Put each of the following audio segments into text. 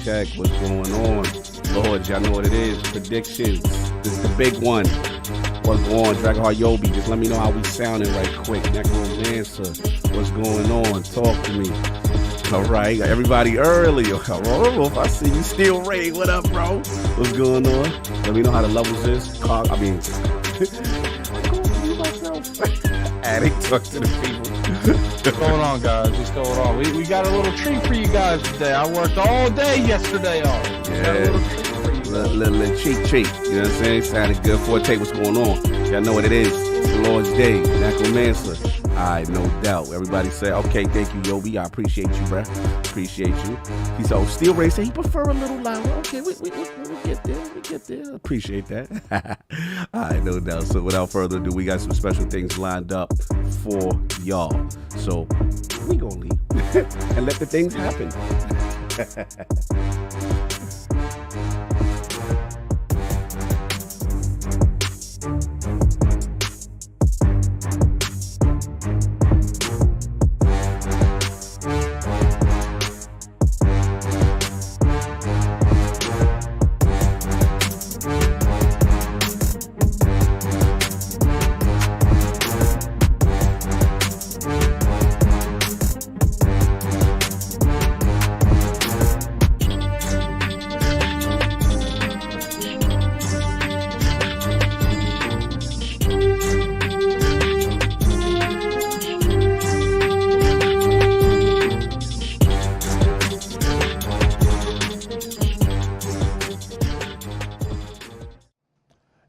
Check. What's going on? Lord, y'all know what it is. Predictions. This is the big one. What's going on? Dragonheart Yobi. Just let me know how we sounding right quick. Necromancer. What's going on? Talk to me. All right. Everybody early. Oh, if I see you still Ray. What up, bro? What's going on? Let me know how the levels is. I mean, Addict, talk to the people. What's going on, guys? What's going on? We got a little treat for you guys today. I worked all day yesterday on it. Yeah. Little cheek. You know what I'm saying? Sounded good. Forte, what's going on? Y'all know what it is. It's the Lord's Day. Necromancer. All right, no doubt. Everybody say, okay, thank you, Yobi. I appreciate you, bruh. Appreciate you. He said, Steel Ray said he prefer a little louder. Okay, we get there. We get there. Appreciate that. All right, no doubt. So without further ado, we got some special things lined up for y'all. So we gonna leave and let the things happen.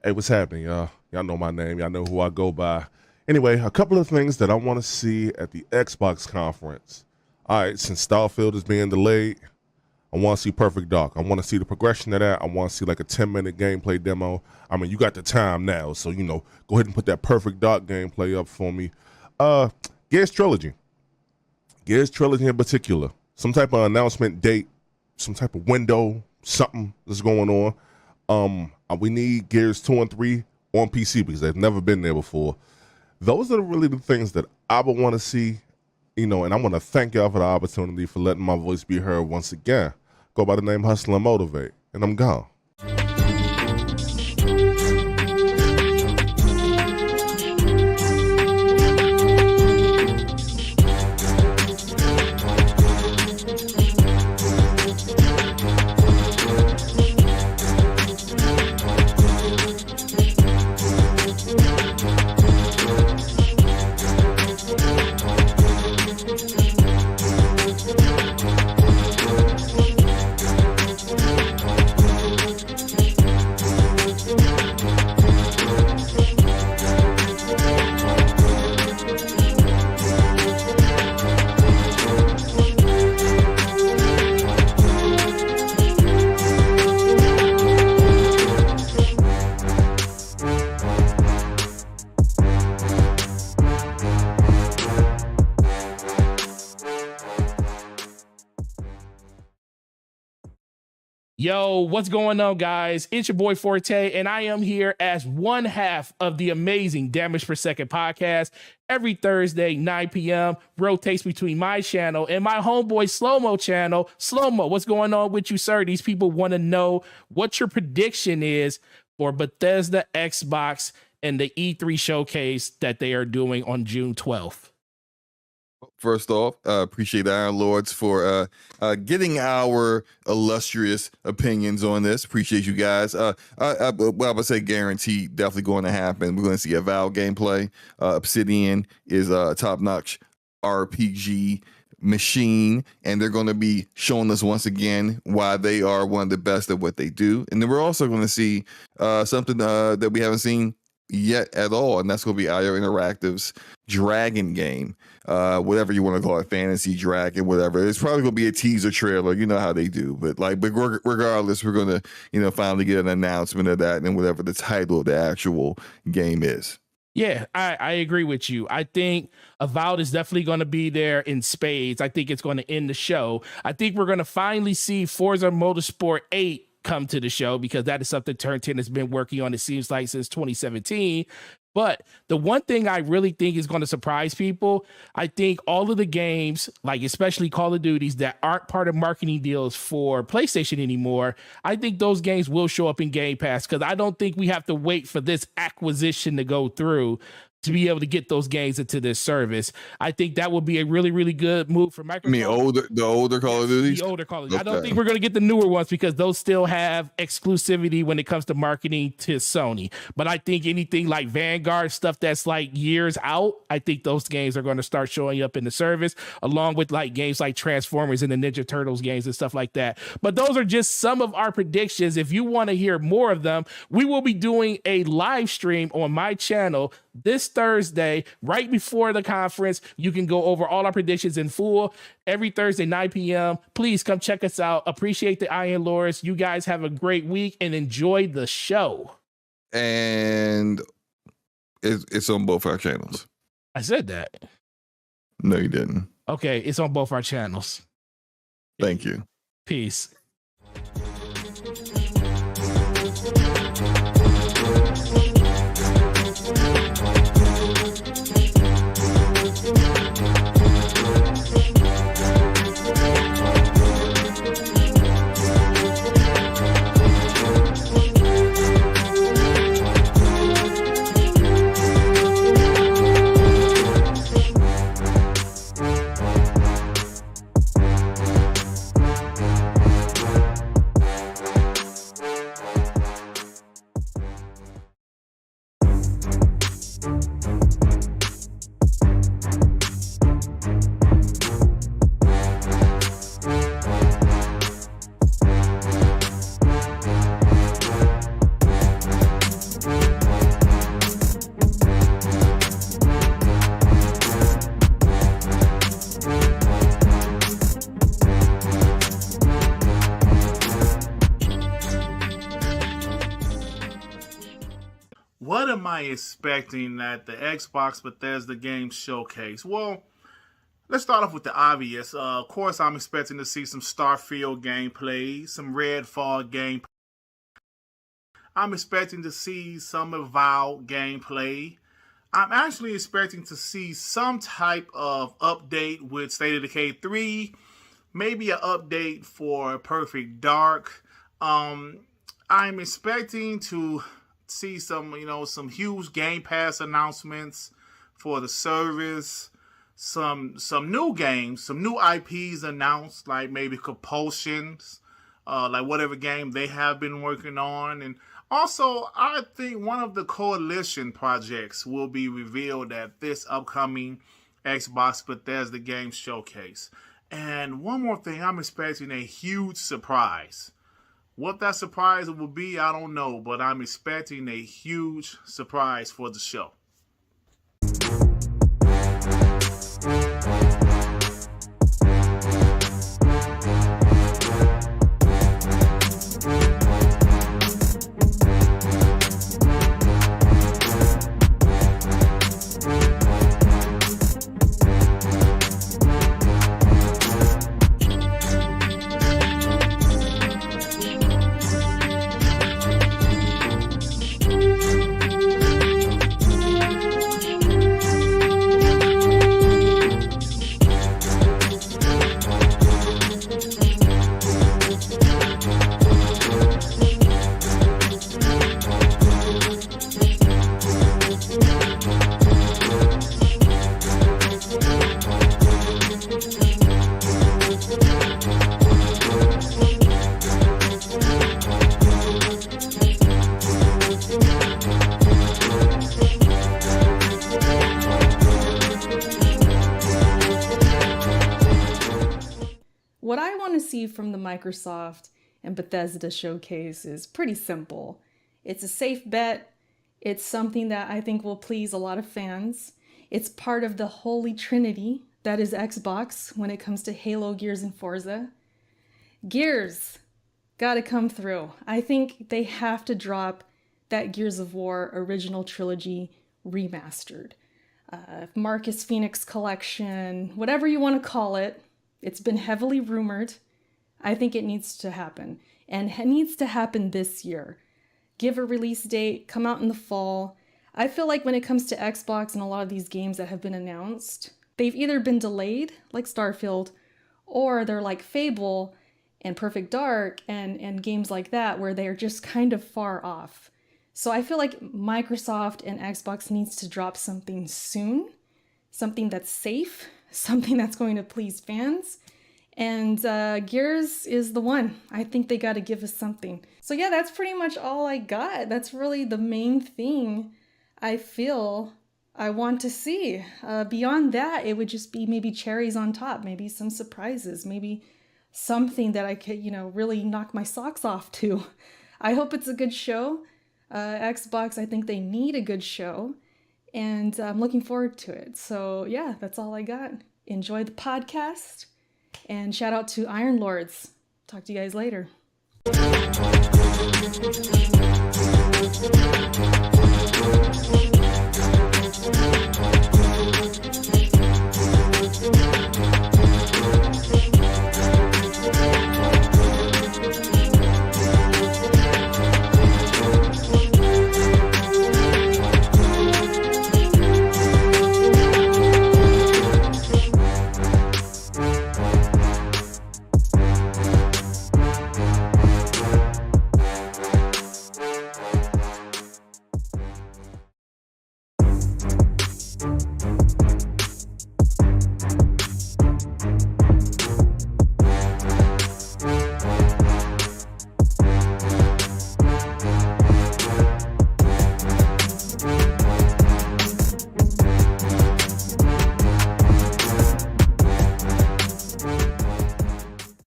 Hey, what's happening, y'all? Y'all know my name. Y'all know who I go by. Anyway, a couple of things that I want to see at the Xbox conference. All right, since Starfield is being delayed, I want to see Perfect Dark. I want to see the progression of that. I want to see like a 10-minute gameplay demo. I mean, you got the time now, so, you know, go ahead and put that Perfect Dark gameplay up for me. Gears Trilogy. Gears Trilogy in particular. Some type of announcement date, some type of window, something that's going on. We need Gears 2 and 3 on PC because they've never been there before. Those are really the things that I would want to see, you know, and I want to thank y'all for the opportunity for letting my voice be heard once again. Go by the name Hustle and Motivate, and I'm gone. Yo, what's going on, guys? It's your boy Forte, and I am here as one half of the amazing Damage Per Second podcast. Every Thursday, 9 p.m., rotates between my channel and my homeboy Slow-Mo channel. Slow-Mo, what's going on with you, sir? These people want to know what your prediction is for Bethesda, Xbox, and the E3 showcase that they are doing on June 12th. First off, appreciate the Iron Lords for getting our illustrious opinions on this. Appreciate you guys. I would say guaranteed, definitely going to happen. We're going to see a Valve gameplay. Obsidian is a top-notch RPG machine, and they're going to be showing us once again why they are one of the best at what they do. And then we're also going to see something that we haven't seen yet at all, and that's going to be IO Interactive's Dragon game, whatever you want to call it, Fantasy Dragon, whatever. It's probably going to be a teaser trailer. You know how they do, but regardless, we're going to finally get an announcement of that and whatever the title of the actual game is. Yeah, I agree with you. I think Avowed is definitely going to be there in spades. I think it's going to end the show. I think we're going to finally see Forza Motorsport 8 come to the show, because that is something Turn 10 has been working on, it seems like, since 2017. But the one thing I really think is going to surprise people, I think all of the games, like especially Call of Duties, that aren't part of marketing deals for PlayStation anymore, I think those games will show up in Game Pass, because I don't think we have to wait for this acquisition to go through to be able to get those games into this service. I think that would be a really, really good move for Microsoft. I mean, the older Call of Duty? The older Call of Duty. Okay. I don't think we're going to get the newer ones, because those still have exclusivity when it comes to marketing to Sony. But I think anything like Vanguard, stuff that's like years out, I think those games are going to start showing up in the service, along with like games like Transformers and the Ninja Turtles games and stuff like that. But those are just some of our predictions. If you want to hear more of them, we will be doing a live stream on my channel this Thursday, right before the conference. You can go over all our predictions in full every Thursday, 9 p.m. Please come check us out. Appreciate the Iron Lords. You guys have a great week and enjoy the show. And it's on both our channels. I said that. No, you didn't. Okay, it's on both our channels. Thank you. Peace. What am I expecting at the Xbox Bethesda Game Showcase? Well, let's start off with the obvious. Of course, I'm expecting to see some Starfield gameplay, some Redfall gameplay. I'm expecting to see some Avowed gameplay. I'm actually expecting to see some type of update with State of Decay 3, maybe an update for Perfect Dark. I'm expecting to see some huge Game Pass announcements for the service, some new games, some new IPs announced, like maybe Compulsions, like whatever game they have been working on. And also, I think one of the Coalition projects will be revealed at this upcoming Xbox Bethesda Game Showcase. And one more thing, I'm expecting a huge surprise. What that surprise will be, I don't know, but I'm expecting a huge surprise for the show. What I want to see from the Microsoft and Bethesda showcase is pretty simple. It's a safe bet. It's something that I think will please a lot of fans. It's part of the holy trinity that is Xbox when it comes to Halo, Gears, and Forza. Gears gotta come through. I think they have to drop that Gears of War original trilogy remastered. Marcus Phoenix collection, whatever you want to call it. It's been heavily rumored. I think it needs to happen. And it needs to happen this year. Give a release date, come out in the fall. I feel like when it comes to Xbox and a lot of these games that have been announced, they've either been delayed, like Starfield, or they're like Fable and Perfect Dark and games like that where they're just kind of far off. So I feel like Microsoft and Xbox needs to drop something soon, something that's safe, something that's going to please fans. And Gears is the one. I think they got to give us something. So yeah, that's pretty much all I got. That's really the main thing I feel I want to see. Beyond that, it would just be maybe cherries on top, maybe some surprises, maybe something that I could, really knock my socks off to. I hope it's a good show. Xbox, I think they need a good show. And I'm looking forward to it. So yeah, that's all I got. Enjoy the podcast. And shout out to Iron Lords. Talk to you guys later.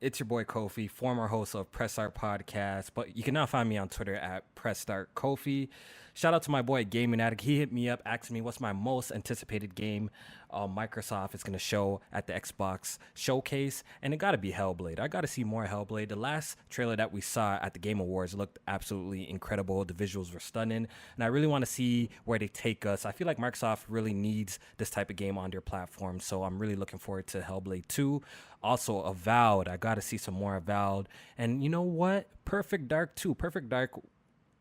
It's your boy Kofi, former host of Press Start Podcast, but you can now find me on Twitter at Press Start Kofi. Shout out to my boy Gaming Addict. He hit me up asking me what's my most anticipated game Microsoft is going to show at the Xbox Showcase, and it got to be Hellblade. I got to see more Hellblade. The last trailer that we saw at the Game Awards looked absolutely incredible. The visuals were stunning, and I really want to see where they take us. I feel like Microsoft really needs this type of game on their platform, so I'm really looking forward to Hellblade 2. Also, Avowed. I got to see some more Avowed. And you know what? Perfect Dark 2. Perfect Dark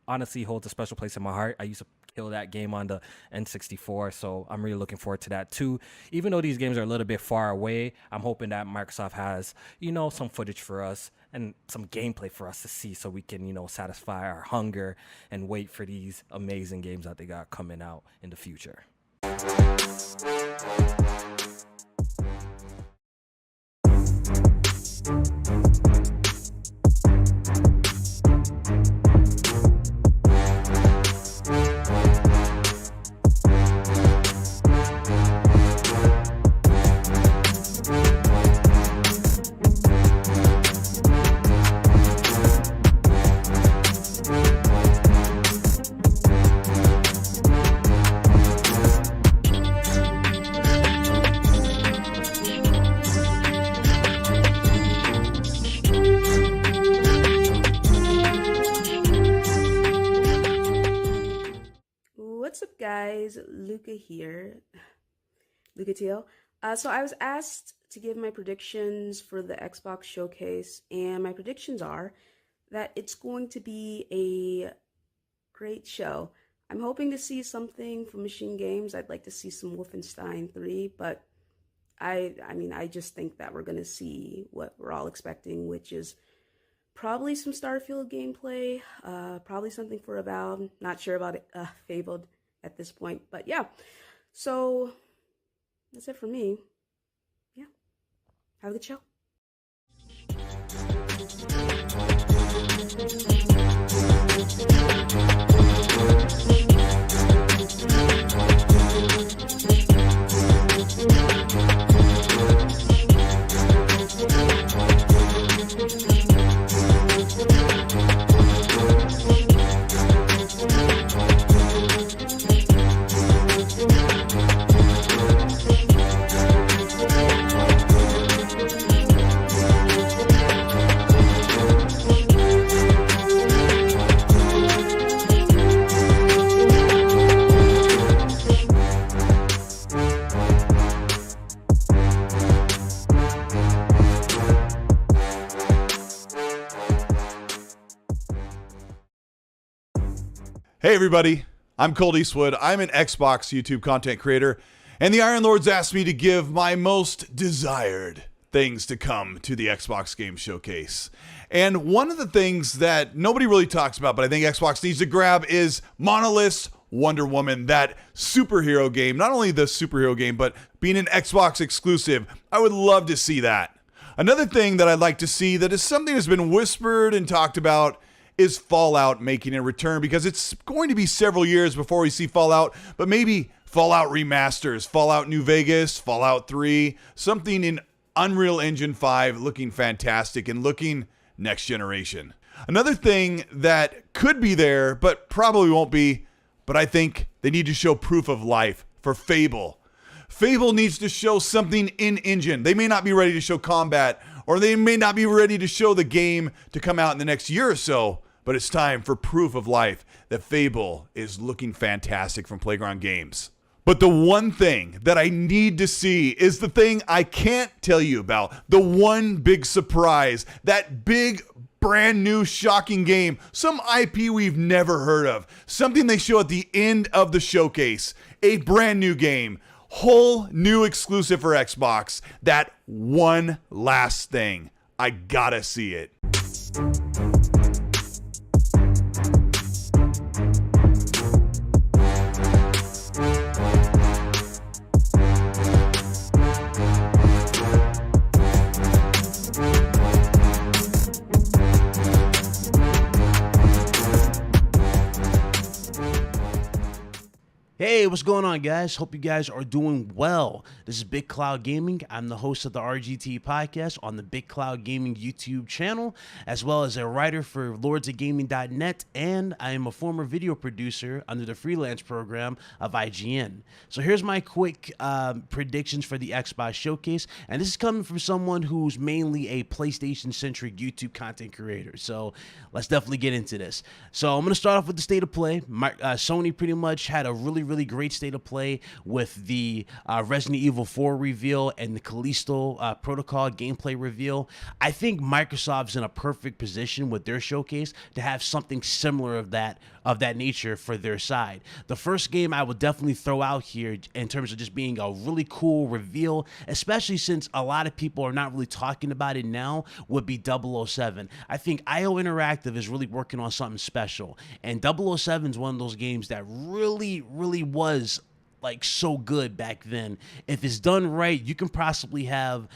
honestly holds a special place in my heart. I used to kill that game on the N64, so I'm really looking forward to that too. Even though these games are a little bit far away, I'm hoping that Microsoft has, some footage for us and some gameplay for us to see so we can, satisfy our hunger and wait for these amazing games that they got coming out in the future. Guys, Luca here, Luca Teal. So I was asked to give my predictions for the Xbox Showcase, and my predictions are that it's going to be a great show. I'm hoping to see something from Machine Games. I'd like to see some Wolfenstein 3, but I just think that we're going to see what we're all expecting, which is probably some Starfield gameplay, probably something for Avowed. Not sure about it, Fabled at this point, but yeah, so that's it for me. Yeah, have a good show. Hey everybody, I'm Colt Eastwood. I'm an Xbox YouTube content creator, and the Iron Lords asked me to give my most desired things to come to the Xbox Game Showcase. And one of the things that nobody really talks about, but I think Xbox needs to grab, is Monolith's Wonder Woman, that superhero game. Not only the superhero game, but being an Xbox exclusive. I would love to see that. Another thing that I'd like to see that is something that's been whispered and talked about is Fallout making a return, because it's going to be several years before we see Fallout, but maybe Fallout remasters, Fallout New Vegas, Fallout 3, something in Unreal Engine 5 looking fantastic and looking next generation. Another thing that could be there, but probably won't be, but I think they need to show proof of life for Fable. Fable needs to show something in engine. They may not be ready to show combat, or they may not be ready to show the game to come out in the next year or so, but it's time for proof of life that Fable is looking fantastic from Playground Games. But the one thing that I need to see is the thing I can't tell you about. The one big surprise, that big brand new shocking game, some IP we've never heard of, something they show at the end of the showcase, a brand new game, whole new exclusive for Xbox. That one last thing, I gotta see it. Hey, what's going on, guys? Hope you guys are doing well. This is Big Cloud Gaming. I'm the host of the RGT podcast on the Big Cloud Gaming YouTube channel, as well as a writer for lordsofgaming.net, and I am a former video producer under the freelance program of IGN. So here's my quick predictions for the Xbox Showcase, and this is coming from someone who's mainly a PlayStation-centric YouTube content creator. So let's definitely get into this. So I'm going to start off with the state of play. Sony pretty much had a really great state of play with the Resident Evil 4 reveal and the Callisto Protocol gameplay reveal. I think Microsoft's in a perfect position with their showcase to have something similar of that nature for their side. The first game I would definitely throw out here in terms of just being a really cool reveal, especially since a lot of people are not really talking about it now, would be 007. I think IO Interactive is really working on something special, and 007 is one of those games that really was like so good back then. If it's done right, you can possibly have,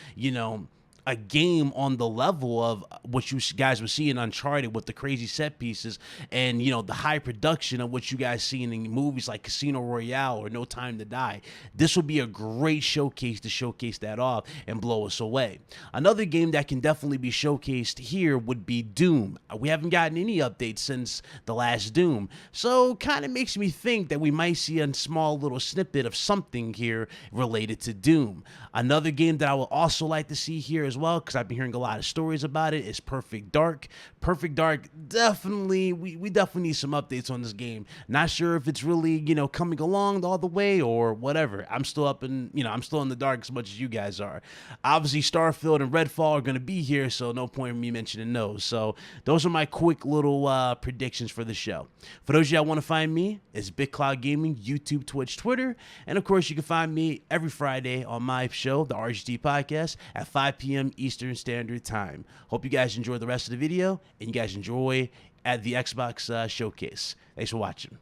a game on the level of what you guys were seeing Uncharted with the crazy set pieces and, the high production of what you guys seen in movies like Casino Royale or No Time to Die. This would be a great showcase to showcase that off and blow us away. Another game that can definitely be showcased here would be Doom. We haven't gotten any updates since the last Doom, so kind of makes me think that we might see a small little snippet of something here related to Doom. Another game that I would also like to see here as well, because I've been hearing a lot of stories about it, is Perfect Dark. Perfect Dark, definitely, we definitely need some updates on this game. Not sure if it's really, coming along all the way or whatever. I'm still I'm still in the dark as much as you guys are. Obviously, Starfield and Redfall are going to be here, so no point in me mentioning those. So those are my quick little predictions for the show. For those of you that want to find me, it's Big Cloud Gaming, YouTube, Twitch, Twitter, and of course, you can find me every Friday on my show, the RGT Podcast, at 5 p.m. Eastern Standard Time. Hope you guys enjoy the rest of the video and you guys enjoy at the Xbox Showcase. Thanks for watching.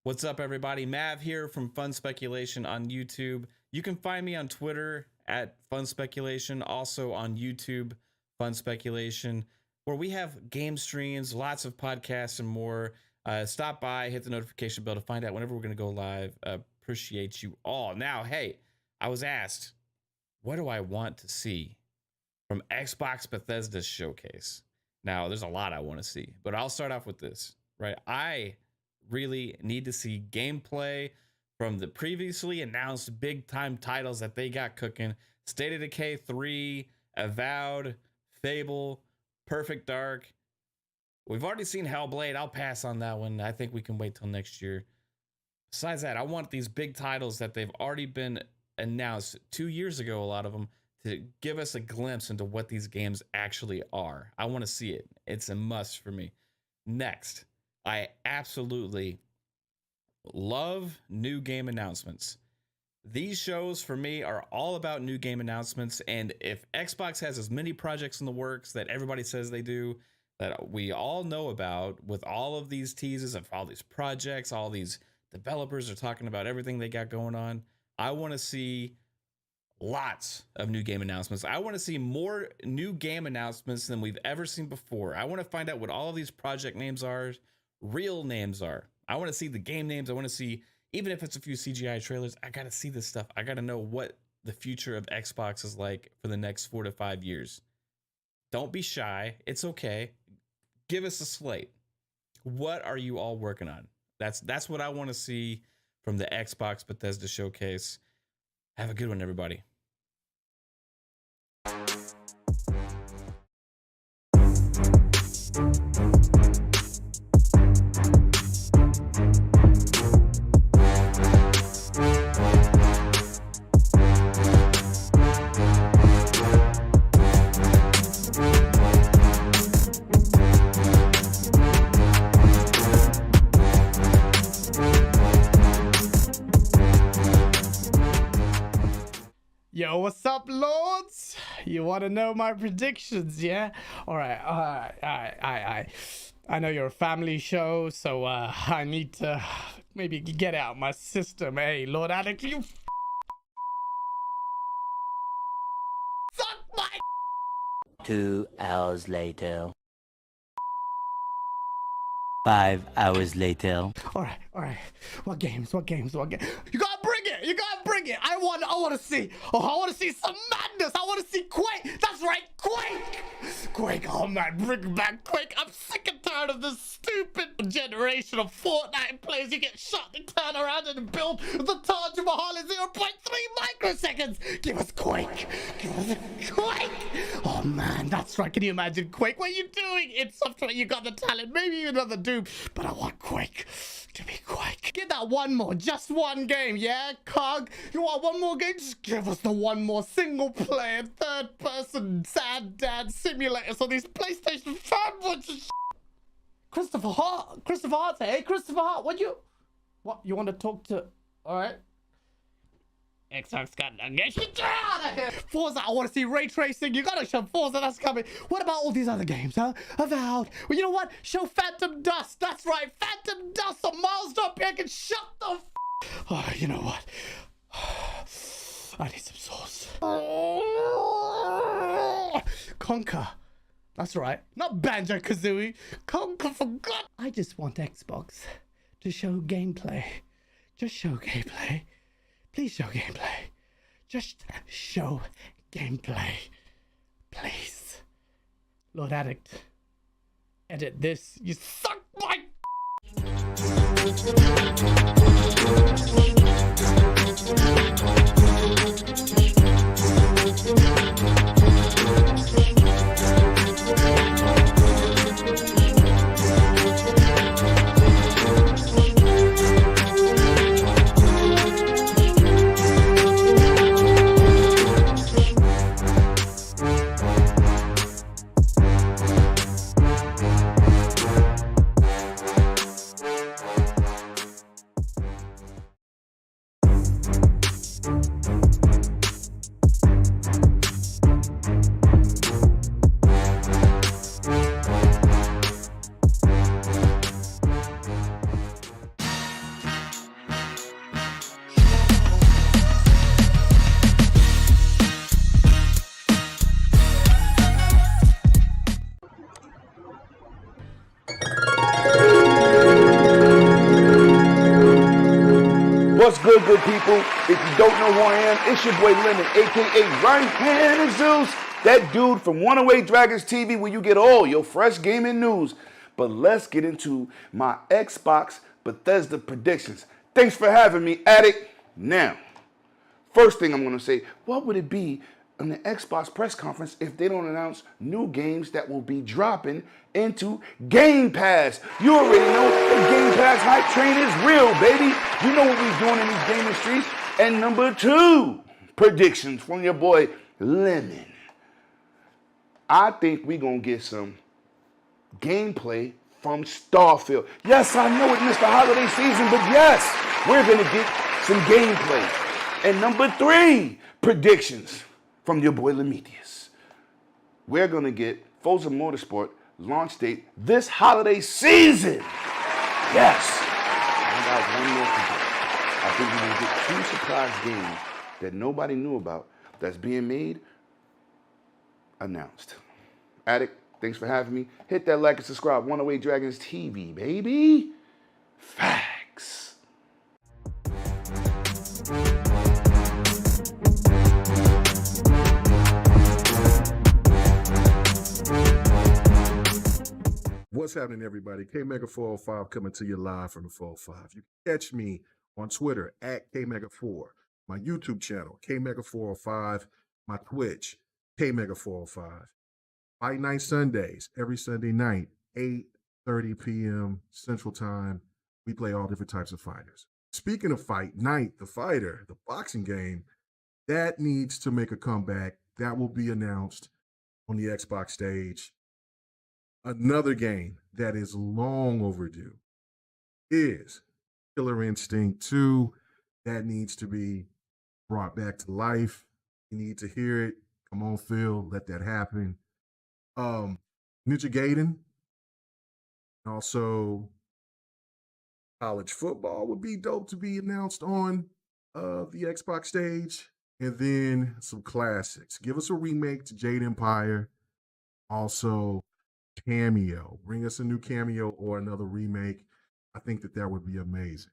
What's up, everybody? Mav here from Fun Speculation on YouTube. You can find me on Twitter at Fun Speculation, also on YouTube, Fun Speculation, where we have game streams, lots of podcasts, and more. Stop by, hit the notification bell to find out whenever we're going to go live. Appreciate you all. Now, hey, I was asked, what do I want to see from Xbox Bethesda Showcase? Now, there's a lot I want to see, but I'll start off with this, right? I really need to see gameplay from the previously announced big time titles that they got cooking. State of Decay 3, Avowed, Fable, Perfect Dark. We've already seen Hellblade. I'll pass on that one. I think we can wait till next year. Besides that, I want these big titles that they've already been announced 2 years ago, a lot of them, to give us a glimpse into what these games actually are. I want to see it. It's a must for me. Next, I absolutely love new game announcements. These shows for me are all about new game announcements, and if Xbox has as many projects in the works that everybody says they do, that we all know about, with all of these teases of all these projects, all these developers are talking about everything they got going on, I want to see lots of new game announcements. I want to see more new game announcements than we've ever seen before. I want to find out what all of these project names are, real names are. I want to see the game names. I want to see, even if it's a few CGI trailers, I got to see this stuff. I got to know what the future of Xbox is like for the next 4 to 5 years. Don't be shy. It's okay. Give us a slate. What are you all working on? That's what I want to see from the Xbox Bethesda Showcase. Have a good one, everybody. Yo, what's up, lords? You want to know my predictions, yeah? All right. I know you're a family show, so I need to maybe get out my system. Hey, Lord Alex, you suck my 2 hours later. 5 hours later. All right. What games? You gotta bring it. I want to see. Oh, I want to see some madness. I want to see Quake. That's right, Quake. Oh man, bring back Quake. I'm sick and tired of this stupid generation of Fortnite players. You get shot, they turn around and build the Taj Mahal in 0.3 microseconds. Give us Quake. Oh man, that's right. Can you imagine Quake? What are you doing? It's software. You got the talent. Maybe another Doom, but I want Quake. Give me Quake. Give that one more. Just one game, yeah? Cog? You want one more game? Just give us the one more single player, third person, sad dad simulator so these PlayStation fanboys and Christopher Hart, hey? Christopher Hart, what you want to talk to? Alright. Xbox got get out of here! Forza, I want to see ray tracing. You gotta show Forza, that's coming. What about all these other games, huh? Avowed. Well, you know what? Show Phantom Dust. That's right, Phantom Dust. So Miles up here can shut the Oh, you know what? I need some sauce. Conker. That's right. Not Banjo-Kazooie. Conker for God. I just want Xbox to show gameplay. Just show gameplay. Please show gameplay. Just show gameplay. Please. Lord Addict. Edit this. You suck my... What's good people? If you don't know who I am, it's your boy Lemon, aka Right Hand of Zeus. that dude from One Away Dragons TV, where you get all your fresh gaming news. But let's get into my Xbox Bethesda predictions. Thanks for having me, Addict. Now, first thing I'm going to say, what would it be in the Xbox press conference if they don't announce new games that will be dropping into Game Pass? You already know the Game Pass hype train is real, baby. You know what we're doing in these gaming streets. And number 2, predictions from your boy Lemon. I think we're going to get some gameplay from Starfield. Yes, I know it missed the holiday season, but yes, we're going to get some gameplay. And number 3, predictions from your boy Lemetius. We're going to get Forza Motorsport launch date this holiday season. Yes. I got one more prediction. I think we're going to get 2 surprise games that nobody knew about that's being made, announced. Addict, thanks for having me. Hit that like and subscribe. One Away Dragons TV, baby. Facts. What's happening, everybody? KMega405 coming to you live from the 405. You can catch me on Twitter at KMega4, my YouTube channel, KMega405, my Twitch, KMega405. Fight Night Sundays, every Sunday night, 8:30 p.m. Central Time. We play all different types of fighters. Speaking of Fight Night, the fighter, the boxing game, that needs to make a comeback. That will be announced on the Xbox stage. Another game that is long overdue is Killer Instinct 2. That needs to be brought back to life. You need to hear it. Come on, Phil, let that happen. Ninja Gaiden. Also, college football would be dope to be announced on the Xbox stage. And then some classics. Give us a remake to Jade Empire. Also, Cameo. Bring us a new Cameo or another remake. I think that would be amazing.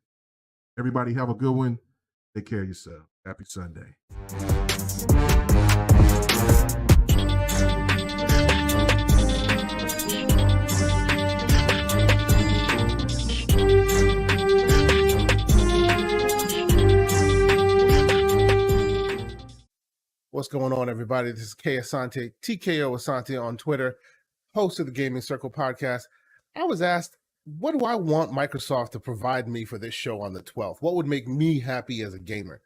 Everybody have a good one. Take care of yourself. Happy Sunday. What's going on, everybody? This is K Asante, TKO Asante on Twitter, host of the Gaming Circle podcast. I was asked, what do I want Microsoft to provide me for this show on the 12th? What would make me happy as a gamer?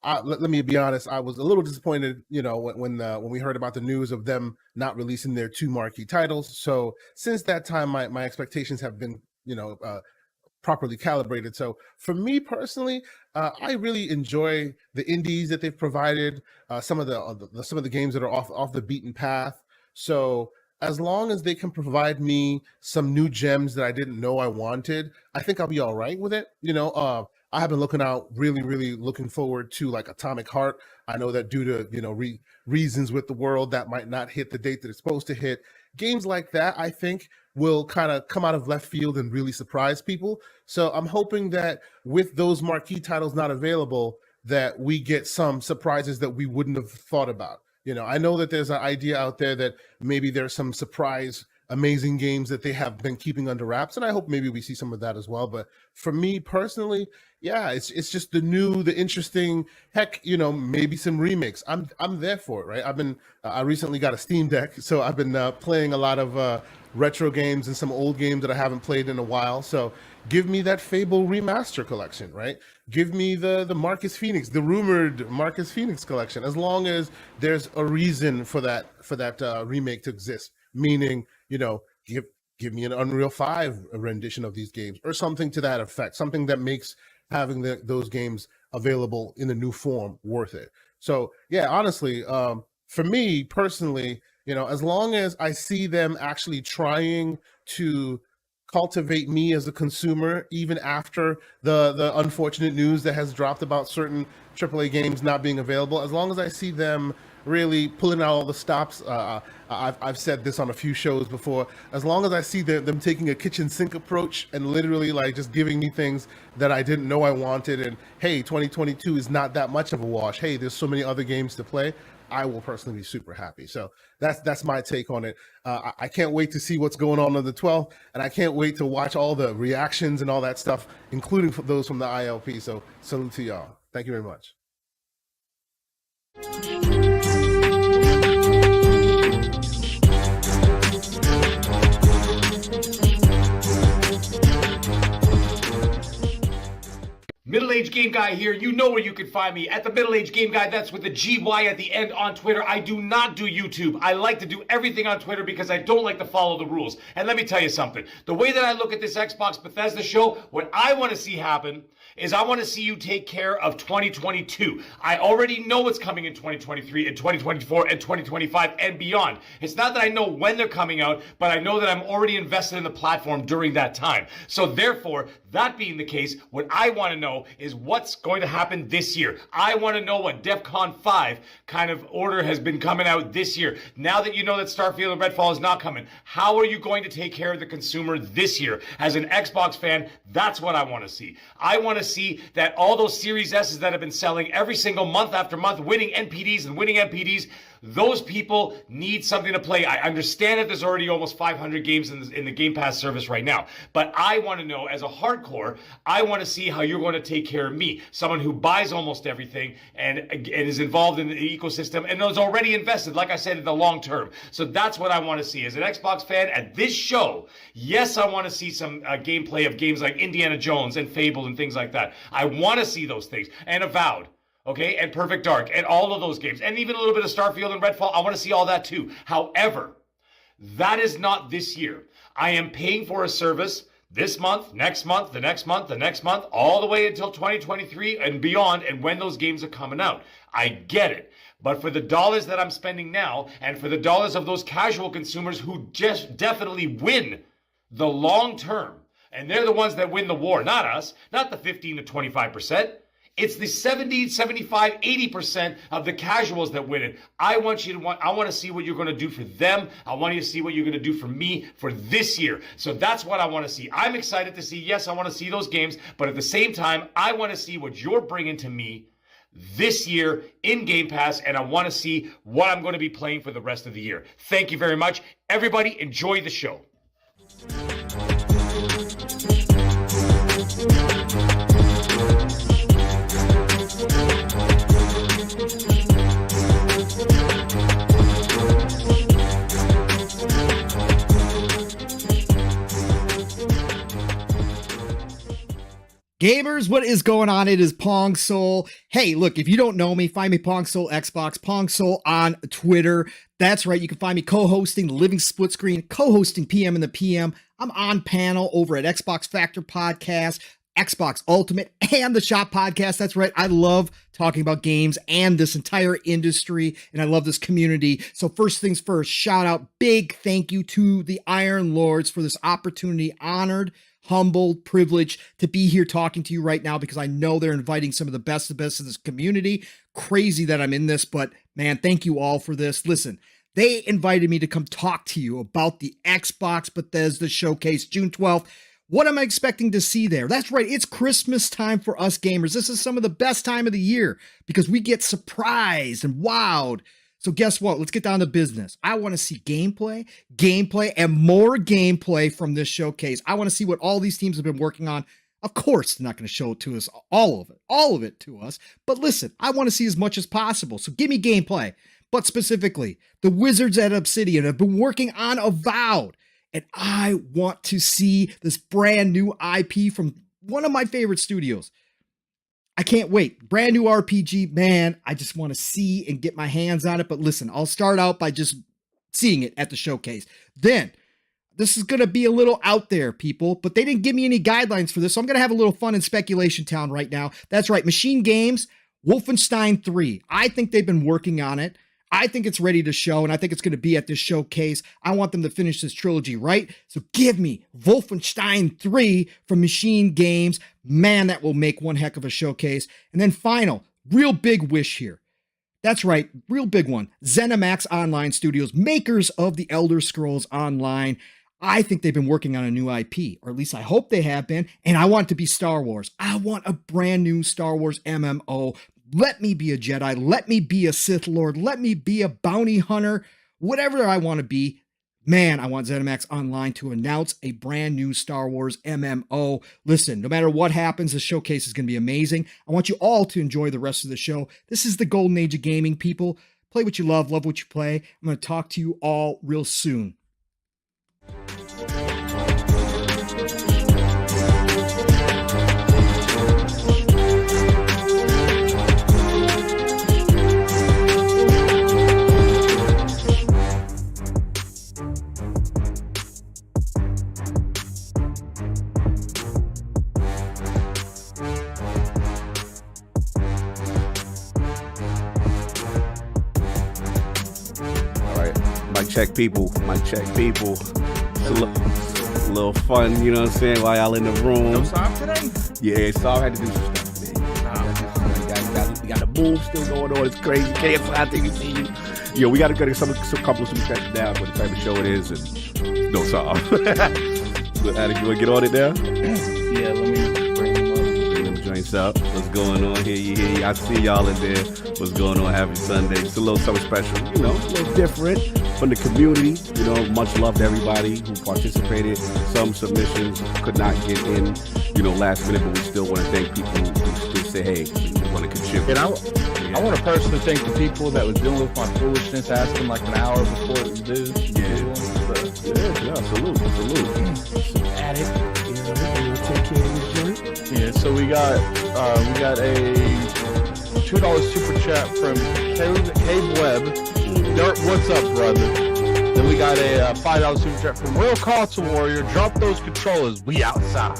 Let me be honest. I was a little disappointed, when we heard about the news of them not releasing their 2 marquee titles. So since that time, my expectations have been, properly calibrated. So for me personally, I really enjoy the indies that they've provided. Some of the games that are off the beaten path. So as long as they can provide me some new gems that I didn't know I wanted, I think I'll be all right with it. I have been really looking forward to like Atomic Heart. I know that due to, reasons with the world that might not hit the date that it's supposed to hit. Games like that, I think, will kind of come out of left field and really surprise people. So I'm hoping that with those marquee titles not available, that we get some surprises that we wouldn't have thought about. I know that there's an idea out there that maybe there's some surprise amazing games that they have been keeping under wraps, and I hope maybe we see some of that as well. But for me personally, yeah, it's just the interesting, heck, maybe some remakes. I'm there for it, right? I recently got a Steam Deck, so I've been playing a lot of retro games and some old games that I haven't played in a while. So give me that Fable remaster collection, right? Give me the Marcus Phoenix, the rumored Marcus Phoenix collection, as long as there's a reason for that remake to exist. Meaning, give me an Unreal 5 rendition of these games or something to that effect, something that makes having those games available in a new form worth it. So yeah, honestly, for me personally, as long as I see them actually trying to cultivate me as a consumer, even after the unfortunate news that has dropped about certain AAA games not being available, as long as I see them really pulling out all the stops, I've said this on a few shows before, as long as I see them taking a kitchen sink approach and literally like just giving me things that I didn't know I wanted, and hey, 2022 is not that much of a wash, hey, there's so many other games to play, I will personally be super happy. So that's my take on it. I can't wait to see what's going on the 12th, and I can't wait to watch all the reactions and all that stuff, including those from the ILP. So salute to y'all. Thank you very much. Middle-aged Game Guy here. You know where you can find me, at the Middle-aged Game Guy. That's with the GY at the end on Twitter. I do not do YouTube. I like to do everything on Twitter because I don't like to follow the rules. And let me tell you something. The way that I look at this Xbox Bethesda show, what I want to see happen is I want to see you take care of 2022. I already know what's coming in 2023 and 2024 and 2025 and beyond. It's not that I know when they're coming out, but I know that I'm already invested in the platform during that time. So therefore, that being the case, what I want to know is what's going to happen this year. I want to know what DEF CON 5 kind of order has been coming out this year. Now that you know that Starfield and Redfall is not coming, how are you going to take care of the consumer this year? As an Xbox fan, that's what I want to see. I want to see that all those Series S's that have been selling every single month after month, winning NPDs, those people need something to play. I understand that there's already almost 500 games in the Game Pass service right now, but I want to know, as a hardcore, I want to see how you're going to take care of me, someone who buys almost everything and is involved in the ecosystem and is already invested, like I said, in the long term. So that's what I want to see. As an Xbox fan at this show, yes, I want to see some gameplay of games like Indiana Jones and Fable and things like that. I want to see those things. And Avowed. Okay, and Perfect Dark, and all of those games, and even a little bit of Starfield and Redfall. I want to see all that too. However, that is not this year. I am paying for a service this month, next month, the next month, the next month, all the way until 2023 and beyond, and when those games are coming out. I get it. But for the dollars that I'm spending now, and for the dollars of those casual consumers who just definitely win the long term, and they're the ones that win the war, not us, not the 15 to 25%. It's the 70, 75, 80% of the casuals that win it. I want to see what you're going to do for them. I want you to see what you're going to do for me for this year. So that's what I want to see. I'm excited to see, yes, I want to see those games, but at the same time, I want to see what you're bringing to me this year in Game Pass, and I want to see what I'm going to be playing for the rest of the year. Thank you very much. Everybody, enjoy the show. Gamers, what is going on? It is Pong Soul. Hey, look, if you don't know me, find me Pong Soul Xbox, Pong Soul on Twitter. That's right, you can find me co-hosting the Living Split Screen, co-hosting PM in the PM. I'm on panel over at Xbox Factor Podcast, Xbox Ultimate, and the Shop Podcast. That's right, I love talking about games and this entire industry, and I love this community. So first things first, shout out, big thank you to the Iron Lords for this opportunity. Honored, humbled, privileged to be here talking to you right now because I know they're inviting some of the best of this community. Crazy that I'm in this, but man, thank you all for this. Listen, they invited me to come talk to you about the Xbox Bethesda Showcase, June 12th. What am I expecting to see there? That's right, it's Christmas time for us gamers. This is some of the best time of the year because we get surprised and wowed. So guess what? Let's get down to business. I want to see gameplay, and more gameplay from this showcase. I want to see what all these teams have been working on. Of course, they're not going to show it to us, all of it to us. But listen, I want to see as much as possible. So give me gameplay. But specifically, the Wizards at Obsidian have been working on Avowed. And I want to see this brand new IP from one of my favorite studios. I can't wait. Brand new RPG, man. I just want to see and get my hands on it. But listen, I'll start out by just seeing it at the showcase. Then, this is going to be a little out there, people, but they didn't give me any guidelines for this. So I'm going to have a little fun in Speculation Town right now. That's right. Machine Games, Wolfenstein 3. I think they've been working on it. I think it's ready to show, and I think it's going to be at this showcase. I want them to finish this trilogy right. So give me Wolfenstein 3 from Machine Games. Man, that will make one heck of a showcase. And then final, real big wish here. That's right, real big one. ZeniMax Online Studios, makers of the Elder Scrolls Online. I think they've been working on a new IP, or at least I hope they have been, and I want it to be Star Wars. I want a brand new Star Wars MMO. Let me be a Jedi. Let me be a Sith Lord. Let me be a bounty hunter. Whatever I want to be. Man, I want ZeniMax Online to announce a brand new Star Wars MMO. Listen, no matter what happens, the showcase is going to be amazing. I want you all to enjoy the rest of the show. This is the golden age of gaming, people. Play what you love what you play. I'm going to talk to you all real soon. Mic check people. It's a little fun, you know what I'm saying, while y'all in the room. No Saab today? Yeah, Saab had to do some stuff, man. We got the move still going on. It's crazy. I think you see you. Yo, we got to get some couple of some checks down for the type of show it is. And no Saab. Attic, you want to get on it now? Yeah, let me bring them up. Bring them joints up. What's going on here? I see y'all in there. What's going on? Happy Sunday. It's a little something special, you know, a little different from the community. You know, much love to everybody who participated. Some submissions could not get in, you know, last minute, but we still want to thank people who still say, hey, we want to contribute. And I want to personally thank the people that was dealing with my foolishness, asking like an hour before it was due. Yeah, salute. Attic, you know, take care of this joint. Yeah, so we got a $2 super chat from Cave Webb. Dirt, what's up, brother? Then we got a $5 super chat from Real Console Warrior. Drop those controllers. We outside.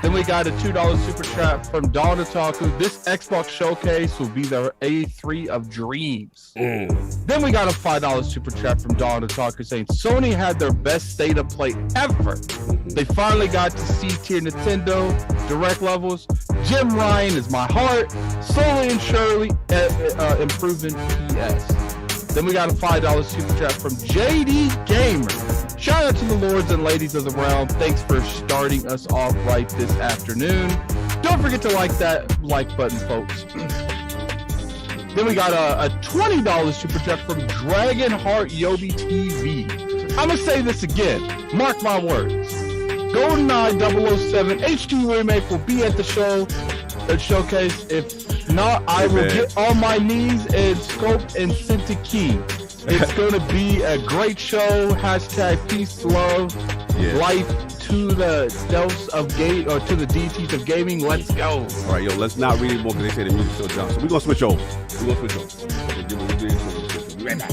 Then we got a $2 super chat from Dawn Otaku. This Xbox showcase will be the A3 of dreams. Then we got a $5 super chat from Dawn Otaku saying Sony had their best state of play ever. They finally got to see tier Nintendo direct levels. Jim Ryan is my heart. Slowly and surely improving PS. Then we got a $5 super chat from JD Gamer. Shout out to the lords and ladies of the realm. Thanks for starting us off right this afternoon. Don't forget to like that like button, folks. Then we got a $20 super chat from Dragonheart Yobi TV. I'm going to say this again. Mark my words. GoldenEye 007 HD remake will be at the showcase. If not, I will get on my knees and scope and send a key. It's going to be a great show. Hashtag peace, love, life to the depths of game or to the DTs of gaming. Let's go. All right, yo, let's not read more because they say the music still jumps. So we're going to switch over. We'll be right back.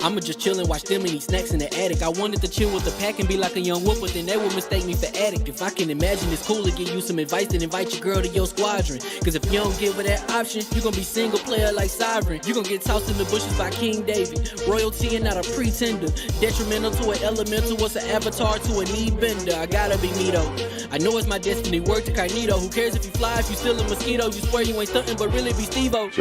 I'ma just chill and watch them and eat snacks in the attic. I wanted to chill with the pack and be like a young whoop, but then they would mistake me for addict. If I can imagine it's cool to give you some advice, then invite your girl to your squadron. Cause if you don't give her that option, you gon' be single player like Sovereign. You gon' get tossed in the bushes by King David. Royalty and not a pretender. Detrimental to an elemental, what's an avatar to a knee bender? I gotta be me though. I know it's my destiny, work to Carnito. Who cares if you fly, if you still a mosquito? You swear you ain't stunting, but really be Steve-O.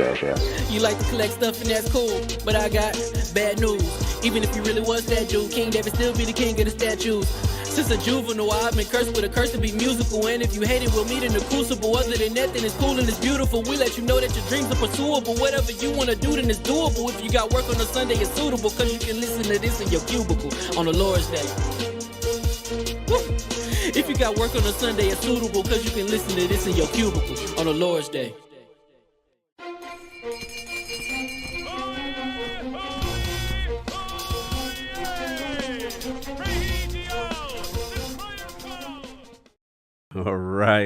You like to collect stuff and that's cool, but I got bad news. Even if you really was that dude, King David still be the king of the statues. Since a juvenile, I've been cursed with a curse to be musical. And if you hate it, we'll meet in the crucible. Other than that, then it's cool and it's beautiful. We let you know that your dreams are pursuable. Whatever you wanna do, then it's doable. If you got work on a Sunday, it's suitable. Cause you can listen to this in your cubicle on the Lord's Day. Woo. If you got work on a Sunday, it's suitable. Cause you can listen to this in your cubicle on the Lord's Day.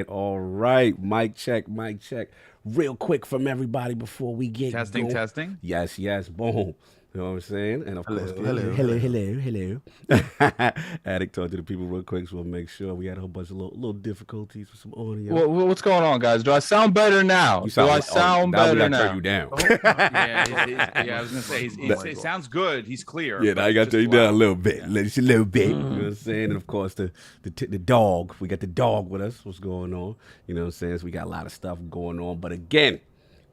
All right. Mic check. Real quick from everybody before we get Testing. Yes. Boom. You know what I'm saying? And of course, hello. Addict, talk to the people real quick, so we'll make sure we had a whole bunch of little difficulties with some audio. What's going on, guys? Do I sound better now? You sound Do I like- sound now we better gotta now? turn you down. Yeah, I was gonna say it sounds good. He's clear. Yeah, now I got to just turn you down loud. a little bit. Just a little bit. You know what I'm saying? And of course, the dog. We got the dog with us. What's going on? You know what I'm saying? So we got a lot of stuff going on. But again,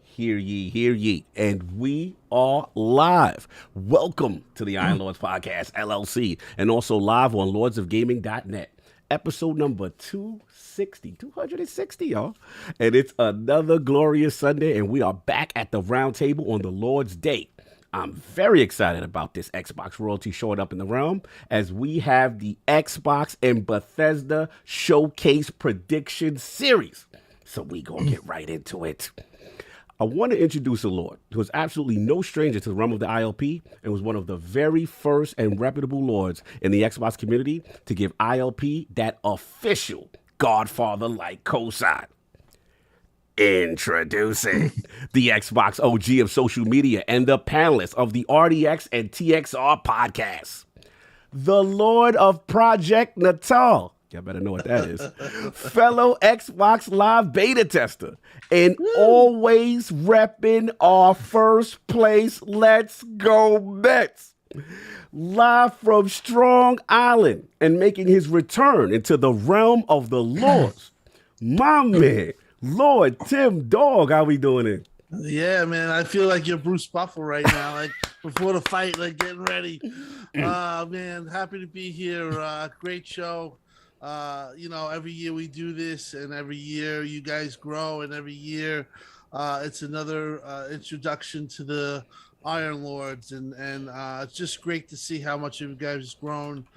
hear ye. And we are live. Welcome to the Iron Lords Podcast, LLC, and also live on lordsofgaming.net. Episode number 260, y'all. And it's another glorious Sunday, and we are back at the round table on the Lord's Day. I'm very excited about this Xbox royalty showing up in the realm, as we have the Xbox and Bethesda Showcase Prediction Series. So we gonna get right into it. I want to introduce a Lord who is absolutely no stranger to the realm of the ILP and was one of the very first and reputable Lords in the Xbox community to give ILP that official Godfather-like cosign. Introducing the Xbox OG of social media and the panelists of the RDX and TXR podcasts, the Lord of Project Natal. Y'all better know what that is. Fellow Xbox Live beta tester and always repping our first place. Let's go Mets. Live from Strong Island and making his return into the realm of the Lords. My man, Lord TimDog, how we doing it? Yeah, man, I feel like you're Bruce Buffalo right now, like before the fight, like getting ready. Man, happy to be here. Great show. Every year we do this, and every year you guys grow, and every year it's another introduction to the Iron Lords, and it's just great to see how much you guys have grown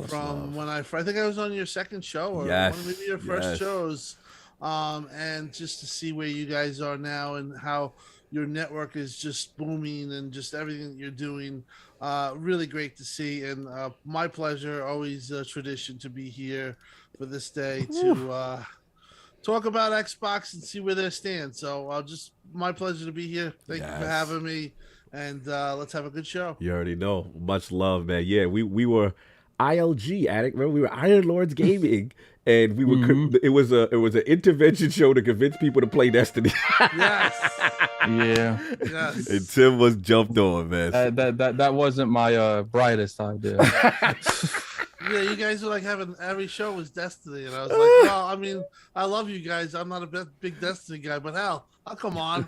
from when I think I was on your second show, or one of maybe your first shows, and just to see where you guys are now and how your network is just booming and just everything that you're doing. Really great to see, and my pleasure, always a tradition to be here for this day to talk about Xbox and see where they stand. So just my pleasure to be here. Thank you for having me, and let's have a good show. You already know. Much love, man. Yeah, we were ILG, Addict. Remember, we were Iron Lords Gaming, and we were. It was an intervention show to convince people to play Destiny. Yes. Yeah. Yes. And Tim was jumped on, man. That wasn't my brightest idea. Yeah, you guys were like having every show was Destiny, and I was like, well, I mean, I love you guys. I'm not a big Destiny guy, but hell, I'll come on.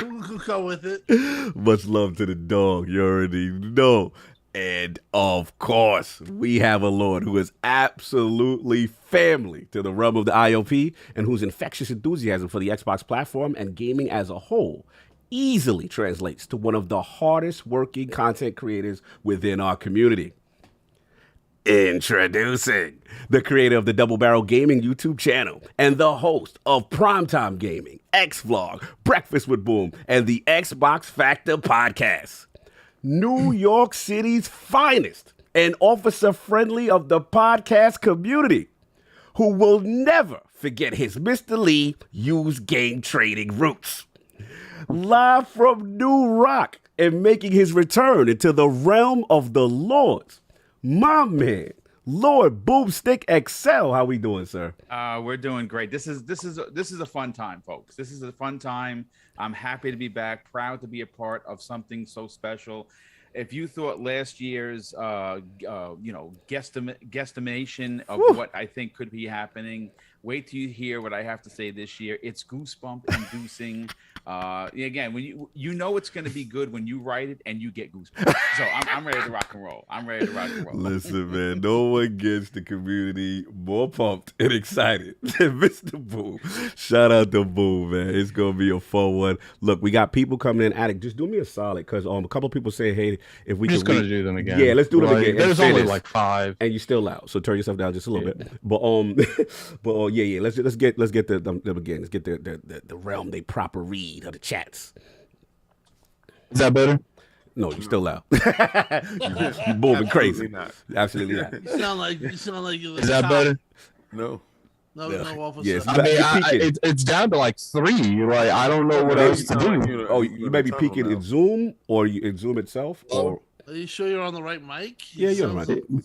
We'll go with it. Much love to the dog. You already know. And of course, we have a Lord who is absolutely family to the realm of the IOP and whose infectious enthusiasm for the Xbox platform and gaming as a whole easily translates to one of the hardest working content creators within our community. Introducing the creator of the Double Barrel Gaming YouTube channel and the host of Primetime Gaming, X-Vlog, Breakfast with Boom, and the Xbox Factor podcast. New York City's finest and officer friendly of the podcast community, who will never forget his Mr. Lee used game trading roots. Live from New Rock and making his return into the realm of the Lords, my man, Lord MrBoomStickXL. How we doing, sir? We're doing great. This is a fun time, folks. This is a fun time. I'm happy to be back, proud to be a part of something so special. If you thought last year's guesstimation of what I think could be happening, wait till you hear what I have to say this year. It's goosebump inducing. Again, when you know it's going to be good when you write it and you get goosebumps. So I'm ready to rock and roll. Listen, man, no one gets the community more pumped and excited than Mr. Boom. Shout out to Boom, man. It's going to be a fun one. Look, we got people coming in. Addict, just do me a solid, because a couple people say, hey, if we We're can just gonna do them again. Yeah, let's do them again. There's only like 5, and you're still loud, so turn yourself down just a little bit. But yeah. Let's get them again. Let's get the realm they proper read of the chats. Is that better? No, you're still loud. You're booming crazy. Absolutely not. You sound like you're Is that better? No. No offer. Yes, I mean, it's down to like 3. Like I don't know what else to do. Oh, you may be peeking in Zoom or in Zoom itself, or Are you sure you're on the right mic? yeah, you're on the right mic.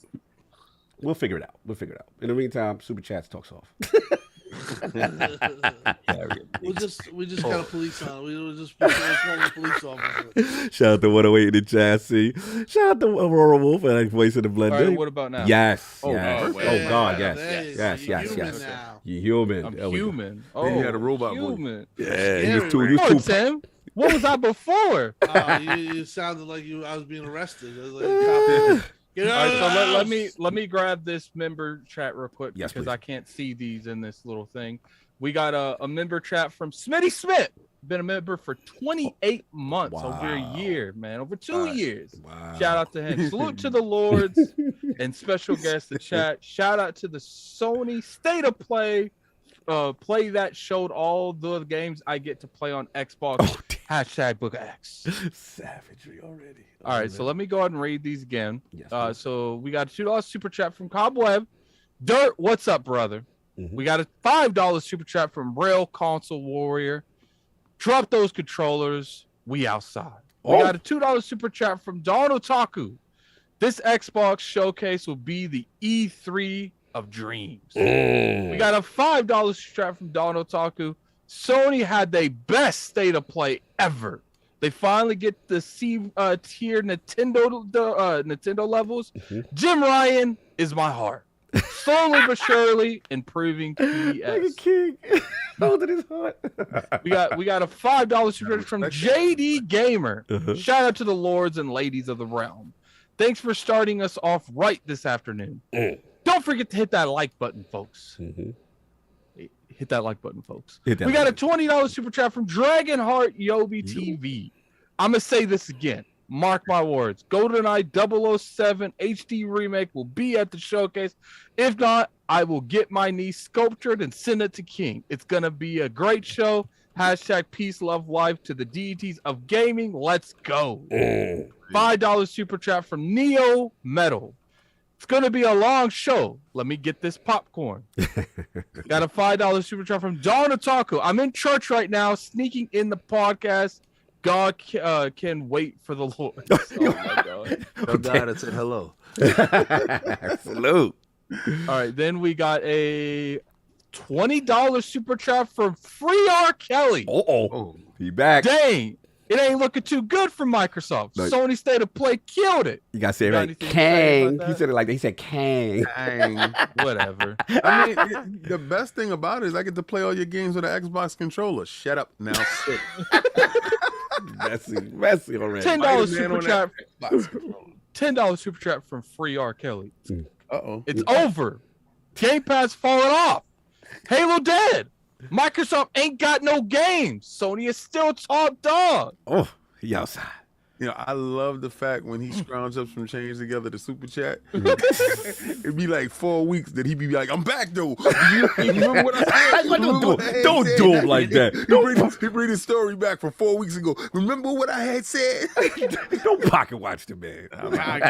We'll figure it out. In the meantime, Super Chats talks off. we just got a police on. We were just calling a police officer. Shout out to 108 in the chassis. Shout out to Aurora Wolf and that voice in the blender. All right, what about now? Yes. Oh, yes. wait. Oh God, yes. Hey, Yes. You're human. I'm There we go. human. Then you Oh, had a robot voice. human. Yeah, Scary, you right? was too. Tim. What was I before? You sounded like I was being arrested. I was like, cop. Get All out right, of so the house. let me grab this member chat real quick Yes, because please. I can't see these in this little thing. We got a member chat from Smitty Smith. Been a member for 28 months, over a year, man, over 2 years. Wow. Shout out to him. Salute to the Lords and special guest the chat. Shout out to the Sony State of Play. Play that showed all the games I get to play on Xbox. Hashtag Book X. Savagery already. All right, so let me go ahead and read these again. So we got a $2 super chat from Cobweb. Dirt, what's up, brother? We got a $5 super chat from Rail Console Warrior. Drop those controllers. We outside. We got a $2 super chat from Don Otaku. This Xbox showcase will be the E3 of dreams. We got a $5 super chat from Don Otaku. Sony had their best state of play ever. They finally get the C-tier Nintendo levels. Jim Ryan is my heart. Slowly but surely improving PS. Like a king. Holding his heart. We got a $5 super from JD Gamer. Shout out to the lords and ladies of the realm. Thanks for starting us off right this afternoon. Don't forget to hit that like button, folks. Hit that like button, folks. We got a $20 super chat from Dragonheart Yobi TV. I'm gonna say this again. Mark my words. GoldenEye 007 HD remake will be at the showcase. If not, I will get my niece sculptured and send it to King. It's gonna be a great show. Hashtag peace, love, life to the deities of gaming. Let's go. $5 super chat from Neo Metal. It's gonna be a long show. Let me get this popcorn. Got a $5 super chat from Don Otaku. I'm in church right now, sneaking in the podcast. God can wait for the Lord. Oh my God. Tell God I said hello. Salute. All right, then we got a $20 super chat from Free R. Kelly. He back. Dang, it ain't looking too good for Microsoft. No. Sony State of Play killed it. You gotta say it got right. anything to say Kang. about He that? said it like that. He said Kang. Whatever. I mean, the best thing about it is I get to play all your games with an Xbox controller. Shut up now. Sit. Messy already. $10 Spider-Man super on chat. that Xbox controller. $10 super chat from Free R. Kelly. Uh-oh. It's over. Game Pass falling off. Halo dead. Microsoft ain't got no games. Sony is still top dog. Oh, he outside. You know, I love the fact when he scrounges up some change together to super chat. It'd be like 4 weeks that he'd be like, "I'm back though." You remember what I said? Don't do him like that. He bring his story back from 4 weeks ago. Remember what I had said? Don't pocket watch the man.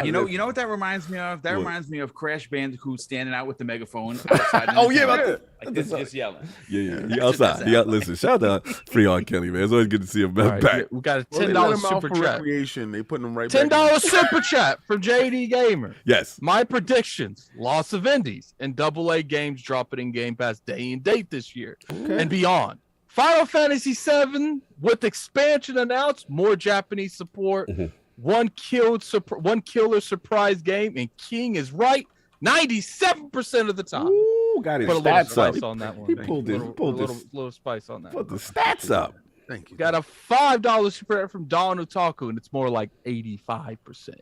You know what that reminds me of? That reminds me of Crash Bandicoot standing out with the megaphone outside. Oh yeah, about that. Like this, just yelling. Yeah. He outside. Listen, shout out Free R. Kelly, man. It's always good to see him back. Right, we got a $10 super chat. They putting them right back. $10 super chat from JD Gamer. Yes. My predictions: loss of indies and AA games dropping in Game Pass day and date this year and beyond. Final Fantasy VII with expansion announced, more Japanese support, one killer surprise game, and King is right 97% of the time. Ooh, got his Put a little stats spice up. on that one. He Thank pulled you. his Little spice on that. Put the stats up. Thank you. Got a $5 super chat from Don Otaku, and it's more like 85%,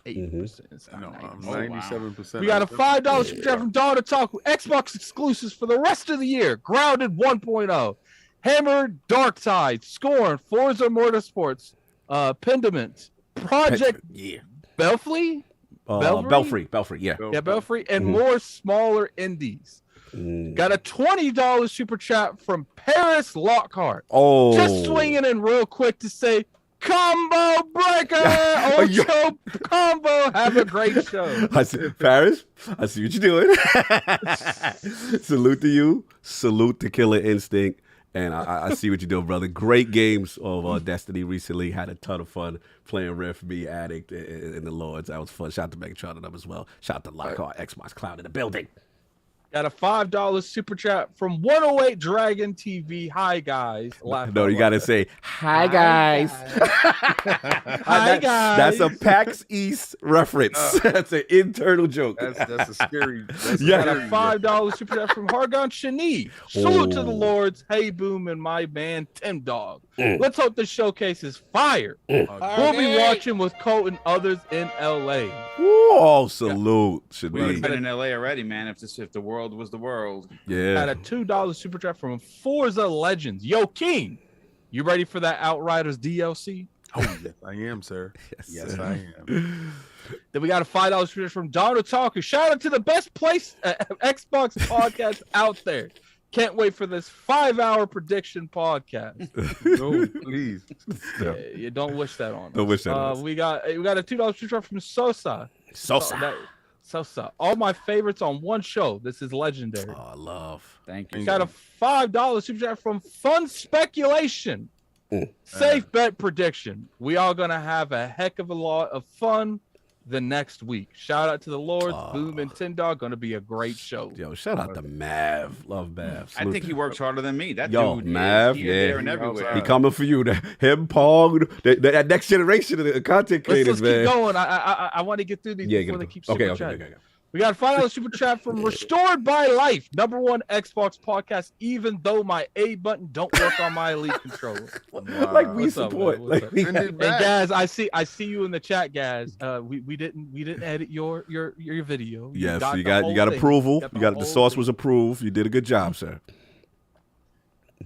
80%. It's not No, 90%. 97%. We got a $5 super chat from Don Otaku. Xbox exclusives for the rest of the year. Grounded 1.0. Hammer, Darktide, Scorn, Forza Motorsports, Pendament, Project Belfry? Belfry, yeah. Yeah, Belfry, and more smaller indies. Got a $20 super chat from Paris Lockhart. Oh. Just swinging in real quick to say combo breaker. Ocho combo. Have a great show. I see, Paris, I see what you're doing. Salute to you. Salute to Killer Instinct. And I see what you're doing, brother. Great games of Destiny recently. Had a ton of fun playing Rift, Me, Addict, and the Lords. That was fun. Shout out to Megatron and them as well. Shout out to Lockhart, Xbox Cloud in the building. Got a $5 super chat from 108 Dragon TV. Hi, guys. No, you got to say, hi, guys. Hi, guys. That's a PAX East reference. That's an internal joke. That's a scary. Yeah. Got a $5 super chat from Hargon Shani. Salute to the Lords. Hey, Boom, and my man, TimDog. Let's hope this showcase is fire. We'll be watching with Colt and others in LA. Oh, salute. Should We've been in LA already, man. If the world was the world. Yeah. Got a $2 super chat from Forza Legends. Yo, King, you ready for that Outriders DLC? Oh, yes, I am, sir. Yes, I am. Then we got a $5 super chat from Don Otaku. Shout out to the best place Xbox podcast out there. Can't wait for this 5-hour prediction podcast. No, please. Yeah, you don't wish that on us. Don't wish that on us. We got a $2 super chat from Sosa. Sosa. All my favorites on one show. This is legendary. Oh, I love. Thank you. Got a $5 super chat from Fun Speculation. Safe bet prediction. We are gonna have a heck of a lot of fun the next week. Shout out to the Lords, Boom, and TimDog. Gonna be a great show. Yo, shout out to Mav. Love Mav. I think he works harder than me. That Yo, dude Mav, is here, there, and everywhere. He coming for you. Him, Pong, that next generation of the content creators, Let's man. keep going. I want to get through these before they keep super chatting. Okay. We got a $5 super chat from Restored by Life, #1 Xbox podcast, even though my A button don't work on my Elite controller. Like we support. And guys, I see you in the chat, guys. We didn't edit your video. Yes, you the whole got thing. approval. You You got the source was approved. You did a good job, sir.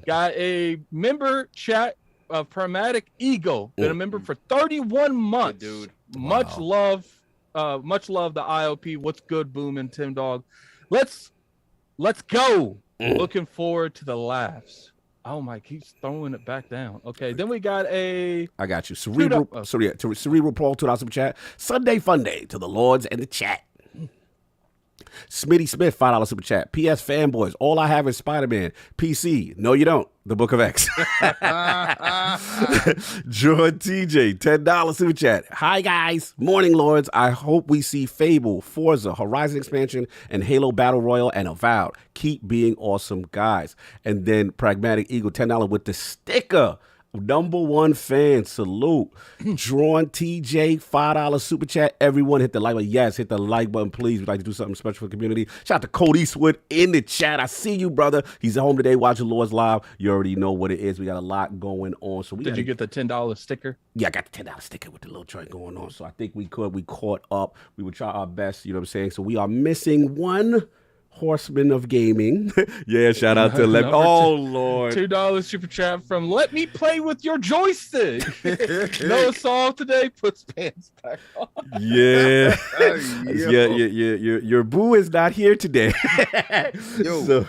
Got a member chat of Pragmatic Ego. Been a member for 31 months. Good dude. Much love the ILP. What's good, Boom and TimDog? Let's go. Looking forward to the laughs. Oh my, keeps throwing it back down. Okay, then we got a. I got you. Cerebral Paul, $2 super chat. Sunday fun day to the Lords and the chat. Smitty Smith, $5 super chat. PS fanboys, all I have is Spider-Man. PC, no you don't. The Book of X. Jordan TJ, $10 super chat. Hi guys, morning Lords. I hope we see Fable, Forza, Horizon expansion, and Halo Battle Royale and Avowed. Keep being awesome guys. And then Pragmatic Eagle, $10 with the sticker. #1 fan, salute. Drawn TJ, $5 super chat. Everyone hit the like button. Yes, hit the like button, please. We'd like to do something special for the community. Shout out to Cole Eastwood in the chat. I see you, brother. He's at home today watching Lords Live. You already know what it is. We got a lot going on. So Did you get the $10 sticker? Yeah, I got the $10 sticker with the little joint going on. So I think we caught up. We would try our best, you know what I'm saying? So we are missing one horseman of gaming. Yeah, shout out to Lord. $2 super chat from Let Me Play With Your Joystick. No song today, puts pants back on. Yeah. Your boo is not here today. So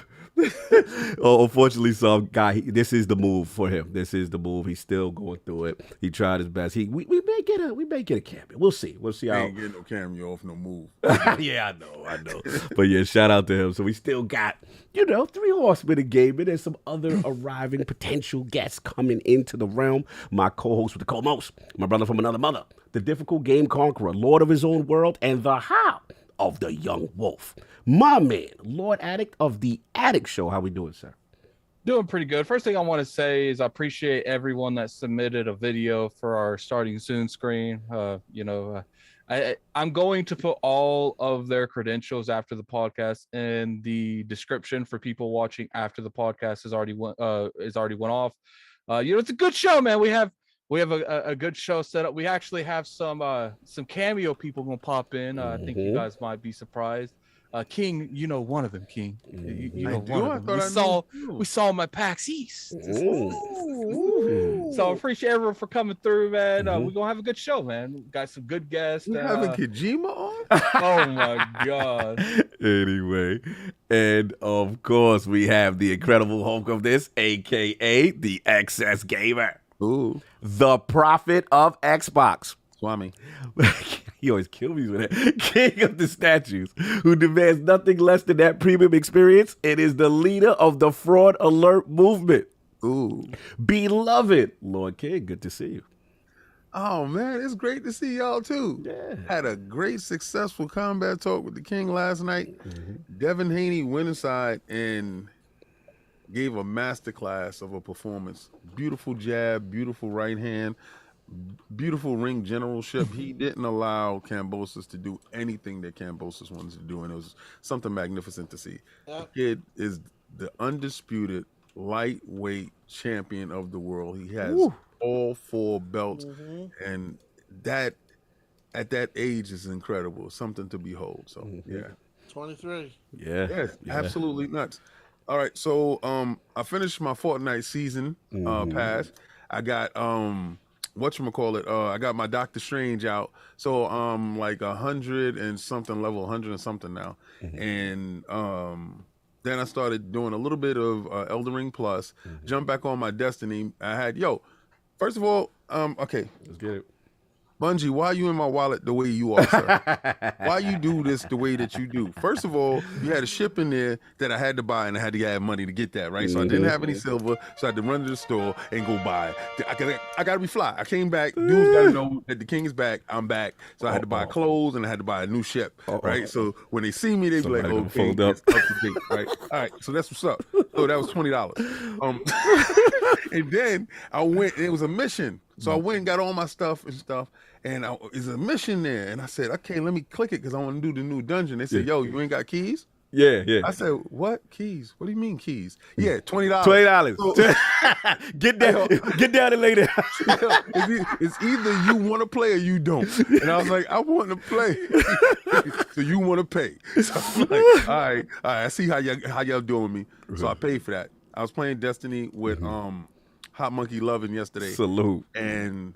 unfortunately, some guy. This is the move for him. This is the move. He's still going through it. He tried his best. We may get a cameo. We'll see. We'll see how. Ain't getting no cameo off no move. Yeah, I know. But yeah, shout out to him. So we still got 3 horsemen of gaming and some other arriving potential guests coming into the realm. My co-host with the co-most, my brother from another mother, the difficult game conqueror, Lord of his own world, and the how of the young wolf. My man, Lord Addict of the Addict Show. How we doing, sir? Doing pretty good. First thing I want to say is I appreciate everyone that submitted a video for our starting soon screen. I'm going to put all of their credentials after the podcast in the description for people watching after the podcast has already went off. It's a good show, man. We have a good show set up. We actually have some cameo people gonna pop in. I think you guys might be surprised. King, one of them, King. You know one of them. We saw him at PAX East. So I appreciate everyone for coming through, man. We're gonna have a good show, man. We got some good guests. You having Kojima on? Oh my god. Anyway, and of course we have the incredible Hulk of this, aka the XS Gamer. Ooh. The prophet of Xbox. Swami. He always kills me with that. King of the statues, who demands nothing less than that premium experience, and is the leader of the fraud alert movement. Ooh. Beloved Lord King, good to see you. Oh man, it's great to see y'all too. Yeah. Had a great successful combat talk with the King last night. Devin Haney went inside and gave a masterclass of a performance. Beautiful jab, beautiful right hand, beautiful ring generalship. He didn't allow Kambosos to do anything that Kambosos wanted to do, and it was something magnificent to see. The kid is the undisputed lightweight champion of the world. He has all 4 belts, and that at that age is incredible. Something to behold. So yeah. 23. Yeah. Absolutely nuts. All right, so I finished my Fortnite season pass. I got whatchamacallit, I got my Doctor Strange out. So like 100 and something, level 100 and something now. And then I started doing a little bit of Elden Ring Plus, jump back on my Destiny. I had, first of all, okay. Let's get it. Bungie, why are you in my wallet the way you are, sir? Why you do this the way that you do? First of all, you had a ship in there that I had to buy, and I had to have money to get that, right? So I didn't have any silver, so I had to run to the store and go buy. I gotta be fly. I came back. Dudes gotta know that the king is back. I'm back. So I had to buy clothes, and I had to buy a new ship, right? So when they see me, they be like, "Oh, king, it's up to date," right? All right. So that's what's up. So that was $20. And then I went, and it was a mission. So I went and got all my stuff, and it's a mission there. And I said, okay, let me click it because I want to do the new dungeon. They said, yo, you ain't got keys? Yeah. I said, what keys? What do you mean keys? Yeah, $20. $20. So, get down and lay down. It's either you want to play or you don't. And I was like, I want to play. So you want to pay. So I'm like, all right, I see how y'all doing with me. So I paid for that. I was playing Destiny with Hot Monkey Lovin' yesterday. Salute. And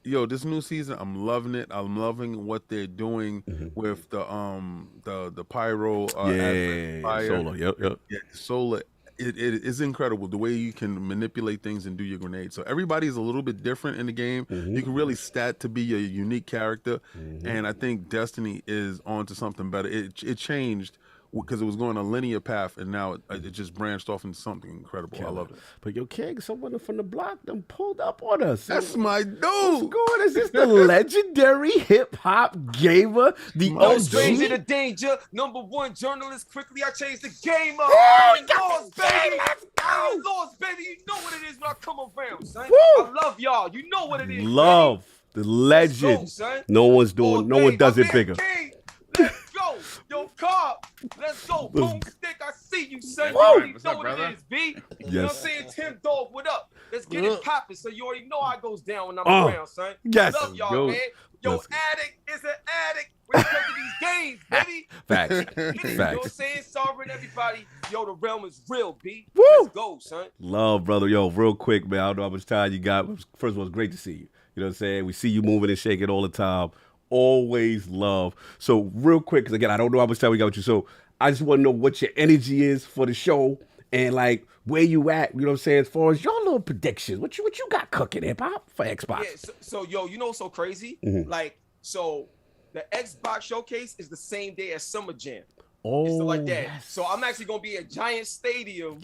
this new season, I'm loving it. I'm loving what they're doing with the pyro. Solar. Yep. Yeah, solar. It is incredible the way you can manipulate things and do your grenades. So everybody's a little bit different in the game. You can really stat to be a unique character, and I think Destiny is onto something better. It changed because it was going a linear path, and now it just branched off into something incredible. I love it. But King, someone from the block them pulled up on us. That's my dude. What's going? Is this the legendary hip hop gamer? The No OG? stranger to danger. #1 journalist. Quickly, I changed the game up. Oh, Lords, baby. Oh, Lords, baby. You know what it is when I come around, son. Woo. I love y'all. You know what it is. Love the legend. go, son. No one's doing. No one does it bigger. King, let's go. Yo, Carl, let's go. Boomstick, I see you, son. You Woo. already What's know up, what brother? it is, B. You know what I'm Yes. saying? TimDog, what up? Let's get it popping. So you already know how it goes down when I'm Oh, around, son. yes. Love y'all, Go. man. Yo, Let's- addict is an addict when it comes to these games, baby. Facts. You know what I'm Facts. saying? Sovereign, everybody. Yo, the realm is real, B. Woo. Let's go, son. Love, brother. Yo, real quick, man. I don't know how much time you got. First of all, it's great to see you. You know what I'm saying? We see you moving and shaking all the time. Always love. So real quick, because again, I don't know how much time we got with you. So I just want to know what your energy is for the show and like where you at, you know what I'm saying, as far as your little predictions. What you got cooking, hip hop for Xbox? Yeah, so yo, you know what's so crazy? Like, so the Xbox Showcase is the same day as Summer Jam. Oh, and stuff like that. yes. So I'm actually gonna be at Giant Stadium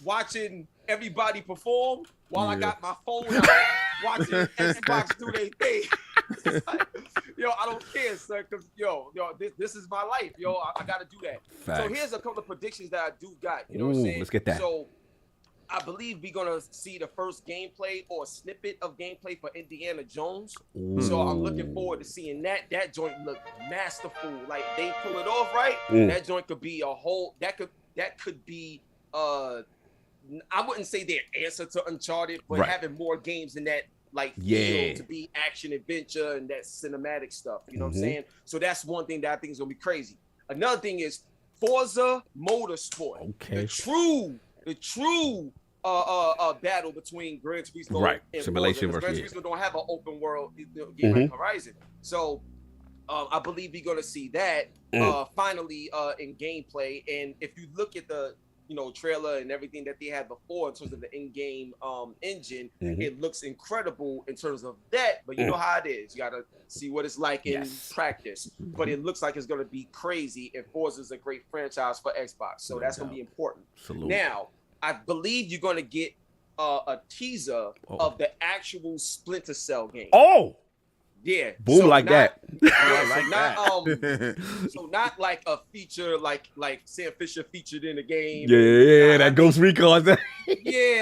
watching everybody perform while I got my phone out watching Xbox do their thing. It's like, yo, I don't care, son, because yo, this is my life. Yo, I gotta do that. Facts. So here's a couple of predictions that I do got. You know what I'm saying? Let's get that. So I believe we're gonna see the first gameplay or snippet of gameplay for Indiana Jones. So I'm looking forward to seeing that. That joint look masterful. Like they pull it off right. That joint could be a whole. That could be. I wouldn't say their answer to Uncharted, but having more games in that feel to be action adventure and that cinematic stuff. You know what I'm saying? So that's one thing that I think is gonna be crazy. Another thing is Forza Motorsport. Okay. The true battle between Gran Turismo and Simulation Forza, 'cause versus Gran Turismo don't have an open world game like Horizon. So I believe we're gonna see that finally in gameplay. And if you look at the trailer and everything that they had before in terms of the in-game engine. It looks incredible in terms of that, but you know how it is. You got to see what it's like in practice. But it looks like it's going to be crazy, and Forza is a great franchise for Xbox, so that's going to be important. Salute. Now, I believe you're going to get a teaser of the actual Splinter Cell game. Oh! Yeah. Boom, so like not, that. So not like a feature like Sam Fisher featured in the game. Yeah, that Ghost Recon. Yeah,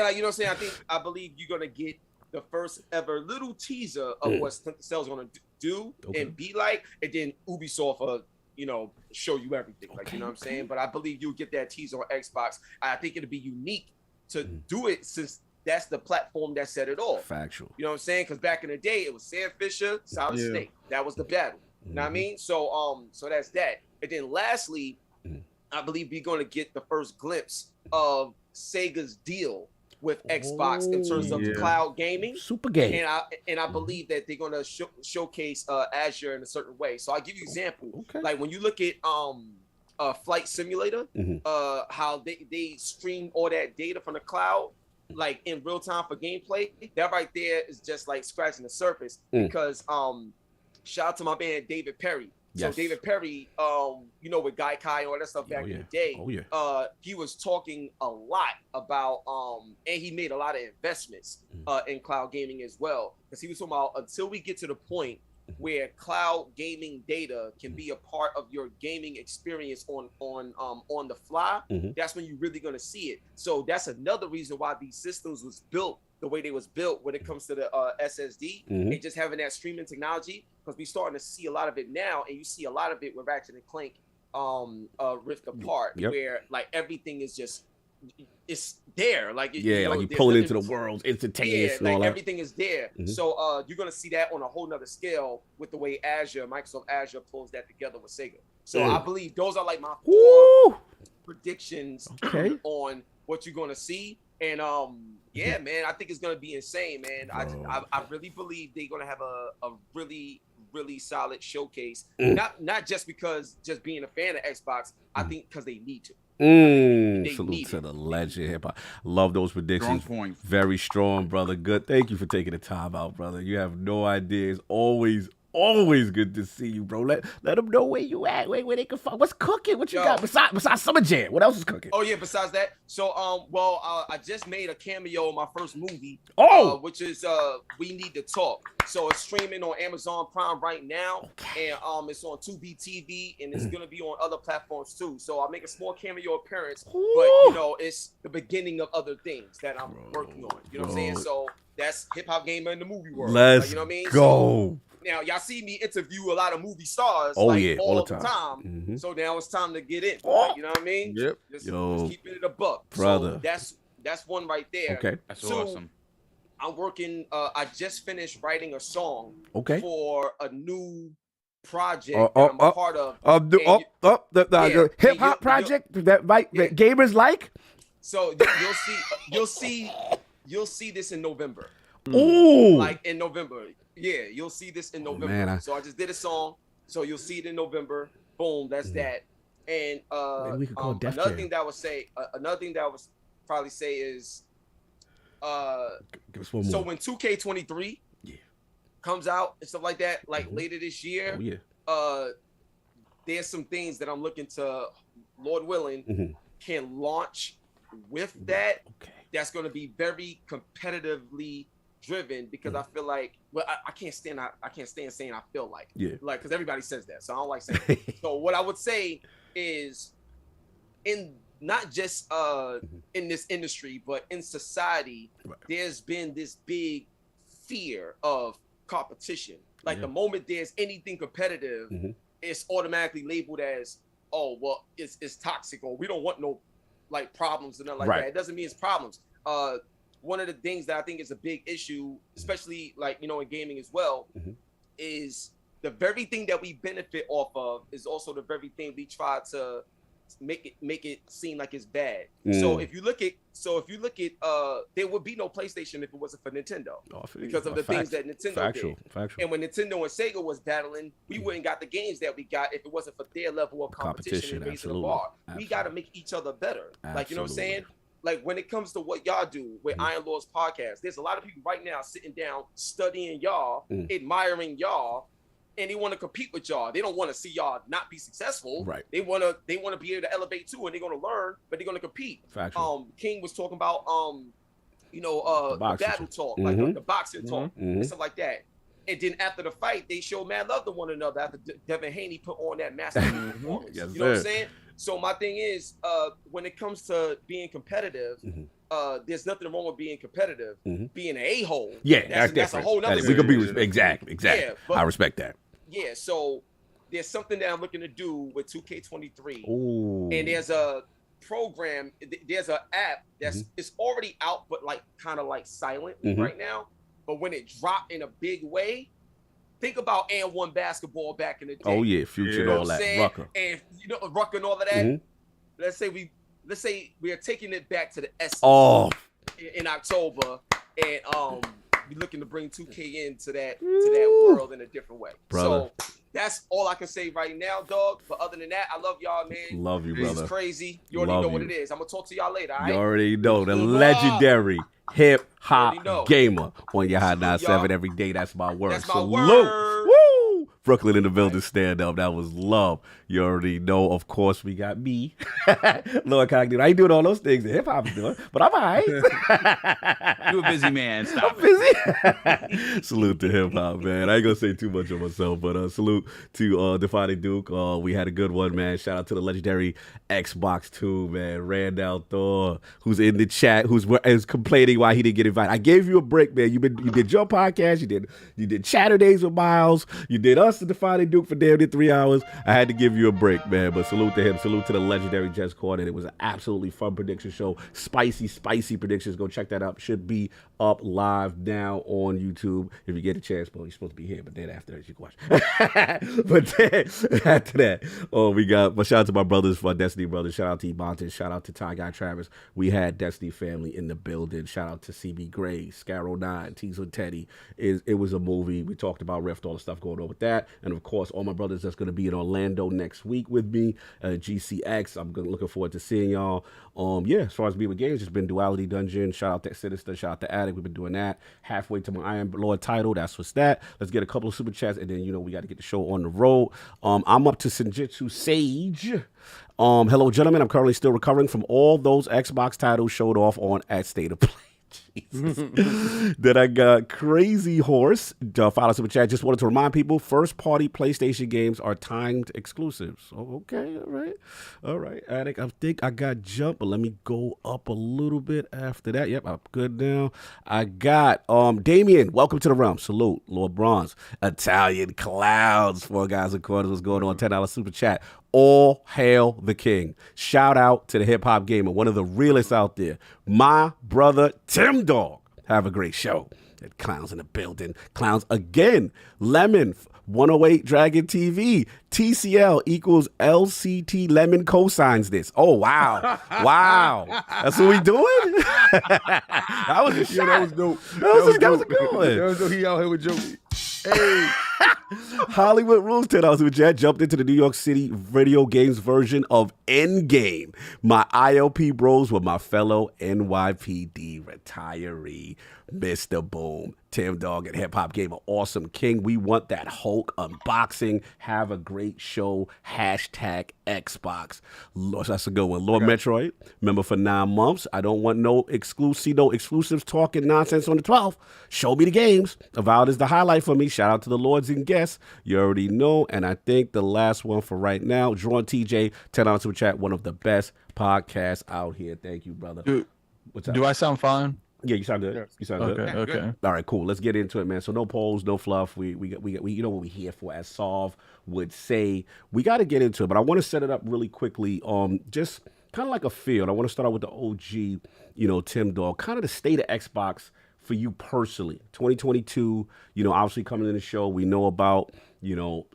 like, you know what I'm saying? I believe you're gonna get the first ever little teaser of what Splinter Cell's gonna do and be like, and then Ubisoft show you everything. Like, you know what I'm saying? But I believe you'll get that teaser on Xbox. I think it'll be unique to do it since that's the platform that set it off. Factual. You know what I'm saying? Because back in the day, it was Sam Fisher, Solid Snake. That was the battle. You know what I mean? So that's that. And then lastly, I believe we're going to get the first glimpse of Sega's deal with Xbox in terms of cloud gaming. Super game. And I believe that they're going to showcase Azure in a certain way. So I'll give you an example. Like when you look at Flight Simulator, how they stream all that data from the cloud, like in real time for gameplay, that right there is just like scratching the surface. Because shout out to my man David Perry. So David Perry, with Gaikai and all that stuff back in the day, he was talking a lot about and he made a lot of investments in cloud gaming as well. Because he was talking about until we get to the point where cloud gaming data can be a part of your gaming experience on the fly, that's when you're really going to see it. So that's another reason why these systems was built the way they was built when it comes to the SSD and just having that streaming technology, because we're starting to see a lot of it now, and you see a lot of it with Ratchet and Clank Rift Apart, where like everything is just it's there, like like you pull it into the world instantaneous and all that. Everything is there. So you're gonna see that on a whole nother scale with the way Microsoft Azure pulls that together with Sega. So I believe those are like my 4 predictions on what you're gonna see. And man, I think it's gonna be insane, man. I really believe they're gonna have a really solid showcase. Not just because just being a fan of Xbox, I think because they need to. Salute to the legend hip hop. Love those predictions. Strong points. Very strong, brother. Good. Thank you for taking the time out, brother. You have no idea. It's always good to see you, bro. Let them know where you at. Where they can find. What's cooking? What you got besides Summer Jam? What else is cooking? Oh yeah, besides that. So I just made a cameo in my first movie. Which is We Need to Talk. So it's streaming on Amazon Prime right now, and it's on Tubi TV, and it's gonna be on other platforms too. So I'll make a small cameo appearance, but it's the beginning of other things that I'm working on. You know what I'm saying? So that's Hip Hop Gamer in the movie world. Let's you know what I mean? go. Now y'all see me interview a lot of movie stars, all the time. So now it's time to get in. You know what I mean? Yep. Just keeping it a buck, brother. So that's one right there. Okay, that's awesome. I'm working. I just finished writing a song. For a new project that I'm a part of. The hip hop project that gamers like. So you'll see this in November. Ooh, like in November. Yeah, you'll see this in November. Man, so I just did a song, so you'll see it in November. Boom, that's that. And we could call another thing that I would probably say is give us one more. So when 2K23 comes out and stuff like that, like later this year, there's some things that I'm looking to, Lord willing, can launch with that. That's going to be very competitively driven, because I feel like, I can't stand saying I feel like, like, because everybody says that, so I don't like saying it. So what I would say is, in not just in this industry, but in society, there's been this big fear of competition. Like the moment there's anything competitive, it's automatically labeled as, oh, well, it's toxic, or we don't want no like problems and nothing like that. It doesn't mean it's problems. One of the things that I think is a big issue, especially like, in gaming as well, is the very thing that we benefit off of is also the very thing we try to make it seem like it's bad. So if you look at there would be no PlayStation if it wasn't for Nintendo, because of the things that Nintendo did. Factual. And when Nintendo and Sega was battling, we wouldn't got the games that we got if it wasn't for their level of competition and raising the bar. We got to make each other better. Like, you know what I'm saying? Like, when it comes to what y'all do with Iron Lords podcast, there's a lot of people right now sitting down, studying y'all, admiring y'all, and they want to compete with y'all. They don't want to see y'all not be successful. Right. They want to be able to elevate too, and they're going to learn, but they're going to compete. Factual. King was talking about the battle talk, like the boxing talk and stuff like that. And then after the fight, they showed mad love to one another after Devin Haney put on that massive performance. Yes, you know what I'm saying? So my thing is, when it comes to being competitive, there's nothing wrong with being competitive. Being an a-hole, that's a whole nother. We could be exactly. Yeah, but, I respect that. Yeah, so there's something that I'm looking to do with 2K23, and there's a program, there's an app that's it's already out, but like kind of like silent right now. But when it dropped in a big way, think about and1 basketball back in the day. Oh yeah, Future and all that, Rucker. And Rucker and all of that. Let's say we are taking it back to the essence in October, and we're looking to bring 2K into that world in a different way. Brother. So that's all I can say right now, dog. But other than that, I love y'all, man. Love you, brother. This is crazy. You already know what it is. I'm gonna talk to y'all later. All right? You already know the legendary hip hop gamer on your Hot 97 every day. That's my word. That's my Salute. word. Woo! Brooklyn in the building, stand up. That was love. You already know. Of course, we got me, Lord Cognito. I ain't doing all those things that hip hop is doing, but I'm all right. You a busy man. Stop. I'm busy. Salute to hip hop, man. I ain't gonna say too much of myself, but salute to DefiningDuke. We had a good one, man. Shout out to the legendary Xbox 2, man. Randall Thor, who's in the chat, who's complaining why he didn't get invited. I gave you a break, man. You did your podcast. You did Saturdays with Miles. You did us to DefiningDuke for damn near 3 hours. I had to give you a break, man. But salute to him. Salute to the legendary Jess Corden. It was an absolutely fun prediction show. Spicy predictions. Go check that out. Should be up live now on YouTube if you get a chance. Well, you're supposed to be here, but then after that, you can watch. But then after that, we got. But shout out to my brothers, my Destiny brothers. Shout out to Ebonton. Shout out to Ty Guy Travis. We had Destiny family in the building. Shout out to CB Gray, Scarrow 9, Teasel Teddy. It was a movie. We talked about Rift, all the stuff going on with that, and of course, all my brothers that's going to be in Orlando next week with me. GCX. I'm looking forward to seeing y'all. As far as me with games, it's been Duality Dungeon. Shout out to Sinister. Shout out to Addict. We've been doing that. Halfway to my Iron Lord title. That's what's that. Let's get a couple of super chats, and then we got to get the show on the road. I'm up to Senjutsu Sage. Hello, gentlemen. I'm currently still recovering from all those Xbox titles showed off at State of Play. Jesus. Then I got Crazy Horse. Follow super chat. Just wanted to remind people, first party PlayStation games are timed exclusives. Oh, okay, all right. Addict, I think I got jump, but let me go up a little bit after that. Yep, I'm good now. I got Damien. Welcome to the realm. Salute, Lord Bronze. Italian Clouds. 4 guys and quarters. What's going on? $10 super chat. All hail the king. Shout out to the hip hop gamer, one of the realest out there. My brother TimDog. Have a great show. Clowns in the building. Clowns again. Lemon 108 Dragon TV. TCL equals LCT. Lemon cosigns this. Oh wow. Wow. That's what we doing? That was a shot. That was dope. That was a good one. That was dope. He out here with Joey. Hey. Hollywood Rules $10 with Jet jumped into the New York City video games version of Endgame. My ILP bros with my fellow NYPD retiree, Mr. Boom, TimDog, and Hip Hop Gamer. Awesome King. We want that Hulk unboxing. Have a great show. Hashtag Xbox. That's a good one. Lord Metroid, member for 9 months. I don't want no exclusives talking nonsense on the 12th. Show me the games. Avowed is the highlight for me. Shout out to the lords and guests. You already know. And I think the last one for right now, Drawn TJ, $10 super chat, one of the best podcasts out here. Thank you, brother. What's up? Do I sound fine? Yeah, you sound good. You sound good. Okay. All right, cool. Let's get into it, man. So no polls, no fluff. We you know what we're here for, as Solve would say. We got to get into it, but I want to set it up really quickly. Just kind of like a field. I want to start out with the OG, TimDog. Kind of the state of Xbox for you personally. 2022, obviously coming in the show, we know about,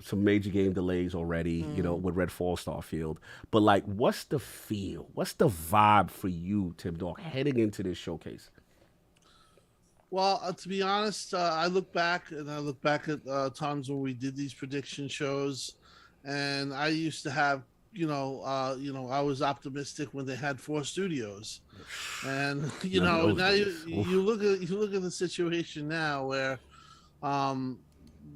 some major game delays already, with Redfall, Starfield. But like, what's the feel? What's the vibe for you, TimDog, heading into this showcase? Well, to be honest, I look back at times when we did these prediction shows, and I used to have, I was optimistic when they had 4 studios, and now you look at the situation now where,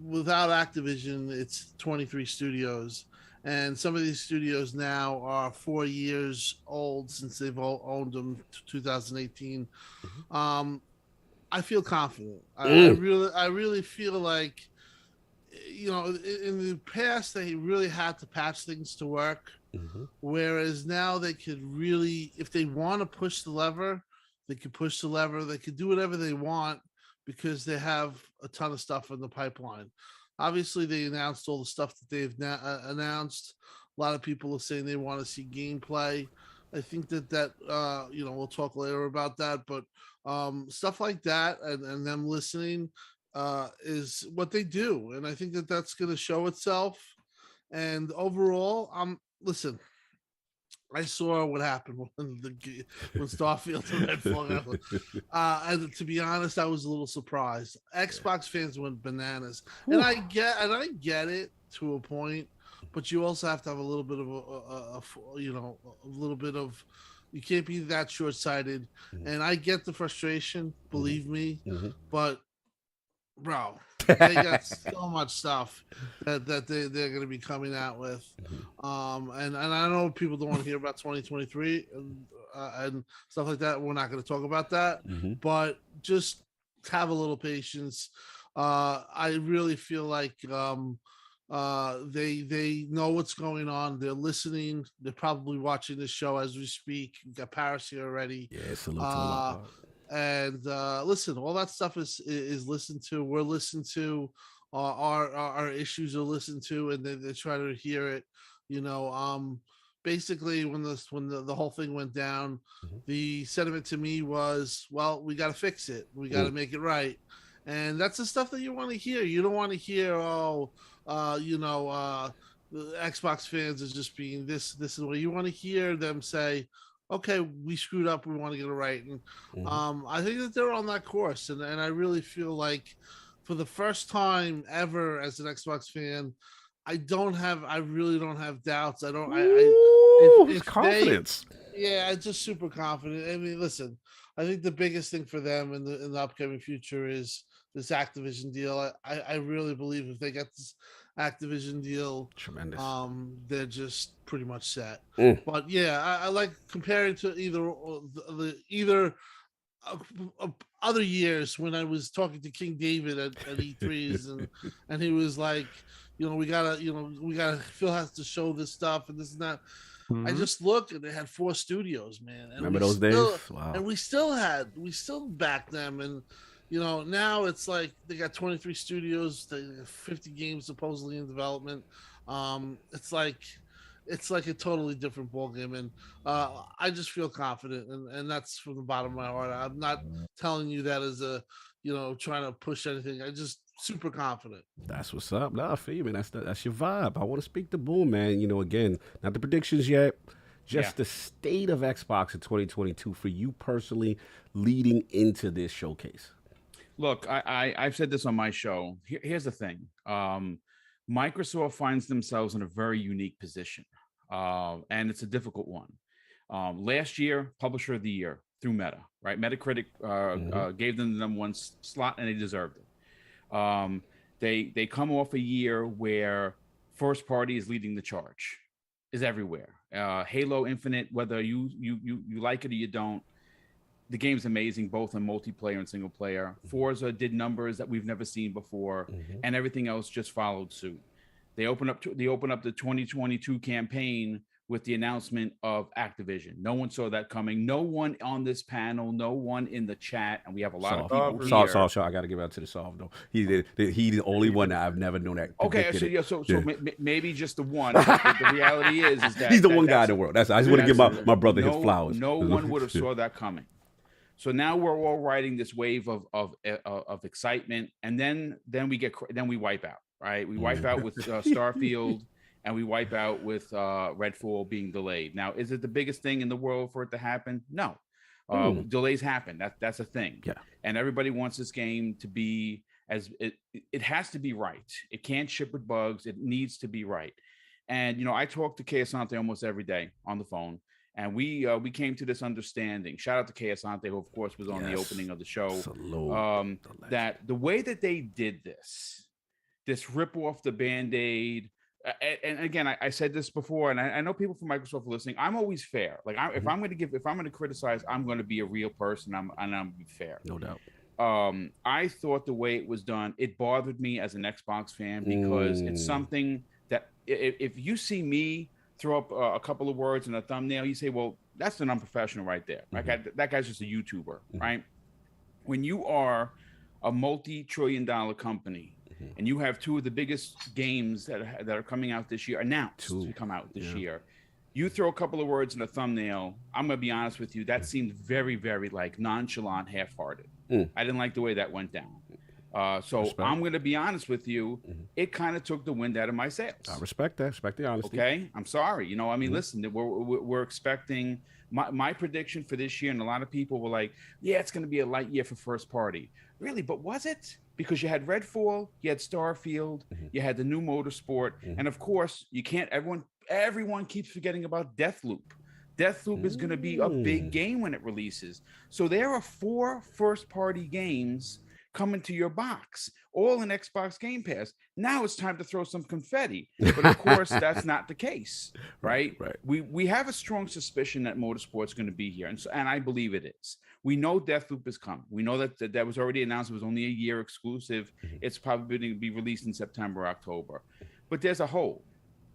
without Activision, it's 23 studios, and some of these studios now are 4 years old since they've all owned them to 2018. I feel confident. I really feel like, in the past they really had to patch things to work, whereas now they could really, if they want to push the lever, they could push the lever. They could do whatever they want because they have a ton of stuff in the pipeline. Obviously, they announced all the stuff that they've announced. A lot of people are saying they want to see gameplay. I think that we'll talk later about that, but stuff like that and them listening is what they do, and I think that that's going to show itself. And overall, listen, I saw what happened when Starfield and Redfall. And to be honest, I was a little surprised. Xbox fans went bananas, and I get it to a point. But you also have to have a little bit of you can't be that short-sighted. And I get the frustration, believe me, but bro, they got so much stuff that they're going to be coming out with. And I know people don't want to hear about 2023 and stuff like that. We're not going to talk about that, but just have a little patience. I really feel like they know what's going on. They're listening. They're probably watching this show as we speak. We've got Paris here already. Yeah, salute to them. And listen, all that stuff is listened to. We're listened to. Our issues are listened to, and they try to hear it. Basically, when the whole thing went down, the sentiment to me was, well, we got to fix it. We got to make it right. And that's the stuff that you want to hear. You don't want to hear, the Xbox fans is just being this and what. You want to hear them say, okay, we screwed up, we want to get it right. And I think that they're on that course, and I really feel like for the first time ever as an Xbox fan, I really don't have doubts. It's confidence. I'm just super confident. I mean, listen, I think the biggest thing for them in the upcoming future is this Activision deal. I really believe if they get this Activision deal, tremendous, they're just pretty much set. But yeah, I like comparing to either other years when I was talking to King David at E3s and he was like, we gotta Phil has to show this stuff and this and that. I just looked and they had 4 studios, man. And remember those days? Wow. And we still backed them, and now it's like they got 23 studios, they got 50 games supposedly in development. It's like a totally different ballgame, and I just feel confident, and that's from the bottom of my heart. I'm not telling you that as a trying to push anything. I just super confident. That's what's up. Nah, I feel you, man. That's your vibe. I want to speak to Boom, man. Again, not the predictions yet, just the state of Xbox in 2022 for you personally leading into this showcase. Look, I've said this on my show. Here's the thing. Microsoft finds themselves in a very unique position, and it's a difficult one. Last year, Publisher of the Year through Meta, right? Metacritic gave them the #1 slot, and they deserved it. They come off a year where first party is leading the charge, is everywhere. Halo Infinite, whether you like it or you don't, the game's amazing, both in multiplayer and single player. Forza did numbers that we've never seen before, and everything else just followed suit. They open up the 2022 campaign with the announcement of Activision. No one saw that coming. No one on this panel, no one in the chat, and we have a lot of people here. Soft, I got to give out to the Soft though. He's the only one that I've never known that. Okay, so maybe just the one. But the reality is that he's the one guy in the world. I just want to give my brother his flowers. No one would have saw that coming. So now we're all riding this wave of excitement, and then we wipe out. right? We wipe out with Starfield, and we wipe out with Redfall being delayed. Now, is it the biggest thing in the world for it to happen? No. Delays happen. That's a thing. Yeah. And everybody wants this game to be it has to be right. It can't ship with bugs. It needs to be right. And I talk to Asante almost every day on the phone, and we came to this understanding. Shout out to Asante, who of course was on the opening of the show. That the way that they did this rip off the Band-Aid. And again, I said this before, and I know people from Microsoft are listening. I'm always fair. Like if I'm going to criticize, I'm going to be a real person. I'm going to be fair. No doubt. I thought the way it was done, it bothered me as an Xbox fan because it's something that if you see me throw up a couple of words in a thumbnail, you say, well, that's an unprofessional right there. That guy's just a YouTuber, right? When you are a multi-trillion-dollar company, and you have two of the biggest games that are coming out this year, announced to come out this year. You throw a couple of words in a thumbnail, I'm going to be honest with you, that seemed very, very like nonchalant, half-hearted. I didn't like the way that went down. So I'm going to be honest with you, it kind of took the wind out of my sails. I respect that. Respect the honesty. Okay? I'm sorry. I mean, listen, we're expecting my prediction for this year, and a lot of people were like, yeah, it's going to be a light year for first party. Really? But was it? Because you had Redfall, you had Starfield, you had the new Motorsport, and of course, you can't. Everyone keeps forgetting about Deathloop. Deathloop is going to be a big game when it releases. So there are 4 first-party games coming to your box, all in Xbox Game Pass. Now it's time to throw some confetti, but of course that's not the case, right? We have a strong suspicion that Motorsport's going to be here, and I believe it is. We know Deathloop is coming. We know that was already announced. It was only a year exclusive. It's probably going to be released in September, October, but there's a hole.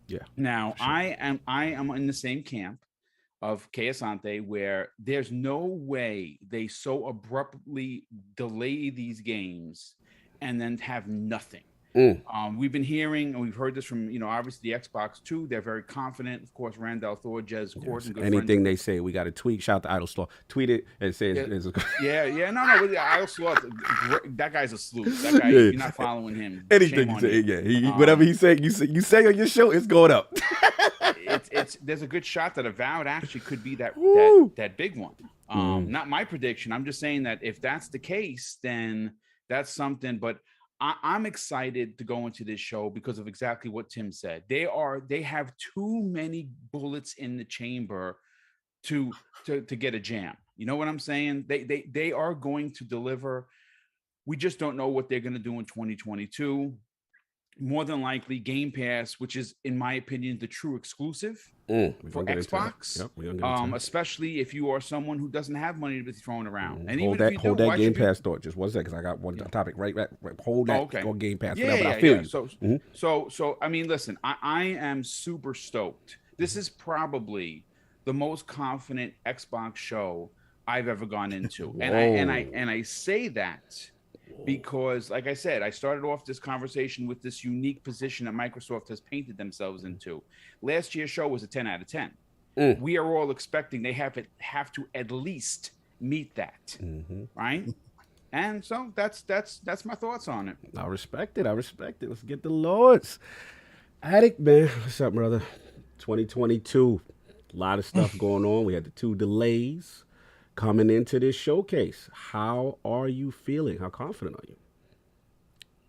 Yeah. Now I am in the same camp of Asante, where there's no way they so abruptly delay these games and then have nothing. We've been hearing, and we've heard this from, obviously the Xbox too. They're very confident. Of course, Randall Thor, Jez Corden. Anything they say, we got to tweet. Shout out to Idle Slaw. Tweet it and say no. Idle Slaw, that guy's a sleuth. That guy, you're not following him. Anything you say, whatever he say, you say on your show, it's going up. There's a good shot that Avowed actually could be that big one. Not my prediction. I'm just saying that if that's the case, then that's something. But I'm excited to go into this show because of exactly what Tim said. They have too many bullets in the chamber to get a jam. You know what I'm saying? They are going to deliver. We just don't know what they're going to do in 2022. More than likely Game Pass, which is, in my opinion, the true exclusive for Xbox. Especially if you are someone who doesn't have money to be thrown around. And hold that Game Pass thought. Just 1 second, because I got one topic right. Hold that on Game Pass. I feel you. So I mean, listen, I am super stoked. This is probably the most confident Xbox show I've ever gone into, and I say that because, like I said, I started off this conversation with this unique position that Microsoft has painted themselves into. Last year's show was a 10 out of 10. We are all expecting they have to at least meet that, right? And so that's my thoughts on it. I respect it. Let's get the Lords. Attic, man, what's up, brother? 2022, a lot of stuff going on. We had the 2 delays coming into this showcase. How are you feeling? How confident are you?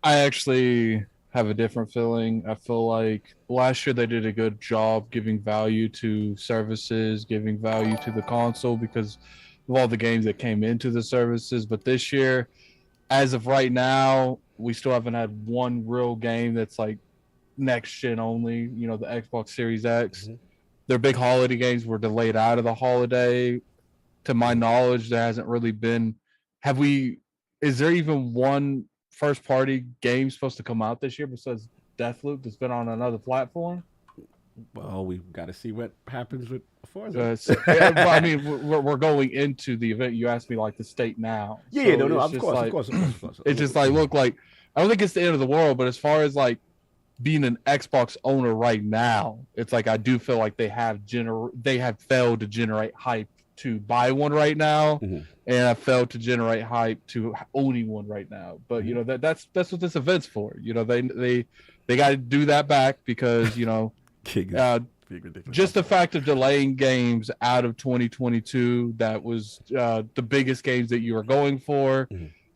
I actually have a different feeling. I feel like last year they did a good job giving value to services, giving value to the console because of all the games that came into the services. But this year, as of right now, we still haven't had one real game that's like next gen only, the Xbox Series X. Their big holiday games were delayed out of the holiday. To my knowledge, there hasn't really been. Is there even one first party game supposed to come out this year besides Deathloop that's been on another platform? Well, we've got to see what happens with Forza. I mean, we're going into the event. You asked me like the state now. Yeah, so of course. It's just like, look, like, I don't think it's the end of the world, but as far as like being an Xbox owner right now, it's like I do feel like they have failed to generate hype to buy one right now, and I failed to generate hype to owning one right now. But you know that's what this event's for. You know they got to do that back because you know just the fact of delaying games out of 2022 that was the biggest games that you were going for.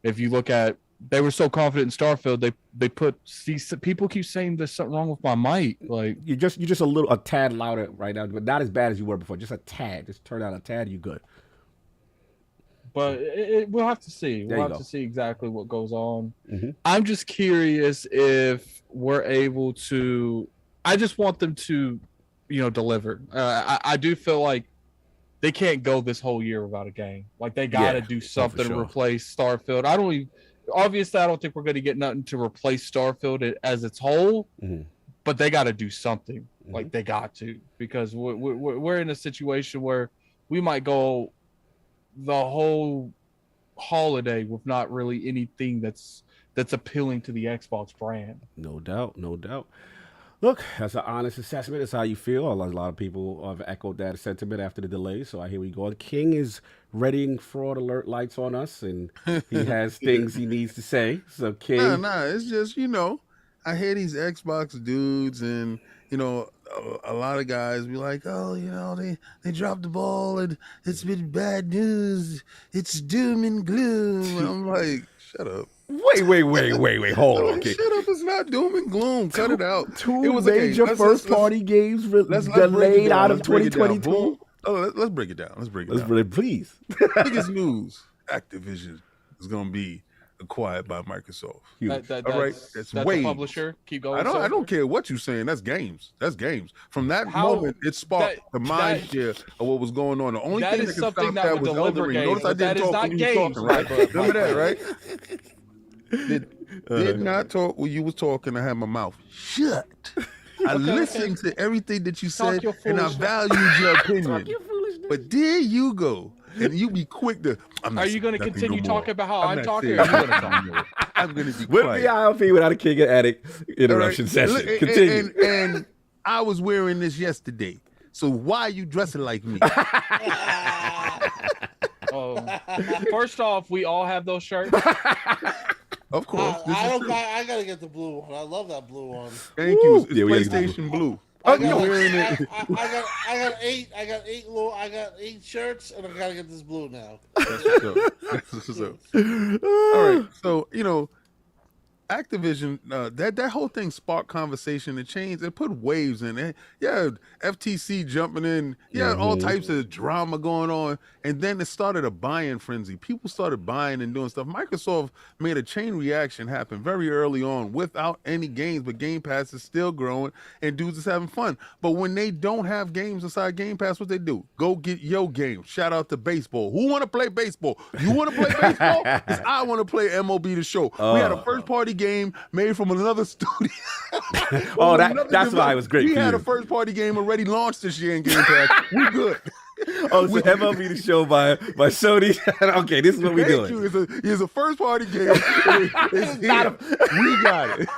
If you look at, they were so confident in Starfield, they put. See, people keep saying there's something wrong with my mic. Like you're just a tad louder right now, but not as bad as you were before. Just a tad. Just turn out a tad. You good? But we'll have to see. We'll have to see exactly what goes on. I'm just curious if we're able to. I just want them to, you know, deliver. I do feel like they can't go this whole year without a game. Like they got to do something to replace Starfield. Obviously, I don't think we're going to get nothing to replace Starfield as its whole, but they got to do something. Like they got to, because we're in a situation where we might go the whole holiday with not really anything that's appealing to the Xbox brand. No doubt, no doubt. Look, that's an honest assessment. It's how you feel. A lot of people have echoed that sentiment after the delay. So here we go. King is readying fraud alert lights on us, and he has things he needs to say. So King, it's just, you know, I hear these Xbox dudes, and you know, a lot of guys be like, oh, you know, they dropped the ball, and it's been bad news. It's doom and gloom. I'm like, shut up. Wait, hold on, King. Shut up, it's not doom and gloom. Cut it out. Two major first-party games delayed out of 2022. Let's break it down. Please. Biggest news: Activision is going to be acquired by Microsoft. All right, that's the publisher. Keep going. I don't care what you're saying. That's games. From that moment, it sparked the mind share of what was going on. The only thing that can stop that was Elden Ring. Notice I didn't talk when you were talking, right? Remember that, right? Did not talk when you was talking. I had my mouth shut. I listened to everything that you said, and I valued your opinion. But there you go, and you be quick to. Are you going to continue talking about how I'm talking? Or are you going to talk more? I'm going to be With quiet. the ILP without a King and Addict interruption session. Continue. And I was wearing this yesterday. So why are you dressing like me? First off, we all have those shirts. Of course. I gotta get the blue one. I love that blue one. Thank you. It's PlayStation Blue. I got 8 shirts, and I gotta get this blue now. That's what's up. All right. So, you know, Activision, that whole thing sparked conversation and changed. It put waves in it. Yeah, FTC jumping in. Yeah, all types of drama going on. And then it started a buying frenzy. People started buying and doing stuff. Microsoft made a chain reaction happen very early on without any games, but Game Pass is still growing and dudes is having fun. But when they don't have games inside Game Pass, what they do? Go get your game. Shout out to baseball. Who want to play baseball? You want to play baseball? Because I want to play MLB The Show. We had a first party game made from another studio. That's why it was great. We had a first party game already launched this year in Game Pass. We good. So MLB The Show by Sony. Okay, this is what we're doing. It's a first party game. It's here. We got it.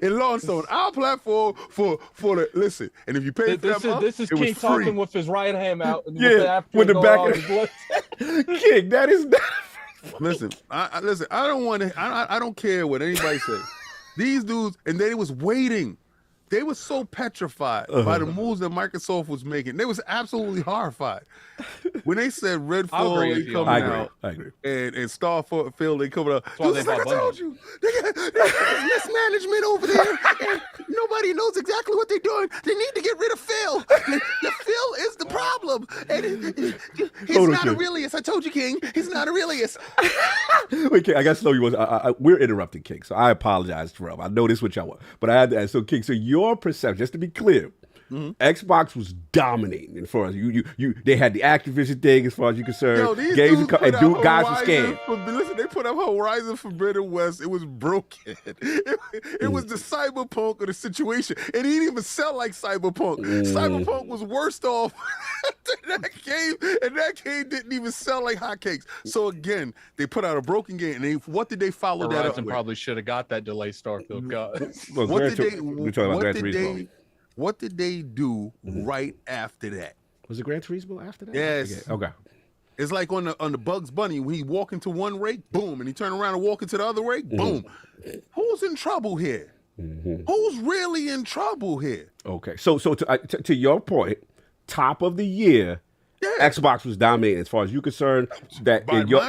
It launched on our platform for the listen. And if you pay for that, this is King talking with his right hand out. And with the back of King. That is not. Listen, I don't want to. I don't care what anybody says. These dudes, and they was waiting. They were so petrified by the moves that Microsoft was making. They was absolutely horrified when they said Redfall coming out. I agree. And Starfield they coming out. Like I told you, they got mismanagement over there. And nobody knows exactly what they're doing. They need to get rid of Phil. Phil is the problem. And he's not Aurelius. I told you, King. He's not Aurelius. Wait, King, I got to slow you. We're interrupting, King, so I apologize, Terrell. I know this is what y'all want, but I had to ask. So, King, your perception, just to be clear, Xbox was dominating as far as they had the Activision thing as far as you're concerned. Games guys were scared. Listen, they put up Horizon Forbidden West. It was broken. It was the Cyberpunk of the situation. And it didn't even sell like Cyberpunk. Cyberpunk was worse off than that game, and that game didn't even sell like hotcakes. So again, they put out a broken game, and what did they follow that up with? Probably should have got that delay Starfield got. What did they do right after that? Was it Gran Turismo after that? Yes. Okay. It's like on the Bugs Bunny when he walk into one rake, boom, and he turn around and walk into the other rake, boom. Who's in trouble here? Who's really in trouble here? Okay, so to your point, top of the year, Xbox was dominating as far as you're concerned. That in your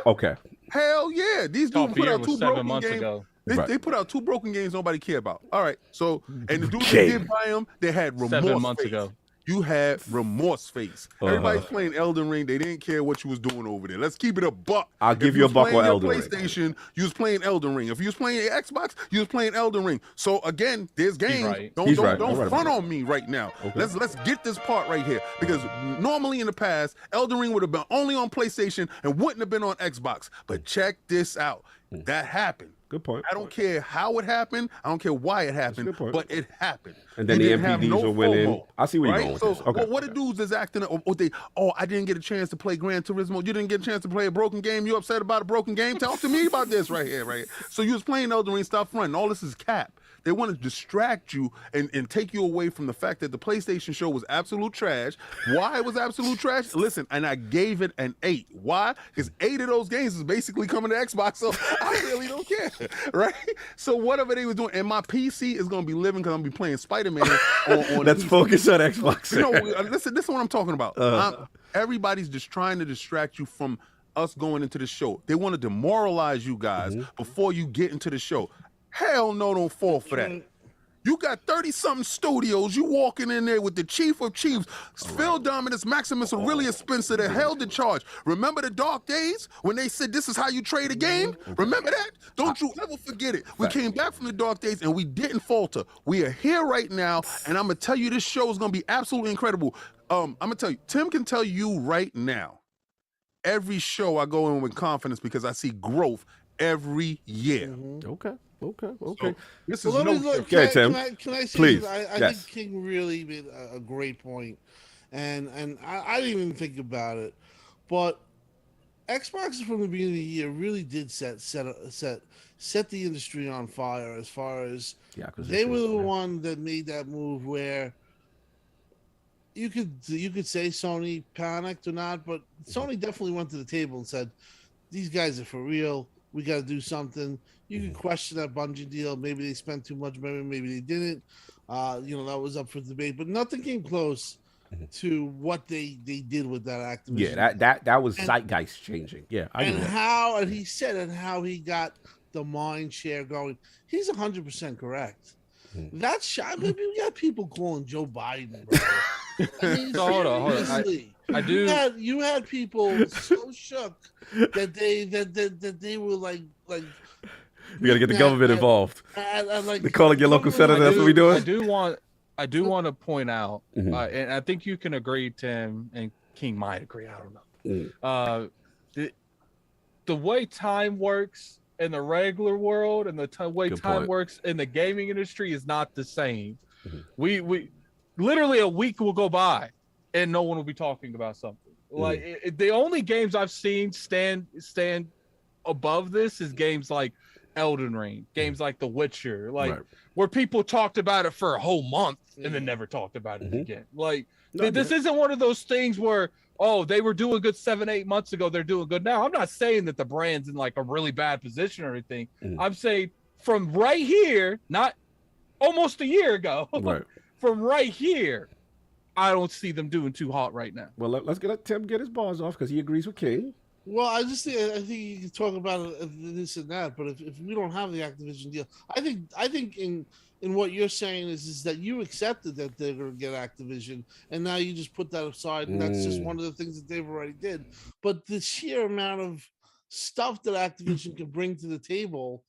okay. Hell yeah, these dudes put out 2 broken months games. ago. They put out 2 broken games nobody cared about. All right, so and the dudes that did buy them, they had remorse. 7 months face. ago. You had remorse face. Everybody's playing Elden Ring. They didn't care what you was doing over there. Let's keep it a buck. I'll give you a buck on Elden Ring. PlayStation, you was playing Elden Ring. If you was playing your Xbox, you was playing Elden Ring. So again, there's games. Right. Don't Right. front on me right now. Okay. Let's get this part right here because normally in the past, Elden Ring would have been only on PlayStation and wouldn't have been on Xbox. But check this out. That happened. Good point. I don't care how it happened. I don't care why it happened, but it happened. And then You the didn't have MPDs no are winning. FOMO, I see where you're right? going with So, this. Okay. what the dudes is acting? I didn't get a chance to play Gran Turismo. You didn't get a chance to play a broken game. You upset about a broken game? Talk to me about this right here. So you was playing Elden Ring. Stop fronting. All this is cap. They want to distract you and take you away from the fact that the PlayStation show was absolute trash. Why it was absolute trash? Listen, and I gave it an 8. Why? Because 8 of those games is basically coming to Xbox, so I really don't care, right? So whatever they was doing, and my PC is going to be living because I'm going to be playing Spider-Man on Let's focus on Xbox. Listen, this is what I'm talking about. Everybody's just trying to distract you from us going into the show. They want to demoralize you guys before you get into the show. Hell no, don't fall for that. You got 30-something studios. You walking in there with the chief of chiefs, Phil Dominus, Maximus Aurelius Spencer, that held the charge. Remember the dark days when they said this is how you trade a game? Remember that? Don't you ever forget it. We came back from the dark days and we didn't falter. We are here right now, and I'm going to tell you this show is going to be absolutely incredible. I'm going to tell you, Tim can tell you right now, every show I go in with confidence because I see growth every year. Okay. So, this is Well, no can Tim. I say Please. this? I Yes. think King really made a great point, and I didn't even think about it, but Xbox from the beginning of the year really did set the industry on fire as far as they were the one that made that move where you could say Sony panicked or not, but Sony definitely went to the table and said, these guys are for real. We got to do something. You can question that Bungie deal. Maybe they spent too much money. Maybe they didn't. That was up for debate. But nothing came close to what they did with that Activision. Yeah, that was zeitgeist changing. Yeah, I and get that. how he got the mind share going. He's 100% correct. That's shot. Maybe we got people calling Joe Biden, bro. I mean, So, hold on. seriously. I do. You had people so shook that they were like. We got to get the government involved. Like, They're calling your local senator. That's what we doing. I do want to point out, and I think you can agree, Tim, and King might agree. I don't know. The way time works in the regular world and the way time works in the gaming industry is not the same. We literally a week will go by and no one will be talking about something. Like the only games I've seen stand above this is games like Elden Ring, games like The Witcher, where people talked about it for a whole month and then never talked about it again. This isn't one of those things where, they were doing good 7-8 months ago, they're doing good now. I'm not saying that the brand's in like a really bad position or anything. I'm saying from right here, not almost a year ago, from right here, I don't see them doing too hot right now. Well, let's let Tim get his bars off because he agrees with King. Well, I think you can talk about this and that, but if we don't have the Activision deal, I think in what you're saying is that you accepted that they're going to get Activision, and now you just put that aside, and that's just one of the things that they've already did. But the sheer amount of stuff that Activision can bring to the table,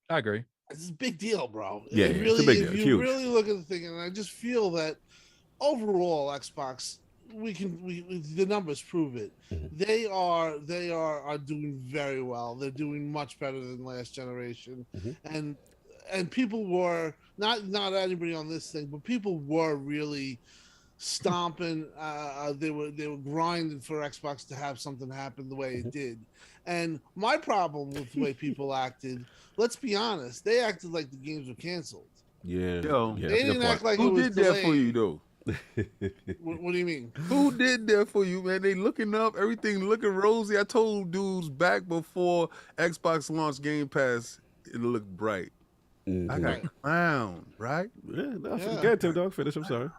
I agree. It's a big deal, bro. Yeah, really, it's a big deal. If you Huge. really look at the thing, and I just feel that overall, Xbox, the numbers prove it. They are doing very well. They're doing much better than last generation, and people were not anybody on this thing, but people were really stomping. They were grinding for Xbox to have something happen the way it did. And my problem with the way people acted, let's be honest, they acted like the games were canceled. Yeah, Yo, they didn't act like who it was did that for delayed. you though? What do you mean? Who did that for you, man? They looking up, everything looking rosy. I told dudes back before Xbox launched Game Pass, it looked bright. I got clowned, right? Yeah, no, good, TimDog. Finish. I'm sorry.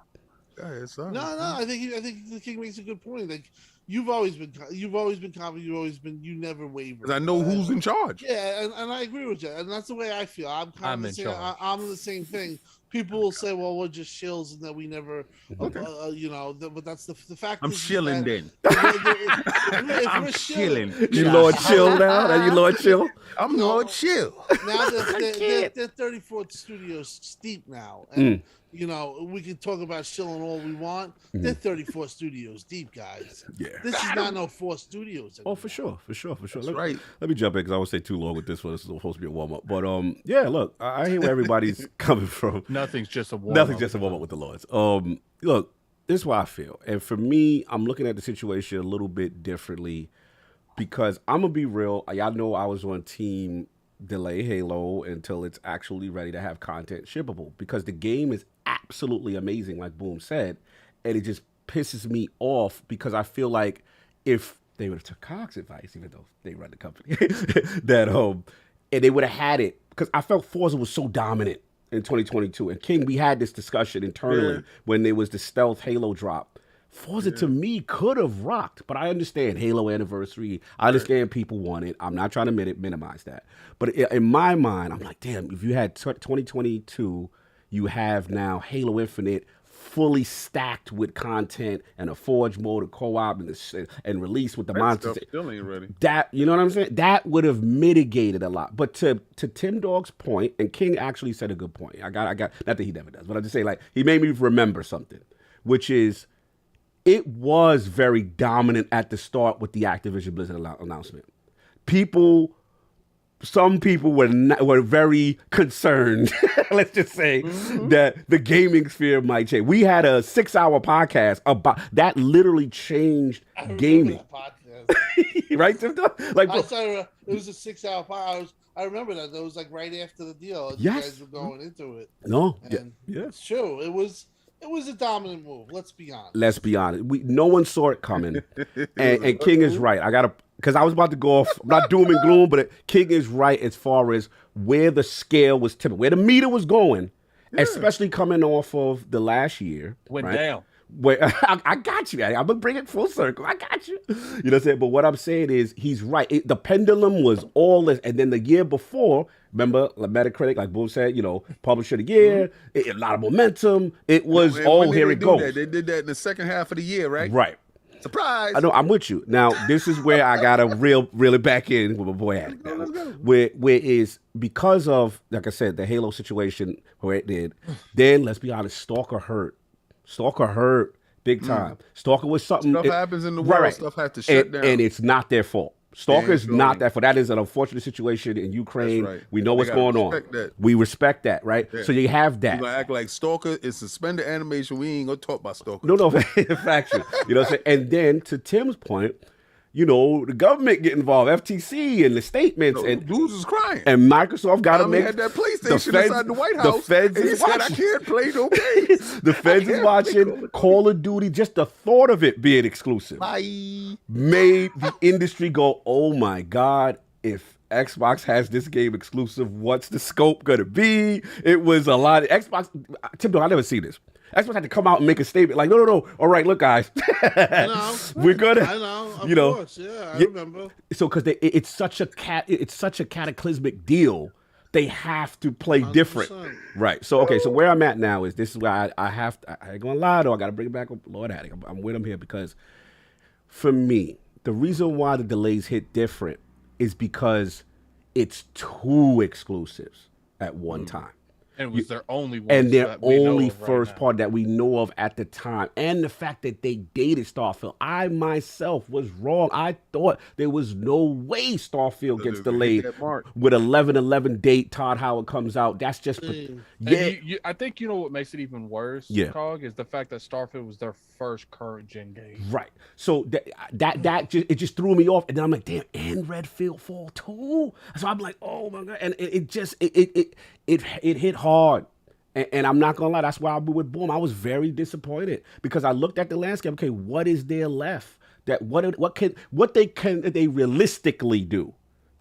Go ahead, sorry. No, I think the King makes a good point. Like you've always been confident. You've always been. You never waver. 'Cause I know who's in charge. Yeah, and I agree with you, and that's the way I feel. I'm kind of I'm the same thing. People will say, "Well, we're just shills," and that we never, you know. But that's the fact. I'm shilling then. I'm chilling. You Lord Chill now? Are you Lord Chill? I'm Lord Chill. Now they're 34th studios deep now, and you know we can talk about shilling all we want. They're 34 studios deep, guys. Yeah, this is not no 4 studios. Oh, for sure. That's right. Let me jump in because I won't stay too long with this one. This is supposed to be a warm up, but yeah. Look, I hear where everybody's coming from. Nothing's just a warm Nothing's just a warm up with the Lords. Look, this is what I feel, and for me, I'm looking at the situation a little bit differently because I'm gonna be real. Y'all know I was on team delay Halo until it's actually ready to have content shippable because the game is absolutely amazing, like Boom said, and it just pisses me off because I feel like if they would have took Cox's advice, even though they run the company, that and they would have had it because I felt Forza was so dominant in 2022. And King, we had this discussion internally when there was the stealth Halo drop. Forza to me could have rocked, but I understand Halo anniversary. I understand people want it. I'm not trying to minimize that. But in my mind, I'm like, damn, if you had 2022, you have now Halo Infinite fully stacked with content and a Forge mode, a co-op, and release with the monsters. Still ain't ready. That, you know what I'm saying? That would have mitigated a lot. But to TimDog's point, and King actually said a good point. I got not that he never does, but I just say like he made me remember something, which is it was very dominant at the start with the Activision Blizzard announcement. Some people were very concerned, let's just say, that the gaming sphere might change. We had a 6-hour podcast about that literally changed gaming. Right? Like, I saw it was a 6-hour podcast. I remember that. That was like right after the deal. You guys were going into it. No. And it's true. It was a dominant move. Let's be honest. No one saw it coming. and King is right. Because I was about to go off, I'm not doom and gloom, but King is right as far as where the scale was tipping, where the meter was going, especially coming off of the last year. Went down. Where, I got you. I'm going to bring it full circle. I got you. You know what I'm saying? But what I'm saying is he's right. The pendulum was all this. And then the year before, remember, Metacritic, like Boom said, Publisher of the Year, a lot of momentum. It was, here it goes. They did that in the second half of the year, right? Right. Surprise! I know, I'm with you. Now, this is where I got to really back in with my boy Addict. Where is because of, like I said, the Halo situation where it did, then let's be honest, Stalker hurt big time. Stalker was something. Stuff happens in the world, stuff had to shut down. And it's not their fault. Stalker's not that fault. That is an unfortunate situation in Ukraine. Right. We know what's going on. We respect that, right? Yeah. So you have that. You're going to act like Stalker is suspended animation. We ain't going to talk about Stalker. No, faction. You know what I'm saying? And then to Tim's point, the government get involved, FTC and the statements, and dudes is crying. And Microsoft got to make had that PlayStation inside the White House. The feds is watching. I can't play no games. The feds is watching. Call of Duty. Just the thought of it being exclusive made the industry go, "Oh my God! If Xbox has this game exclusive, what's the scope gonna be?" It was a lot of Xbox. TimDog, I never see this. Xbox had to come out and make a statement like, no. All right, look, guys, we're gonna. I know. Of course, I remember. So, because it's such a cataclysmic deal, they have to play 100%. Different, right? So, okay. So where I'm at now is this is where I ain't gonna lie though. I got to bring it back. Lord Addict, I'm with him here because for me, the reason why the delays hit different is because it's 2 exclusives at one time. And it was their only one. And their only first part that we know of at the time. And the fact that they dated Starfield. I myself was wrong. I thought there was no way Starfield gets delayed with 11/11 date. Todd Howard comes out. That's just I think what makes it even worse, Cog, is the fact that Starfield was their first current gen game. Right. So that just threw me off. And then I'm like, damn, and Redfield Fall 2? So I'm like, oh my God. And it hit hard. And I'm not gonna lie, that's why I with Boom. I was very disappointed because I looked at the landscape. Okay, what is there left? That what can they realistically do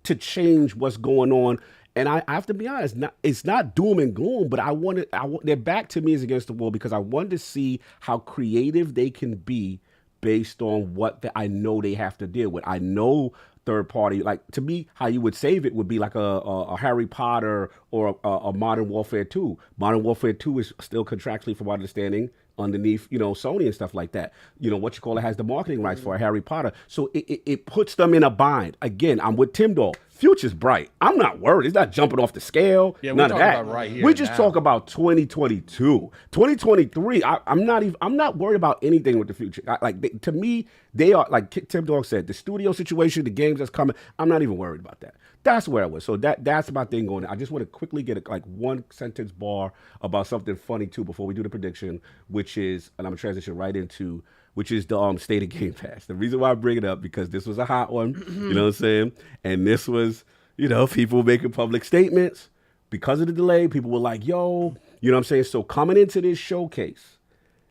to change what's going on? And I have to be honest, it's not doom and gloom, but I want their back to me is against the wall because I wanted to see how creative they can be based on what I know they have to deal with. I know third party, like to me, how you would save it would be like a Harry Potter or a Modern Warfare 2. Modern Warfare 2 is still contractually, from my understanding, underneath, Sony and stuff like that. Has the marketing rights for a Harry Potter. So it puts them in a bind. Again, I'm with TimDog. Future's bright. I'm not worried. It's not jumping off the scale. Yeah, none of that. about right here we just now. talk about 2022. 2023, I'm not worried about anything with the future. To me, they are, like TimDog said, the studio situation, the games that's coming, I'm not even worried about that. That's where I was. So that's my thing going. I just want to quickly get one sentence bar about something funny too before we do the prediction, which is, and I'm gonna transition right into, which is the state of Game Pass. The reason why I bring it up because this was a hot one, you know what I'm saying? And this was, people making public statements because of the delay. People were like, "Yo," you know what I'm saying? So coming into this showcase,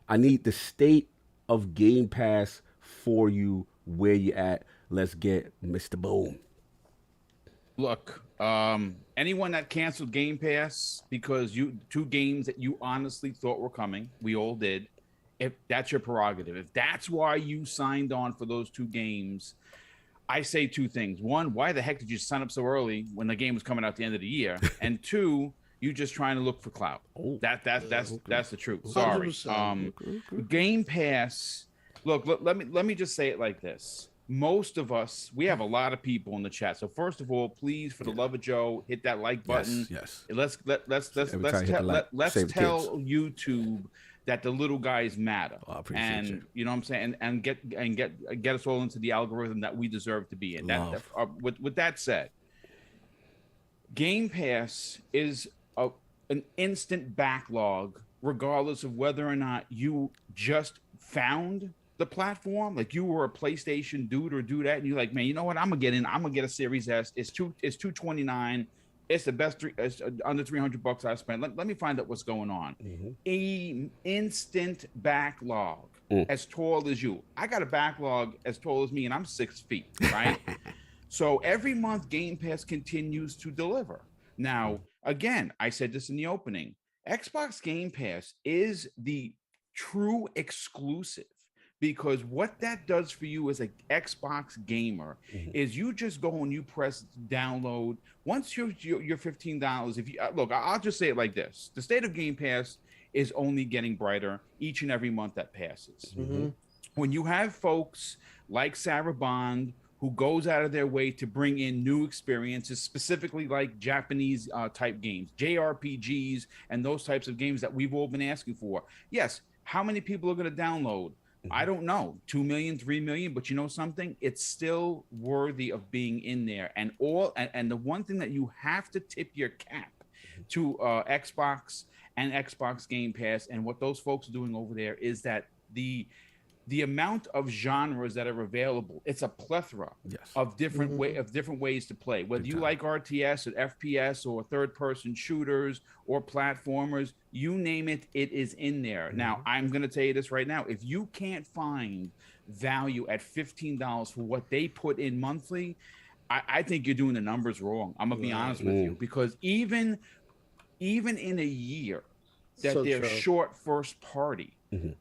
I need the state of Game Pass for you, where you at. Let's get Mr. Boom. Look, anyone that canceled Game Pass because two games that you honestly thought were coming, we all did. If that's your prerogative, if that's why you signed on for those two games, I say two things. One, why the heck did you sign up so early when the game was coming out at the end of the year? And two, you just trying to look for clout. That's the truth. Sorry. 100%. Game Pass. Look, let me just say it like this. Most of us, we have a lot of people in the chat. So first of all, please, for the love of Joe, hit that like button. Yes. Let's tell YouTube that the little guys matter. I appreciate and you. You know what I'm saying, and get us all into the algorithm that we deserve to be in. With that said, Game Pass is an instant backlog, regardless of whether or not you just found the platform, like you were a PlayStation dude or do that, and you're like, man, you know what? I'm gonna get in. I'm gonna get a Series S. It's $229. It's the best. It's under $300 I spent. Let me find out what's going on. A instant backlog as tall as you. I got a backlog as tall as me, and I'm 6 feet, right? So every month, Game Pass continues to deliver. Now, again, I said this in the opening. Xbox Game Pass is the true exclusive. Because what that does for you as an Xbox gamer is you just go and you press download. Once you're $15, if you look, I'll just say it like this: the state of Game Pass is only getting brighter each and every month that passes. When you have folks like Sarah Bond, who goes out of their way to bring in new experiences, specifically like Japanese type games, JRPGs, and those types of games that we've all been asking for. Yes, how many people are going to download? I don't know, 2 million, 3 million, but you know something? It's still worthy of being in there. And the one thing that you have to tip your cap to Xbox and Xbox Game Pass and what those folks are doing over there is that the amount of genres that are available, it's a plethora of different ways to play. Whether you like RTS or FPS or third-person shooters or platformers, you name it, it is in there. Now, I'm going to tell you this right now. If you can't find value at $15 for what they put in monthly, I think you're doing the numbers wrong. I'm going to be honest with you. Because even in a year that they're short first party,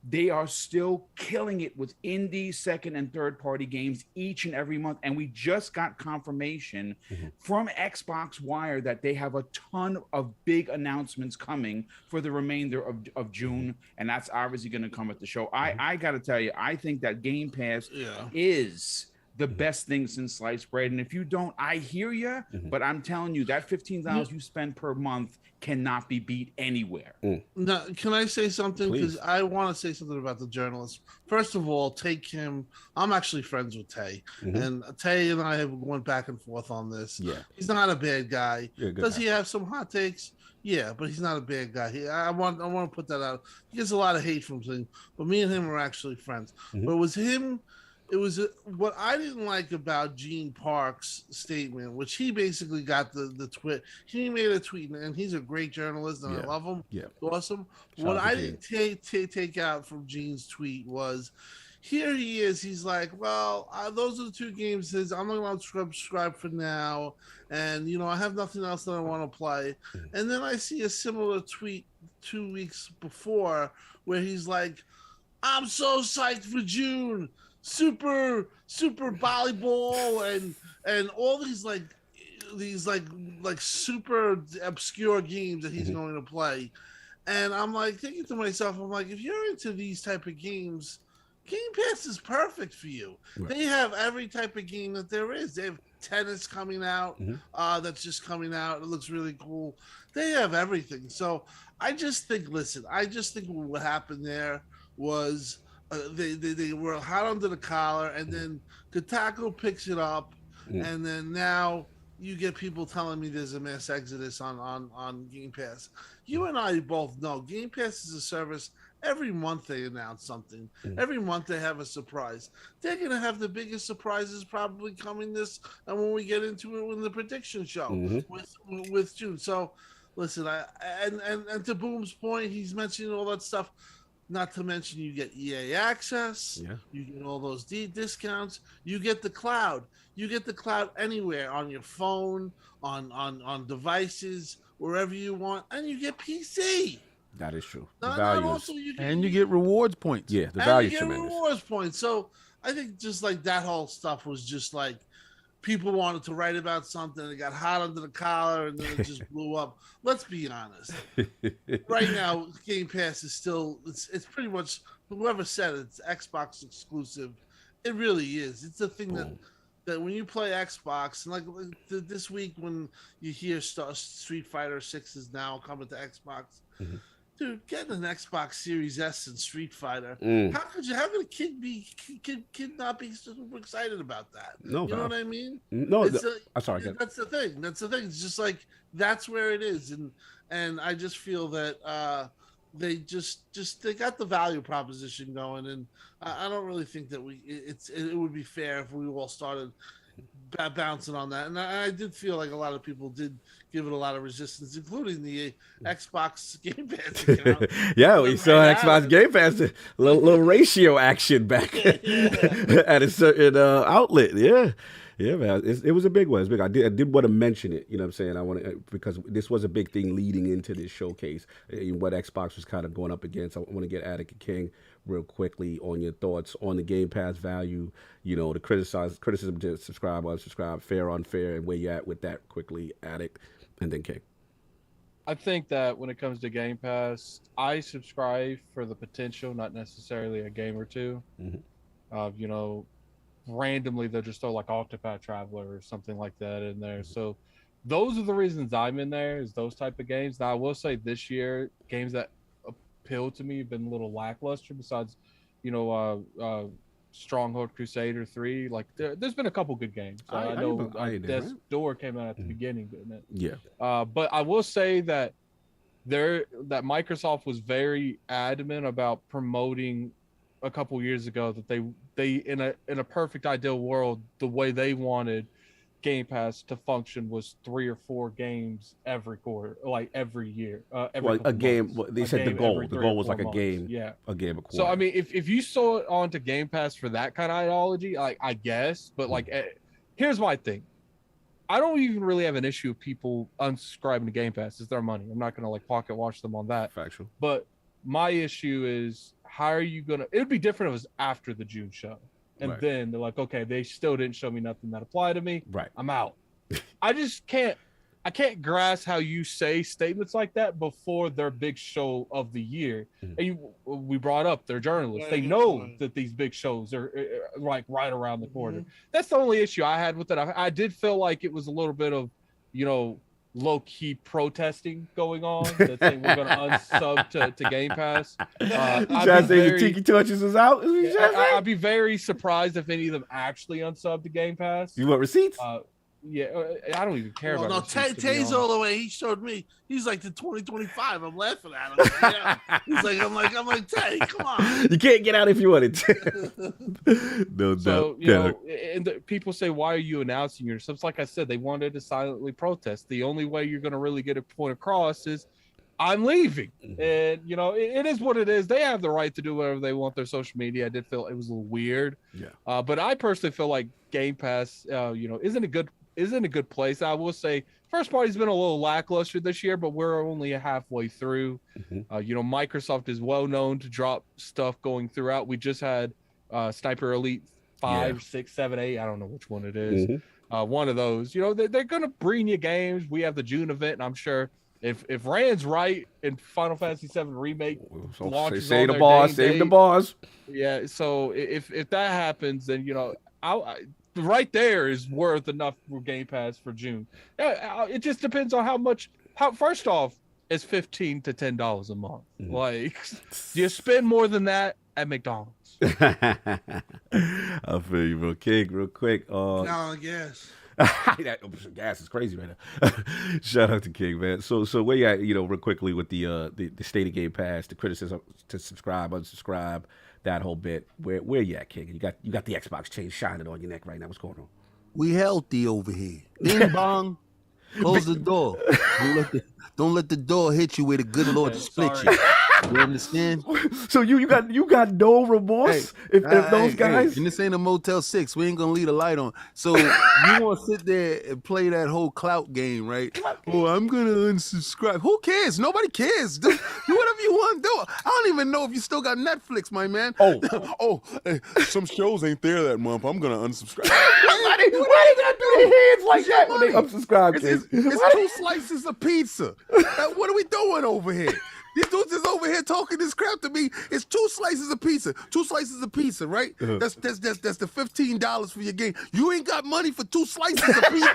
they are still killing it with indie second and third party games each and every month. And we just got confirmation from Xbox Wire that they have a ton of big announcements coming for the remainder of June. And that's obviously going to come at the show. I got to tell you, I think that Game Pass is the best thing since sliced bread. And if you don't, I hear you, but I'm telling you that $15 you spend per month cannot be beat anywhere. Now, can I say something? Because I want to say something about the journalist. First of all, take him. I'm actually friends with Tay, and Tay and I have went back and forth on this. Yeah, he's not a bad guy. Does guy. he have some hot takes? Yeah, but he's not a bad guy. I want to put that out. He gets a lot of hate from him, but me and him are actually friends. But it was him what I didn't like about Gene Park's statement, which he basically got the tweet. He made a tweet, and he's a great journalist, and I love him. Yeah, awesome. Shout What out to I Gene. didn't take out from Gene's tweet was, here he is. He's like, well, those are the two games. I'm not going to subscribe for now, and I have nothing else that I want to play. And then I see a similar tweet 2 weeks before where he's like, I'm so psyched for June. Super volleyball and all these super obscure games that he's going to play. And I'm like thinking to myself, I'm like, if you're into these type of games, Game Pass is perfect for you. Right. They have every type of game that there is. They have tennis coming out, that's just coming out. It looks really cool. They have everything. So I just think what happened there was they were hot under the collar, and then Kotaku picks it up, and then now you get people telling me there's a mass exodus on Game Pass. You and I both know Game Pass is a service. Every month they announce something. Every month they have a surprise. They're going to have the biggest surprises probably coming and when we get into it in the prediction show with June. So, listen, and to Boom's point, he's mentioning all that stuff. Not to mention you get EA access. Yeah. You get all those discounts. You get the cloud. You get the cloud anywhere on your phone, on devices, wherever you want, and you get PC. That is true. No, The value also is, you get rewards points. Yeah, the value is get tremendous. rewards points. So I think just like that whole stuff was just like people wanted to write about something. It got hot under the collar, and then it just blew up. Let's be honest. Right now, Game Pass is still it's pretty much whoever said it's Xbox exclusive. It really is. It's a thing that when you play Xbox, and like this week when you hear Street Fighter 6 is now coming to Xbox. Dude, getting an Xbox Series S and Street Fighter. How could a kid not be super excited about that? No, you know what I mean? No, I'm sorry. that's the thing. It's just like that's where it is, and I just feel that they they got the value proposition going, and I don't really think that it would be fair if we all started bouncing on that. And I did feel like a lot of people did give it a lot of resistance, including the Xbox Game Pass account. Yeah, we saw Xbox Game Pass, a little ratio action back at a certain outlet. Yeah, man, it was a big one. It was big. I did want to mention it. You know what I'm saying? I want to, because this was a big thing leading into this showcase. What Xbox was kind of going up against. I want to get Attic and King real quickly on your thoughts on the Game Pass value. The criticism to subscribe, unsubscribe, fair, unfair, and where you at with that quickly, Attic, and then King. I think that when it comes to Game Pass, I subscribe for the potential, not necessarily a game or two. Randomly they'll just throw like Octopath Traveler or something like that in there. So those are the reasons I'm in there, is those type of games. Now I will say this year, games that appeal to me have been a little lackluster besides, Stronghold Crusader 3. Like there's been a couple good games. I know Death's Door came out at the beginning, didn't it? Yeah. But I will say that Microsoft was very adamant about promoting a couple years ago that they in a perfect ideal world, the way they wanted Game Pass to function was 3 or 4 games every quarter, like every year. A game. They said the goal. The goal was like a game. Yeah, a game a quarter. So I mean, if you saw it onto Game Pass for that kind of ideology, I guess. But here's my thing. I don't even really have an issue with people unsubscribing to Game Pass. It's their money. I'm not gonna pocket watch them on that. Factual. But my issue is, how are you gonna? It would be different if it was after the June show, and then they're like, okay, they still didn't show me nothing that applied to me. Right. I'm out. I just can't. I can't grasp how you say statements like that before their big show of the year. And we brought up their journalists. They know that these big shows are like right around the corner. That's the only issue I had with it. I did feel like it was a little bit of, low-key protesting going on. That saying we're going to unsub to Game Pass. You trying to say the Tiki Torches is out? I'd be very surprised if any of them actually unsub to Game Pass. You want receipts? Yeah, I don't even care Well, about no, receipts, to be Tay's honest. all the way. He showed me. He's like the 2025. I'm laughing at him. Yeah. I'm like, Tay, come on. You can't get out if you wanted to. No doubt. So, you know, and people say, why are you announcing yourself? Like I said, they wanted to silently protest. The only way you're going to really get a point across is I'm leaving. And, you know, it is what it is. They have the right to do whatever they want their social media. I did feel it was a little weird. Yeah. But I personally feel like Game Pass, you know, isn't a good place. I will say first party's been a little lackluster this year, but we're only halfway through. You know, Microsoft is well known to drop stuff going throughout. We just had Sniper Elite 5, 6, 7, 8. I don't know which one it is. One of those. You know, they're going to bring you games. We have the June event, and I'm sure if Rand's right and Final Fantasy 7 Remake launches Save on the their bars, day and save the date, bars. Yeah, so if that happens, then, you know, right there is worth enough for Game Pass for June. It just depends on how first off, it's $15 to $10 a month. Like, you spend more than that at McDonald's. I feel you, bro. King, real quick. Gallon of gas. Gas is crazy right now. Shout out to King, man. So where you at, you know, real quickly with the state of Game Pass, the criticism to subscribe, unsubscribe, that whole bit. Where you at, King? You got the Xbox chain shining on your neck right now. What's going on? We healthy over here. Ding bong. Close the door. Don't let the door hit you where the good Lord to split you. You understand? So you got no remorse if those guys. And this ain't a Motel 6. We ain't gonna leave the light on. So you want to sit there and play that whole clout game, right? Oh, I'm gonna unsubscribe. Who cares? Nobody cares. Do whatever you want to do. I don't even know if you still got Netflix, my man. Some shows ain't there that month. I'm gonna unsubscribe. Why they gotta do their hands like that when they unsubscribe? It's 2 slices of pizza. What are we doing over here? These dudes is over here talking this crap to me. It's 2 slices of pizza. 2 slices of pizza, right? That's the $15 for your game. You ain't got money for 2 slices of pizza.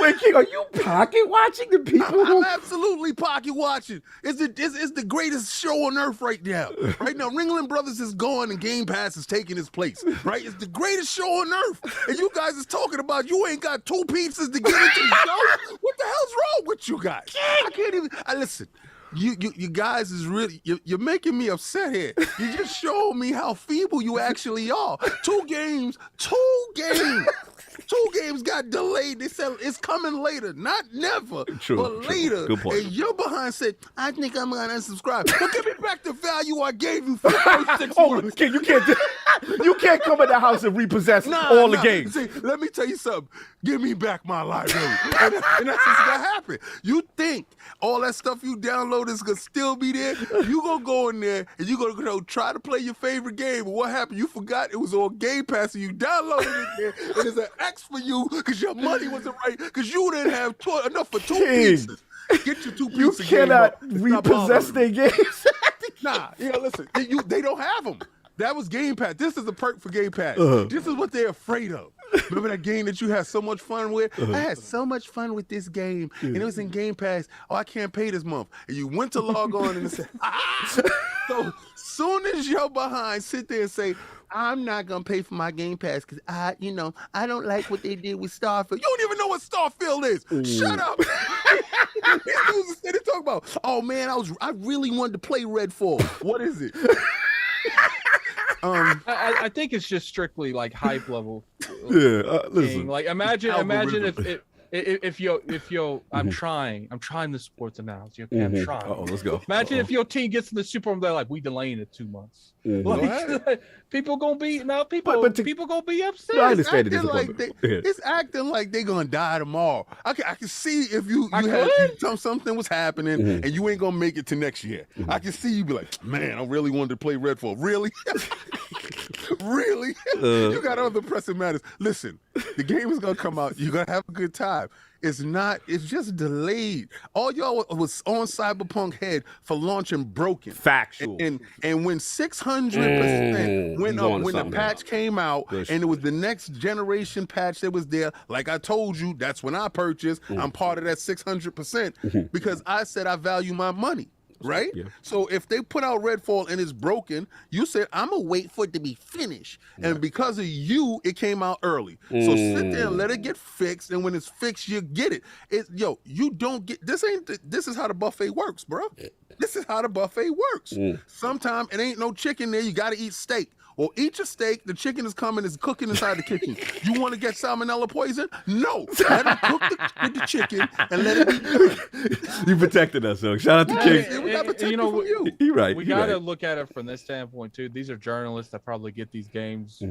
Wait, King, are you pocket watching the people? I'm absolutely pocket watching. It's the greatest show on earth right now. Right now, Ringling Brothers is gone and Game Pass is taking its place. Right? It's the greatest show on earth. And you guys is talking about you ain't got 2 pizzas to get into the show? What the hell's wrong with you guys? I can't even. Listen. You guys is really you're making me upset here. You just showed me how feeble you actually are. 2 games got delayed. They said it's coming later, not never, but later. Good point. And you're behind said, I think I'm gonna unsubscribe. But give me back the value I gave you for the first 6 months. King, you can't come in the house and repossess all the games. See, let me tell you something. Give me back my library. and that's just gonna happen. You think all that stuff you download is gonna still be there? You gonna go in there and you gonna go try to play your favorite game. But what happened? You forgot it was on Game Pass and you downloaded it there. And there's an X for you because your money wasn't right because you didn't have enough for 2 pizzas. Get your 2 You pizzas. cannot repossess their games. Nah, listen, they don't have them. That was Game Pass. This is a perk for Game Pass. This is what they're afraid of. Remember that game that you had so much fun with? I had so much fun with this game, and it was in Game Pass. Oh, I can't pay this month. And you went to log on and it said, So soon as you're behind, sit there and say, I'm not gonna pay for my Game Pass because I don't like what they did with Starfield. You don't even know what Starfield is. Shut up. These dudes instead of talking about, oh man, I really wanted to play Redfall. What is it? I think it's just strictly like hype level. Listen. Like imagine if yo I'm trying the sports analogy. Okay, I'm trying. Oh, let's go. Imagine if your team gets in the Super Bowl, they're like, we delaying it 2 months. Like, people gonna be people gonna be upset. I understand It's acting like they're gonna die tomorrow. I can see if you had something was happening and you ain't gonna make it to next year. I can see you be like, man, I really wanted to play Redfall. Really? Really? You got other pressing matters. Listen, the game is gonna come out. You're gonna have a good time. It's just delayed. All y'all was on Cyberpunk head for launching broken. Factual. And when 600% went up when the patch came out, and it was the next generation patch that was there, like I told you, that's when I purchased. I'm part of that 600% because I said I value my money. right? Yeah. So if they put out Redfall and it's broken, you said, I'm going to wait for it to be finished. And because of you, it came out early. So sit there and let it get fixed. And when it's fixed, you get it. You don't get, this is how the buffet works, bro. This is how the buffet works. Sometimes it ain't no chicken there. You got to eat steak. Or eat your steak. The chicken is coming, is cooking inside the kitchen. You want to get salmonella poison? No. Let them cook the chicken and let it be good. You protected us, so shout out to King. We got protected from you. He right. We he got to right. look at it from this standpoint too. These are journalists that probably get these games,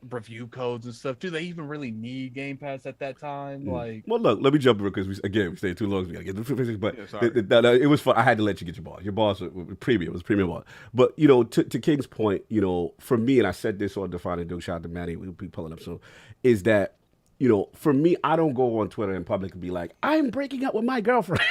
review codes and stuff. Do they even really need Game Pass at that time? Like, well, look, let me jump in because we stay too long. We gotta get the physics, but it was fun. I had to let you get your balls. Your balls were premium. It was premium ball. But to King's point, for me, and I said this on DefiningDuke, shout out to Matty, we'll be pulling up soon, is that for me, I don't go on Twitter in public and be like, I'm breaking up with my girlfriend.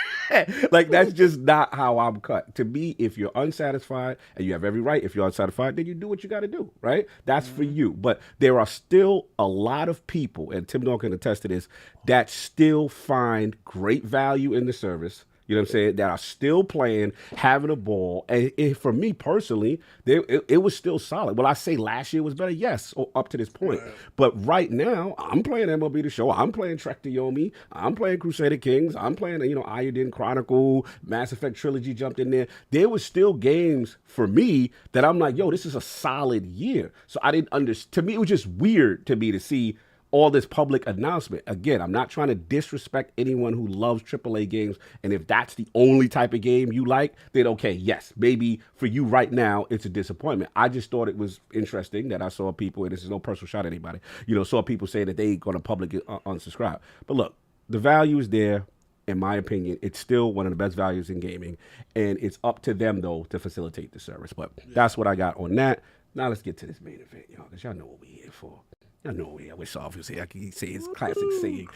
Like, that's just not how I'm cut. To me, if you're unsatisfied, and you have every right, if you're unsatisfied, then you do what you got to do, right? That's for you. But there are still a lot of people, and TimDog can attest to this, that still find great value in the service. You know what I'm saying? That are still playing, having a ball. And for me personally, it was still solid. Will I say last year was better? Yes, up to this point. But right now, I'm playing MLB The Show. I'm playing Trek to Yomi. I'm playing Crusader Kings. I'm playing, Iodine Chronicle, Mass Effect Trilogy jumped in there. There was still games for me that I'm like, yo, this is a solid year. So I didn't understand. To me, it was just weird to me to see all this public announcement. Again, I'm not trying to disrespect anyone who loves AAA games, and if that's the only type of game you like, then okay, yes, maybe for you right now, it's a disappointment. I just thought it was interesting that I saw people, and this is no personal shot at anybody, saw people say that they ain't going to publicly unsubscribe. But look, the value is there. In my opinion, it's still one of the best values in gaming, and it's up to them, though, to facilitate the service. But that's what I got on that. Now let's get to this main event, y'all, because y'all know what we're here for. I know I wish Soft was here. I can say his classic saying.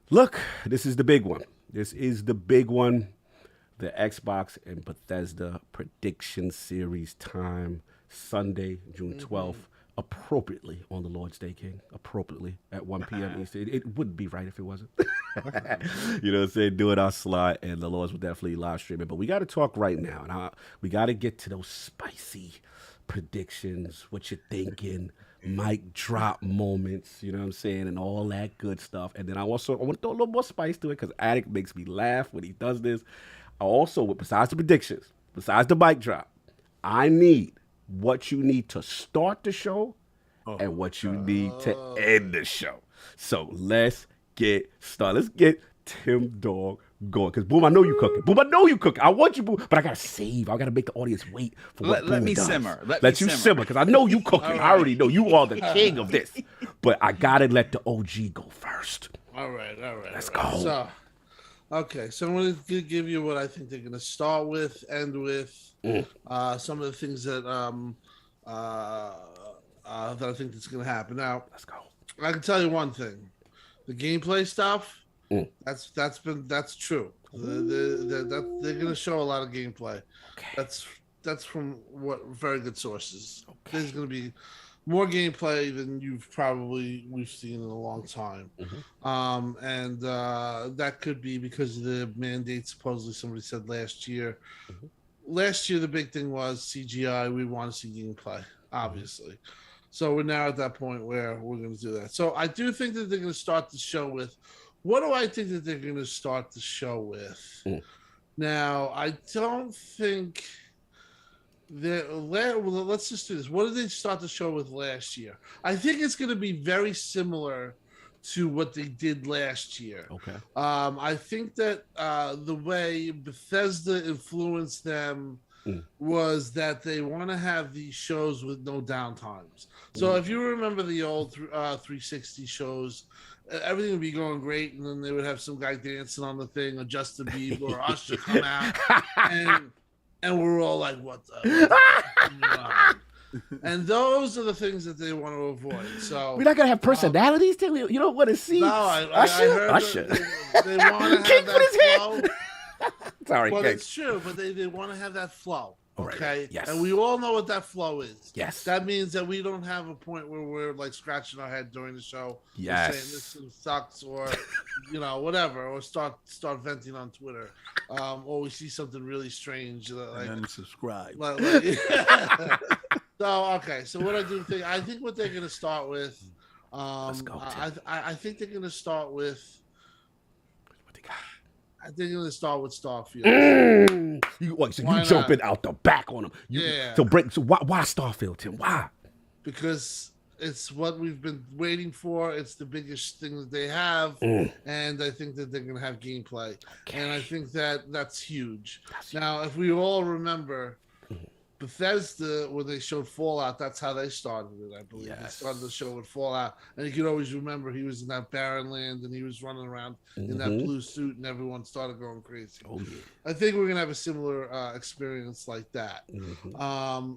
Look, this is the big one. This is the big one. The Xbox and Bethesda Prediction Series time. Sunday, June 12th. Appropriately on the Lord's Day, King. Appropriately at 1 p.m. Eastern. It wouldn't be right if it wasn't. You know what I'm saying? Doing our slot, and the Lords will definitely live stream it. But we got to talk right now. And we got to get to those spicy predictions. What you're thinking. Mic drop moments, you know what I'm saying, and all that good stuff. And then I want to throw a little more spice to it because Addict makes me laugh when he does this. I also, besides the predictions, besides the mic drop, I need what you need to start the show and what you need to end the show. So let's get started. Let's get TimDog going. Because, Boom, I know you cooking. Boom, I know you cooking. I want you, Boom, but I got to save. I got to make the audience wait for what Let Boom me does. simmer. Let you simmer, because I know you cooking. All right. I already know you are the king of this. But I got to let the OG go first. All right. Let's all right. go. So, okay, so I'm going to give you what I think they're going to start with, end with, some of the things that that I think that's going to happen. Now, let's go. I can tell you one thing: the gameplay stuff. That's true. They're going to show a lot of gameplay. Okay. That's from very good sources. Okay. There's going to be more gameplay than we've seen in a long time. And that could be because of the mandate. Supposedly somebody said last year. Last year the big thing was CGI. We want to see gameplay, obviously. So we're now at that point where we're going to do that. So I do think that they're going to start the show with. What do I think that they're going to start the show with? Now, I don't think that. Well, let's just do this. What did they start the show with last year? I think it's going to be very similar to what they did last year. Okay. I think that the way Bethesda influenced them was that they want to have these shows with no downtimes. So if you remember the old 360 shows, everything would be going great, and then they would have some guy dancing on the thing, or Justin Bieber, or Usher come out, and we're all like, "What the?" And those are the things that they want to avoid. So we're not gonna have personalities. You don't want to see. No, I heard Usher. They want to have that flow. Sorry, Well, King. it's true, but they want to have that flow. Okay. Yes. And we all know what that flow is. Yes. That means that we don't have a point where we're like scratching our head during the show. Yes. Or saying this sucks or whatever, or start venting on Twitter. Or we see something really strange. Like, and unsubscribe. So what I think what they're gonna start with. Let's go, I think they're gonna start with. I think they're going to start with Starfield. You jumping out the back on them. Yeah. So why Starfield, Tim? Why? Because it's what we've been waiting for. It's the biggest thing that they have, and I think that they're going to have gameplay, and I think that's huge. Now, if we all remember, Bethesda, when they showed Fallout, that's how they started it, I believe. They started the show with Fallout. And you can always remember he was in that barren land and he was running around in that blue suit and everyone started going crazy. Oh, yeah. I think we're going to have a similar experience like that.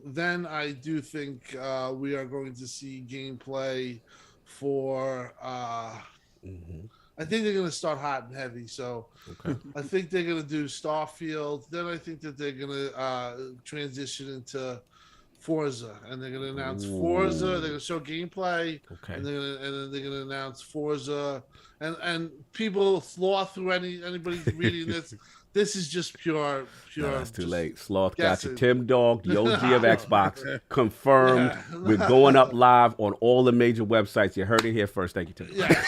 Then I do think we are going to see gameplay for... I think they're going to start hot and heavy. So I think they're going to do Starfield. Then I think that they're going to transition into Forza, and they're going to announce Forza. They're going to show gameplay, and then they're going to announce Forza. And people sloth through anybody reading this. This is just pure. No, that's too late. Sloth got you. TimDog, the OG of Xbox, confirmed. We're going up live on all the major websites. You heard it here first. Thank you, Tim. Yeah.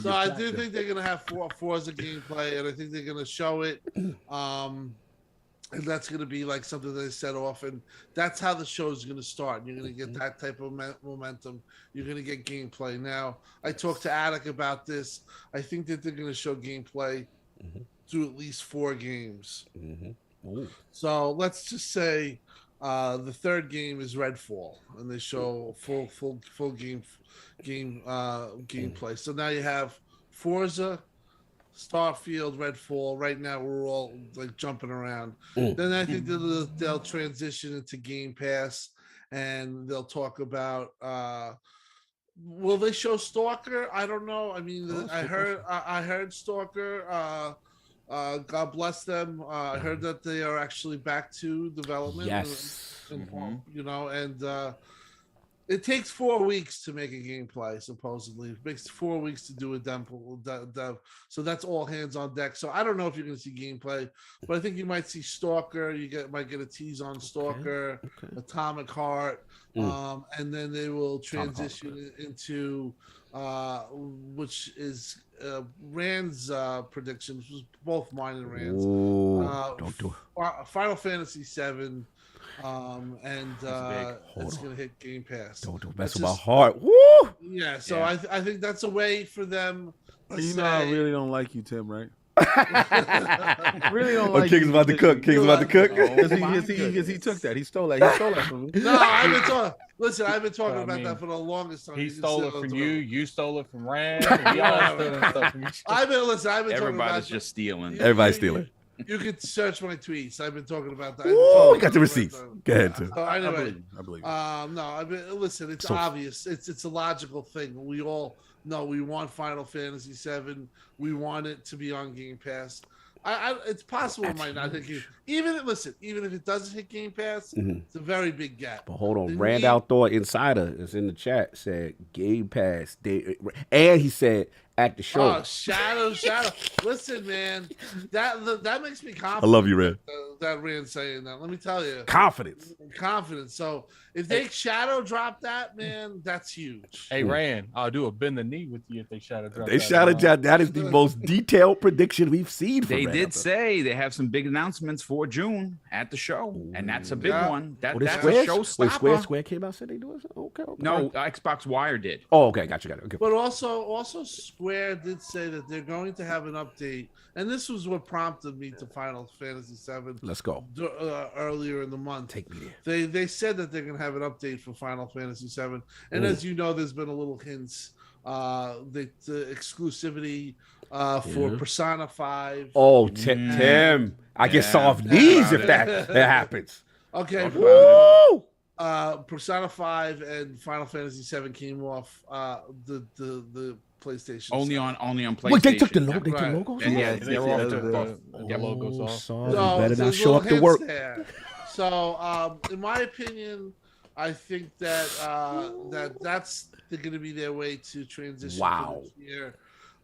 So I do think they're gonna have Forza gameplay, and I think they're gonna show it. And that's gonna be like something they set off, and that's how the show is gonna start. You're gonna get that type of momentum. You're gonna get gameplay. Now, I talked to Attic about this. I think that they're gonna show gameplay through at least 4 games. So let's just say the third game is Redfall, and they show full gameplay. So now you have Forza, Starfield, Redfall. Right now we're all like jumping around. Then I think they'll transition into Game Pass, and they'll talk about. Will they show Stalker? I don't know. I mean, I heard Stalker. God bless them. I heard that they are actually back to development. Yes. And it takes 4 weeks to make a gameplay, supposedly. It makes 4 weeks to do a dev. So that's all hands on deck. So I don't know if you're going to see gameplay, but I think you might see Stalker. Might get a tease on Stalker, Atomic Heart, and then they will transition into which is Rand's predictions, was both mine and Rand's. Don't do it. Final Fantasy VII. And it's gonna hit Game Pass. Don't mess with my heart. Woo! Yeah, so I think that's a way for them. I really don't like you, Tim, right? Really don't like. King's about to cook. King's about to cook. Because he took that. He stole that. He stole that from me. No, I've been talking. Listen, I've been talking about that for the longest time. He stole it from you. You stole it from Rand. We all stole stuff from each other. I've been talking about. Everybody's just stealing. Everybody's stealing. You can search my tweets. I've been talking about that. Ooh, we got the receipts. Go ahead, Tim. So anyway, I believe. Listen, it's obvious. It's a logical thing. We all know we want Final Fantasy VII. We want it to be on Game Pass. It's possible it might not hit Game. Even if it doesn't hit Game Pass, it's a very big gap. But hold on, Rand Outdoor Insider is in the chat, said Game Pass. And he said at the show. Oh, Shadow. Listen, man, that makes me confident. I love you, Rand. That Rand saying that. Let me tell you. Confidence. So if they Shadow drop that, man, that's huge. Hey, Rand, I'll do a bend the knee with you if they Shadow drop They Shadow drop. That is the most detailed prediction we've seen. They did say they have some big announcements for June at the show, and that's a big one. That's a showstopper. Wait, Square came out and said they do it? Okay. No, Xbox Wire did. Oh, okay, got you. Okay. But also Square did say that they're going to have an update, and this was what prompted me to Final Fantasy VII. Let's go. Earlier in the month. Take me there. They said that they're going to have an update for Final Fantasy VII, and as you know, there's been a little hints. The exclusivity for Persona 5. Oh, Tim, I get soft knees if that happens. Okay. Woo! Persona 5 and Final Fantasy VII came off the PlayStation. Only on PlayStation. Wait, they took the logo. They took logos. Yeah, they were all took both logos off. Sorry, better not show up to work. So, in my opinion, I think that that's going to be their way to transition Wow. for this year.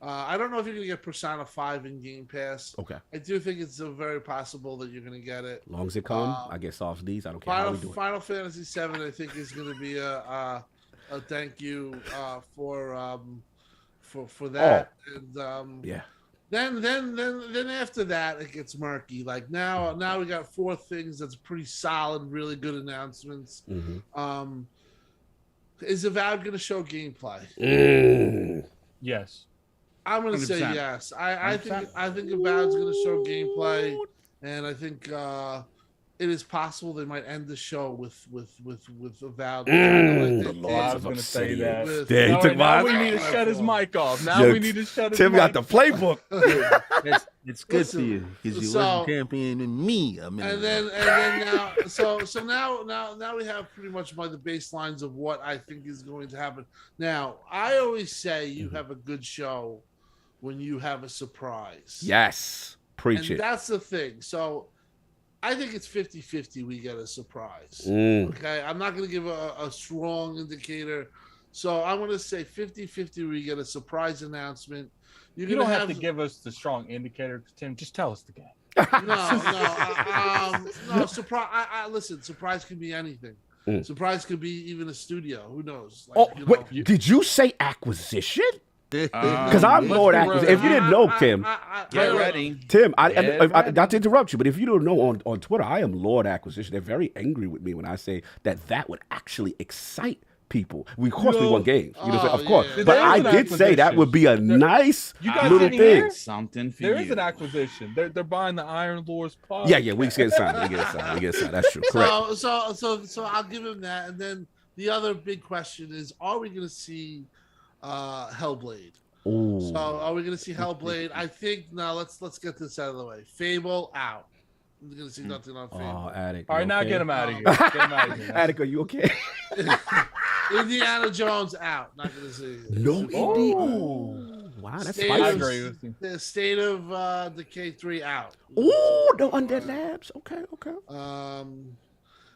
I don't know if you're going to get Persona 5 in Game Pass. Okay. I do think it's very possible that you're going to get it. As long as it comes, I get soft D's. I don't care how we do it. Final Fantasy 7, I think, is going to be a thank you for that. And yeah. Then after that, it gets murky. Like now we got 4 things that's pretty solid, really good announcements. Mm-hmm. Is Avowed going to show gameplay? Yes. I'm going to say 100%. yes. I think Avowed's going to show gameplay, and I think it is possible they might end the show with Avowed. I was going to say that. Yeah, he took now mine. we need to shut his mic off. Now Yo, we need to shut his Tim mic got the playbook. It's good for you because you wasn't championing me a minute. And then now, so now we have pretty much the baselines of what I think is going to happen. Now, I always say you have a good show when you have a surprise. Yes. Preach And it. that's the thing. So I think it's 50-50 we get a surprise. Okay, I'm not going to give a strong indicator. So I'm going to say 50-50 we get a surprise announcement. You don't have to give us the strong indicator, Tim. Just tell us the game. No. Surprise. Listen, surprise could be anything. Surprise could be even a studio. Who knows? Like, did you say acquisition? Because I'm Lord Acquisition. If you didn't know, Tim, Get ready. Tim, not to interrupt you, but if you don't know on Twitter, I am Lord Acquisition. They're very angry with me when I say that would actually excite people. Of course, we want games. You know, of course. Yeah. But I did say that would be a nice little thing. Something for There you. is an acquisition. They're buying the Iron Lords podcast. Yeah, we get signed. That's true. Correct. So I'll give him that. And then the other big question is, are we going to see Hellblade? Ooh. So are we going to see Hellblade? I think now let's get this out of the way. Fable out. I'm going to see nothing on Fable. Oh, Attic. All right, now get him out of here. Get him out of here. Attic, are you okay? Indiana Jones out. Not going to see it. No, Indy. Oh, wow, that's spicy. I agree with you. The State of Decay 3 out. Ooh, no Undead Labs. Okay.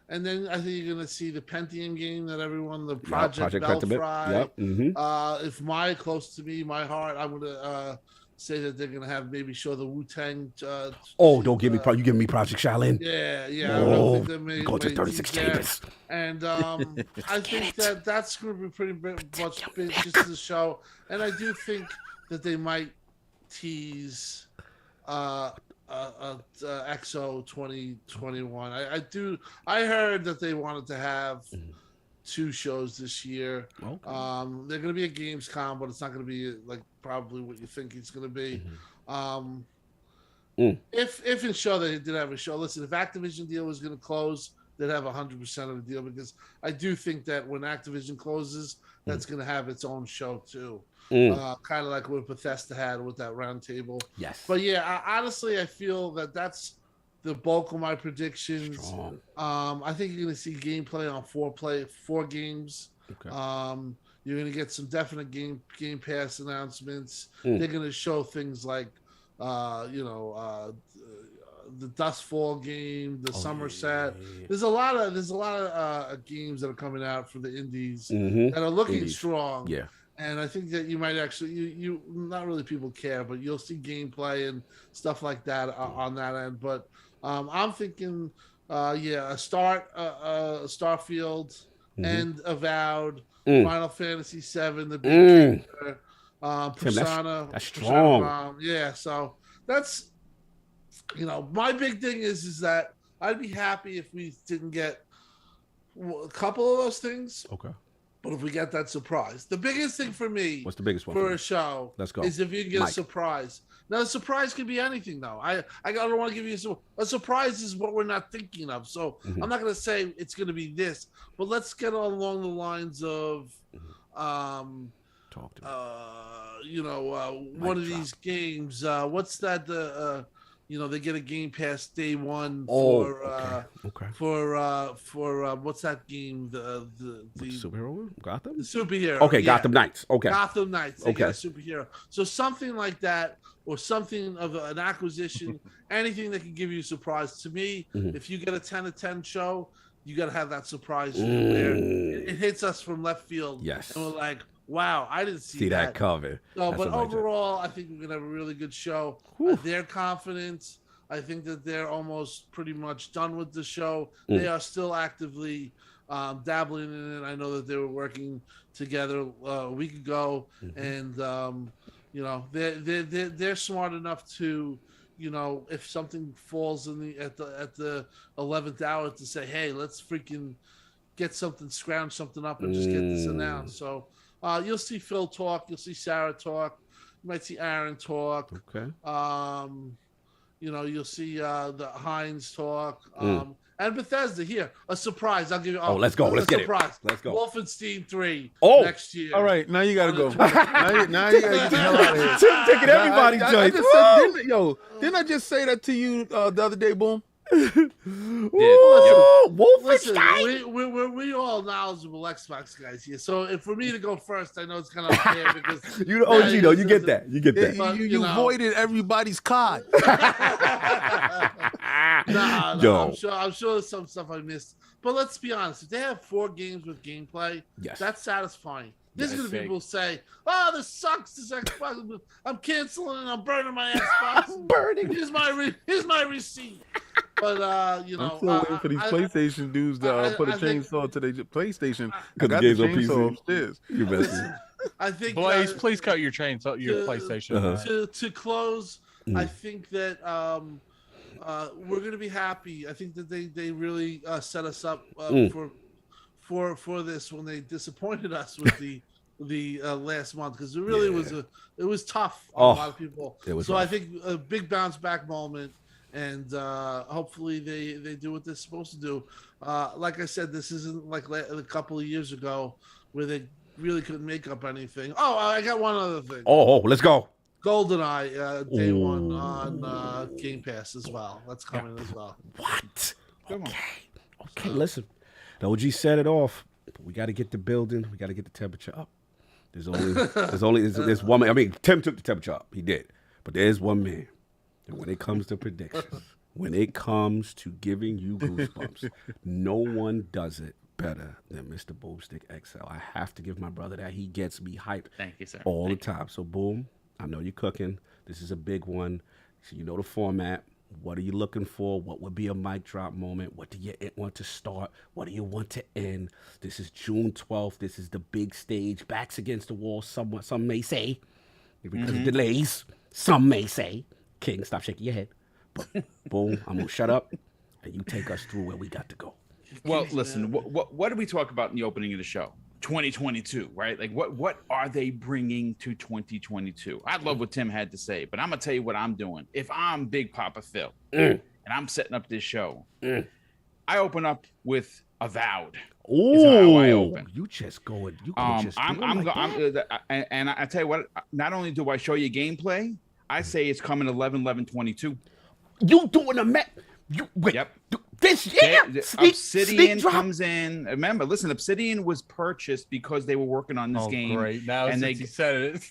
And then I think you're going to see the Pentium game that everyone, the Project Pentiment. Belfry. Yep. Mm-hmm. If close to me, my heart, I'm going to say that they're going to have maybe show the Wu-Tang. Don't give me you give me Project Shaolin. Yeah. Oh, I think they may go to tease 36 that. chambers. And I think that's going to be pretty much just the show. And I do think that they might tease XO 2021. I heard that they wanted to have 2 shows this year. Okay. They're going to be at Gamescom, but it's not going to be like probably what you think it's going to be. If in show they did have a show, listen, if Activision deal was going to close, they'd have 100% of the deal, because I do think that when Activision closes, that's going to have its own show too. Kind of like what Bethesda had with that round table. Yes. But yeah, honestly, I feel that that's the bulk of my predictions. Strong. I think you're going to see gameplay on 4 games. Okay. You're going to get some definite Game Pass announcements. They're going to show things like, the Dustfall game, the Somerset. Yeah. There's a lot of games that are coming out for the indies that are looking strong. Yeah. And I think that you might actually, you not really people care, but you'll see gameplay and stuff like that on that end. But I'm thinking, Starfield and Avowed, Final Fantasy 7, the big Persona. That's strong. Persona, so that's, my big thing is that I'd be happy if we didn't get a couple of those things. Okay. But if we get that surprise, the biggest thing for me, What's the biggest one for a show? Let's go. Is if you can get Mike. a surprise. Now, the surprise could be anything, though. I don't want to give you a surprise is what we're not thinking of. So I'm not going to say it's going to be this, but let's get along the lines of, Talk to me. one of these games. What's that? they get a Game Pass day one okay. for what's that game? The superhero one? Gotham? The superhero. Okay, yeah. Gotham Knights. Okay. Gotham Knights. They Okay. got a superhero. So something like that, or something of an acquisition, anything that can give you a surprise. To me, if you get a 10 of 10 show, you got to have that surprise where it hits us from left field. Yes. And we're like, wow, I didn't see that cover. No, That's but amazing. overall, I think we're going to have a really good show. They're confident. I think that they're almost pretty much done with the show. They are still actively dabbling in it. I know that they were working together a week ago, and they're smart enough to, if something falls at the 11th hour, to say, hey, let's freaking get something, scrounge something up, and just get this announced. So you'll see Phil talk, you'll see Sarah talk, you might see Aaron talk. Okay. You'll see the Hines talk. And Bethesda here, a surprise. I'll give you. Let's go. Let's get it. Let's go. Wolfenstein 3 Oh. next year. All right, now you gotta go. now you gotta get the hell out of here. Tim taking everybody's I joint. just said, didn't I just say that to you the other day, Boom? Listen, we all knowledgeable Xbox guys here. So for me to go first, I know it's kind of unfair because You the OG though. You get that. You get that. But, You voided everybody's card. No, I'm sure there's some stuff I missed. But let's be honest, if they have 4 games with gameplay, that's satisfying. There's going to be people who say, "Oh, this sucks. This Xbox. I'm canceling and I'm burning my Xbox. I'm burning. Here's my receipt." But I'm still waiting for these PlayStation dudes to put a chainsaw to their PlayStation. I got the chainsaw upstairs. You messing. I think Blaze, please cut your chainsaw, your PlayStation. To close, I think that we're going to be happy. I think that they really set us up for this when they disappointed us with the last month, because it really was tough on a lot of people. So I think a big bounce back moment, and hopefully they do what they're supposed to do. Like I said, this isn't like a couple of years ago where they really couldn't make up anything. Oh, I got one other thing. Oh, let's go. GoldenEye day one on Game Pass as well. That's coming as well. What? Okay, listen. The OG set it off. We got to get the building. We got to get the temperature up. There's one man. I mean, Tim took the temperature up. He did. But there's one man. And when it comes to predictions, when it comes to giving you goosebumps, no one does it better than Mr. BoomStickXL. I have to give my brother that. He gets me hyped. Thank you, sir. All the time. So, Boom, I know you're cooking. This is a big one. So you know the format. What are you looking for? What would be a mic drop moment? What do you want to start? What do you want to end? This is June 12th. This is the big stage. Backs against the wall, somewhat. Some may say, because of delays. Some may say, King, stop shaking your head. But Boom, I'm going to shut up, and you take us through where we got to go. Well, listen, what did we talk about in the opening of the show? 2022, right? Like what are they bringing to 2022? I love what Tim had to say, but I'm gonna tell you what I'm doing. If I'm Big Papa Phil and I'm setting up this show, I open up with Avowed. Is how I open. You just going. You and I tell you what. Not only do I show you gameplay, I say it's coming 11/11/22. You doing a Yep. This year, Obsidian comes in. Remember, listen, Obsidian was purchased because they were working on this game. Great. Now and since he said it.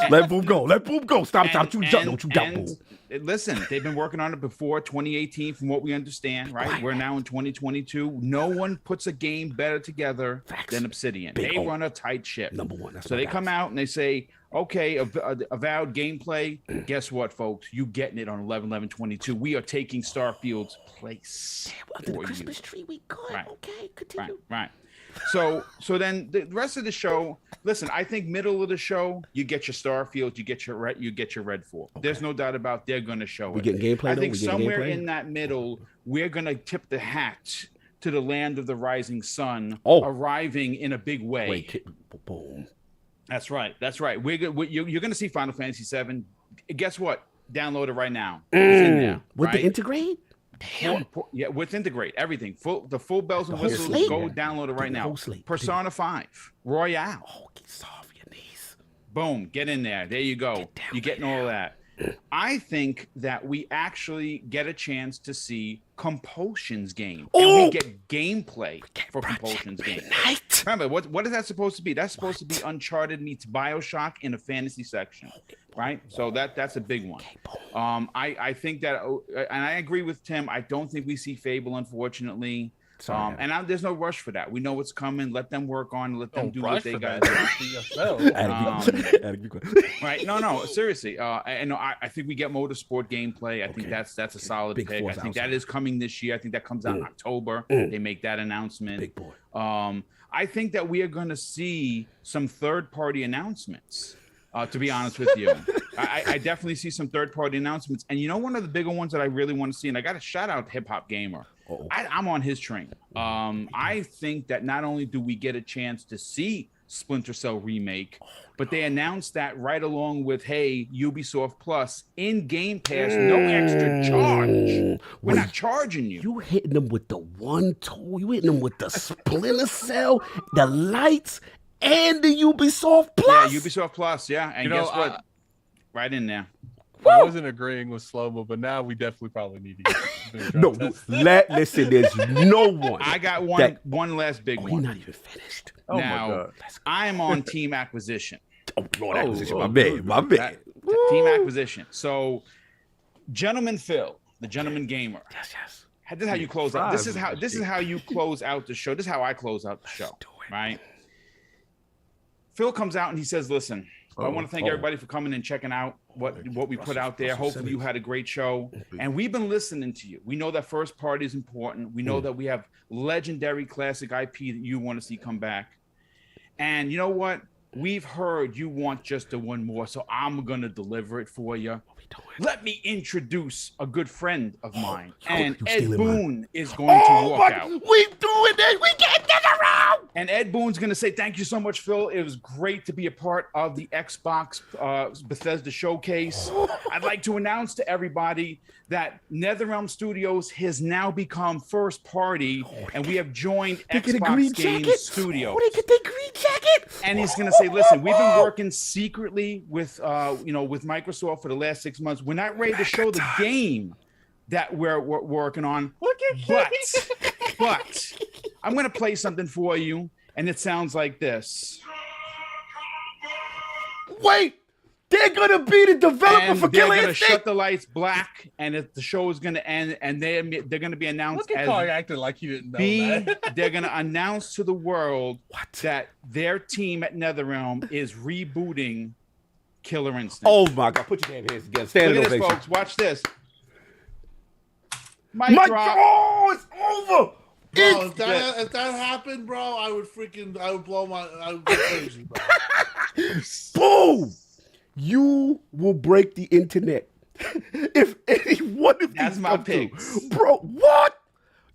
Let Boom go. Let Boom go. Stop. Don't you doubt Boom. Listen, they've been working on it before 2018, from what we understand, right? We're now in 2022. No one puts a game better together than Obsidian. They run a tight ship. Number one. So they come out and they say, okay, Avowed gameplay. Guess what, folks? You getting it on 11/11/22. We are taking Starfield's place. Under the Christmas tree, we good. Right. Okay, continue. Right. So then the rest of the show. Listen, I think middle of the show, you get your Starfield, you get your Redfall. Okay. There's no doubt about they're going to show we it. Getting gameplay. I think somewhere in that middle, we're going to tip the hat to the land of the rising sun, arriving in a big way. Boom. That's right. You're going to see Final Fantasy VII. Guess what? Download it right now. It's in there. With the integrate? Damn. With integrate, everything. The full bells and whistles. Go download it right now. Persona 5 Royale. Oh, get soft your knees. Boom. Get in there. There you go. You're getting all that. I think that we actually get a chance to see Compulsion's game. Oh! And we get gameplay for Compulsion's game. Remember, what is that supposed to be? That's supposed to be Uncharted meets BioShock in a fantasy section, right? So that's a big one. I think that, and I agree with Tim. I don't think we see Fable, unfortunately. There's no rush for that. We know what's coming. Let them work on. Let them do what they got to do. Right? No. Seriously. I think we get motorsport gameplay. I think that's a solid pick. I think that is coming this year. I think that comes out in October. They make that announcement. Big boy. I think that we are going to see some third-party announcements. To be honest with you, I definitely see some third-party announcements. And one of the bigger ones that I really want to see, and I got to shout out Hip Hop Gamer. I'm on his train. I think that not only do we get a chance to see Splinter Cell remake, but they announced that right along with, hey, Ubisoft Plus in Game Pass, no extra charge. We're not charging you. You hitting them with the one tool. You hitting them with the Splinter Cell, the lights, and the Ubisoft Plus. Yeah, Ubisoft Plus. Yeah, and guess what? Right in there. I wasn't agreeing with Slow-Mo, but now we definitely probably need to get listen, there's no one. I got one last big one. You're not even finished. Now, I'm on Team Acquisition. Lord, Acquisition, my bad. Team Acquisition. So, Gentleman Phil, the Gentleman Gamer. Yes. This is how you close out. This is how you close out the show. This is how I close out the show. Right? Phil comes out and he says, listen, I want to thank everybody for coming and checking out what we put out there. Hopefully you had a great show. And we've been listening to you. We know that first party is important. We know that we have legendary classic IP that you want to see come back. And you know what? We've heard you want just the one more, so I'm going to deliver it for you. Let me introduce a good friend of mine. And Ed Boon is going to walk out. We doing this. We getting this around. And Ed Boon's going to say, thank you so much, Phil. It was great to be a part of the Xbox Bethesda Showcase. I'd like to announce to everybody that NetherRealm Studios has now become first party, and we have joined Xbox Games Studios. They get their green jacket. And he's going to say, listen, we've been working secretly with Microsoft for the last 6 months. We're not ready to show the game that we're working on, but I'm going to play something for you, and it sounds like this. Wait, they're going to be the developer for Killer Instinct? They're going to shut the lights black, and the show is going to end, and they're going to be announced as acting like you didn't know that. They're going to announce to the world that their team at NetherRealm is rebooting Killer Instinct. Oh my God! Put your damn hands together. Stand Look at this, folks. Watch this. Mic drop. Oh, it's over. Bro, if that happened, bro, I would go crazy, bro. Boom! You will break the internet if any one of That's these my come through. picks. Bro, what?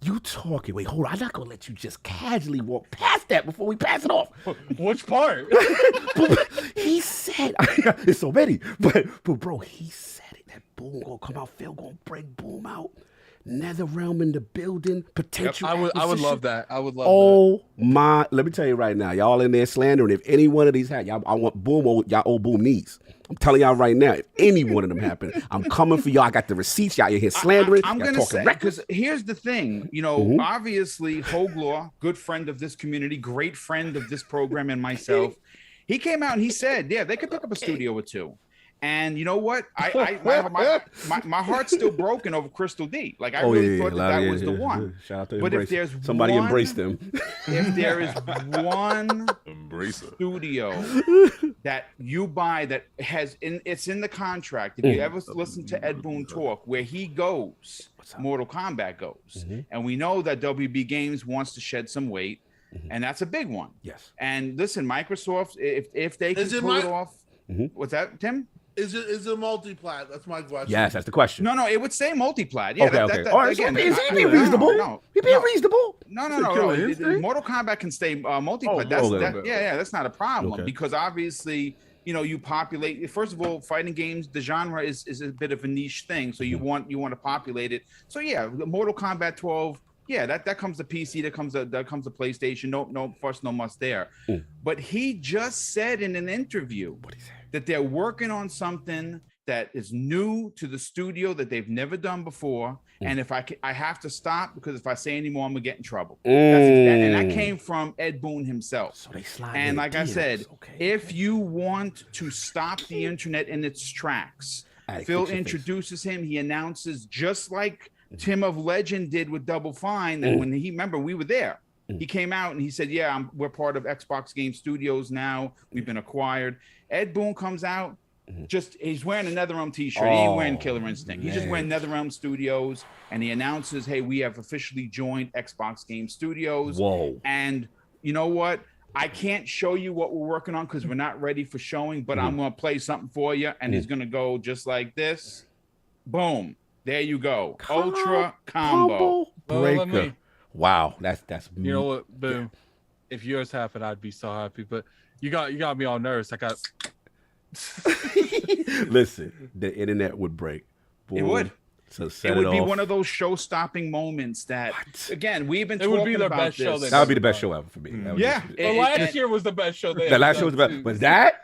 You talking? Wait, hold on. I'm not gonna let you just casually walk past that before we pass it off. Which part? He said it's so many, but bro, he said it. That Boom gonna come out. Phil gonna break Boom out. NetherRealm in the building. Potential. Yep, I would love that. I would love that. My! Let me tell you right now, y'all in there slandering. If any one of these happen, I want Boom. Y'all owe Boom knees. I'm telling y'all right now, if any one of them happen, I'm coming for y'all. I got the receipts. Y'all in here slandering. I'm going to say, because here's the thing. Obviously, Hoglaw, good friend of this community, great friend of this program and myself, he came out and he said, yeah, they could pick up a studio or two. And you know what? My heart's still broken over Crystal D. Like, I really thought that was the one. Shout out to but if there's somebody embraced them. If there is one studio that you buy that it's in the contract. If you ever listen to Ed Boon talk, where he goes, Mortal Kombat goes. And we know that WB Games wants to shed some weight, and that's a big one. Yes. And listen, Microsoft, if they can pull it off, what's that, Tim? Is it multi-plat? That's my question. Yes, that's the question. No, it would say multi-plat. Yeah, okay. All right, again, he's being reasonable. He's being reasonable. No. Mortal Kombat can stay multi-plat. That's not a problem because obviously, you populate. First of all, fighting games, the genre is a bit of a niche thing, so you want to populate it. So yeah, Mortal Kombat 12. Yeah, that comes to PC. That comes to PlayStation. No fuss, no muss there. But he just said in an interview that they're working on something that is new to the studio that they've never done before. And if I have to stop, because if I say any more, I'm gonna get in trouble. And that came from Ed Boon himself. So they slide. And like I said, if you want to stop the internet in its tracks, Phil introduces him. He announces, just like Tim of Legend did with Double Fine. That when remember, we were there. He came out and he said, "Yeah, we're part of Xbox Game Studios now. We've been acquired." Ed Boon comes out. He's wearing a NetherRealm t-shirt. He ain't wearing Killer Instinct. He's just wearing NetherRealm Studios, and he announces, "Hey, we have officially joined Xbox Game Studios." Whoa! And you know what? I can't show you what we're working on because we're not ready for showing. But I'm gonna play something for you, and he's gonna go just like this. Boom! There you go. Ultra combo breaker. Wow, that's you know what, Boom. If yours happened, I'd be so happy. But you got me all nervous. I got. Listen, the internet would break. Boom. It would. So it would be one of those show-stopping moments that, again, we've been talking would be their about best show. That would be the best show ever for me. Yeah. Well, last year was the best show. The last show was the best. But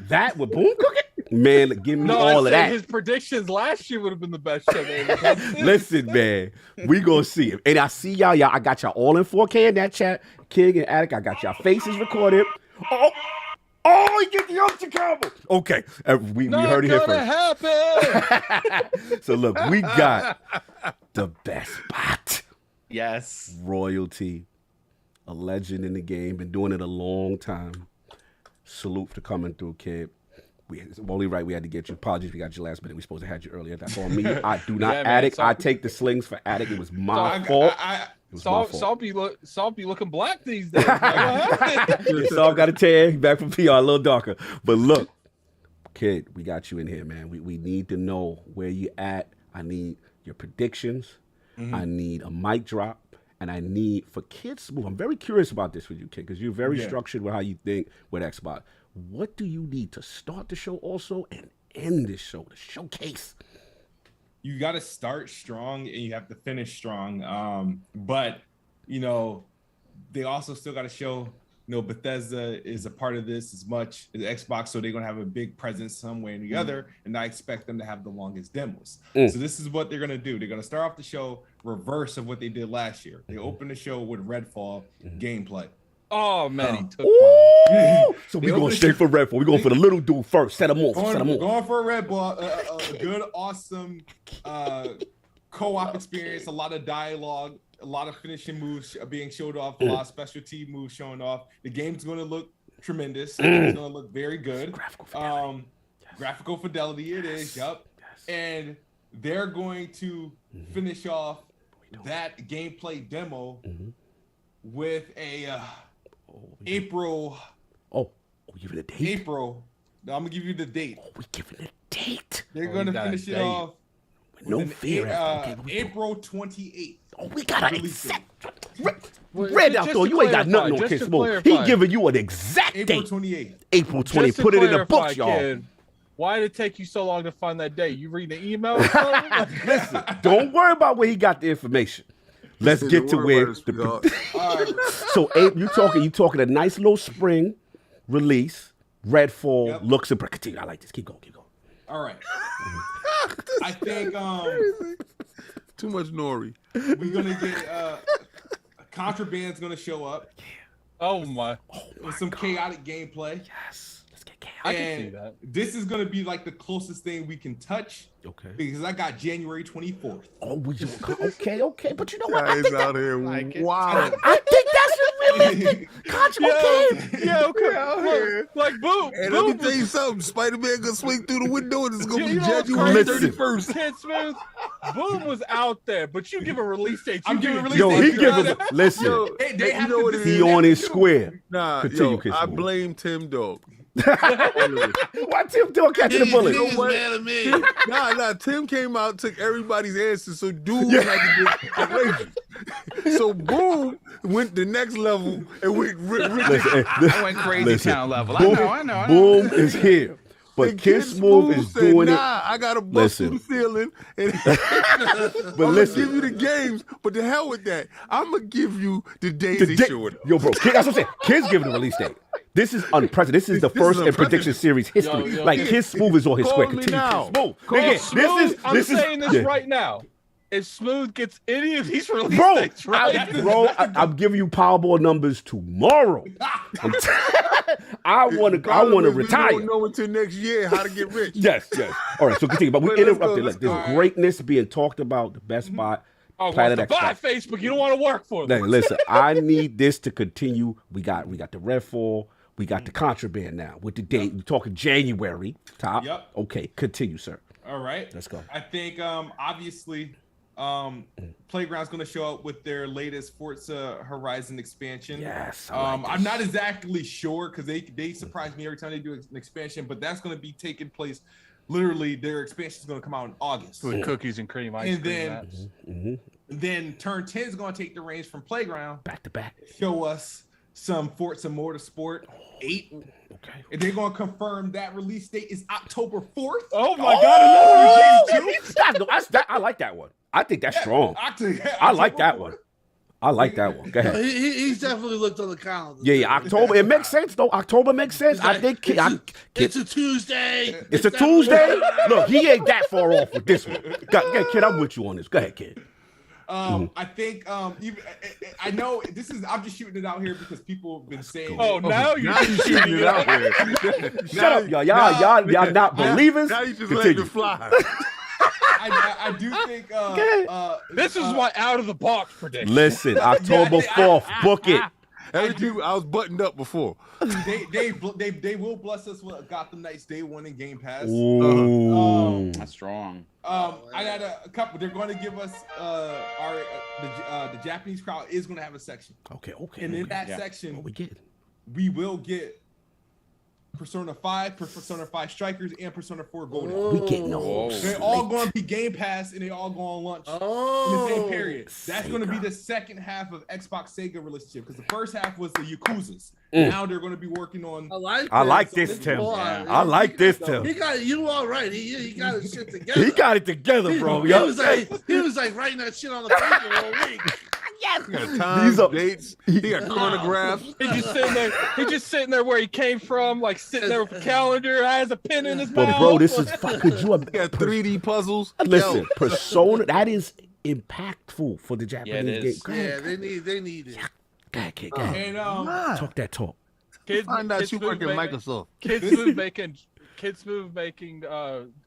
that with Boom Cooking, man, give me all of that. His predictions last year would have been the best show they ever done. Listen, man, we gonna see it. And I see y'all. I got y'all all in 4K in that chat. King and Attic, I got y'all faces recorded. Oh, he get the ultra combo. Okay, we heard it here first. Happen. So look, we got the best bot. Yes. Royalty, a legend in the game, been doing it a long time. Salute for coming through, kid. It's only right we had to get you. Apologies, we got you last minute. We supposed to have you earlier. That's on me. I do not Attic. I take the slings for Attic. It was my fault. Saul be looking black these days. Saul got a tan. He back from PR, a little darker. But look, kid, we got you in here, man. We need to know where you at. I need your predictions. I need a mic drop. And I need, for Kidsmoove, I'm very curious about this with you, kid, because you're very structured with how you think with Xbox. What do you need to start the show also and end this show, the showcase? You got to start strong and you have to finish strong. But, they also still got to show, Bethesda is a part of this as much as Xbox, so they're going to have a big presence some way or the other, and I expect them to have the longest demos. So this is what they're going to do. They're going to start off the show reverse of what they did last year. They opened the show with Redfall gameplay. Oh, man, he took So we're going straight for Redfall. We're going for the little dude first. Set him off. Going for a Red Ball, a good, awesome co-op experience, a lot of dialogue, a lot of finishing moves being showed off, a lot of specialty moves showing off. The game's going to look tremendous. It's going to look very good. Graphical fidelity it is, yup. And they're going to finish off that gameplay demo with a April. Oh, we giving a date? April. No, I'm gonna give you the date. Oh, we giving a date. They're gonna finish it off. No fear. April 28th. Oh, we got an exact. Red out there. You ain't got nothing on Kidsmoove. He giving you an exact date. April 28th. April 20th. Put it in the books, y'all. Kid, why did it take you so long to find that date? You read the email? Listen, don't worry about where he got the information. Let's get to where. So, Abe, you talking a nice little spring release. Redfall looks and continue. I like this. Keep going. All right. I think too much nori. We're gonna get Contraband's gonna show up. Oh my! With some chaotic gameplay. Yes. Let's get chaotic. I can see that. This is gonna be like the closest thing we can touch. Okay. Because I got January 24th. Oh, okay. But you know what? I think out here. Wow. I think that's realistic. Okay. Like boom. And let me tell you something. Spider-Man gonna swing through the window and it's gonna be January 31st. Kidsmoove, Boom was out there, but you give a release date. I'm giving a release date. He give him. Listen. He on his square. Nah, I blame TimDog. Why TimDog catching the bullet? You know what? Nah. Tim came out, took everybody's answers, so dude had to get outrageous. So Boom went the next level and went. I went crazy town level. Boom, I know. Boom is here. But Kidsmoove is doing it. I got to bust through the ceiling. And but I'm listen. going to give you the games, but the hell with that. I'm going to give you the days they showed up. Yo, bro, that's what I'm saying. Kids giving a release date. This is unprecedented. This is the first in Prediction Series history. Like Kidsmoove is on his square. Continue, Kidsmoove. Nigga, I'm saying this right now. If Smooth gets any of these release dates I'm giving you Powerball numbers tomorrow. I want to retire. We don't know until next year how to get rich. Yes. All right, so continue. But we interrupted. Look, there's greatness being talked about. The Best Buy, Planet X. Buy Facebook. You don't want to work for them. Listen, I need this to continue. We got the Redfall. We got the Contraband now with the date. We're talking January top. Yep. Okay, continue, sir. All right. Let's go. I think obviously Playground's going to show up with their latest Forza Horizon expansion. Yes. I'm not exactly sure because they surprise me every time they do an expansion, but that's going to be taking place. Literally, their expansion is going to come out in August with cookies and cream ice cream. And then Turn 10 is going to take the reins from Playground back to back. Show us some Forza Motorsport 8. Okay. And they're going to confirm that release date is October 4th. Oh my God! I like that one. I think that's strong. I like that one. I like that one. Go ahead. He's definitely looked on the calendar. Yeah, October. It makes sense though. October makes sense. I think it's a Tuesday. It's a Tuesday. Look, he ain't that far off with this one. Go ahead, kid. I'm with you on this. Go ahead, kid. I think I know this is. I'm just shooting it out here because people have been saying. Oh, now you're shooting it out here. Shut up, y'all. Y'all not believers. Now you just let it fly. I do think this is my out of the box prediction. Listen, October 4th, book it. I was buttoned up before. They will bless us with Gotham Knights Day 1 in Game Pass. That's strong. I got a couple. They're going to give us the Japanese crowd is going to have a section. Okay. And in that section, we will get Persona 5, Persona 5 Strikers, and Persona 4 Golden. We getting those. They're all going to be Game Pass, and they all go on launch in the same period. That's going to be the second half of Xbox Sega relationship because the first half was the Yakuzas. Now they're going to be working on. I like this, Tim. I like this, Tim. He got you all right. He got his shit together. He got it together, bro. He was like writing that shit on the paper all week. Yes. He got times, dates. He got chronographs. He just sitting there where he came from, like sitting there with a calendar, has a pen in his mouth. But bro, this is fucking. He got 3D puzzles. Listen, Persona. That is impactful for the Japanese game. Yeah, they need it. Go ahead, kid. Go ahead. And talk that talk. Find out you work at Microsoft. Kidsmoove making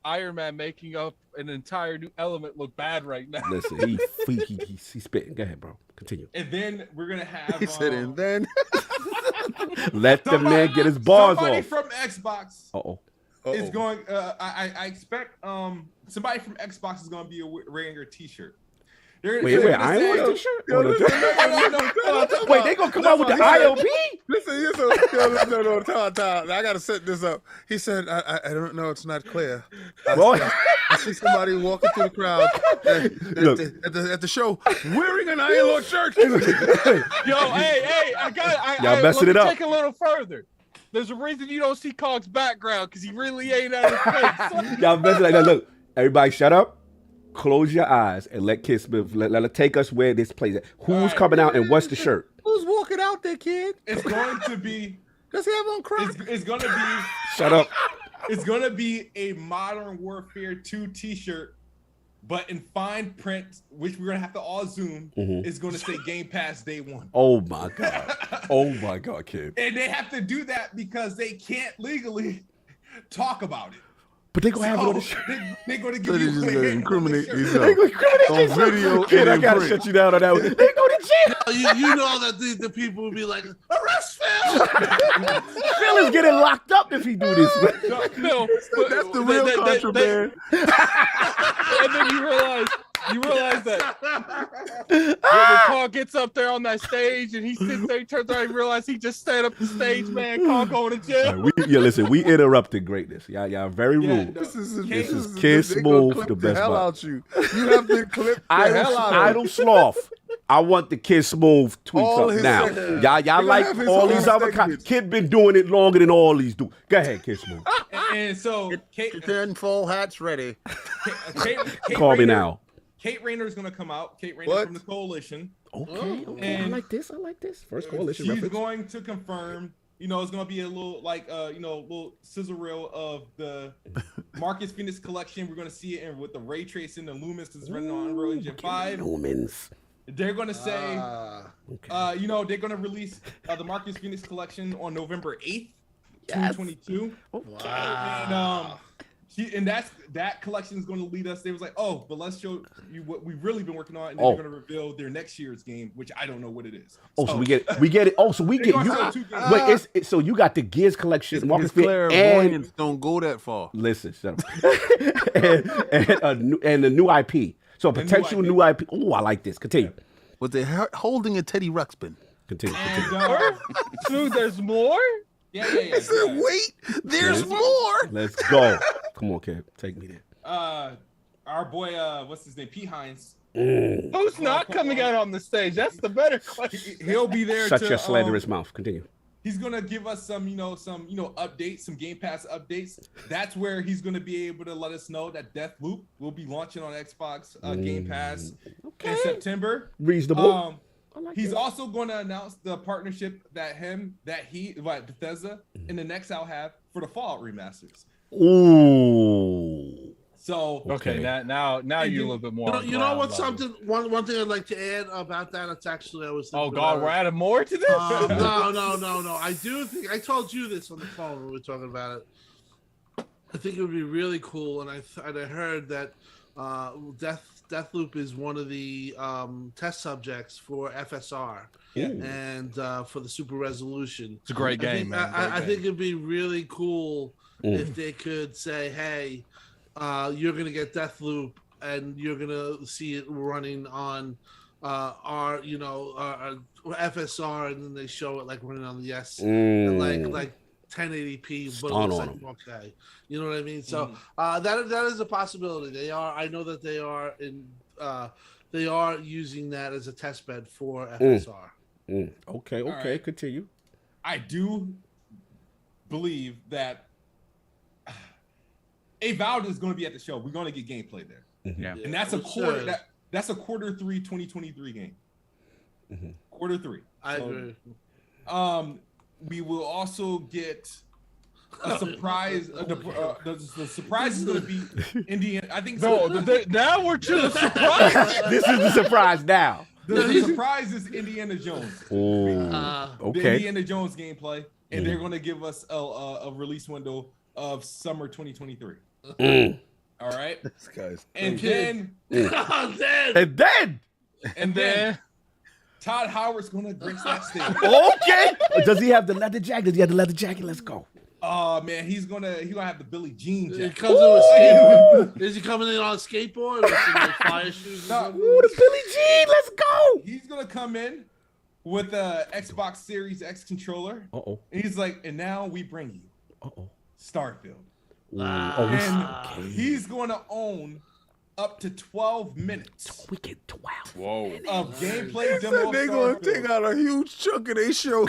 Iron Man making up an entire new element look bad right now. Listen, he's spitting. Go ahead, bro. Continue. And then we're gonna have. He said, and then let the man get his bars somebody off. From Xbox. Is going. I expect somebody from Xbox is going to be wearing a T-shirt. Wait, I ain't wearing a T-shirt. Wait, they gonna come out with the ILP? Listen, no, time. I gotta set this up. He said, I don't know, it's not clear. I see somebody walking through the crowd at the show wearing an ILO shirt. Yo, hey, Y'all messing it up. Take a little further. There's a reason you don't see Cog's background because he really ain't at his place. Y'all messing like that. Look, everybody, shut up. Close your eyes and let Kidsmoove let her take us where this plays at. Who's coming out and what's the shirt? Who's walking out there, kid? It's going to be. Does he have on Crocs? It's going to be. Shut up. It's going to be a Modern Warfare 2 T-shirt, but in fine print, which we're going to have to all zoom. It's going to say Game Pass Day 1. Oh my god, kid. And they have to do that because they can't legally talk about it. But they're going to have it on the shirt. They're going to give you just gonna incriminate they're going to incriminate on video. Kid, I got to shut you down on that one. They go to jail. You know that the people will be like, arrest Phil! Phil is getting locked up if he do this. Phil, that's the real contraband. And then you realize that when Carl gets up there on that stage and he sits there, he turns around and realizes he just stand up the stage, man. Carl going to jail. Listen, we interrupted greatness. Y'all very rude. This is Kidsmoove, the best hell part. out you. You have been clipped the hell out of Idle Sloth. I want the Kidsmoove tweets up now. Y'all like all these other Kid been doing it longer than all these do. Go ahead, Kidsmoove. And so, Ten full hats ready. Call me now. Kate Rayner is going to come out. Kate Rayner from the Coalition. Okay. I like this. First Coalition She's reference. going to confirm you know, it's gonna be a little like you know, little sizzle reel of the Marcus Phoenix collection. We're gonna see it in with the ray tracing, the lumens, because it's running on Unreal Engine 5. Lumens. They're gonna say, you know, they're gonna release the Marcus Phoenix collection on November 8th, 2022. Wow. And that collection is going to lead us. They was like, oh, but let's show you what we've really been working on, and then they're going to reveal their next year's game, which I don't know what it is. Oh, so we get it. Oh, so we get you. Wait, so you got the Gears collection, Marcus Phoenix, and don't go that far. Listen, shut up. and the new IP. So a potential new IP. Oh, I like this. Continue. Was they holding a Teddy Ruxpin? Continue. Dude, there's more? Yeah. I said, wait, there's more. Let's go. Come on, kid. Take me there. Our boy, what's his name? P. Hines. Who's not coming out on the stage? That's the better question. He'll be there. Shut your slanderous mouth. Continue. He's gonna give us some updates, some Game Pass updates. That's where he's gonna be able to let us know that Deathloop will be launching on Xbox Game Pass in September. Reasonable. He's also going to announce the partnership that Bethesda and the next I'll have for the Fallout remasters. Ooh. So okay, now you're a little bit more. You know what? Something one thing I'd like to add about that. It's actually I was. Oh God, we're adding more to this. No. I do think I told you this on the phone when we were talking about it. I think it would be really cool, and I heard that Deathloop is one of the test subjects for FSR and for the Super Resolution. It's a great game, man. I think it'd be really cool if they could say, hey, you're going to get Deathloop and you're going to see it running on our FSR, and then they show it like running on the S, and like 1080p, but it looks like 4K. You know what I mean? So that is a possibility. I know that they are using that as a test bed for FSR. Okay, right. Continue. I do believe that Avowed is going to be at the show. We're going to get gameplay there. Yeah. And that's a quarter. That's a quarter 3 2023 game. Quarter 3. I agree. We will also get a surprise. The surprise is going to be Indiana. I think so. Now we're to the surprise. This is the surprise now. The surprise is Indiana Jones. Okay. The Indiana Jones gameplay, and they're going to give us a release window of summer 2023. All right. This guy's and crazy. then Todd Howard's gonna grace that stage. Okay. Does he have the leather jacket? Let's go. Oh man, he's gonna have the Billie Jean jacket. Is he coming in on a skateboard with some like fire shoes? The Billie Jean. Let's go. He's gonna come in with a Xbox Series X controller. And he's like, and now we bring you Starfield. He's going to own up to 12 minutes. We get 12. Whoa. Of gameplay demo. They're going to take out a huge chunk of their show.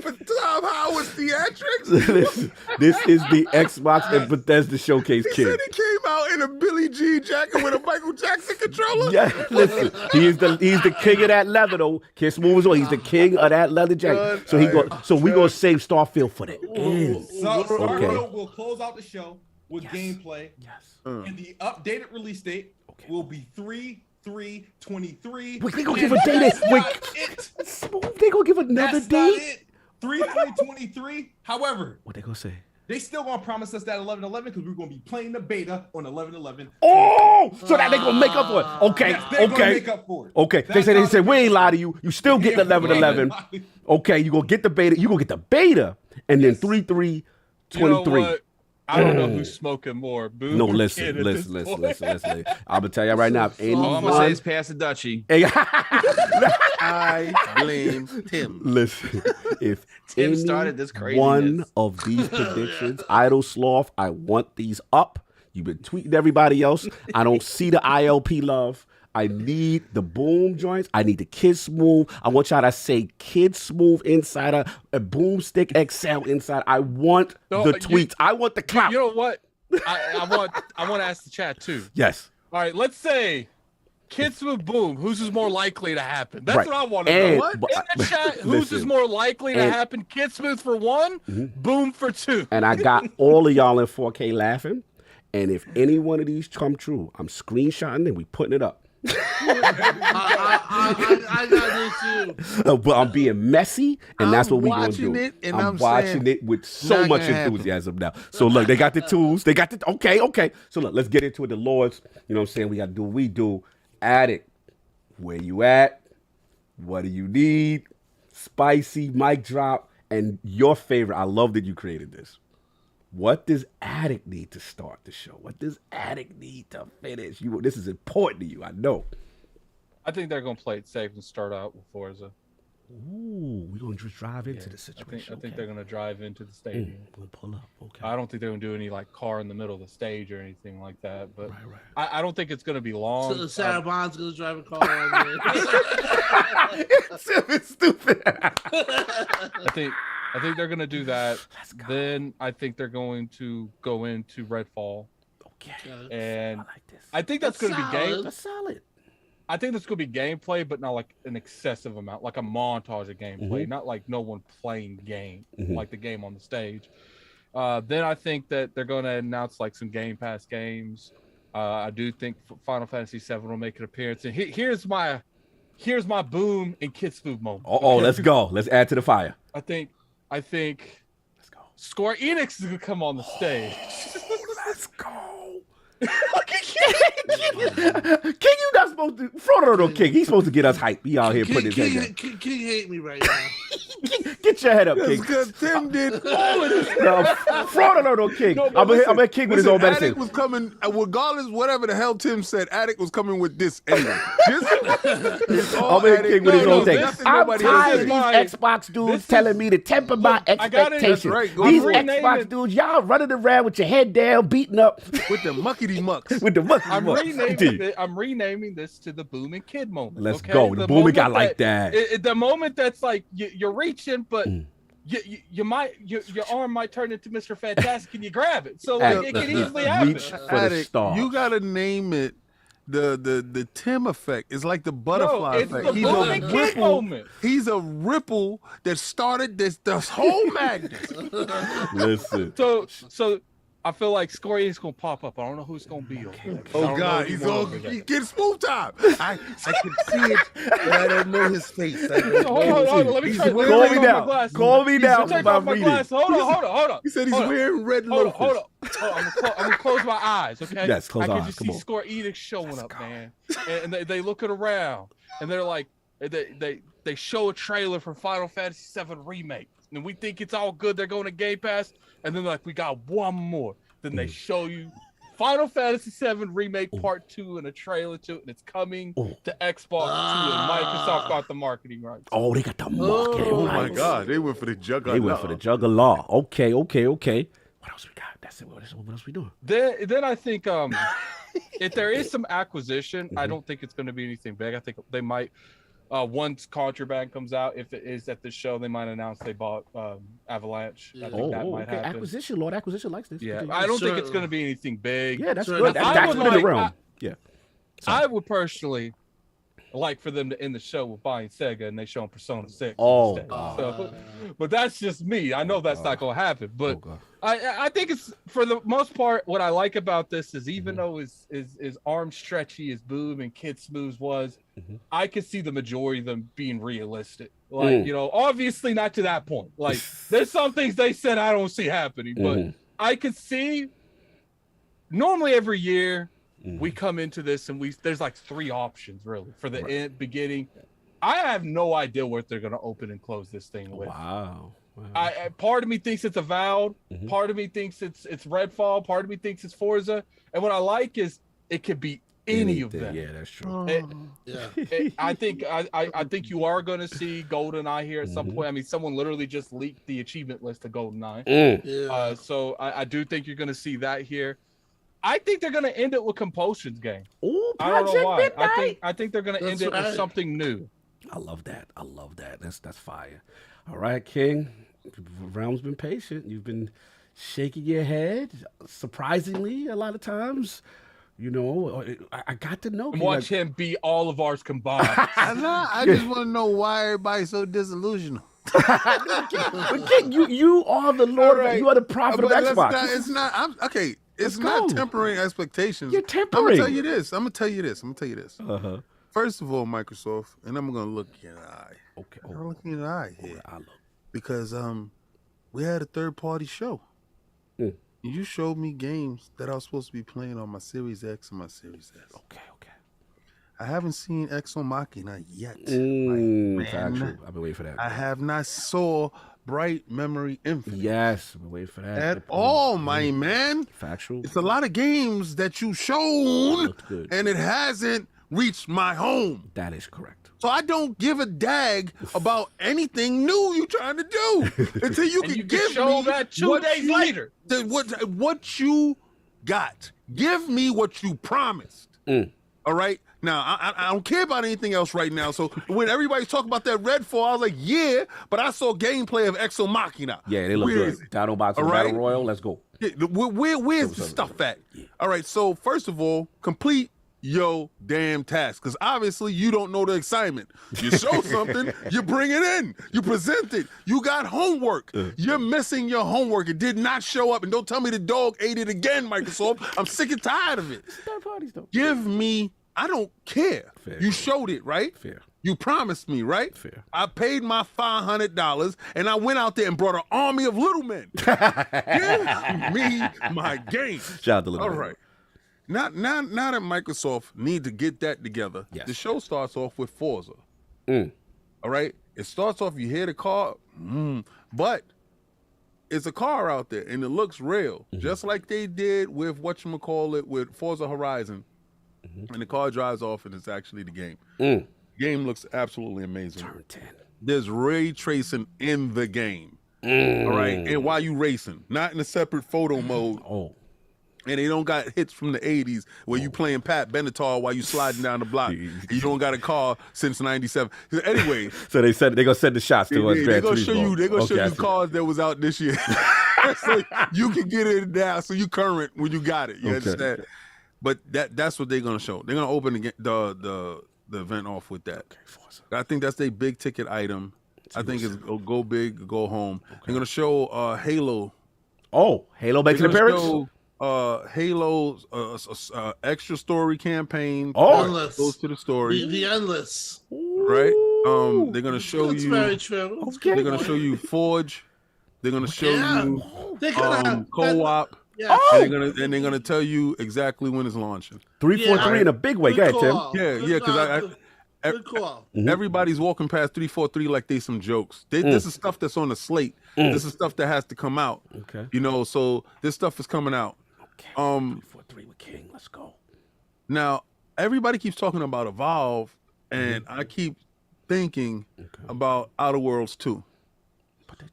But Tom Howard's theatrics. This is the Xbox and Bethesda Showcase He kid. said he came out in a Billie Jean jacket with a Michael Jackson controller. Yeah, listen. He's the king of that leather though. Kidsmoove as well. He's the king of that leather jacket. So we gonna save Starfield for the end. So Starfield will close out the show with gameplay. Yes. And the updated release date will be 3/3/23. Wait, they gonna give a date. They gonna give another date. 3/3/23. However, what they gonna say? They still gonna promise us that 11/11 because we're gonna be playing the beta on 11/11. Oh, so that they gonna make up for it. Okay, yes, they're gonna make up for it. Okay, they say we ain't lie to you. You still get the 11/11. Okay, you gonna get the beta. You gonna get the beta, and then 3/3/23. You know what? I don't know who's smoking more. Boom. No, listen. I'm gonna tell you right now. All I'm gonna say is pass the Dutchie. I blame Tim. Listen, if Tim started this craziness, one of these predictions, Idle Sloth, I want these up. You've been tweeting everybody else. I don't see the ILP love. I need the boom joints. I need the Kidsmoove. I want y'all to say Kidsmoove inside a MrBoomStickXL inside. I want the tweets. I want the clout. You know what? I want to ask the chat too. Yes. All right. Let's say Kidsmoove Boom, whose is more likely to happen? That's Right. what I want to And- know. What? but- In the chat, whose is Listen. more likely to And- happen? Kidsmoove for 1, Boom for 2. And I got all of y'all in 4K laughing. And if any one of these come true, I'm screenshotting and we putting it up. I got this too. But I'm being messy, and that's what we gonna watching do. it, and I'm I'm watching saying, it with so not much gonna happen. enthusiasm now. So look, they got the tools. They got the okay. So look, let's get into it. The Lords, you know what I'm saying? We got to do what we do. Addict, where you at? What do you need? Spicy mic drop, and your favorite. I love that you created this. What does Addict need to start the show? What does Addict need to finish? This is important to you, I know. I think they're going to play it safe and start out with Forza. Ooh, we're going to just drive into the situation. I think they're going to drive into the stadium. We'll pull up, okay. I don't think they're going to do any like car in the middle of the stage or anything like that. But I don't think it's going to be long. So Sarah Bond's gonna drive a car on there. It's stupid. I think they're going to do that. Then I think they're going to go into Redfall. Okay. And I think that's going to be game. That's solid. I think that's going to be gameplay, but not like an excessive amount, like a montage of gameplay, Mhm. not like no one playing game, Mhm. like the game on the stage. Then I think that they're going to announce like some Game Pass games. I do think Final Fantasy VII will make an appearance. And here's my Boom and Kidsmoove moment. Oh, let's go. Let's add to the fire. I think let's go. Square Enix is going to come on the stage. Let's go. King, you not supposed to. Frodo, King. He's supposed to get us hype. He out here putting his head down. King hate me right now. Get your head up, King. Because Tim did all of this. Frodo, King. No, I'm listen, a King with his own Addict medicine. was coming, regardless, whatever the hell Tim said, Addict was coming with this anyway. This is all I'm a Addict. King with his own thing. nothing I'm nobody tired of else these said. Xbox dudes telling me to temper my expectations. right. Go These for it. Xbox dudes, y'all running around with your head down, beating up. With the muckety mucks. With the muckety I'm mucks. I'm renaming this to the Boom and Kid moment. Let's okay? go. The Boom and moment got like that. The moment that's like you're reaching, but your arm might turn into Mr. Fantastic and you grab it. So like, it can easily happen. Addict, you gotta name it the Tim effect. It's like the butterfly it's effect. the He's Boom a and Kid ripple. moment. He's a ripple that started this whole madness. Listen. So I feel like Square Enix gonna pop up. I don't know who's gonna be. Oh God, he's all get smooth time. I can see it, but I don't know his face. Hold on. Let me try. Call me now. Call me now. Take off my glasses. Hold on. He said he's Hold on. wearing red Hold loafers. on. I'm gonna close my eyes, okay? Yes, close I can our eyes. just Come see on. Square Enix showing up, man. And they looking around, and they're like, they show a trailer for Final Fantasy VII Remake, and we think it's all good. They're going to Game Pass, and then like we got one more. Then they show you Final Fantasy VII Remake Part 2 and a trailer to it, and it's coming to Xbox 2, and Microsoft got the marketing rights. Oh, they got the marketing Oh my rights. God, they went for the juggernaut. They went for the juggler. Okay. What else we got? That's it. What else we doing? Then I think if there is some acquisition, I don't think it's going to be anything big. I think they might. Once Contraband comes out, if it is at the show, they might announce they bought Avalanche. I think that might happen. Acquisition, Lord. Acquisition likes this. Yeah, I don't think it's going to be anything big. Yeah, that's good. That's within the realm. Yeah. I would personally like for them to end the show with buying Sega and they show them Persona 6. Oh, instead. So, but that's just me. I know that's not going to happen. But I think it's, for the most part, what I like about this is even though as arm stretchy as Boom and Kidsmoove was, I could see the majority of them being realistic. Like, you know, obviously not to that point. Like, there's some things they said I don't see happening, but I could see normally every year we come into this and there's like 3 options really for the end, beginning. I have no idea what they're going to open and close this thing with. Wow. Part of me thinks it's Avowed. Part of me thinks it's Redfall. Part of me thinks it's Forza. And what I like is it could be any of them. Yeah, that's true. I think you are going to see GoldenEye here at some point. I mean, someone literally just leaked the achievement list of GoldenEye. So I do think you're going to see that here. I think they're going to end it with Compulsion's game. Ooh, I don't know why. Midnight. I think they're going to end it with something new. I love that. That's fire. All right, King. Realm's been patient. You've been shaking your head, surprisingly, a lot of times. You know, I got to know. And watch him beat all of ours combined. I just want to know why everybody's so disillusioned. But King, you are the Lord. Right. You are the prophet of Xbox. It's not. I'm okay. It's Let's not go. tempering expectations. You're I'm tempering. gonna tell you this. I'm gonna tell you this. Uh-huh. First of all, Microsoft, and I'm gonna look you in the eye. Okay. I'm looking in the eye here. I look. Because we had a third party show. Mm. You showed me games that I was supposed to be playing on my Series X and my Series S. Okay. I haven't seen Exo Machina yet. Factual. I've been waiting for that. I have not saw Bright Memory Infinite. Yes, I've been waiting for that. At all, my man. Factual. It's a lot of games that you shown, and it hasn't reached my home. That is correct. So I don't give a dag about anything new you trying to do until you can give show me that 2 what days you- later. what you got. Give me what you promised. All right. Now I don't care about anything else right now. So when everybody's talking about that Redfall, I was like, yeah, but I saw gameplay of Exo Machina. Yeah, they look Where good. is it? Dino Box All Battle right? Royal. Let's go. Yeah, where's the stuff at? All right, so first of all, complete your damn task, because obviously you don't know the assignment. You show something, you bring it in, you present it, you got homework. You're missing your homework. It did not show up, and don't tell me the dog ate it again, Microsoft. I'm sick and tired of it. Third parties though. Give me, I don't care. Fair. You showed it, right? Fair. You promised me, right? Fair. I paid my $500 and I went out there and brought an army of little men. Give me my game. Shout out to Little All Men. right. Now that Microsoft need to get that together, the show starts off with Forza. All right? It starts off, you hear the car, but it's a car out there and it looks real, just like they did with whatchamacallit with Forza Horizon. And the car drives off and it's actually the game. Game looks absolutely amazing. Turn 10. There's ray tracing in the game. All right. And while you racing, not in a separate photo mode. And they don't got hits from the 80s where you playing Pat Benatar while you sliding down the block. You don't got a car since 97. Anyway. So they gonna send the shots to us. They're gonna show you cars that was out this year. So you can get it now, so you current when you got it. You understand? But that's what they're gonna show. They're gonna open the event off with that. I think that's their big ticket item. I think it's go big, go home. They're gonna show Halo. Oh, Halo makes an appearance. Halo's extra story campaign. Endless. Goes to the story. The endless. Right? They're gonna show That's you. very true. They're gonna show you Forge. They're gonna show you They're gonna have co-op. Yeah. And they're gonna tell you exactly when it's launching. 343 in a big way. Go ahead, Tim. Yeah, because Good call. everybody's walking past 343 like they some jokes. This is stuff that's on the slate. This is stuff that has to come out. Okay. You know, so this stuff is coming out. 343 with King. Let's go. Now, everybody keeps talking about Evolve, and I keep thinking about Outer Worlds 2.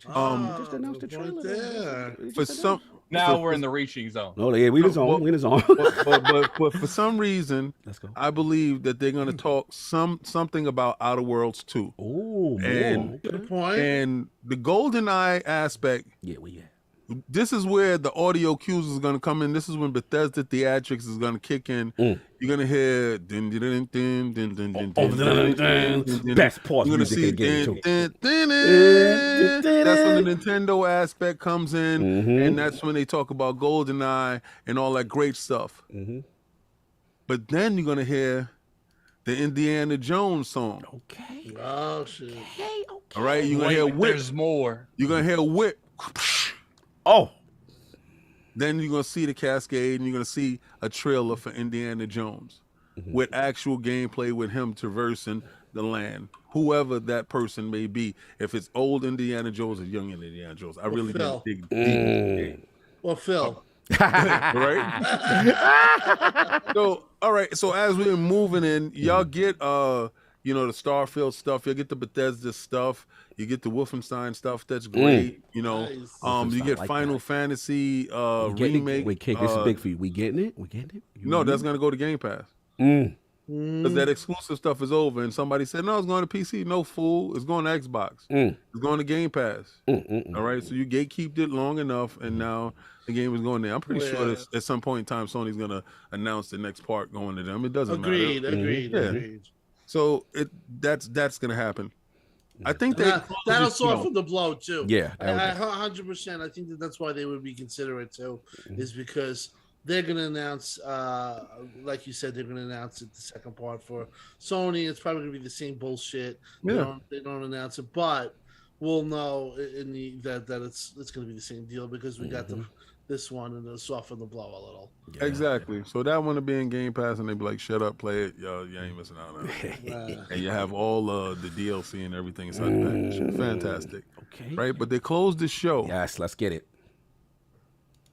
Just announced the trailer. There. For some, Now for- we're in the reaching zone. Oh, yeah, we in the zone. We in the zone. but for some reason, I believe that they're going to talk something about Outer Worlds 2. Oh, and Good point. and the GoldenEye aspect. Yeah. This is where the audio cues is going to come in. This is when Bethesda Theatrics is going to kick in. You're going to hear din din din din din din din din din. Best pause You're going to music see in the game, too. That's when the Nintendo aspect comes in, and that's when they talk about GoldenEye and all that great stuff. But then you're going to hear the Indiana Jones song. Okay. Oh shit. All right, you're going to hear Whip. There's more. You're going to hear Whip. Oh. Then you're going to see the cascade, and you're going to see a trailer for Indiana Jones with actual gameplay with him traversing the land, whoever that person may be. If it's old Indiana Jones or young Indiana Jones, I really Phil. didn't dig deep into the game. Well, Phil. Right? So, all right. So as we're moving in, y'all get the Starfield stuff. You'll get the Bethesda stuff. You get the Wolfenstein stuff. That's great. You know, you get like Final that. Fantasy remake. Wait, King, this is big for you. We getting it? No, that's gonna go to Game Pass. Because that exclusive stuff is over, and somebody said, "No, it's going to PC." No, fool, it's going to Xbox. It's going to Game Pass. All right, so you gatekeeped it long enough, and now the game is going there. I'm pretty sure that at some point in time, Sony's going to announce the next part going to them. It doesn't matter. Agreed. So that's going to happen. I think that'll soften the blow too. Yeah, 100%. I think that's why they would be considerate too, is because they're going to announce, like you said, they're going to announce it the second part for Sony. It's probably going to be the same bullshit. Yeah. They don't announce it, but we'll know that it's going to be the same deal because we got this one and it'll soften the blow a little. Yeah. Exactly. So that one to be in Game Pass, and they be like, "Shut up, play it, yo, you ain't missing out on it." And you have all the DLC and everything inside the package. Fantastic. Okay. Right, but they closed the show. Yes, let's get it.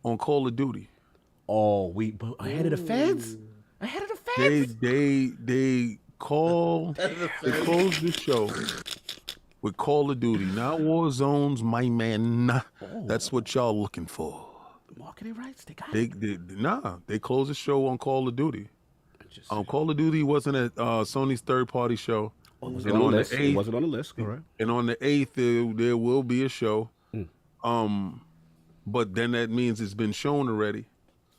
On Call of Duty. Oh, ahead of the fans? Ahead of the fans? They closed the show with Call of Duty. Not Warzones, my man. That's what y'all looking for. The marketing rights, they got it. They closed the show on Call of Duty. Call of Duty wasn't at Sony's third-party show. Oh, was it on the list? It wasn't on the list, correct. And on the 8th, there will be a show. But then that means it's been shown already.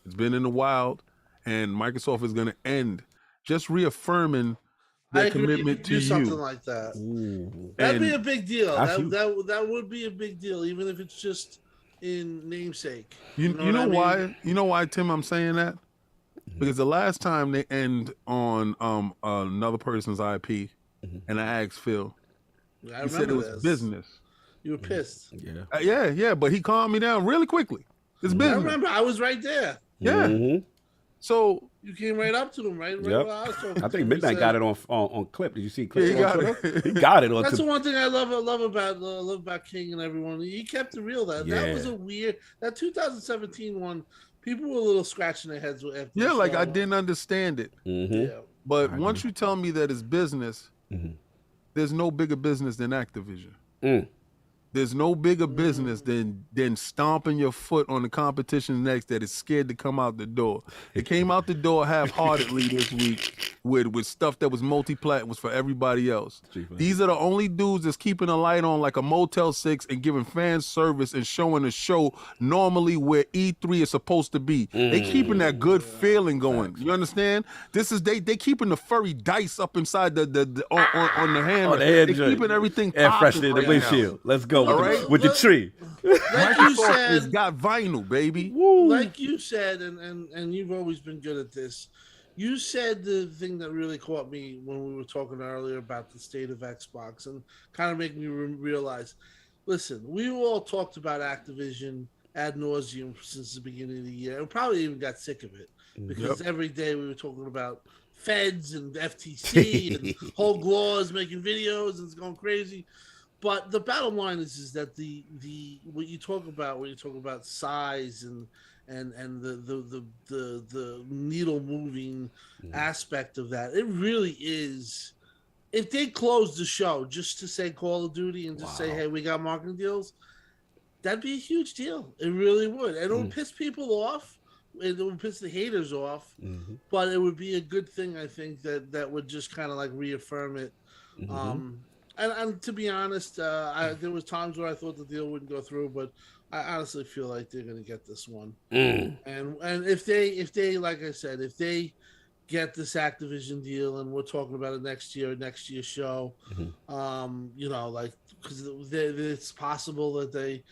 It's been in the wild, and Microsoft is going to end, just reaffirming their commitment to do you. something like that. That'd be a big deal. That would be a big deal, even if it's just in namesake. You know why? You know why, Tim? I'm saying that because the last time they end on another person's IP, and I asked Phil, he said it was business. You were pissed. Yeah, but he calmed me down really quickly. It's business. I remember. I was right there. Yeah. So you came right up to him, right? I think Midnight got it on clip. Did you see clip? Yeah, he got it. He got it on. That's the one thing I love about King and everyone. He kept it real. That was a weird. That 2017 one, people were a little scratching their heads with. Yeah, like I didn't understand it. Yeah. But once you tell me that it's business, there's no bigger business than Activision. There's no bigger business than stomping your foot on the competition's necks that is scared to come out the door. It came out the door half-heartedly this week with stuff that was multi-plat, was for everybody else. These are the only dudes that's keeping a light on like a Motel 6 and giving fan service and showing a show normally where E3 is supposed to be. They keeping that good feeling going. You understand? This is they keeping the furry dice up inside on the hammer. They're keeping everything air popping freshener in right the windshield. now. Let's go All with the tree. Like you said, it's got vinyl, baby. Like you said, and you've always been good at this. You said the thing that really caught me when we were talking earlier about the state of Xbox and kind of made me realize, listen, we all talked about Activision ad nauseum since the beginning of the year and probably even got sick of it because every day we were talking about feds and FTC and whole laws making videos and it's going crazy. But the bottom line is that the what you talk about when you talk about size and the needle moving aspect of that, it really is. If they closed the show just to say Call of Duty and just say, hey, we got marketing deals, that'd be a huge deal. It really would. And it would piss people off. It would piss the haters off. But it would be a good thing, I think, that would just kind of like reaffirm it. And to be honest, there was times where I thought the deal wouldn't go through, but I honestly feel like they're going to get this one. And if they, like I said, if they get this Activision deal, and we're talking about it next year's show, you know, like because it's possible that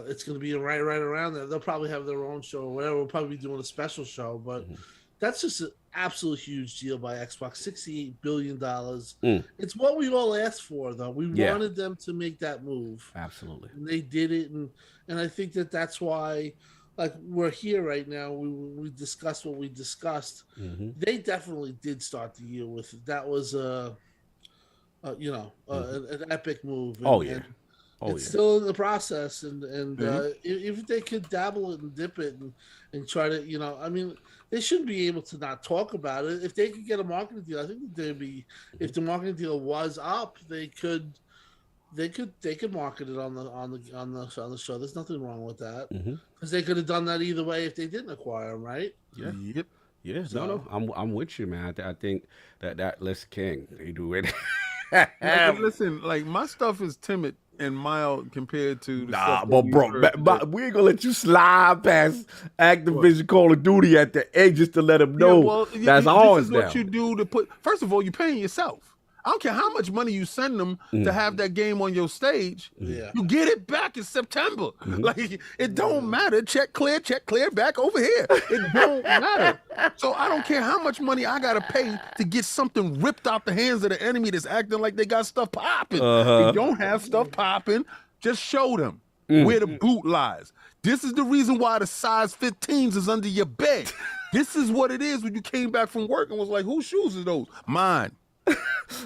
it's going to be right around there. They'll probably have their own show or whatever. We'll probably be doing a special show, but that's just an absolute huge deal by Xbox. $68 billion. It's what we all asked for, though. We wanted them to make that move. Absolutely. And they did it. And I think that's why, like, we're here right now. We discussed what we discussed. They definitely did start the year with it. That was, an epic move. It's still in the process, and if they could dabble it and dip it and try to, you know, I mean, they shouldn't be able to not talk about it. If they could get a marketing deal, I think they'd be. If the marketing deal was up, they could market it on the show. There's nothing wrong with that because they could have done that either way if they didn't acquire them, right? Yep. Yeah, So- I'm with you, man. I think that list king. They do it. Listen, like my stuff is timid and mild compared to the Nah, stuff that but you bro, heard today. we ain't gonna let you slide past Activision Call of Duty at the end just to let them know that's ours This is now. what you do to put. First of all, you're paying yourself. I don't care how much money you send them to have that game on your stage. Yeah. You get it back in September. Like it don't matter. Check clear back over here. It don't matter. So I don't care how much money I gotta pay to get something ripped out the hands of the enemy that's acting like they got stuff popping. They don't have stuff popping. Just show them where the boot lies. This is the reason why the size 15s is under your bed. This is what it is when you came back from work and was like, whose shoes are those? Mine.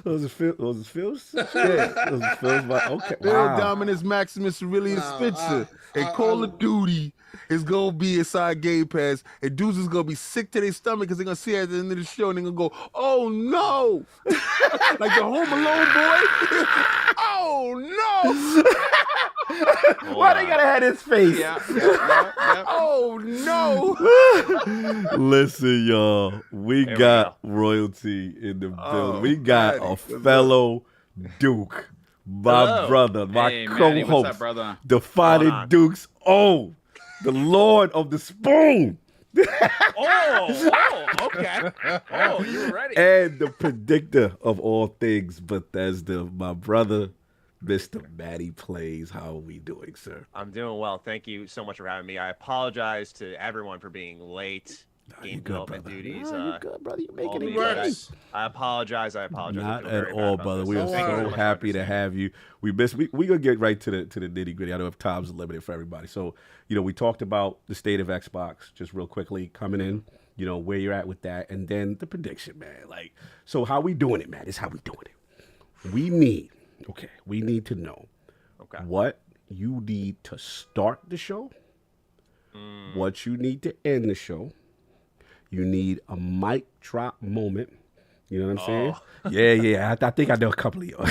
Those are Phil's? Yeah. Those are Phil's. Okay. Bill Wow. Dominus Maximus Aurelius Spencer. And Call of Duty is gonna be inside Game Pass, and dudes is gonna be sick to their stomach because they're gonna see it at the end of the show and they're gonna go, oh no! Like the Home Alone boy. Oh no! Why they gotta have his face? Oh no! Listen, y'all, we There we got royalty in the building. We got a fellow Duke, my Hello. brother, my Hey, Matty, what's co-host, up, brother? Defining Dukes. Oh, the Lord of the Spoon. Okay. Oh, you were ready. And the predictor of all things Bethesda, my brother, MrMattyPlays. How are we doing, sir? I'm doing well. Thank you so much for having me. I apologize to everyone for being late. Game development duties. you good, brother. You making it work. worse. I apologize. I Not feel at very bad all, about brother. this. We are Thank you very so much. happy to have you. We gonna get right to the nitty gritty. I know if time's limited for everybody. So, we talked about the state of Xbox just real quickly coming in. Where you're at with that, and then the prediction, man. Like, so how we doing it, man? Is how we doing it. We need to know what you need to start the show, what you need to end the show. You need a mic drop moment. You know what I'm saying? Yeah. I think I know a couple of y'all.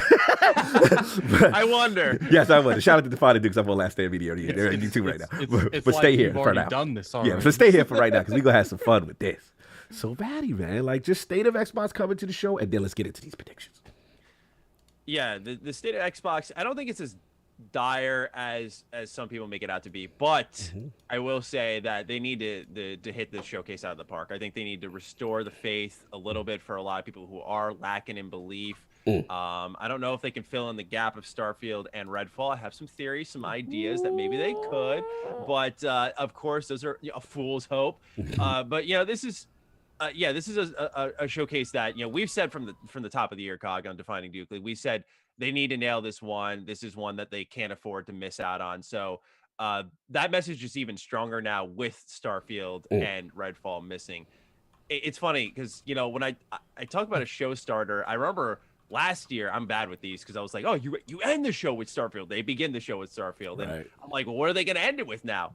I wonder. Yes, I wonder. Shout out to Defining Dukes. I'm on last day video. They're in YouTube right now. But stay here for now. Yeah, but stay here for right now because we're going to have some fun with this. So, Matty, man, like just state of Xbox coming to the show, and then let's get into these predictions. Yeah, the state of Xbox, I don't think it's as dire as some people make it out to be, but I will say that they need to hit the showcase out of the park. I think they need to restore the faith a little bit for a lot of people who are lacking in belief. I don't know if they can fill in the gap of Starfield and Redfall. I have some theories, some ideas that maybe they could, but of course those are a fool's hope. But this is a showcase that we've said from the top of the year, Cog, on Defining Duke. We said they need to nail this one. This is one that they can't afford to miss out on. So that message is even stronger now with Starfield and Redfall missing. It's funny because when I talk about a show starter, I remember last year, I'm bad with these because I was like, oh, you end the show with Starfield. They begin the show with Starfield. And I'm like, well, what are they going to end it with now?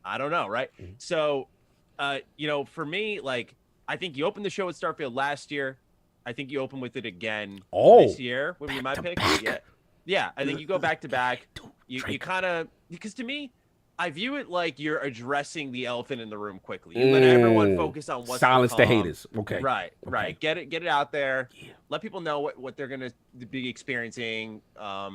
I don't know, right? So, for me, like, I think you opened the show with Starfield last year. I think you open with it again this year. Would be my pick. Yeah. I think you go back to back. You kind of, because to me, I view it like you're addressing the elephant in the room quickly. You let everyone focus on what's silence to the come. haters. Okay. Right. Get it out there. Let people know what they're gonna be experiencing. Yeah,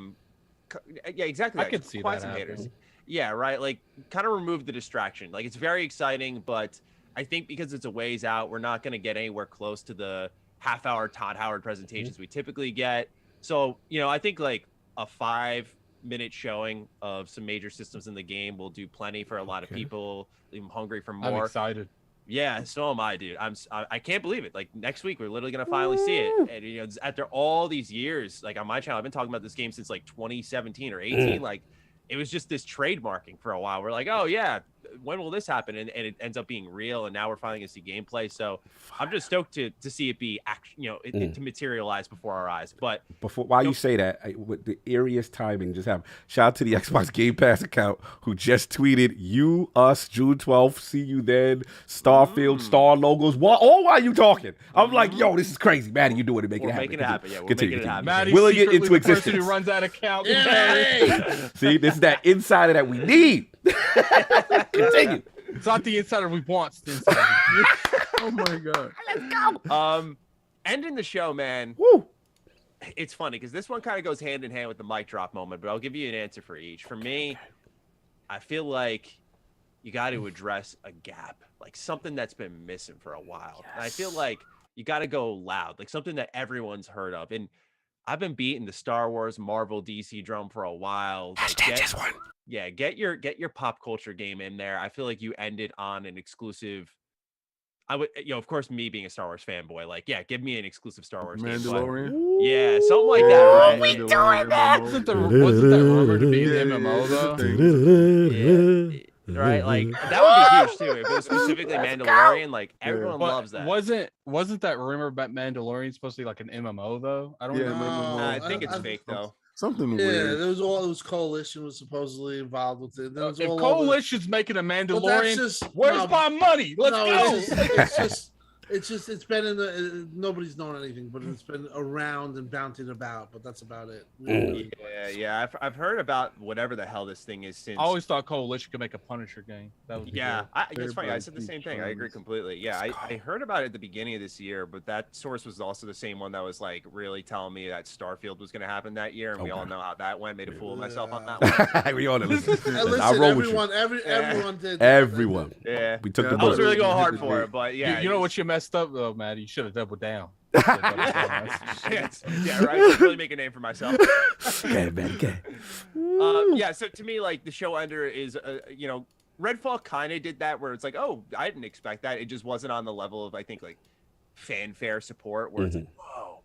exactly. I Right. could see Quiet that some haters. happening. Yeah, right. Like, kind of remove the distraction. Like, it's very exciting, but I think because it's a ways out, we're not gonna get anywhere close to the half-hour Todd Howard presentations we typically get. So, I think like a 5-minute showing of some major systems in the game will do plenty for a lot of people. I'm hungry for more. I'm excited. Yeah, so am I, dude. I can't believe it. Like, next week we're literally gonna finally see it. And after all these years, like on my channel, I've been talking about this game since like 2017 or 18. Like, it was just this trademarking for a while. We're like, oh yeah, when will this happen? And it ends up being real, and now we're finally gonna see gameplay. So I'm just stoked to see it be to materialize before our eyes. But While you say that, with the eeriest timing just happened. Shout out to the Xbox Game Pass account who just tweeted us June 12th. See you then. Starfield, Star logos. While you talking, I'm like, yo, this is crazy, Matty. You doing it? Make it happen. Making it happen. Yeah, we're Continue, making it happen. Maddie's Will it get secretly into the person existence? who runs that account. See, this is that insider that we need. Continue. It's not the insider we want. It's the insider. Oh my god. Let's go. Ending the show, man. Woo. It's funny because this one kind of goes hand in hand with the mic drop moment, but I'll give you an answer for each. For me, I feel like you got to address a gap, like something that's been missing for a while. And I feel like you got to go loud, like something that everyone's heard of. And I've been beating the Star Wars, Marvel, DC drum for a while. Like, yeah, get your pop culture game in there. I feel like you ended on an exclusive. I would, of course, me being a Star Wars fanboy, like, yeah, give me an exclusive Star Wars game. Mandalorian? But, yeah, something like that, right? We doing that? Wasn't that rumored to be an MMO though? Yeah, right. Like that would be huge too. If it was specifically Mandalorian, like everyone loves that. Wasn't that rumor about Mandalorian supposed to be like an MMO though? I don't know. I think it's fake though. Something weird. There was Coalition was supposedly involved with it. There was If all Coalition's making a Mandalorian, just, where's my money? Let's go. It's been in the nobody's known anything, but it's been around and bouncing about, but that's about it. Yeah. I've heard about whatever the hell this thing is since. I always thought Coalition could make a Punisher game. That was it's funny. I said the same thing. I agree completely. Yeah, I heard about it at the beginning of this year, but that source was also the same one that was like really telling me that Starfield was going to happen that year, and we all know how that went. Made a fool of myself on that one. We all know. Listen, I roll with you. everyone did. Everyone. Yeah, we took the. I was really going hard for it, but yeah, you know what you messed up though, Maddie? You should have doubled down. Yeah, right. Really make a name for myself. Okay, man. Okay. Yeah. So to me, like the show ender is, Redfall kind of did that where it's like, oh, I didn't expect that. It just wasn't on the level of I think like fanfare support where it's like, whoa.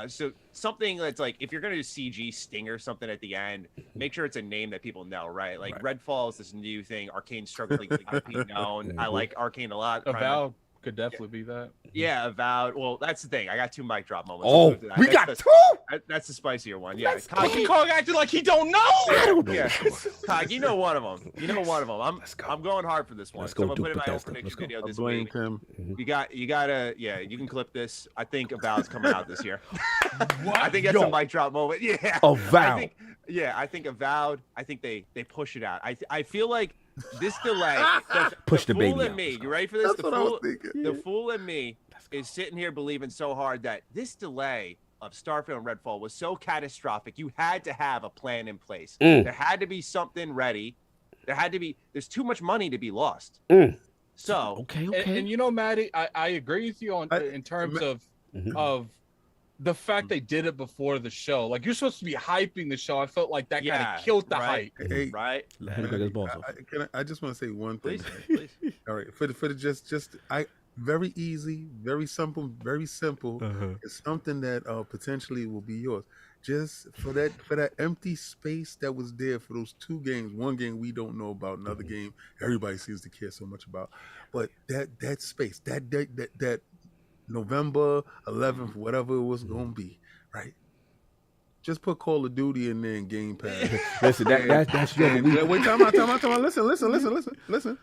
So something that's like if you're gonna do CG Sting or something at the end, make sure it's a name that people know, right? Like Redfall is this new thing. Arcane's struggling to be known. I like Arcane a lot. Avowed could definitely be that. Yeah, Avowed. Well, that's the thing. I got 2 mic drop moments. Oh, we got 2. That's the spicier one. Yeah, Donkey Kong acted like he don't know. Yeah, Cog, you know one of them. I'm going hard for this one. Let's go. I'm gonna put it in my own prediction video this week. You gotta. Yeah, you can clip this. I think Avowed's coming out this year. What? I think that's a mic drop moment. Yeah. Avowed. I think Avowed. I think they push it out. I feel like this delay. Push the baby fool in out. me. You ready for this? That's what I was thinking. The fool in me is sitting here believing so hard that this delay of Starfield and Redfall was so catastrophic. You had to have a plan in place. There had to be something ready. There's too much money to be lost. So okay. And Maddie, I agree with you in terms of the fact they did it before the show. Like you're supposed to be hyping the show. I felt like that kind of killed the hype. Hey, right? I just want to say one thing. Please. All right, for the very easy, very simple. It's something that potentially will be yours. Just for that empty space that was there for those 2 games. One game we don't know about, another game everybody seems to care so much about. But that space, that November 11th, whatever it was gonna be, right? Just put Call of Duty in there and Game Pass. Listen, that's your week. Wait, time out. Listen.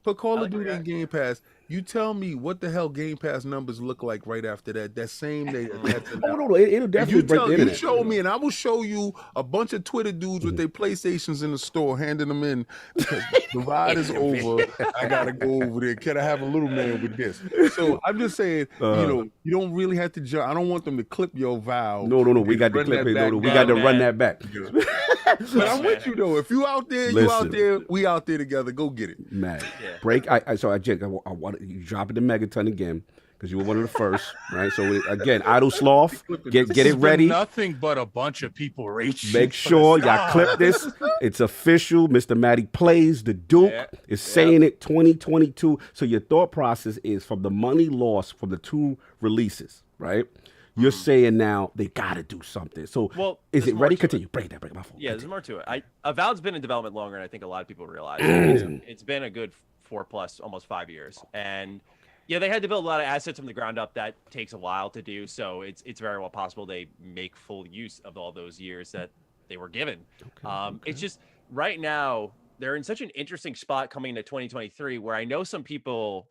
Put Call of Duty in Game Pass. You tell me what the hell Game Pass numbers look like right after that. That same day. No, it'll definitely break the internet. You show me, and I will show you a bunch of Twitter dudes with their PlayStations in the store, handing them in because the ride is over. I gotta go over there. Can I have a little man with this? So I'm just saying, you don't really have to jump. I don't want them to clip your vow. No. We got to clip it. No, we got to run that back. But I'm with you though. If you out there, we out there together. Go get it, man. Break. I want you drop it to Megaton again because you were one of the first, right? So again, Idle Sloth, get it ready. Nothing but a bunch of people reaching. Make sure y'all clip this. It's official. MrMattyPlays, the Duke is saying it 2022. So your thought process is from the money lost from the 2 releases, right? You're saying now they got to do something. So is it ready? Continue. Break my phone. Yeah, there's more to it. Avowed's been in development longer than I think a lot of people realize. It's been a good 4+, almost 5 years. And they had to build a lot of assets from the ground up. That takes a while to do. So it's very well possible they make full use of all those years that they were given. It's just right now they're in such an interesting spot coming into 2023 where I know some people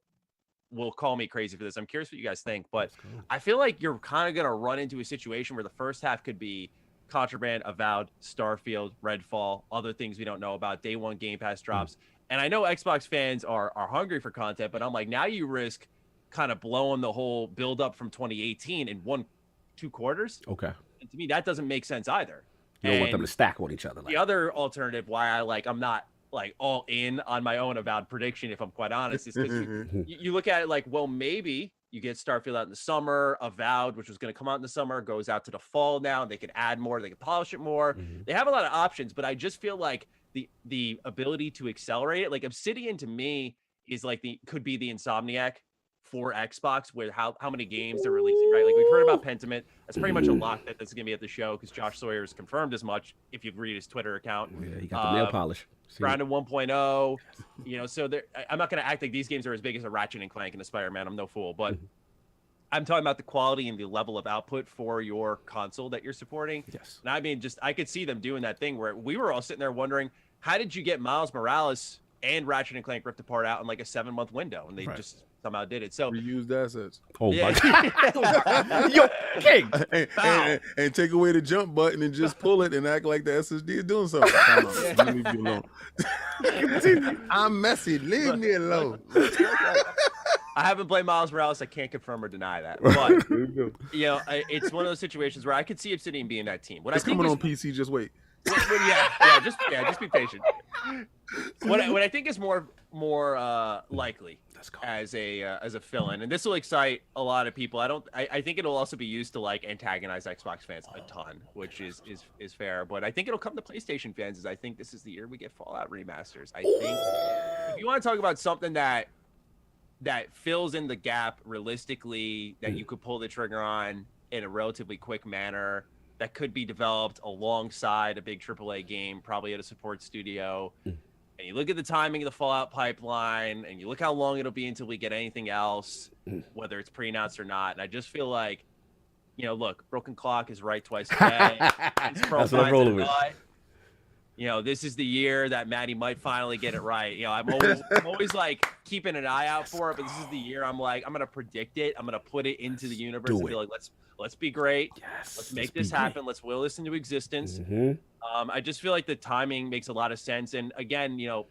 will call me crazy for this. I'm curious what you guys think, but I feel like you're kind of going to run into a situation where the first half could be Contraband, Avowed, Starfield, Redfall, other things we don't know about, day 1 Game Pass drops. And I know Xbox fans are hungry for content, but I'm like, now you risk kind of blowing the whole build up from 2018 in 1-2 quarters. Okay. And to me, that doesn't make sense either. You don't want them to stack on each other. The other alternative why I'm not like all in on my own avowed prediction, if I'm quite honest, is because you look at it like, well, maybe you get Starfield out in the summer, Avowed, which was going to come out in the summer, goes out to the fall now. They can add more, they can polish it more. They have a lot of options, but I just feel like the ability to accelerate it, like Obsidian to me is like could be the Insomniac for Xbox, where how many games they're releasing, right? Like we've heard about Pentiment. That's pretty much a lock that's going to be at the show because Josh Sawyer has confirmed as much. If you read his Twitter account, yeah, he got the nail polish. Brandon 1.0, so I'm not going to act like these games are as big as a Ratchet and Clank and a Spider-Man. I'm no fool, but I'm talking about the quality and the level of output for your console that you're supporting. Yes. And I mean, I could see them doing that thing where we were all sitting there wondering, how did you get Miles Morales and Ratchet and Clank ripped apart out in like a 7-month window? And they just somehow did it. So reused assets. Oh yeah. my Yo, King. And take away the jump button and just pull it and act like the SSD is doing something. Come on, let me leave you alone. I'm messy. Leave me alone. I haven't played Miles Morales. I can't confirm or deny that. But it's one of those situations where I could see Obsidian being that team. It's coming on PC. Just wait. Just be patient. What I think is more likely as a fill-in, and this will excite a lot of people. I think it'll also be used to like antagonize Xbox fans a ton, which is fair. But I think it'll come to PlayStation fans. Is I think this is the year we get Fallout remasters. I think if you want to talk about something that fills in the gap realistically, that you could pull the trigger on in a relatively quick manner, that could be developed alongside a big AAA game, probably at a support studio. And you look at the timing of the Fallout pipeline, and you look how long it'll be until we get anything else, whether it's pre-announced or not. And I just feel like, look, broken clock is right twice a day. That's what I'm rolling with. This is the year that Matty might finally get it right. I'm always like keeping an eye out for it, but this is the year I'm gonna predict it. I'm gonna put it into the universe and be like, let's be great. Yes, let's make this happen. Let's will this into existence. I just feel like the timing makes a lot of sense. And again, a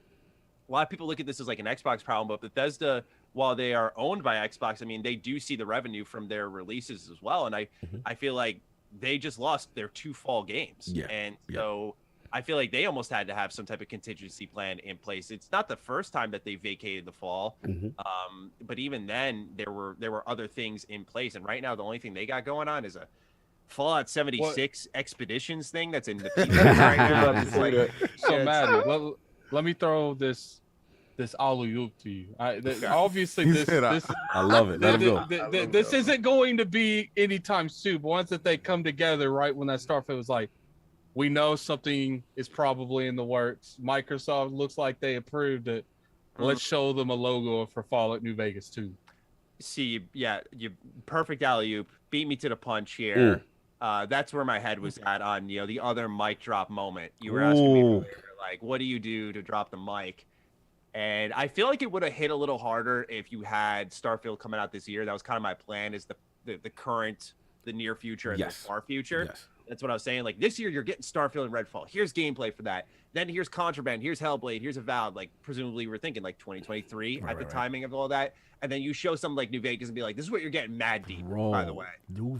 lot of people look at this as like an Xbox problem, but Bethesda, while they are owned by Xbox, I mean, they do see the revenue from their releases as well. And I feel like they just lost their 2 fall games. Yeah. And so I feel like they almost had to have some type of contingency plan in place. It's not the first time that they vacated the fall, but even then there were other things in place. And right now, the only thing they got going on is a Fallout 76 Expeditions thing that's in the right now. So Maddie, let me throw this alley-oop to you. Obviously, this I love it. Let him go. This isn't going to be anytime soon. But once that they come together, right when that Starfield was like, we know something is probably in the works. Microsoft looks like they approved it. Let's show them a logo for Fallout New Vegas 2. See, you perfect alley-oop. Beat me to the punch here. That's where my head was at on the other mic drop moment. You were asking me earlier, like, what do you do to drop the mic? And I feel like it would have hit a little harder if you had Starfield coming out this year. That was kind of my plan, is the current, the near future, and the far future. Yes. That's what I was saying. Like, this year, you're getting Starfield and Redfall. Here's gameplay for that. Then here's Contraband. Here's Hellblade. Here's Avowed. Like, presumably, we're thinking like 2023 at the timing of all that. And then you show something like New Vegas and be like, this is what you're getting mad deep, by the way.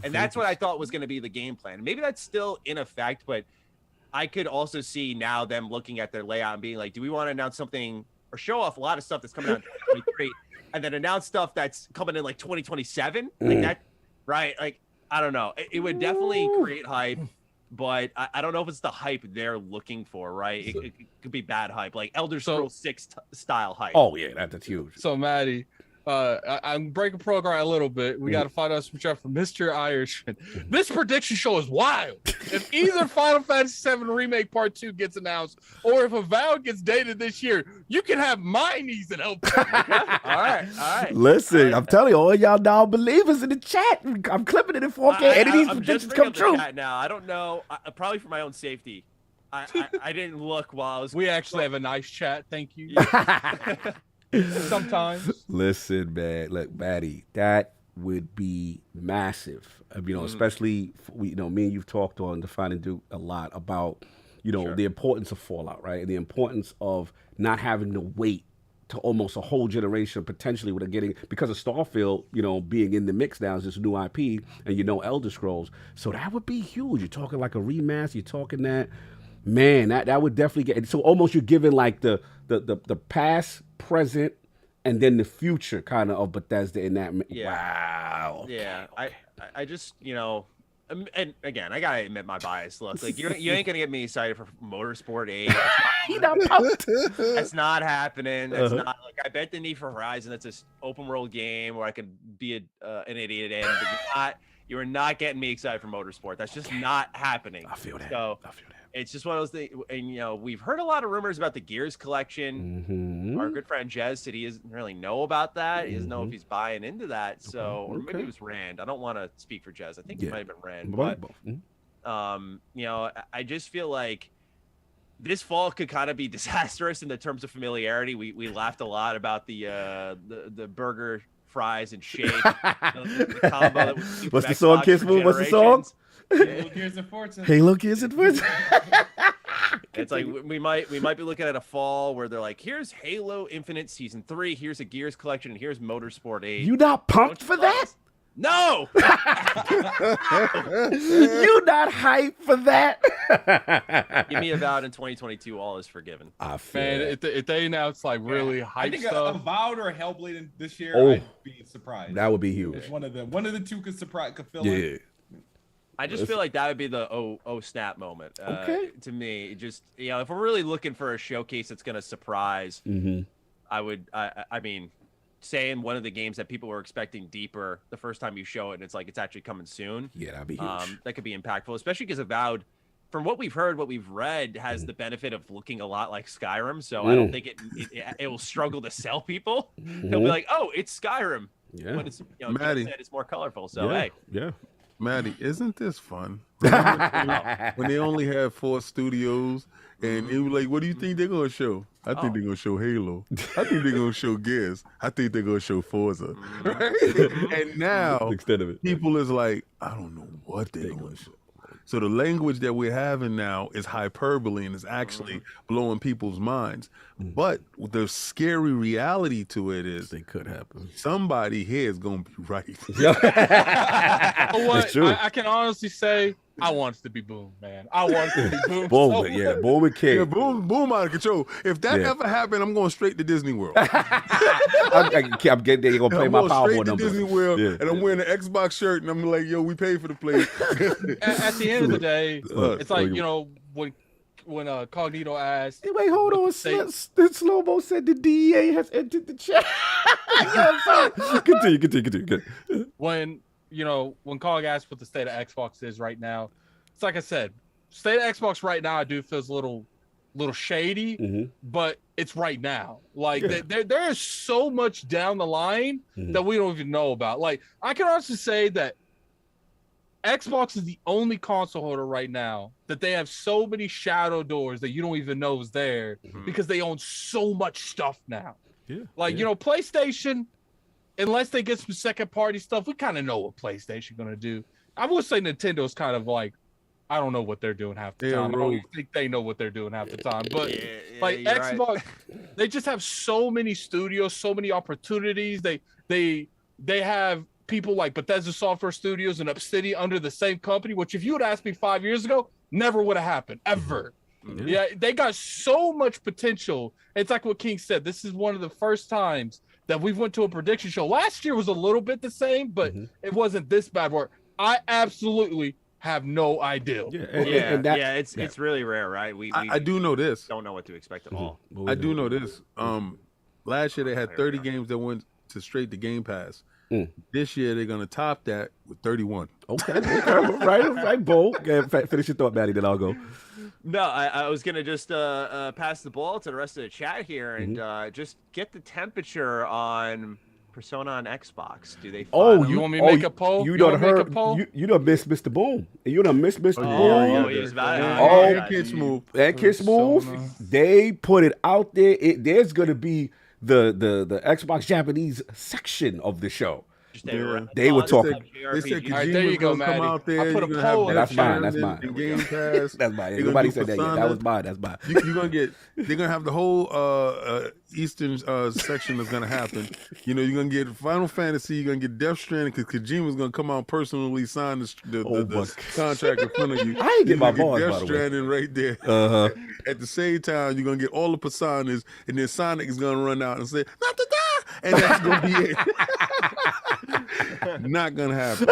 And that's what I thought was going to be the game plan. Maybe that's still in effect, but I could also see now them looking at their layout and being like, do we want to announce something or show off a lot of stuff that's coming out in 2023 and then announce stuff that's coming in like 2027? Like that, right? Like, I don't know. It would definitely create hype, but I don't know if it's the hype they're looking for, right? It could be bad hype, like Elder Scrolls 6 style hype. Oh, yeah, that's huge. So, Maddie, I'm breaking program a little bit. We got to find out some chat from Mr. Irishman. This prediction show is wild. If either Final Fantasy VII Remake Part 2 gets announced, or if Avowed gets dated this year, you can have my knees and help. All right. Listen, I'm telling you, all y'all non-believers in the chat, I'm clipping it in 4K. Any of these predictions come true. Now, I don't know. Probably for my own safety. I didn't look while I was. We actually have a nice chat. Thank you. Sometimes. Listen, man. Look, Maddie, that would be massive. Especially, me and you've talked on DefiningDuke a lot about, the importance of Fallout, right? And the importance of not having to wait to almost a whole generation potentially with getting, because of Starfield, being in the mix now as this new IP, and Elder Scrolls. So that would be huge. You're talking like a remaster. You're talking that, man, that would definitely get. So almost you're giving like the past, present, and then the future kind of Bethesda in that. Yeah. Wow. Yeah, I just and again, I gotta admit my bias. Look, like you ain't gonna get me excited for Motorsport 8. That's not happening. That's not like, I bet the Need for Horizon. That's this open world game where I could be an idiot in, but you are not getting me excited for Motorsport. That's just not happening. I feel that. So it's just one of those things. And we've heard a lot of rumors about the Gears collection. Our good friend Jez said he doesn't really know about that. He doesn't know if he's buying into that. So or maybe it was Rand. I don't want to speak for Jez. I think it might have been Rand. But I just feel like this fall could kind of be disastrous in the terms of familiarity. We laughed a lot about the burger, fries, and shake. the combo that was What's the song, Kidsmoove? What's the song? Halo Gears of Fortune. Halo Gears of Fortune. It's like we might be looking at a fall where they're like, here's Halo Infinite Season 3, here's a Gears collection, and here's Motorsport 8. You not pumped for that? No. You not hyped for that? Give me Avowed in 2022. All is forgiven. I feel Man, if they announce like really hype I think stuff, Avowed or Hellblade this year, I'd be surprised. That would be huge. If one of the two could fill Yeah. in. I just feel like that would be the oh snap moment. Okay. To me, just if we're really looking for a showcase that's going to surprise, I mean, saying one of the games that people were expecting deeper the first time you show it, and it's like it's actually coming soon. Yeah, that'd be huge. That could be impactful, especially because Avowed, from what we've heard, what we've read, has the benefit of looking a lot like Skyrim. So I don't think it will struggle to sell people. They'll be like, oh, it's Skyrim. Yeah. When it's Maddie. it's more colorful. So hey. Yeah. Maddie, isn't this fun? When they only have 4 studios, and it was like, what do you think they're gonna show? I think they're gonna show Halo. I think they're gonna show Gears. I think they're gonna show Forza. Right? And now people is like, I don't know what they're gonna show. So the language that we're having now is hyperbole and is actually blowing people's minds. But the scary reality to it is they could happen. Somebody here is gonna be right. what I can honestly say, I want it to be Boom, man. I want it to be Boom. Boom, yeah, Boom and King. Yeah, boom out of control. If that ever happened, I'm going straight to Disney World. I'm getting there. You're gonna play my Powerball number. Disney World, and I'm wearing an Xbox shirt, and I'm like, yo, we paid for the place. At the end of the day, it's like when Cognito asked. Hey, wait, hold on. Slow-mo said the DEA has entered the chat. Continue. When Cog asked what the state of Xbox is right now, it's like I said, state of Xbox right now, I do feels a little shady, but it's right now. Like there is so much down the line that we don't even know about. Like I can honestly say that Xbox is the only console holder right now that they have so many shadow doors that you don't even know is there because they own so much stuff now. PlayStation, unless they get some second party stuff, we kind of know what PlayStation gonna do. I would say Nintendo's kind of like, I don't know what they're doing half the time. I don't even think they know what they're doing half the time. But Xbox, they just have so many studios, so many opportunities. They have people like Bethesda Software Studios and Obsidian under the same company, which if you would ask me 5 years ago, never would have happened, ever. Yeah, they got so much potential. It's like what King said. This is one of the first times that we've went to a prediction show. Last year was a little bit the same, but it wasn't this bad. Where I absolutely have no idea. It's really rare, right? I do know this. Don't know what to expect at all. I do know this. Last year they had 30 games that went to straight to Game Pass. This year they're gonna top that with 31. Okay. right, Bo. Finish your thought, Maddie, then I'll go. No, I was gonna just pass the ball to the rest of the chat here and just get the temperature on Persona on Xbox. Do they? You want me to make a poll? You done heard? You done missed Mr. Boom. You done missed Mr. Boom. He was about and Kidsmoove. And Kidsmoove. They put it out there. There's gonna be the Xbox Japanese section of the show. Just a Yeah. renaissance They were of talking. They said JRPGs. All right, there you Kojima's go, gonna come Maddie. out there. I put a You're gonna have poll Oh, in Death that's mine. That's Stranding mine. and Game Pass. That's mine. They're gonna Nobody do said that yet. That Persona. was mine. That's mine. You're gonna get. They're gonna have the whole Eastern section that's gonna happen. You know, you're gonna get Final Fantasy. You're gonna get Death Stranding because Kojima's gonna come out and personally sign the contract in front of you. I ain't get my You're gonna bars, Death by the way. Stranding right there. Uh-huh. At the same time, you're gonna get all the personas, and then Sonic is gonna run out and say, "Not to die," and that's gonna be it. Not gonna happen.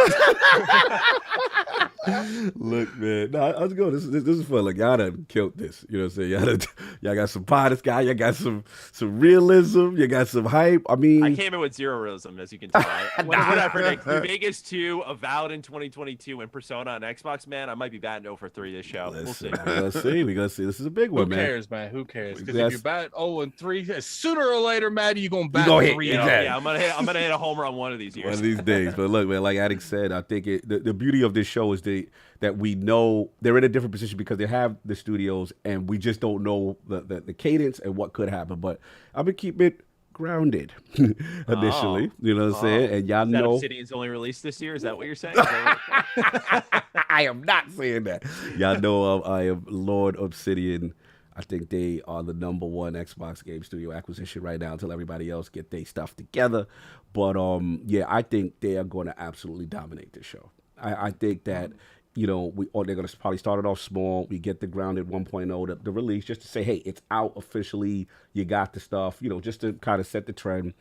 Look, man. No, I was good. This is fun. Like, y'all done killed this. You know what I'm saying? Y'all got some pious guy. Y'all got some realism. You got some hype. I mean, I came in with zero realism, as you can tell. What I predict? New Vegas 2, Avowed in 2022, and Persona on Xbox. Man, I might be batting 0-3 this show. We'll see. We're gonna see. This is a big Who one, man. cares, man? Who cares? Because if That's- you bat 0-3, sooner or later, Maddie, you're gonna bat gonna hit, 3. exactly. Yeah, I'm gonna hit a home run one of these years. One of these days. But look, man, like Addict said, I think the beauty of this show is that we know they're in a different position because they have the studios and we just don't know the cadence and what could happen. But I'm gonna keep it grounded initially. You know what I'm saying? And y'all Is that know Obsidian's only released this year? Is that what you're saying? I am not saying that. Y'all know I am Lord Obsidian. I think they are the #1 Xbox game studio acquisition right now until everybody else get their stuff together. But yeah, I think they are going to absolutely dominate this show. I think that, you know, they're going to probably start it off small. We get the Grounded 1.0, the release, just to say, hey, it's out officially. You got the stuff, you know, just to kind of set the trend.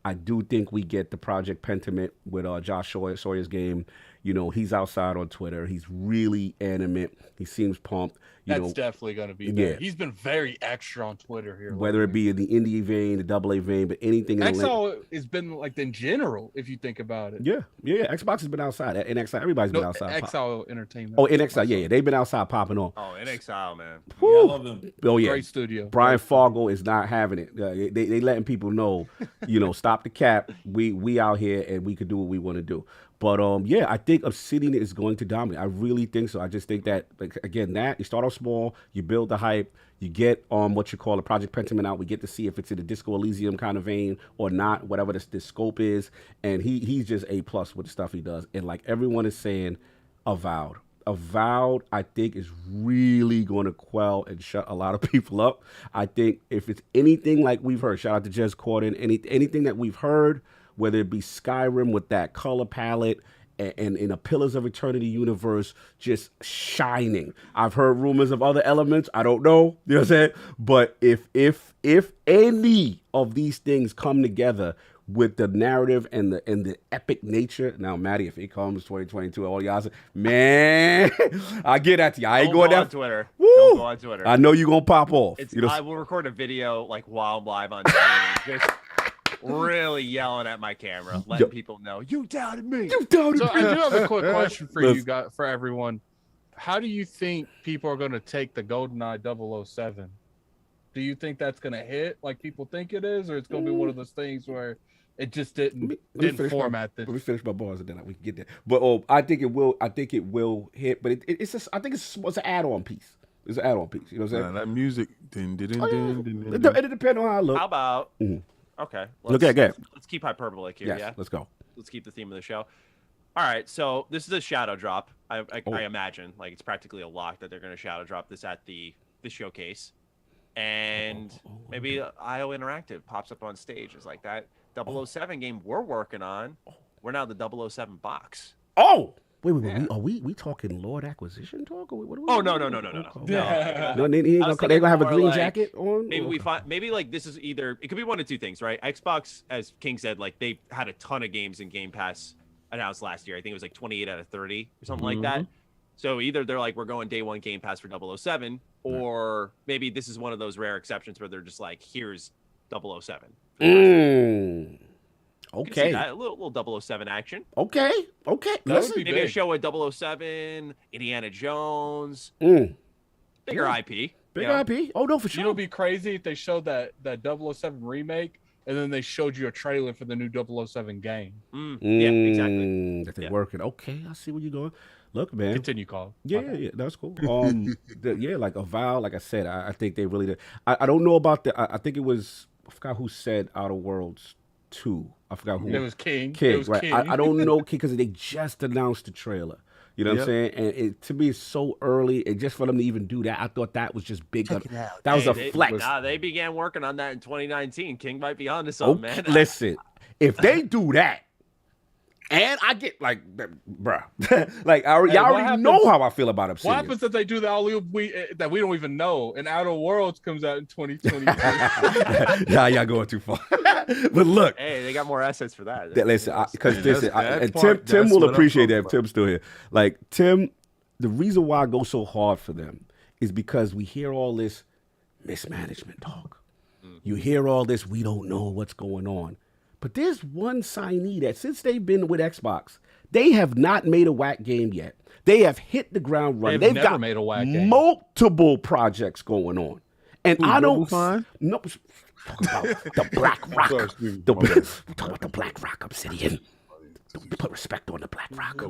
I do think we get the Project Pentiment with Josh Sawyer's game. You know, he's outside on Twitter. He's really animate. He seems pumped. That's definitely going to be there. Yeah. He's been very extra on Twitter here. Whether it be in the indie vein, the AA vein, but anything in the XL has been like in general, if you think about it. Yeah. Xbox has been outside. NXI, everybody's been outside. XL Entertainment. Oh, NXI, yeah, they've been outside popping on. Oh, NXL, man. Woo. I love them. Oh yeah, Great studio. Brian Fogel is not having it. They letting people know, you know, stop the cap. We out here and we could do what we want to do. But yeah, I think Obsidian is going to dominate. I really think so. I just think that, like, again, that you start off small, you build the hype, you get what you call a Project Pentiment out. We get to see if it's in the Disco Elysium kind of vein or not, whatever the scope is. And he's just A+ with the stuff he does. And like everyone is saying, Avowed, I think, is really going to quell and shut a lot of people up. I think if it's anything like we've heard, shout out to Jez Corden, anything that we've heard, whether it be Skyrim with that color palette and in a Pillars of Eternity universe just shining. I've heard rumors of other elements. I don't know. You know what I'm saying? But if any of these things come together with the narrative and the epic nature. Now, Maddie, if it comes 2022, all y'all say, man, I get at you. I ain't going down down Twitter. Woo! Don't go on Twitter. I know you're gonna pop off. You know, I will record a video like while I'm live on stream, just really yelling at my camera, letting people know you doubted me. You doubted So me. I do have a quick question for Let's- you guys, for everyone. How do you think people are going to take the GoldenEye 007? Do you think that's going to hit like people think it is, or it's going to be one of those things where it just didn't finish format Let this? me finish my bars and then we can get there. But I think it will. I think it will hit. But it's just. I think it's an add-on piece. It's an add-on piece. You know what I'm saying? That music. It depends on how I look. How about? Mhm. Okay. Look at that. Let's keep hyperbolic here. Yes, Yeah. let's go. Let's keep the theme of the show. All right. So this is a shadow drop. I imagine like it's practically a lock that they're going to shadow drop this at the showcase, and maybe IO Interactive pops up on stage. It's like that 007 game we're working on. We're now the 007 box. Oh. Wait. Are we talking Lord Acquisition talk? Or what are we Oh no. No, No, they're gonna have a green jacket on. Maybe we find like this is either it could be one of two things, right? Xbox, as King said, like they had a ton of games in Game Pass announced last year. I think it was like 28 out of 30 or something like that. So either they're like, we're going day one Game Pass for 007, or maybe this is one of those rare exceptions where they're just like, here's 007. Okay. A little 007 action. Okay. Maybe a show with 007, Indiana Jones. Bigger IP. Bigger IP. Oh no, for sure. You know, it'd be crazy if they showed that 007 remake, and then they showed you a trailer for the new 007 game. Yeah, exactly. That they're working. Okay, I see where you're going. Look, man. Continue, Carl. Yeah, that's cool. Like Avowed, like I said, I think they really did. I don't know about I think it was, I forgot who said Outer Worlds 2. I forgot who. It was King. King, It was right? King. I don't know King because they just announced the trailer. You know what I'm saying? And to me, it's so early. And just for them to even do that, I thought that was just big. That was a flex. Nah, they began working on that in 2019. King might be onto something, man. Listen, if they do that, and I get like, bruh, like y'all already know how I feel about Obsidian. What happens if they do the alley that we don't even know? And Outer Worlds comes out in 2020. Y'all going too far. But look, hey, they got more assets for that. Listen, because Tim will appreciate that if Tim's still here. Like Tim, the reason why I go so hard for them is because we hear all this mismanagement talk. You hear all this, we don't know what's going on. But there's one signee that since they've been with Xbox, they have not made a whack game yet. They have hit the ground running. They've never got made a whack game. Multiple projects going on. And I don't no talk about the Black Rock. We're talking about the Black Rock Obsidian. Put respect on the Black Rock.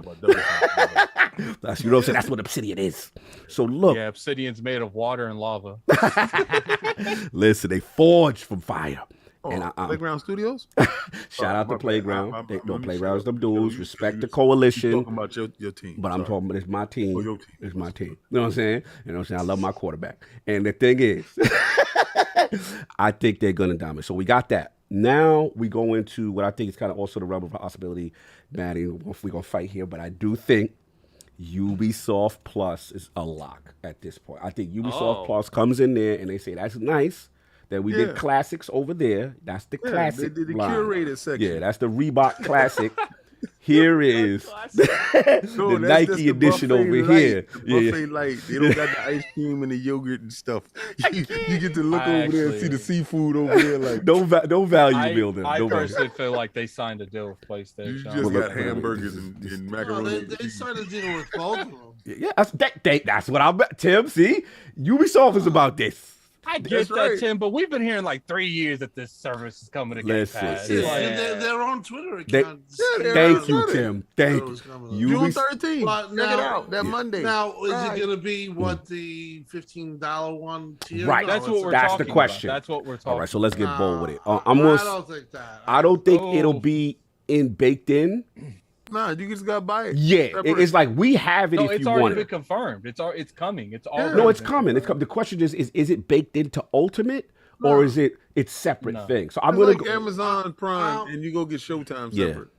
That's, you know what I'm saying? That's what Obsidian is. So look. Yeah, Obsidian's made of water and lava. Listen, they forged from fire. And Playground Studios? Shout out to Playground. Playground's them dudes. Respect the coalition. Talking about your team. But I'm talking about it's my team. Your team. It's my team. You know what I'm saying? You know what I'm saying? I love my quarterback. And the thing is, I think they're going to dominate. So we got that. Now we go into what I think is kind of also the realm of possibility. Maddie, we're going to fight here, but I do think Ubisoft Plus is a lock at this point. I think Ubisoft Plus comes in there and they say, that's nice that we did classics over there. That's the classic. They did the line. curated section. Yeah, that's the Reebok classic. Here is the Nike edition over here. Buffet light. They don't got the ice cream and the yogurt and stuff. You get to look over there and see the seafood over there. Like don't value building. I personally feel like they signed a deal with PlayStation. You just got hamburgers and macaroni. They started dealing with both of them. Yeah, that's what I'm. Tim, see, Ubisoft is about this. I get that, Tim, but we've been hearing like 3 years that this service is coming to Game Pass. They're on Twitter accounts. Thank you, Tim. Thank you. June 13th. Check it out. That Monday. Now, is it going to be what the $15 one tier? Right. No, That's what we're That's talking the question. About. That's what we're talking. All right, so let's get bold with it. I don't think that. I don't think it'll be baked in. Nah, you just gotta buy it. Yeah, it's like we have it if you want it. It's already been confirmed. It's coming. It's already. No, it's coming. The question is it baked into Ultimate or is it's separate thing? So I'm gonna go Amazon Prime and you go get Showtime separate.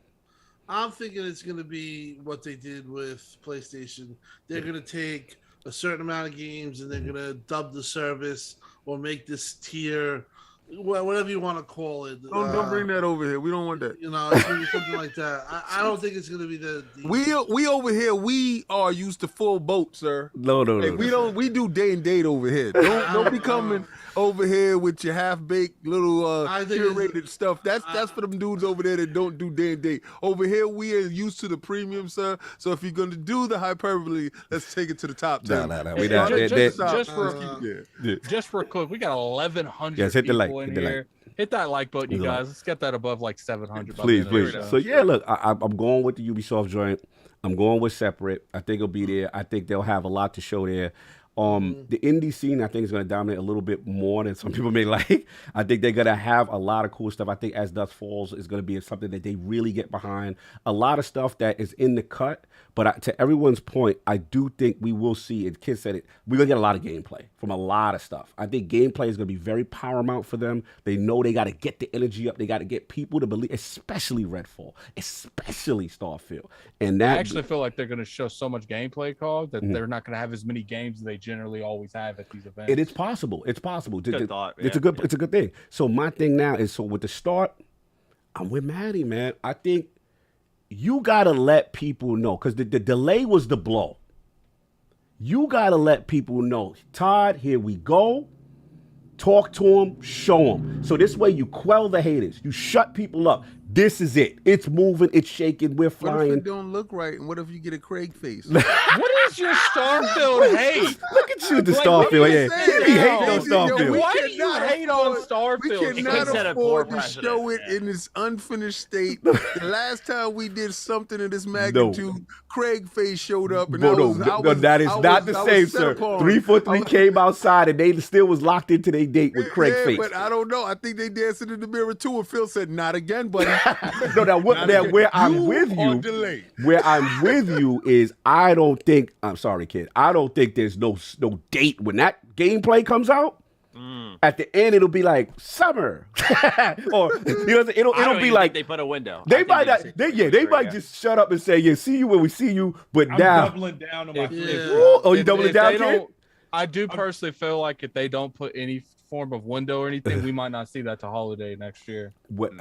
I'm thinking it's gonna be what they did with PlayStation. They're gonna take a certain amount of games and they're gonna dub the service or make this tier. Well, whatever you want to call it. Don't bring that over here. We don't want that. You know, it's gonna be something like that. I don't think it's gonna be the we over here. We are used to full boat, sir. No. We do day and date over here. Don't be coming over here with your half baked little curated stuff. That's for them dudes over there that don't do day and date. Over here, we are used to the premium, sir. So if you're gonna do the hyperbole, let's take it to the top 10. Just for a clip, we got 1,100. Yes, hit the like. In here. Hit that like button, you guys. Let's get that above like 700. Please. So yeah, look, I'm going with the Ubisoft joint. I'm going with separate. I think it'll be there. I think they'll have a lot to show there. The indie scene, I think, is going to dominate a little bit more than some people may like. I think they're going to have a lot of cool stuff. I think As Dusk Falls is going to be something that they really get behind. A lot of stuff that is in the cut. But to everyone's point, I do think we will see, and Kid said it, we're going to get a lot of gameplay from a lot of stuff. I think gameplay is going to be very paramount for them. They know they got to get the energy up. They got to get people to believe, especially Redfall, especially Starfield. And that I actually feel like they're going to show so much gameplay, Cog, that they're not going to have as many games as they generally always have at these events. It is possible. It's possible. Good thought. It's a good thing. So my thing now is, so with the start, I'm with Maddie, man. I think you gotta let people know, because the delay was the blow. You gotta let people know, Todd, here we go. Talk to them, show them. So this way you quell the haters. You shut people up. This is it. It's moving. It's shaking. We're flying. What if it don't look right? And what if you get a Craig face? What is your Starfield hate? Look at you, the Starfield. Yeah, you be hating on Starfield. Why do you hate on on Starfield. We It cannot could set a afford poor to precedent, show it in its unfinished state. The last time we did something of this magnitude, Craig Face showed up, and No, that is not the same, sir. 343 came outside, and they still was locked into their date with Craig Face. But I don't know. I think they dancing in the mirror too, and Phil said, "Not again, buddy." No, where I'm with you is I don't think. I'm sorry, kid. I don't think there's no date when that gameplay comes out. At the end, it'll be like summer, or it'll be like they put a window. They might not. They might just shut up and say, "Yeah, see you when we see you." But I'm now, doubling down on my you doubling down, kid? I do personally feel like if they don't put any form of window or anything, we might not see that to holiday next year. But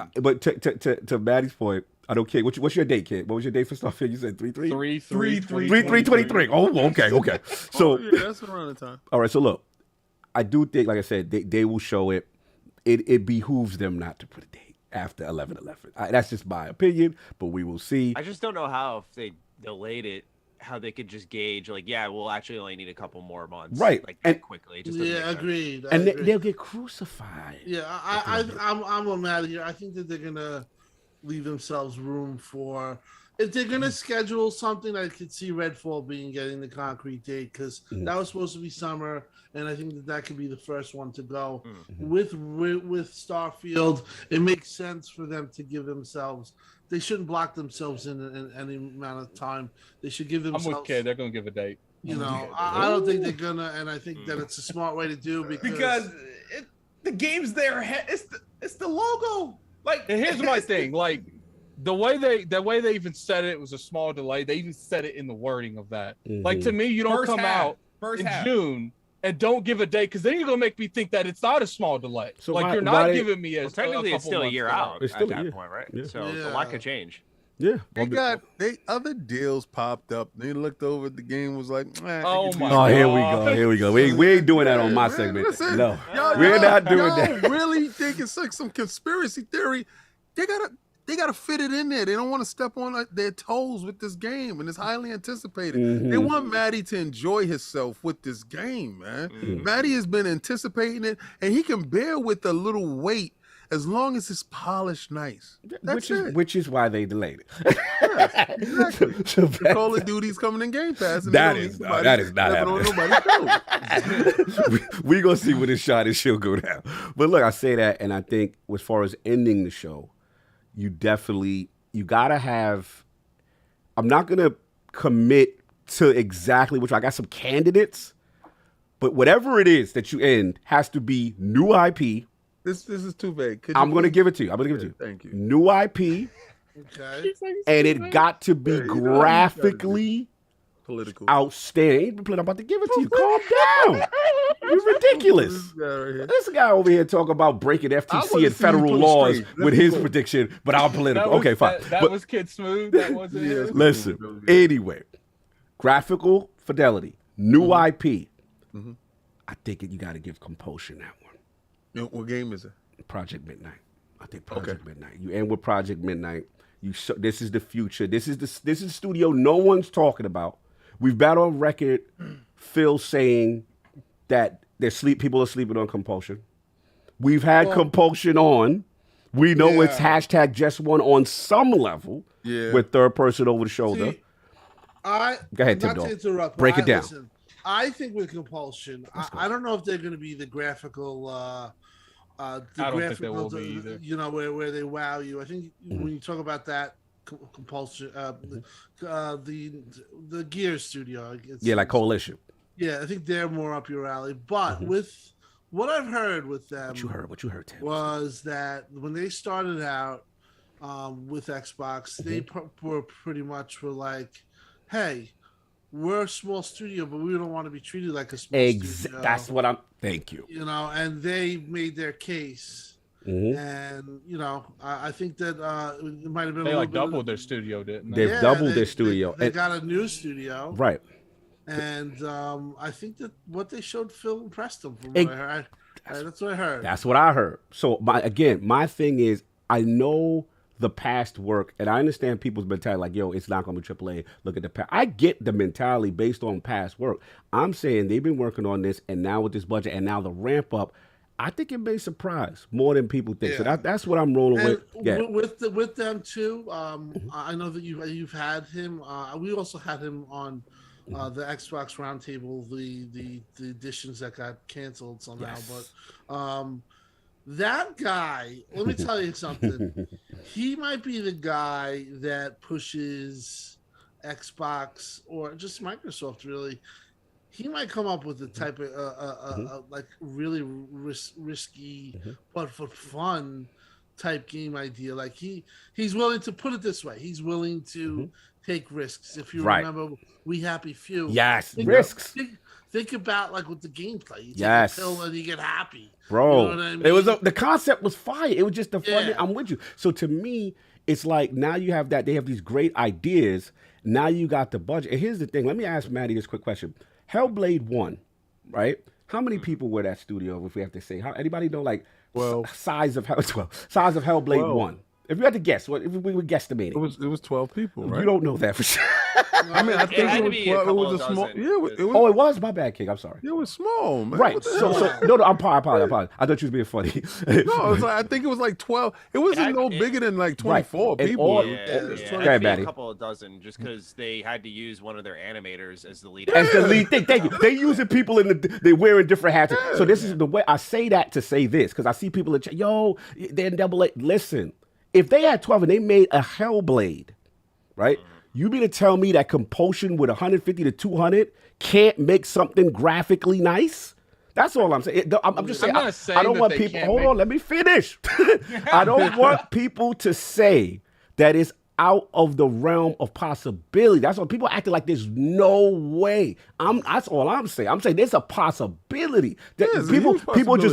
to Maddie's point, I don't care. What's your date, kid? What was your date for Starfield? You said 3-3? 3-3-23. Oh, okay. So that's around the time. All right, so look, I do think, like I said, they will show it. It behooves them not to put a date after 11/11. That's just my opinion, but we will see. I just don't know how, if they delayed it, how they could just gauge, like, yeah, we'll actually only need a couple more months. Right. Like, And- quickly. It just doesn't make sense. Agreed. And they'll get crucified. Yeah, I'm a mad here. I think that they're gonna leave themselves room for, if they're gonna schedule something, I could see Redfall getting the concrete date, because that was supposed to be summer, and I think that could be the first one to go. With Starfield, it makes sense for them to give themselves. They shouldn't block themselves in any amount of time. They should give themselves. I'm with Kid. They're gonna give a date. You know, I don't think they're gonna, and I think that it's a smart way to do because the game's there. It's the logo. Like, and here's my thing, like the way they even said it was a small delay. They even said it in the wording of that. Like, to me, you don't First come half. out First in half. June and don't give a date, because then you're gonna make me think that it's not a small delay. So like, why- you're why not they- giving me Well, technically, it's still a year out It's at still a that year. point, right? Yeah. So a lot could change. Yeah. They other deals popped up. They looked over at the game, was like, oh my Oh, here we go. We ain't doing that on my segment. Listen, No, y'all- we're not doing y'all that. really think it's like some conspiracy theory? They gotta fit it in there. They don't want to step on their toes with this game, and it's highly anticipated. They want Maddie to enjoy himself with this game, man. Maddie has been anticipating it, and he can bear with a little wait as long as it's polished nice. That's Which is why they delayed it. Exactly. The Call of Duty's coming in Game Pass. And That is not happening. We gonna see when this shot and she'll go down. But look, I say that, and I think as far as ending the show, you gotta have. I'm not gonna commit to exactly which. I got some candidates, but whatever it is that you end has to be new IP. This is too vague. I'm gonna give it to you. Thank you. New IP. Okay. And it got to be graphically political, outstanding. I'm about to give it to you. Calm down. You're ridiculous. This guy over here talking about breaking FTC and federal laws with his prediction, but I'm political. Okay, fine. That was Kidsmoove. That wasn't it. Listen. Anyway, graphical fidelity, new IP. I think you got to give Compulsion that one. What game is it? Project Midnight. I think Project Midnight. You end with Project Midnight. This is the future. This is the studio no one's talking about. We've got on record Phil saying that people are sleeping on Compulsion. We've had Compulsion on. We know it's hashtag just one on some level with third person over the shoulder. See, Go ahead, not TimDog. to interrupt. Break it down. Listen, I think with Compulsion, I don't know if they're going to be the graphical. I don't think they will be either. You know, where they wow you. I think when you talk about that Compulsion, the Gears studio, Like Coalition. Yeah, I think they're more up your alley. But with what I've heard with them, what you heard, Tim, was that when they started out with Xbox, they were pretty much like, "Hey, we're a small studio, but we don't want to be treated like a small studio." That's what I'm. Thank you. You know, and they made their case, and you know, I think that it might have been. They doubled their studio, didn't they? They've doubled their studio. They got a new studio, right? And I think that what they showed Phil impressed them. From what I heard, that's what I heard. That's what I heard. So my thing is, I know the past work, and I understand people's mentality, like, yo, it's not going to be AAA. Look at the past. I get the mentality based on past work. I'm saying they've been working on this, and now with this budget, and now the ramp up, I think it may surprise more than people think. So that's what I'm rolling with. Yeah. With them too. I know that you've had him. We also had him on the Xbox Roundtable, the editions that got canceled somehow. Yes. But that guy, let me tell you something. He might be the guy that pushes Xbox or just Microsoft really. He might come up with the type of like really risky but for fun type game idea. Like he's willing to put it this way. He's willing to take risks. If you remember, We Happy Few. Yes, risks. Think about like with the gameplay. You take Yes. a pill and you get happy, Bro. You know what I mean? It was the concept was fire. It was just the fun. I'm with you. So to me, it's like now you have that. They have these great ideas. Now you got the budget. And here's the thing. Let me ask Maddie this quick question. Hellblade 1, right? How many people were that studio, if we have to say? Anybody know, like, size of Hellblade 1? If you had to guess, if we were guesstimating. It was 12 people, right? You don't know that for sure. I mean, I think it was 12. It was a small. Yeah, it was. Oh, it was? My bad, King. I'm sorry. It was small, man. Right. What the So hell? no, I apologize. I thought you was being funny. No, it's like, I think it was like 12. It wasn't no bigger than like 24 And people. all- Yeah, Go it ahead, had to be Maddie. a couple of dozen, just because they had to use one of their animators as the lead. As the lead thing, thank you. They using people they wearing different hats. So this is the way I say that to say this, because I see people in chat, they're in double A. Listen, if they had 12 and they made a Hellblade, right? You mean to tell me that Compulsion with 150 to 200 can't make something graphically nice? That's all I'm saying. I'm just saying. I'm not saying I don't that want they people. can't Hold make- on, let me finish. I don't want people to say that it's out of the realm of possibility. That's what people acting like there's no way. That's all I'm saying. I'm saying there's a possibility. That Yeah, it's a people huge just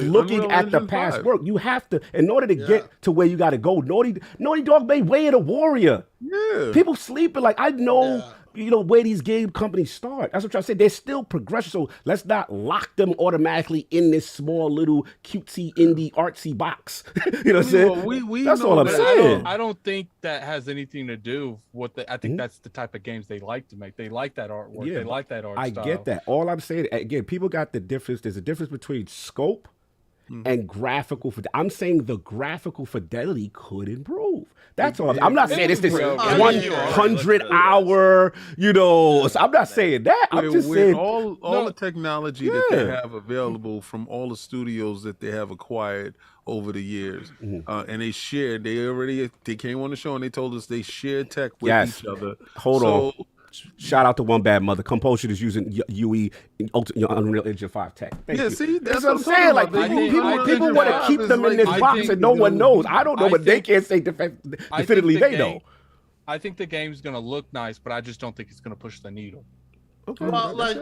possibility. looking Unreal at the Engine past 5. work. You have to, in order to get to where you got to go. Naughty Dog made Way of the Warrior. Yeah. People sleeping like I know. Where these game companies start. That's what I'm trying to say. They're still progression. So let's not lock them automatically in this small little cutesy indie artsy box. You know what I'm saying? We that's know all I'm that- saying. I don't think that has anything to do with I think that's the type of games they like to make. They like that artwork. They like that art I style. get that. All I'm saying, again, people got the difference. There's a difference between scope and graphical fidelity. I'm saying the graphical fidelity could improve. That's all. I'm not saying it's this 100 hour, so I'm not saying that. I'm just with saying all the technology that they have available from all the studios that they have acquired over the years, and they shared. They came on the show and they told us they shared tech with each other. Hold on. Shout out to One Bad Mother. Compulsion is using UE Unreal Engine 5 tech. Thank you. See, that's what I'm saying. Like people want to keep them in this box and no one knows. I don't know, but they can't say definitively they know. I think the game's gonna look nice, but I just don't think it's gonna push the needle. Okay. Well, like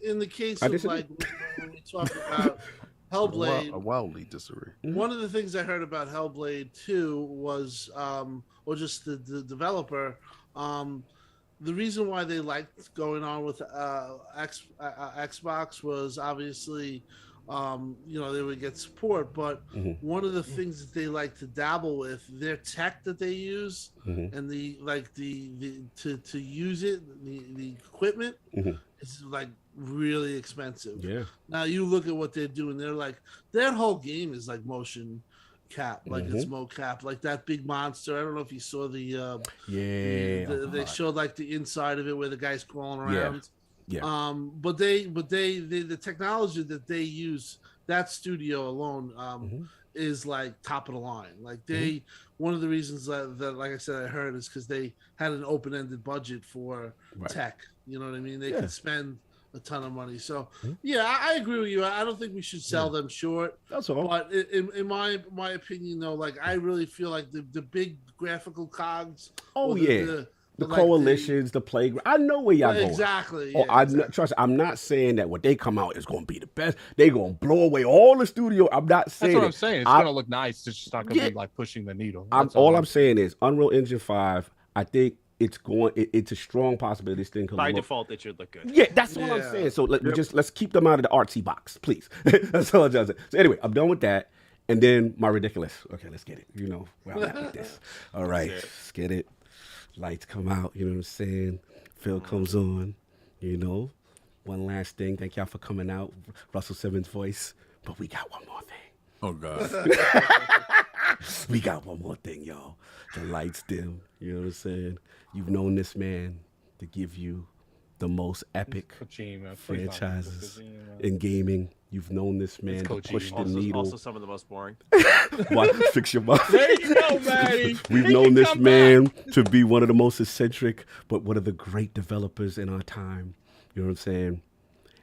in the case of disagree. like when we talk about Hellblade, I wildly disagree. one of the things I heard about Hellblade 2 was, or just the developer, the reason why they liked going on with Xbox was obviously, they would get support. But one of the things that they like to dabble with, their tech that they use, and the to use it, the equipment is like really expensive. Yeah. Now you look at what they're doing. They're like their whole game is like motion cap, like it's mocap, like that big monster. I don't know if you saw they showed like the inside of it where the guy's crawling around. But the technology that they use, that studio alone is like top of the line. Like one of the reasons that like I said I heard is because they had an open-ended budget for tech. You know what I mean? They could spend a ton of money. So I agree with you. I don't think we should sell them short. That's all. But in my opinion, though, like I really feel like the big graphical cogs. The coalitions, the playground. I know where y'all going. Exactly. Trust me, I'm not saying that what they come out is going to be the best. They're going to blow away all the studio. I'm not saying That's what I'm saying. It's going to look nice. It's just not going to be like pushing the needle. All I'm saying is Unreal Engine 5, I think it's a strong possibility this thing could By look. default, it should look good. Yeah, that's what I'm saying. So let's keep them out of the artsy box, please. That's all I'm saying. So anyway, I'm done with that. And then my ridiculous. Okay, let's get it. Where I'm at with this. All right, let's get it. Lights come out. You know what I'm saying? Phil comes on. One last thing. Thank y'all for coming out. Russell Simmons' voice. But we got one more thing. Oh God. We got one more thing, y'all. The lights dim. You know what I'm saying? You've known this man to give you the most epic franchises in gaming. You've known this man to push the needle. Also some of the most boring. What? Fix your mouth. There you go, Matty. We've known this man to be one of the most eccentric, but one of the great developers in our time. You know what I'm saying?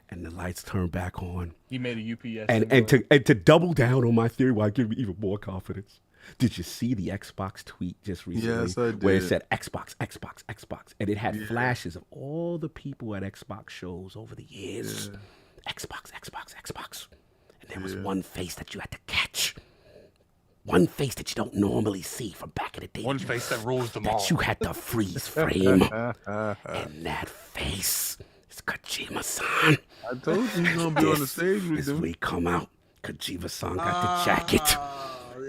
And the lights turn back on. He made a UPS. And to double down on my theory, why give me even more confidence. Did you see the Xbox tweet just recently? Yes, I did. Where it said Xbox, Xbox, Xbox. And it had flashes of all the people at Xbox shows over the years. Yeah. Xbox, Xbox, Xbox. And there was one face that you had to catch. One face that you don't normally see from back in the day. One face that rules them all. That you had to freeze frame. And that face is Kojima-san. I told you he's gonna be on the stage with them. We come out. Kojima-san got the jacket.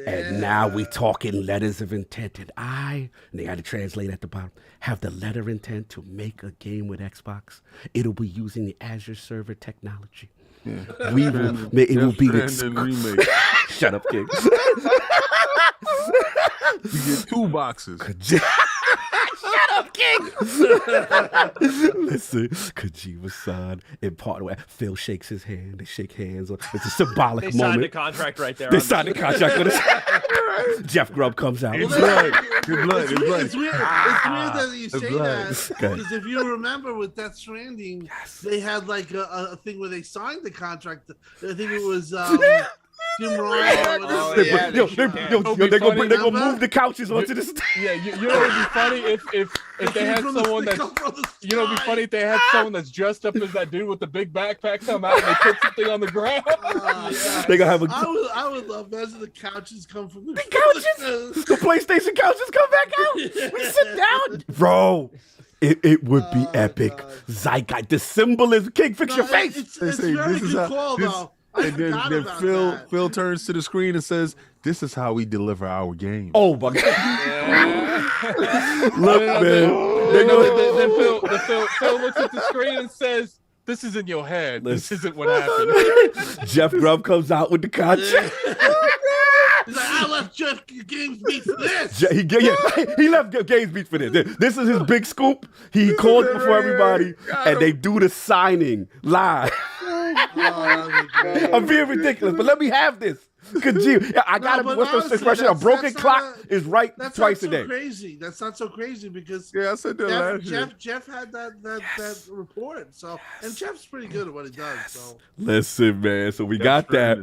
And now we talking letters of intent. And they had to translate at the bottom, have the letter intent to make a game with Xbox. It'll be using the Azure server technology. Yeah. We will. It will be the remake. Shut up, King. You get 2 boxes. Shut up, King. Listen, Kojima-san in part way. Phil shakes his hand. They shake hands. It's a symbolic They moment. signed the contract right there. They signed the contract with us. Jeff Grubb comes out. It's blood. It's blood. It's weird. It's weird that you say that Okay. because if you remember with Death Stranding, they had like a thing where they signed the contract. I think it was Jim Ryan. They're gonna move the couches onto the stage. Yeah, you know what would be funny if they had someone that's it'd be funny if they had someone that's dressed up as that dude with the big backpack come out and they put something on the ground. They gonna have a. I would love as the couches come from the couches. The PlayStation couches come back out. We sit down, bro. It would be epic. Zeitgeist. The symbol is King. Fix your face. It's very good call, though. And then Phil turns to the screen and says, "This is how we deliver our game." Oh my God! Look, man. Then Phil looks at the screen and says, "This is in your head. This isn't what happened." Jeff Grubb comes out with the contract. He's like, I left Jeff Games Beat for this. He left Games Beat for this. This is his big scoop. He called before everybody, and they do the signing live. I'm being ridiculous, but let me have this. I gotta. What's the expression? A broken clock is right twice a day. Crazy. That's not so crazy because I said that last year. Jeff had that report. So and Jeff's pretty good at what he does. So listen, man. So we got that.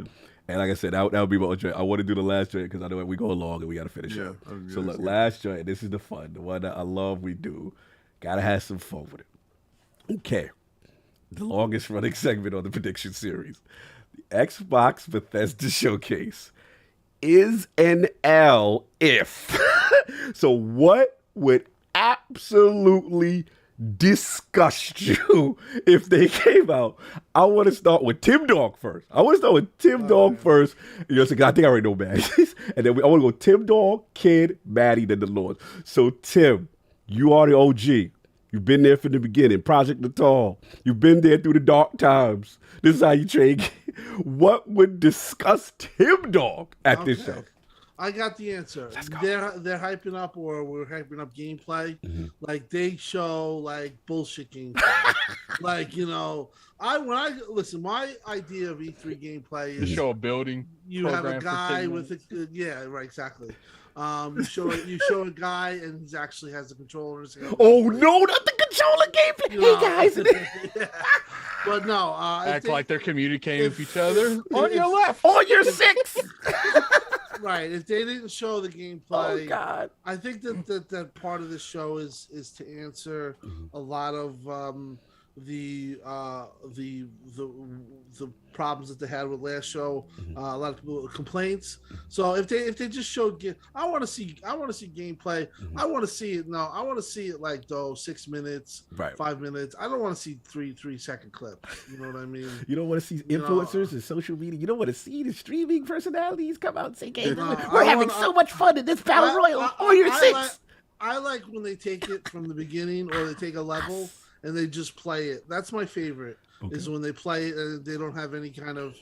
And like I said, that would be my joint. I want to do the last joint because I know we go along and we got to finish it. So look, last joint. This is the fun, the one that I love. We do. Gotta have some fun with it. Okay. The longest running segment on the prediction series. The Xbox Bethesda Showcase is an L if. So what would absolutely disgust you if they came out? I want to start with TimDog first. First. You know, I think I already know Maddie. And then I want to go TimDog, Kid, Maddie, then the Lord. So Tim, you are the OG. You've been there from the beginning. Project Natal. You've been there through the dark times. This is how you trade. What would disgust TimDog at this show? I got the answer. They're hyping up, or we're hyping up gameplay. Mm-hmm. Like they show like bullshit gameplay. Like listen, my idea of E3 gameplay is to show a building. You have a guy with exactly. You show a guy and he actually has the controller in his hand. Oh no, not the controller gameplay. Hey guys. But no, act like they're communicating with each other. On your left. On your 6. Right. If they didn't show the gameplay, oh God, I think that part of the show is to answer a lot of the problems that they had with last show. A lot of people complaints. So if they just showed, I want to see gameplay. I want to see it. No, I want to see it like 6 minutes, 5 minutes. I don't want to see 3-second clips. You know what I mean? You don't want to see influencers and social media. You don't want to see the streaming personalities come out and say, "Hey, we're having so much fun in this battle royal." On your 6. I like when they take it from the beginning, or they take a level and they just play it. That's my favorite. Is when they play it and they don't have any kind of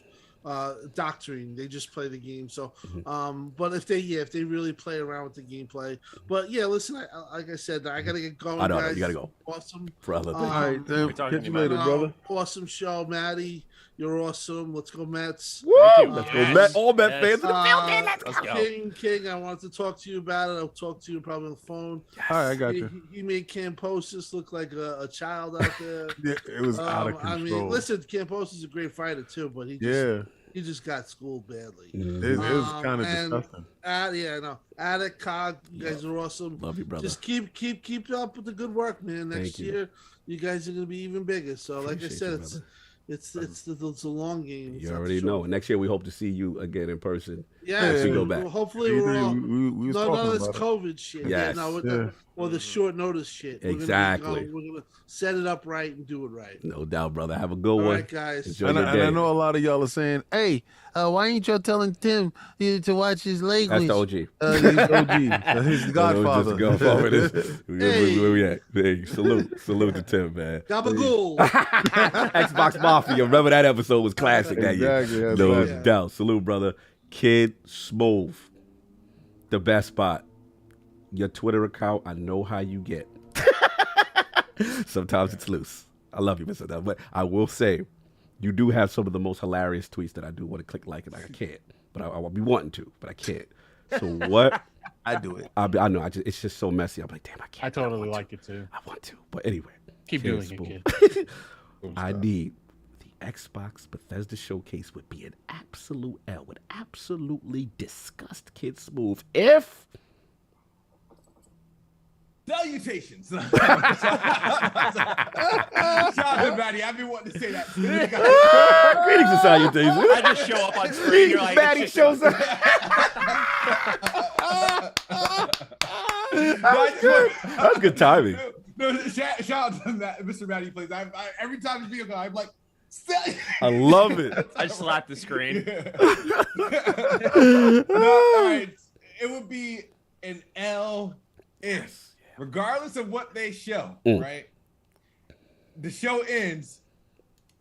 doctoring. They just play the game. So, but if they really play around with the gameplay, but yeah, listen, like I said, I gotta get going. I know, guys. you gotta go. Awesome, brother. All right, then. catch you later, brother. Awesome show, Matty. You're awesome. Let's go, Mets. Woo! Let's go, Met. All Met fans in the building. Let's go. King, I wanted to talk to you about it. I'll talk to you probably on the phone. All right, I got you. He made Camposis look like a child out there. Yeah, it was out of control. I mean, listen, Camposis is a great fighter too, but he just got schooled badly. It was kind of disgusting. Attic, Cog, you guys are awesome. Love you, brother. Just keep up with the good work, man. Next year, you guys are gonna be even bigger. So, like I said, it's a long game. You already know. Next year we hope to see you again in person. Yeah, as we go back. Well, hopefully we're all we was none talking of this about it. COVID shit. Yes. Or the short notice shit. Exactly. We're gonna set it up right and do it right. No doubt, brother. Have a good All one. right, guys. Enjoy And your I day. know a lot of y'all are saying, "Hey, why ain't y'all telling Tim to watch his language?" That's the OG. He's OG. He's the Godfather. Where we at? Hey, salute to Tim, man. Gabagool. Xbox Mafia. Remember that episode was classic that year. Exactly, No classic. doubt. Salute, brother. Kidsmoove, the best spot. Your Twitter account, I know how you get. Sometimes it's loose. I love you, Mr. Dunn, but I will say, you do have some of the most hilarious tweets that I do want to click like, and I can't. But I will be wanting to, but I can't. So what? I do it. I know. It's just so messy. I'm like, damn, I can't. I totally like it too. I want to, but anyway. Keep doing Kidsmoove. it, kid. I need the Xbox Bethesda Showcase would be an absolute L. Would absolutely disgust Kidsmoove if. Salutations. Shout out to Matty. I've been wanting to say that. Greetings and salutations. I just show up on screen. You're like, Matty shows up. That's good timing. No, shout out to Mr. MattyPlays. Every time it's vehicle, I'm like, I love it. I just slapped the screen. All right. It would be an L if, regardless of what they show, right? The show ends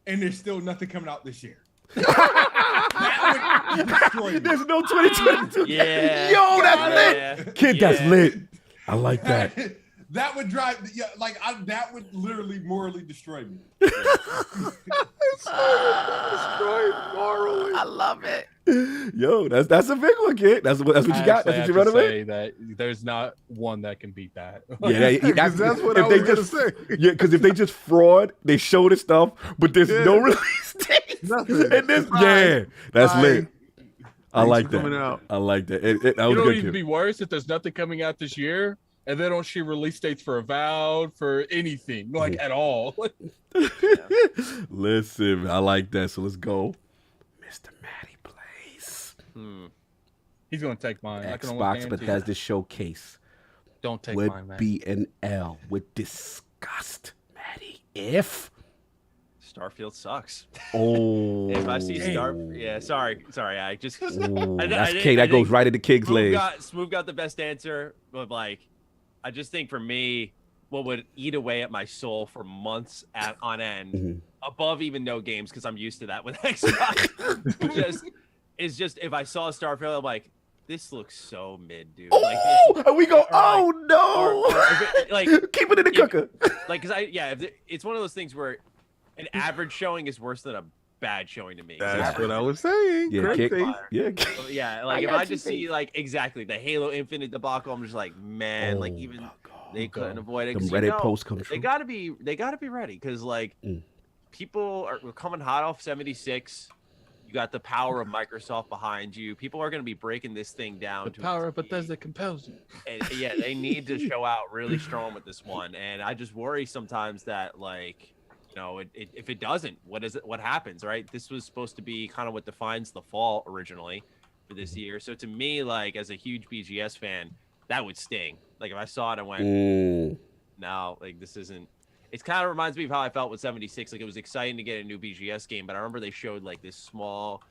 and there's still nothing coming out this year. That would destroy me. There's no 2022. Yeah. Yo, that's lit. Kid, that's lit. I like that. That would drive, that would literally morally destroy me. Destroyed morally. I love it. Yo, that's a big one, kid. That's what you got. That's what you running with. Say that there's not one that can beat that. That's what I was gonna say. Yeah, because if they just fraud, they show the stuff, but there's no release date. Nothing. And this, that's lit. I like that. coming out. I like that. That You was know what good, even kid. be worse if there's nothing coming out this year and they don't shoot release dates for Avowed, for anything, like at all. Listen, I like that. So let's go. Mr. MattyPlays. He's gonna take mine. I can almost Xbox guarantee Bethesda that. Showcase Don't take would mine, man. be an L. Would disgust Matty if. Starfield sucks. Oh, If I see sorry. I just. That's King. That goes right into King's leg. Smooth got the best answer, but I just think for me, what would eat away at my soul for months on end, above even no games, because I'm used to that with Xbox, is just if I saw Starfield, I'm like, this looks so mid, dude. And we go, keep it in the cooker. It's one of those things where an average showing is worse than a bad showing to me. That's what I was saying. Yeah, If I just see exactly the Halo Infinite debacle, I'm just like, man, they couldn't avoid it. Them Reddit posts come They gotta be ready because people are coming hot off 76. You got the power of Microsoft behind you. People are going to be breaking this thing down. The power of Bethesda compels you. And they need to show out really strong with this one. And I just worry sometimes that if it doesn't, what happens, right? This was supposed to be kind of what defines the fall originally for this year. So to me, as a huge BGS fan, that would sting. If I saw it, I went, no, this isn't. It kind of reminds me of how I felt with 76. It was exciting to get a new BGS game, but I remember they showed this small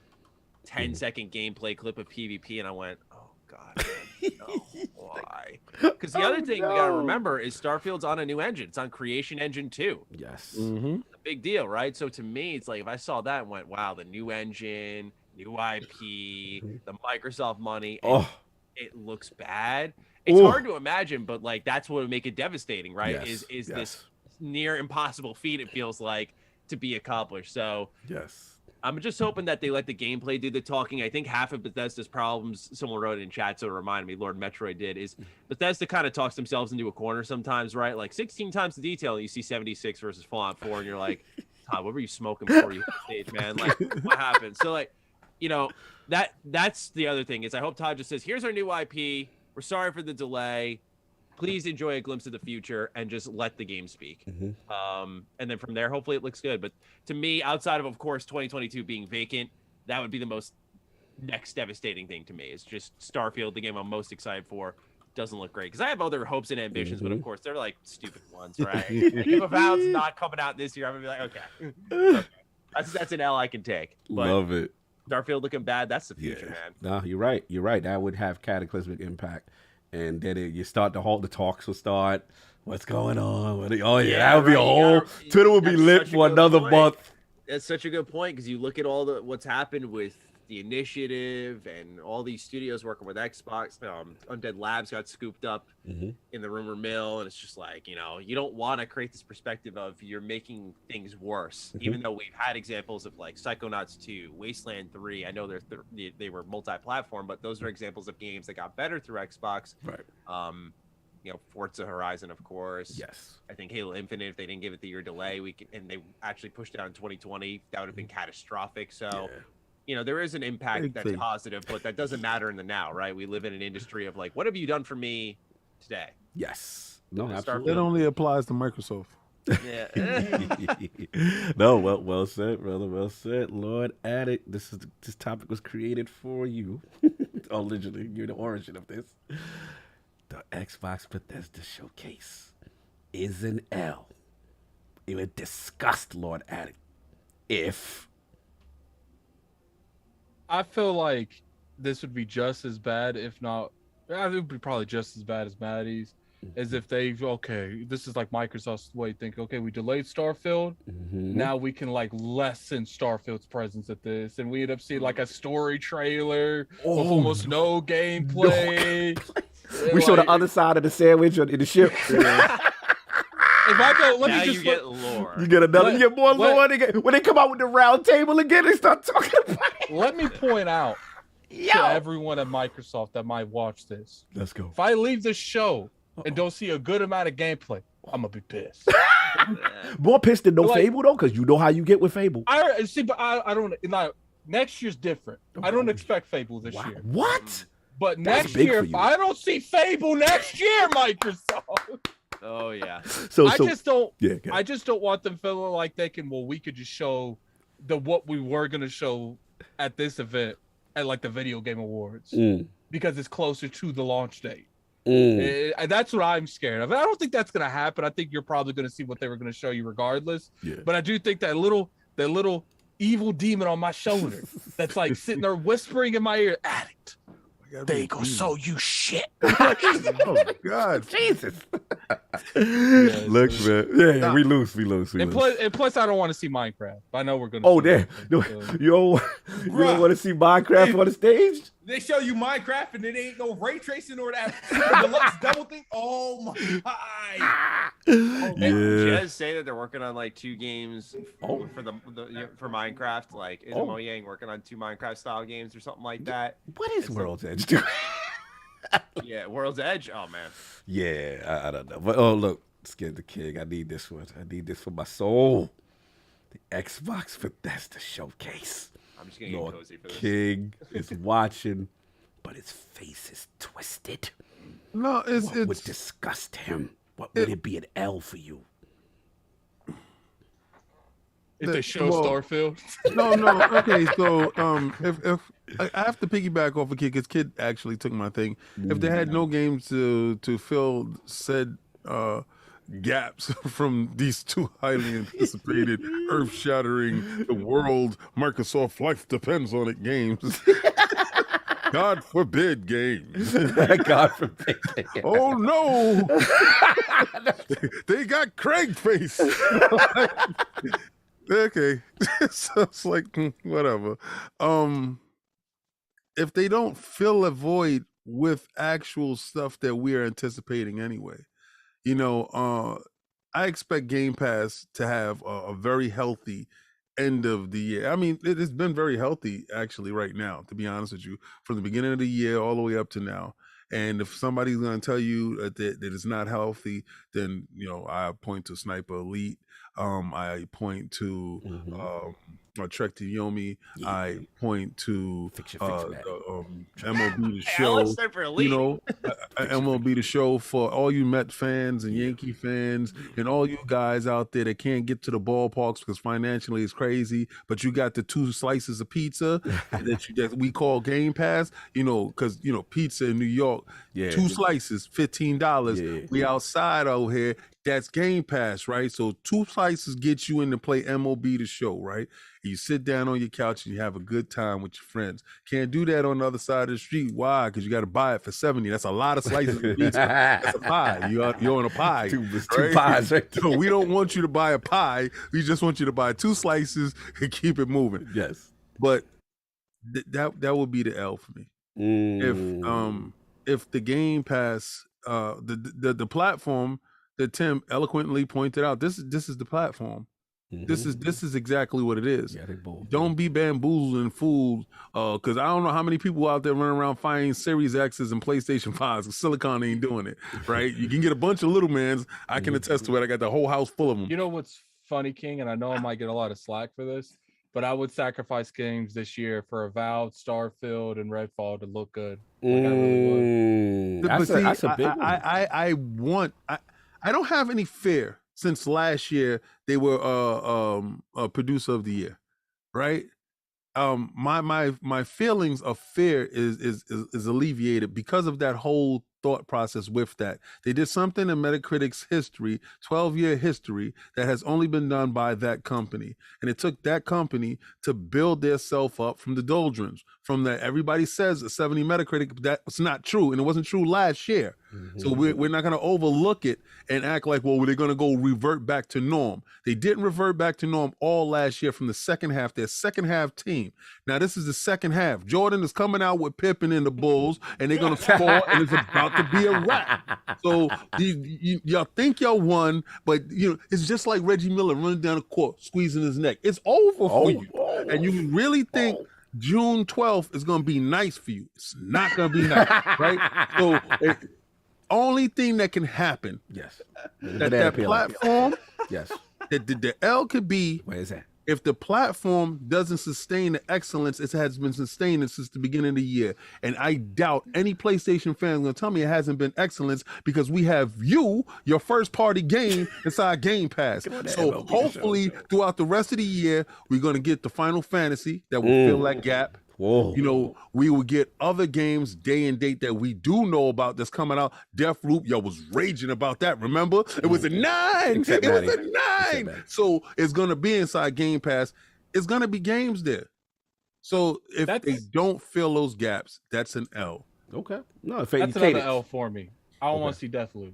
10-second gameplay clip of PvP, and I went, oh god, man, no, why? Because the other thing we gotta remember is Starfield's on a new engine. It's on Creation Engine 2. Yes. A big deal, right? So to me, it's if I saw that and went, wow, the new engine, new IP, the Microsoft money. Oh. It looks bad. It's hard to imagine, but like that's what would make it devastating, right? Yes, Is this near impossible feat? It feels like to be accomplished. So yes, I'm just hoping that they let the gameplay do the talking. I think half of Bethesda's problems, someone wrote it in chat, so it reminded me, Lord Metroid did, is Bethesda kind of talks themselves into a corner sometimes, right? Like 16 times the detail, and you see 76 versus Fallout 4, and you're like, Todd, what were you smoking before you hit the stage, man? Like, what happened? So, like, you know, that's the other thing is I hope Todd just says, here's our new IP. We're sorry for the delay. Please enjoy a glimpse of the future and just let the game speak. And then from there, hopefully it looks good. But to me, outside of course, 2022 being vacant, that would be the most next devastating thing to me. It's just Starfield, the game I'm most excited for, doesn't look great. Because I have other hopes and ambitions, but of course, they're like stupid ones, right? If Avowed's not coming out this year, I'm going to be like, okay. That's an L I can take. But love it. Starfield looking bad, that's the future, man. No, you're right. You're right. That would have cataclysmic impact. And then you start the talks will start. What's going on? That would be a whole. Twitter would be lit for another month. That's such a good point because you look at all what's happened with the initiative and all these studios working with Xbox. Undead Labs got scooped up in the rumor mill, and it's just like, you know, you don't want to create this perspective of you're making things worse, even though we've had examples of like Psychonauts 2, Wasteland 3. I know they were multi-platform, but those are examples of games that got better through Xbox. Right. You know, Forza Horizon, of course. Yes. I think Halo Infinite, if they didn't give it the year delay, and they actually pushed it out in 2020, that would have been catastrophic. So, you know, there is an impact that's positive, but that doesn't matter in the now, right? We live in an industry of like, what have you done for me today? Yes. No, And absolutely. That only applies to Microsoft. Yeah. No, well said, brother. Well said, Lord Addict. This topic was created for you. Literally, you're the origin of this. The Xbox Bethesda Showcase is an L. It would disgust Lord Addict if. I feel like this would be just as bad, if not, it would be probably just as bad as Maddie's, as if this is like Microsoft's way to think, okay, we delayed Starfield, now we can like lessen Starfield's presence at this, and we end up seeing like a story trailer with almost no gameplay. We show the other side of the sandwich in the ship. If I go, let me just get lore. You get another. You get more lore. When they come out with the round table again, they start talking about it. Let me point out to everyone at Microsoft that might watch this. Let's go. If I leave this show and don't see a good amount of gameplay, I'm gonna be pissed. More pissed than Fable though, because you know how you get with Fable. I see, but I don't. Like, next year's different. I don't expect Fable this year. What? But That's next big year, for if you. I don't see Fable next year, Microsoft. Oh yeah. I just don't. Yeah, I just don't want them feeling like they can. Well, we could just show what we were gonna show at this event at like the Video Game Awards because it's closer to the launch date. And that's what I'm scared of. I don't think that's gonna happen. I think you're probably gonna see what they were gonna show you regardless. Yeah. But I do think that little evil demon on my shoulder that's like sitting there whispering in my ear, Addict. They go show you shit. Oh God, Jesus! Look, man. Yeah, we lose. And plus, I don't want to see Minecraft. I know we're gonna. Oh, damn! You don't want to see Minecraft on the stage? They show you Minecraft and it ain't no ray tracing or that super deluxe double thing. Oh my! Did you guys say that they're working on like 2 games for for Minecraft? Like, is Mojang working on 2 Minecraft style games or something like that? What is World's Edge doing? Yeah, World's Edge. Oh man. Yeah, I don't know. But look, Skin the King. I need this one. I need this for my soul. The Xbox Bethesda Showcase. I'm just gonna get cozy for this. King is watching, but his face is twisted. No, what would disgust him? What would it be an L for you? If they show Starfield. No. Okay, so if I have to piggyback off of Kid, because Kid actually took my thing. If they had no games to fill said gaps from these 2 highly anticipated, earth-shattering, the world Microsoft life depends on it games. God forbid games. God forbid. Oh no! They got Craig face. Okay, so it's like whatever. if they don't fill a void with actual stuff that we're anticipating anyway, I expect Game Pass to have a very healthy end of the year. I mean, it has been very healthy actually right now, to be honest with you, from the beginning of the year all the way up to now. And if somebody's going to tell you that it's not healthy, then I point to Sniper Elite. I point to Trek to Yomi. I point to MLB The Show. MLB The Show for all you Met fans and Yankee fans and all you guys out there that can't get to the ballparks because financially it's crazy, but you got the 2 slices of pizza that we call Game Pass, because pizza in New York, 2 slices, $15. We outside over here. That's Game Pass, right? So 2 slices get you in to play MLB The Show, right? You sit down on your couch and you have a good time with your friends. Can't do that on the other side of the street. Why? Because you got to buy it for $70. That's a lot of slices of pizza. That's a pie. You're on a pie. Two pies, right? So we don't want you to buy a pie. We just want you to buy 2 slices and keep it moving. Yes. But that would be the L for me. If the Game Pass, the platform that Tim eloquently pointed out, this is the platform. This is exactly what it is. Don't be bamboozled and fooled, because I don't know how many people out there running around finding Series X's and PlayStation 5s. Silicon ain't doing it, right? You can get a bunch of little mans. I can attest to it. I got the whole house full of them. You know what's funny, King? And I know I might get a lot of slack for this, but I would sacrifice games this year for Avowed, Starfield, and Redfall to look good. Like, I really would. That's a big one. I don't have any fear. Since last year, they were a producer of the year, right? My feelings of fear is alleviated because of that whole thought process with that. They did something in Metacritic's history, 12-year history, that has only been done by that company. And it took that company to build their self up from the doldrums, from that everybody says a 70 Metacritic, but that's not true. And it wasn't true last year. So we're not going to overlook it and act like, well, they're going to go revert back to norm. They didn't revert back to norm all last year from the second half, their second half team. Now, this is the second half. Jordan is coming out with Pippen and the Bulls, and they're going to score, and it's about to be a wrap. So y'all think y'all won, but it's just like Reggie Miller running down the court, squeezing his neck. It's over for you. And you really think June 12th is going to be nice for you. It's not going to be nice, right? So only thing that can happen, that platform, that the L could be, where is that? If the platform doesn't sustain the excellence it has been sustaining since the beginning of the year. And I doubt any PlayStation fan is going to tell me it hasn't been excellence, because we have your first party game inside Game Pass. So hopefully throughout the rest of the year, we're going to get the Final Fantasy that will fill that gap. Whoa. We will get other games day and date that we do know about that's coming out. Deathloop, y'all was raging about that. Remember? It was a 9. Except it was Maddie. a 9. So it's going to be inside Game Pass. It's going to be games there. So if they don't fill those gaps, that's an L. Okay. No, that's another L for me. I don't want to see Deathloop.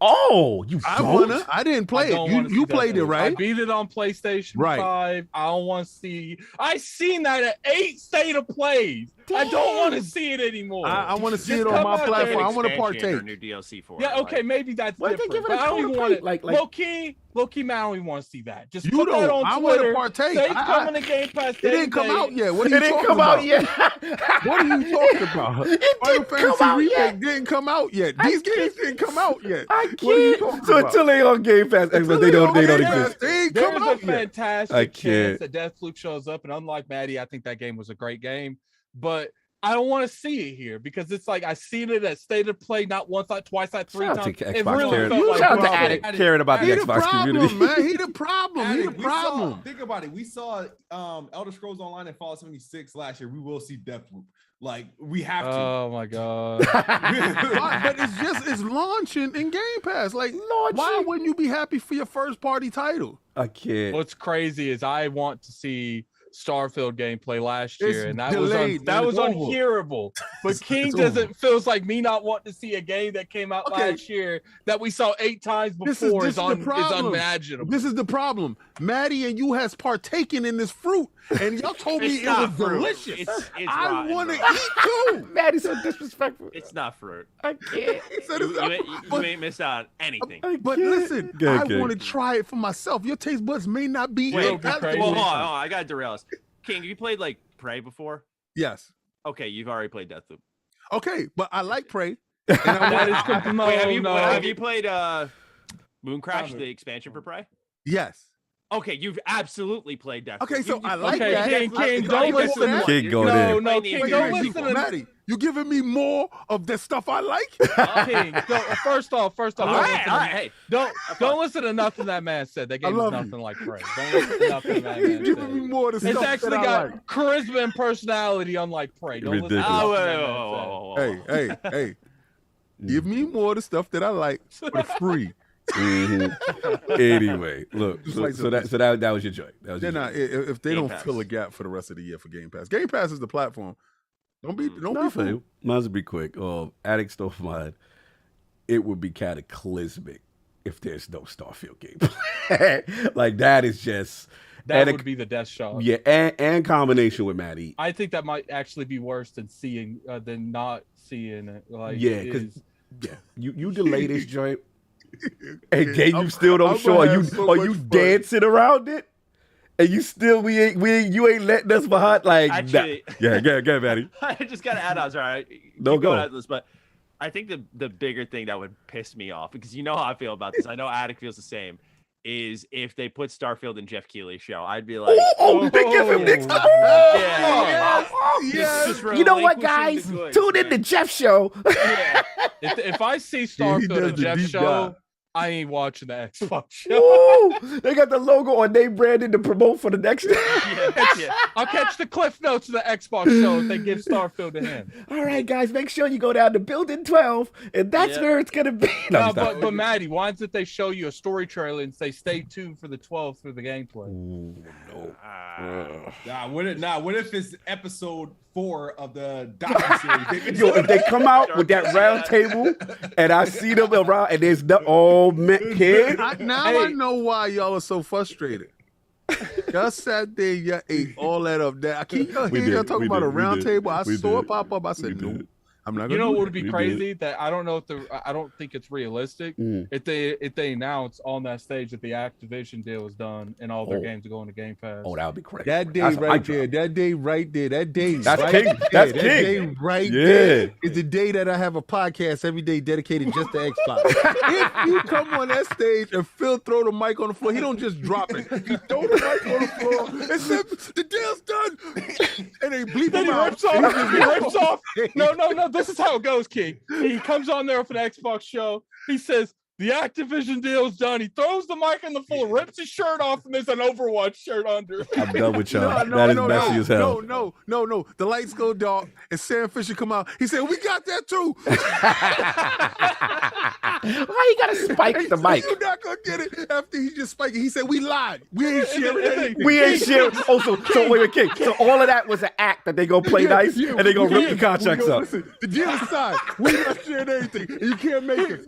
Oh, you don't? I didn't play it. You played it, right? I beat it on PlayStation 5. I don't want to see. I seen that at 8 state of plays. I don't want to see it anymore. I want to see it on my platform. I want to partake. New DLC for yeah, it. okay, maybe that's different. give it But a I don't total even want it. play, Low key, man, I don't even want to see that. Just You put that don't. on I want to Twitter. partake. Say it's coming to Game Pass. It didn't come out yet. What are It you didn't talking come about? out yet. What are you talking about? Final Fantasy Remake didn't come out yet. These games didn't come out yet. I What are you can't. talking So about? until they on Game Pass, they don't exist. They ain't There's come a out yet. fantastic I chance can't. that Deathloop shows up, and unlike Maddie, I think that game was a great game, but I don't want to see it here because it's like I seen it at State of Play not once, not twice, not 3 Shout out times. to It Xbox really caring. felt like Shout out to problem. Addict caring about the He Xbox problem, community. man. He the problem. He the Addict, we saw- problem. Think about it. We saw Elder Scrolls Online and Fallout 76 last year. We will see Deathloop. Like we have to. Oh my god! But it's launching in Game Pass. Like, why wouldn't you be happy for your first party title? I can't. What's crazy is I want to see Starfield gameplay last It's year, and that delayed, man. was It's over. unhearable. But King over. feels like me not wanting to see a game that came out last year that we saw 8 times before is unimaginable. This is the problem. Maddie and you has partaken in this fruit, and y'all told me It's it not was fruit. delicious. It's I rotten, want to bro. eat too. Maddie's so disrespectful. It's not fruit. I can't. You ain't missed out on anything. But listen, Good, I good. want to try it for myself. Your taste buds may not be. Wait, well, palatable. hold on. I got to derail us. King, have you played like Prey before? Yes. Okay, you've already played Deathloop. Okay, but I like Prey. And I That want is Wait, have no. you played Moon Crash, the expansion for Prey? Yes. Okay, you've absolutely played Deathloop. Okay, so I like Okay, that. King, don't listen. King going No, in. no, King, Wait, don't wait, listen to Maddie, you giving me more of the stuff I like? King. First off, All don't right, listen to- all right, hey. don't listen to nothing that man said. That game is love nothing like Prey. Don't listen to nothing that You man giving me said. more of the It's stuff actually that I got like. charisma and personality, unlike Prey. Don't listen to Ridiculous. nothing Oh, that man said. Hey. Give me more of the stuff that I like for free. Anyway, look. Just So, like so this. that was your joint. That was They're your not joint. if they Game don't Pass. fill a gap for the rest of the year for Game Pass. Game Pass is the platform. Don't be No, fooled. mine's will be quick. Addict stole mine. It would be cataclysmic if there's no Starfield gameplay. Like that is just That and would be the death shot. yeah, and combination with Maddie. I think that might actually be worse than than not seeing it. Like, Yeah, it 'cause- is- Yeah, you delay this joint, and then you still don't I'm show. gonna Are you have so are much you fun. dancing around it? And you still you ain't letting us behind. Like Actually- nah. Go, Maddie. I just got to add on. Sorry. No, Keep going go. at this, but I think the bigger thing that would piss me off, because you know how I feel about this. I know Addict feels the same. Is if they put Starfield in Jeff Keighley's show, I'd be like, They give him next time. Yes. Just You know what, relinquishing guys? the goods, Tune in man. to Jeff's show. Yeah. If I see Starfield does and the Jeff's deep show, dive. I ain't watching the Xbox show. Woo! They got the logo on name branded to promote for the next. Yeah. I'll catch the cliff notes of the Xbox show if they give Starfield to him. All right, guys, make sure you go down to Building 12, and that's Yeah. where it's gonna be. No, No, stop. but Maddie, why don't they show you a story trailer and say stay tuned for the 12th for the gameplay? Ooh, no. What if it's episode 4 of the docuseries? Yo, if they come out with that round table and I see them around and there's no kid. I know why y'all are so frustrated. Y'all sat there, y'all ate all that up there. I keep y'all We hear y'all did, talking we about a did, we round did, table. I we saw did. it pop up. I said, We no, did. I'm not You gonna know do what it. would be We crazy? That I don't know I don't think it's realistic. Mm. If they announce on that stage that the Activision deal is done and all their games are going to Game Pass. Oh, that would be crazy. That day That's a right mic there, drop. that day right there, that day. That's right king. there, That's that king. day right Yeah. there is the day that I have a podcast every day dedicated just to Xbox. If you come on that stage and Phil throw the mic on the floor, he don't just drop it. He throw the mic on the floor and says, the deal's done. And they bleep Then him he out. rips off. He rips off. No. This is how it goes, King. He comes on there for an Xbox show. He says the Activision deal's done. He throws the mic on the floor, rips his shirt off, and there's an Overwatch shirt under. I'm done with y'all. That is messy as hell. No. The lights go dark and Sam Fisher come out. He said, we got that too. Why you gotta spike the mic? You're not gonna get it after he just spiked it. He said, we lied. We ain't sharing anything. We ain't sharing. Oh, so wait, King. So all of that was an act that they gonna play nice and they gonna rip the contracts up. Listen, the deal is signed. We not sharing anything. And you can't make it.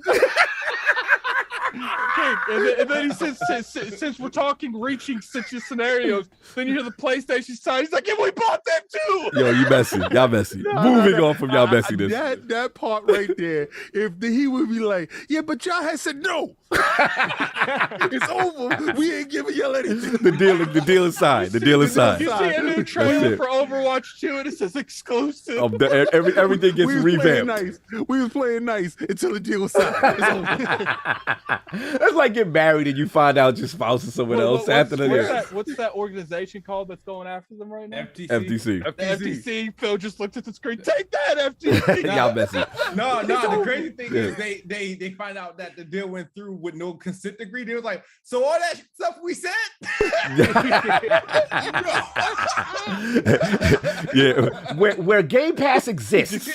And then he says, since we're talking reaching such scenarios, then you hear the PlayStation side. He's like, yeah, we bought that too. Yo, you messy. Y'all messy. Moving on from y'all messiness. That part right there, he would be like, yeah, but y'all had said no. It's over. We ain't giving y'all anything. The deal is signed. The deal is signed. You see a new That's trailer it. for Overwatch 2 and it says exclusive. Everything gets We was revamped. playing nice. We was playing nice until the deal was signed. It's over. That's like getting married and you find out your spouse is someone else after the What's that organization called that's going after them right now? FTC. The FTC. Phil just looked at the screen. Take that, FTC. Y'all messy. No, It's the over. crazy thing Yeah. is they find out that the deal went through with no consent decree. They was like, so all that stuff we said? Yeah, where Game Pass exists.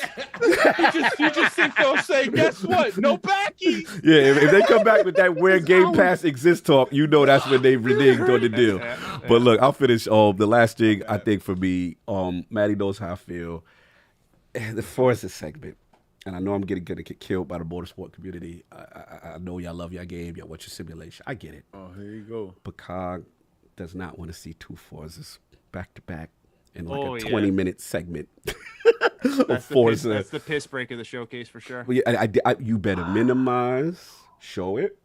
You just see Phil say, guess what? No backing. Yeah, if they come back back with that where Game Pass exists talk, you know that's when they reneged on the deal. But look, I'll finish. The last thing I think for me, Matty knows how I feel. The Forza segment, and I know I'm gonna get killed by the motorsport community. I know y'all love your game, y'all want your simulation. I get it. Oh, here you go. But COG does not want to see two Forzas back to back in like Oh, a yeah. 20-minute segment. That's the piss break of the showcase for sure. Well, yeah, you better minimize, show it.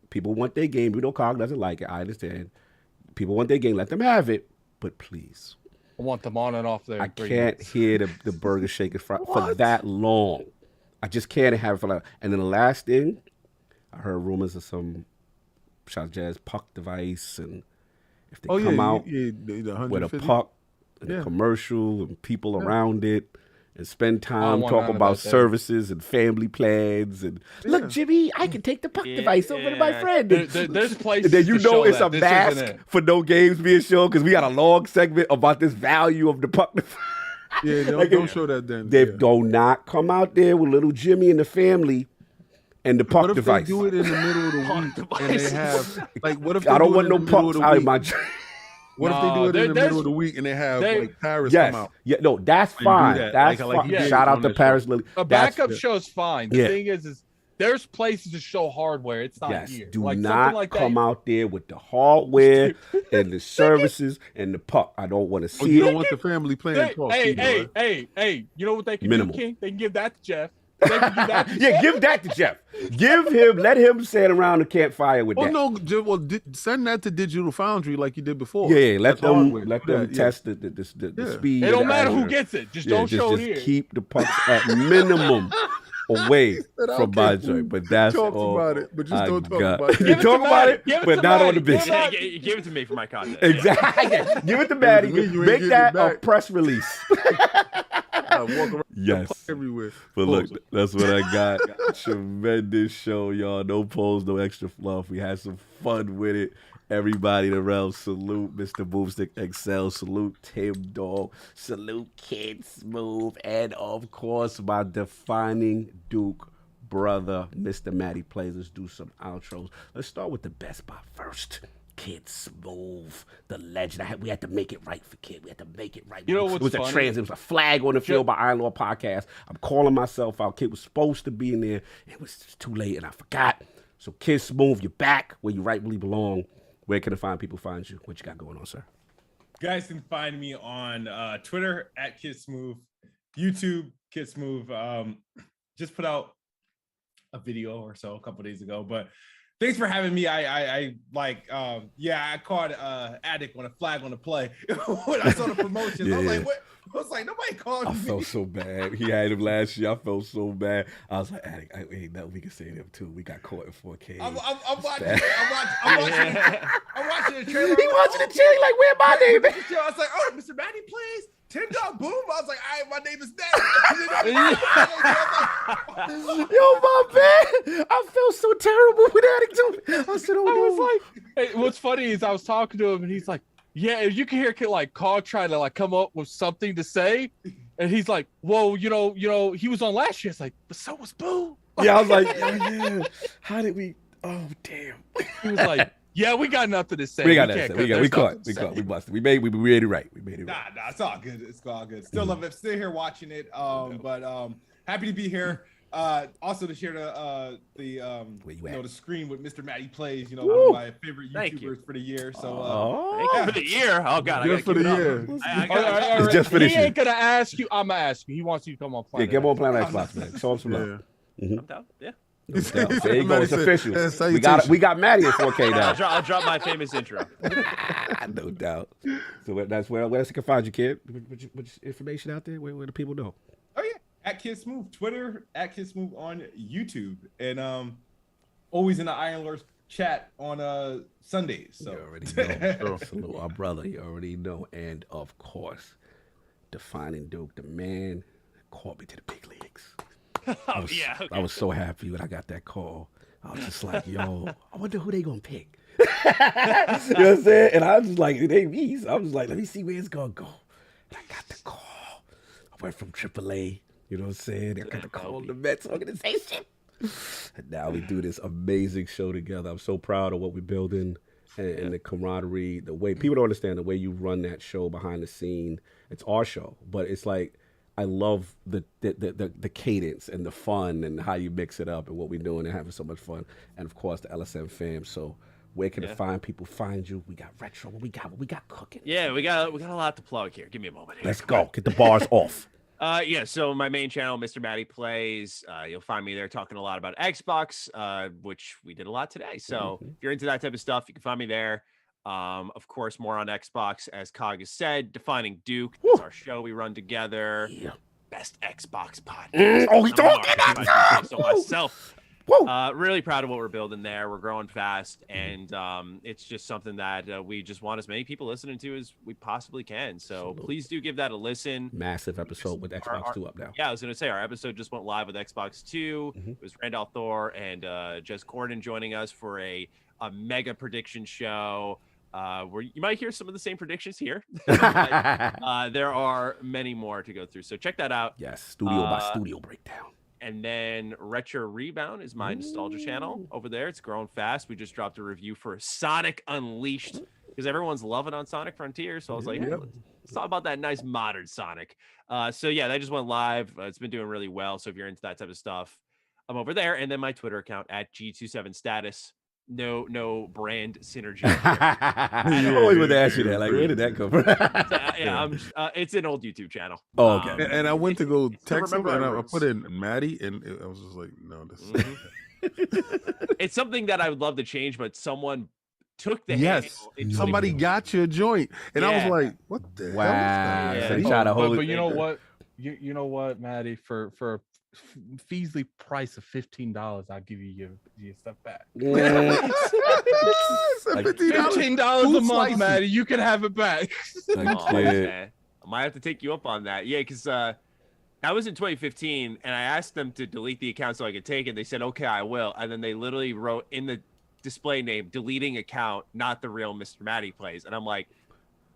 People want their game. We know COG doesn't like it. I understand. People want their game. Let them have it. But please. I want them on and off there. I can't hear the burger shaking for that long. I just can't have it for that. And then the last thing, I heard rumors of some Shot Jazz puck device. And if they come out with a puck and a commercial and people around it, and spend time talking about services and family plans and look, Jimmy, I can take the puck device over to my friend. There's places. Then you to know show it's that. a This mask isn't it. for no games being shown because we got a long segment about this value of the puck. Yeah, don't show that then. They do not come out there with little Jimmy and the family and the puck What if device. they do it in the middle of the week and they have like what if they I don't do want it no in the middle of pucks the out of week? my. What if they do it in the middle of the week and they have like Paris come out? Yeah, no, that's Or you do fine. that, That's like fine. you did Shout on out to that Paris show. Lily. A That's- backup show's fine. The Yeah. thing is there's places to show hardware. It's not Yes, here. do like, not something like come that. out there with the hardware and the services and the puck. I don't want to see Oh, you it. don't want the family playing talk. Hey, either, hey, right? you know what they can Minimal. do, King? They can give that to Jeff. They can give that to Yeah, Jeff. give that to Jeff. Let him stand around the campfire with Oh that. no! Send that to Digital Foundry like you did before. Yeah, let That's them hardware. let Do them that, yeah. test the speed. It don't of the matter who action. gets it. Just don't show it here. Keep the pucks at minimum away from my joint. But that's Talk all about it, but just I don't talk got. about it. You Give it talk to about Maddie. it, Give it but to not on the Maddie. bitch. Yeah, give it to me for my content. Exactly. Give it to Maddie. You ain't Make getting that it back. a press release. Walk around Yes. everywhere. But look, that's what I got. Tremendous show, y'all. No polls, no extra fluff. We had some fun with it. Everybody in the realm, salute Mr. BoomStickXL, salute TimDog, salute Kidsmoove, and of course my defining Duke brother, Mr. MattyPlays. Let's do some outros. Let's start with the best spot first. Kidsmoove, the legend. We had to make it right for Kid. We had to make it right. You know It what's was funny? it was a flag on the field by Iron Law Podcast. I'm calling myself out. Kid was supposed to be in there. It was too late and I forgot. So Kidsmoove, you're back where you rightfully belong. Where can the fine people find you? What you got going on, sir? Guys can find me on Twitter at Kidsmoove, YouTube Kidsmoove. Just put out a video or so a couple days ago, but thanks for having me. I caught Addict on a flag on the play when I saw the promotions. I was like, what? I was like, nobody called I me. felt so bad. He had him last year. I felt so bad. I was like, Addict, ain't nothing we can say to him too. We got caught in 4K. I'm watching the trailer. He watching the chili like, where my name is? I was like, oh, MrMattyPlays, TimDog, boom. I was like, all right, my name is next. Yo, my bad. I felt so terrible with Addict too. I said, oh, I no. was like, hey, what's funny is I was talking to him and he's like, yeah, you can hear like Carl trying to like come up with something to say, and he's like, whoa, you know, he was on last year. It's like, but so was Boo. Yeah, I was like, oh, yeah. How did we? Oh, damn. He was like, yeah, we got nothing to say. We got can't that. cut- We there's caught. nothing We to caught. say. We busted. We made it right. We made it right. Nah, it's all good. It's all good. Still love it. Still here watching it. But happy to be here. Also to share the screen with MrMattyPlays. You know, one of my favorite YouTubers for the year. So Thank you for the year. Oh god, Just for the year. It's just for this He year. ain't gonna ask you. I'm gonna ask you. He wants you to come on. Yeah, get him on Planet Xbox, man. Show him some love. I'm down. Yeah. No doubt. There you go. It's official. That's We got Maddie in 4K now. I'll drop my famous intro. No doubt. So that's where else you can find you, kid. Put information out there where the people know. Oh yeah, at Kidsmoove, Twitter, at Kidsmoove on YouTube, and always in the Iron Lords chat on Sundays. So You already know. Salute our brother. You already know. And of course, Defining Duke, the man that called me to the big leagues. I was so happy when I got that call. I was just like, yo, I wonder who they gonna pick. You know what I'm saying? And I was just like, they me. So I was like, let me see where it's gonna go. And I got the call. I went from AAA, you know what I'm saying? I got the call on the Mets organization. Now we do this amazing show together. I'm so proud of what we're building and the camaraderie, the way people don't understand the way you run that show behind the scene. It's our show, but it's like I love the cadence and the fun and how you mix it up and what we're doing and having so much fun. And of course the LSM fam. So where can the fine people find you? We got retro. What we got cooking? Yeah, we got a lot to plug here. Give me a moment here. Let's go. Get the bars off. So my main channel, Mr. Matty Plays, you'll find me there talking a lot about Xbox, which we did a lot today. So if you're into that type of stuff, you can find me there. Of course, more on Xbox, as Cog has said. Defining Duke, that's our show we run together. Yeah. Best Xbox podcast. Oh, he told me that. So myself. Really proud of what we're building there. We're growing fast, and it's just something that we just want as many people listening to as we possibly can. So please do give that a listen. Massive episode with Xbox 2 up now. Yeah, I was going to say, our episode just went live with Xbox 2. It was Randolph Thor and Jess Gordon joining us for a mega prediction show. Where you might hear some of the same predictions here. There are many more to go through. So check that out. Yes, studio by studio breakdown. And then Retro Rebound is my nostalgia channel over there. It's growing fast. We just dropped a review for Sonic Unleashed because everyone's loving on Sonic Frontier. So I was like, hey, let's talk about that nice modern Sonic. So yeah, that just went live. It's been doing really well. So if you're into that type of stuff, I'm over there. And then my Twitter account at G27status. No brand synergy. I always would ask you that. Like, where did that come from? It's an old YouTube channel. Oh, okay. And I went to go text him, and I put in Maddie, and I was just like, no, this. It's something that I would love to change, but someone took the somebody got your joint, and I was like, what the hell is that? But you know what? You know what, Maddie? For Feasley price of $15, I'll give you your stuff back. $15 a month, Maddie. You can have it back. I might have to take you up on that. Yeah, because that was in 2015, and I asked them to delete the account so I could take it. They said, okay, I will. And then they literally wrote in the display name, deleting account, not the real Mr. Matty Plays. And I'm like,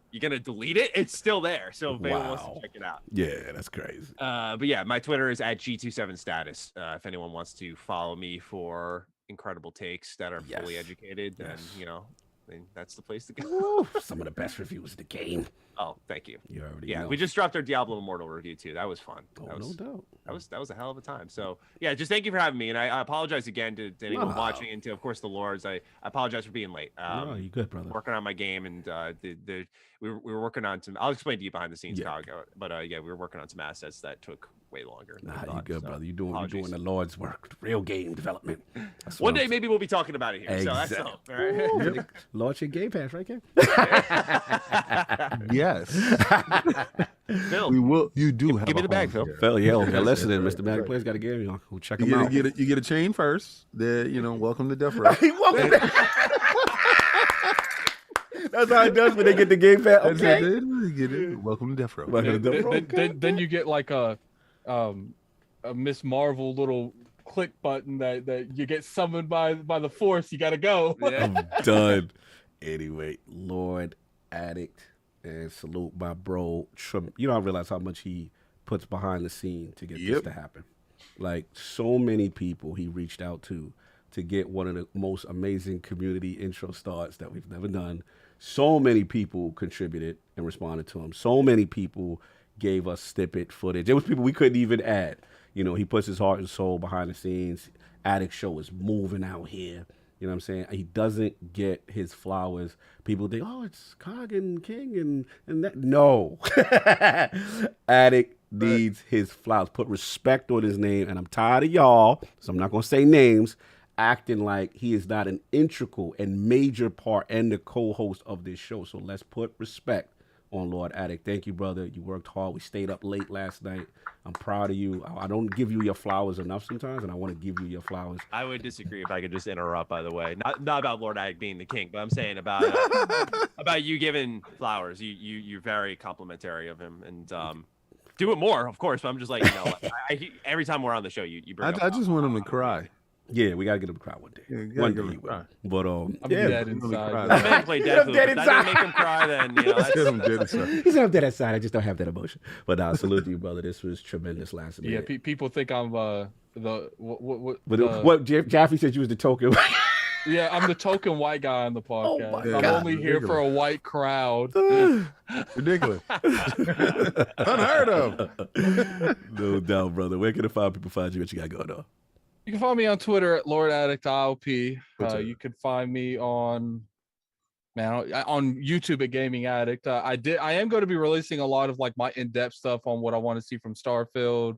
you're gonna delete it? It's still there. So if anyone wants to check it out. Yeah, that's crazy. But yeah, my Twitter is at G27status. If anyone wants to follow me for incredible takes that are fully educated, then that's the place to go. Some of the best reviews of the game. Oh, thank you. You already know. We just dropped our Diablo Immortal review too. That was fun. No doubt. That was a hell of a time. So yeah, just thank you for having me, and I apologize again to anyone watching, and to of course the Lords. I apologize for being late. No, you good, brother. Working on my game, and we were working on some. I'll explain to you behind the scenes, Cog. But we were working on some assets that took way longer. You good, brother. You're doing the Lord's work, real game development. One day maybe we'll be talking about it here. Exactly. So that's all. All right. Launch your Game Pass, right, Ken? Yes. Phil, we will. You do have. Give me the bag, Phil. Phil, you're listening. Mr. Matty Plays got a game. We'll check him out. You get a chain first. Then welcome to Death Row. That's how it does when they get the Game Pass. Okay. Get it. Welcome to Death Row. Then you get like a Miss Marvel little click button that you get summoned by the Force. You gotta go. I'm done. Anyway, Lord Addict, and salute my bro. You don't realize how much he puts behind the scene to get this to happen. Like, so many people he reached out to get one of the most amazing community intro starts that we've never done. So many people contributed and responded to him. So many people gave us snippet footage. There was people we couldn't even add. He puts his heart and soul behind the scenes. Addict Show is moving out here. You know what I'm saying? He doesn't get his flowers. People think, oh, it's Cog and King and that. No. Addict needs his flowers. Put respect on his name. And I'm tired of y'all, so I'm not going to say names, acting like he is not an integral and major part and the co-host of this show. So let's put respect on Lord Addict. Thank you, brother. You worked hard. We stayed up late last night. I'm proud of you. I don't give you your flowers enough sometimes, and I want to give you your flowers. I would disagree if I could just interrupt, by the way. Not about Lord Addict being the king, but I'm saying about you giving flowers. You're very complimentary of him, and do it more, of course. But I'm just like, every time we're on the show, you bring up I just want him to cry. Yeah, we gotta get him to cry one day. Yeah, One get day him he to will. cry. But I'm yeah, dead Really inside. cry. but- That man played Get him Deathloop. dead If that inside. didn't make him cry, then you know. Get him dead That's, inside. he said I'm dead inside. I just don't have that emotion. But salute to you, brother. This was tremendous last Yeah, minute. people think I'm the what But what Jaffy said you was the token. yeah, I'm the token white guy on the podcast. my I'm God. only here for a white crowd. Ridiculous. Unheard of. No doubt, brother. Where can the people find you? What you got going on? You can find me on Twitter at Lord Addict ILP. You can find me on YouTube at Gaming Addict. I am going to be releasing a lot of like my in-depth stuff on what I want to see from Starfield,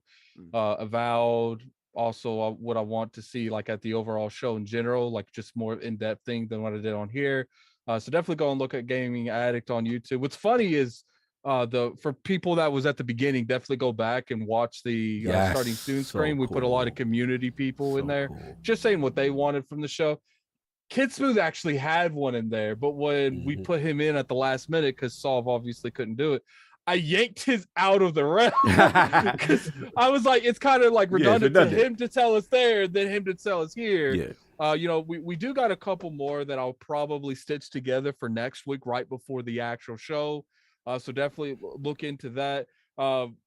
Avowed. Also, what I want to see like at the overall show in general, like just more in-depth thing than what I did on here. So definitely go and look at Gaming Addict on YouTube. What's funny is for people that was at the beginning, definitely go back and watch the starting soon screen. We put a lot of community people in there, just saying what they wanted from the show. Kidsmoove actually had one in there, but when we put him in at the last minute, because Solve obviously couldn't do it, I yanked his out of the round because I was like, it's kind of like redundant for him to tell us there than him to tell us here. Yeah. We do got a couple more that I'll probably stitch together for next week, right before the actual show. So definitely look into that.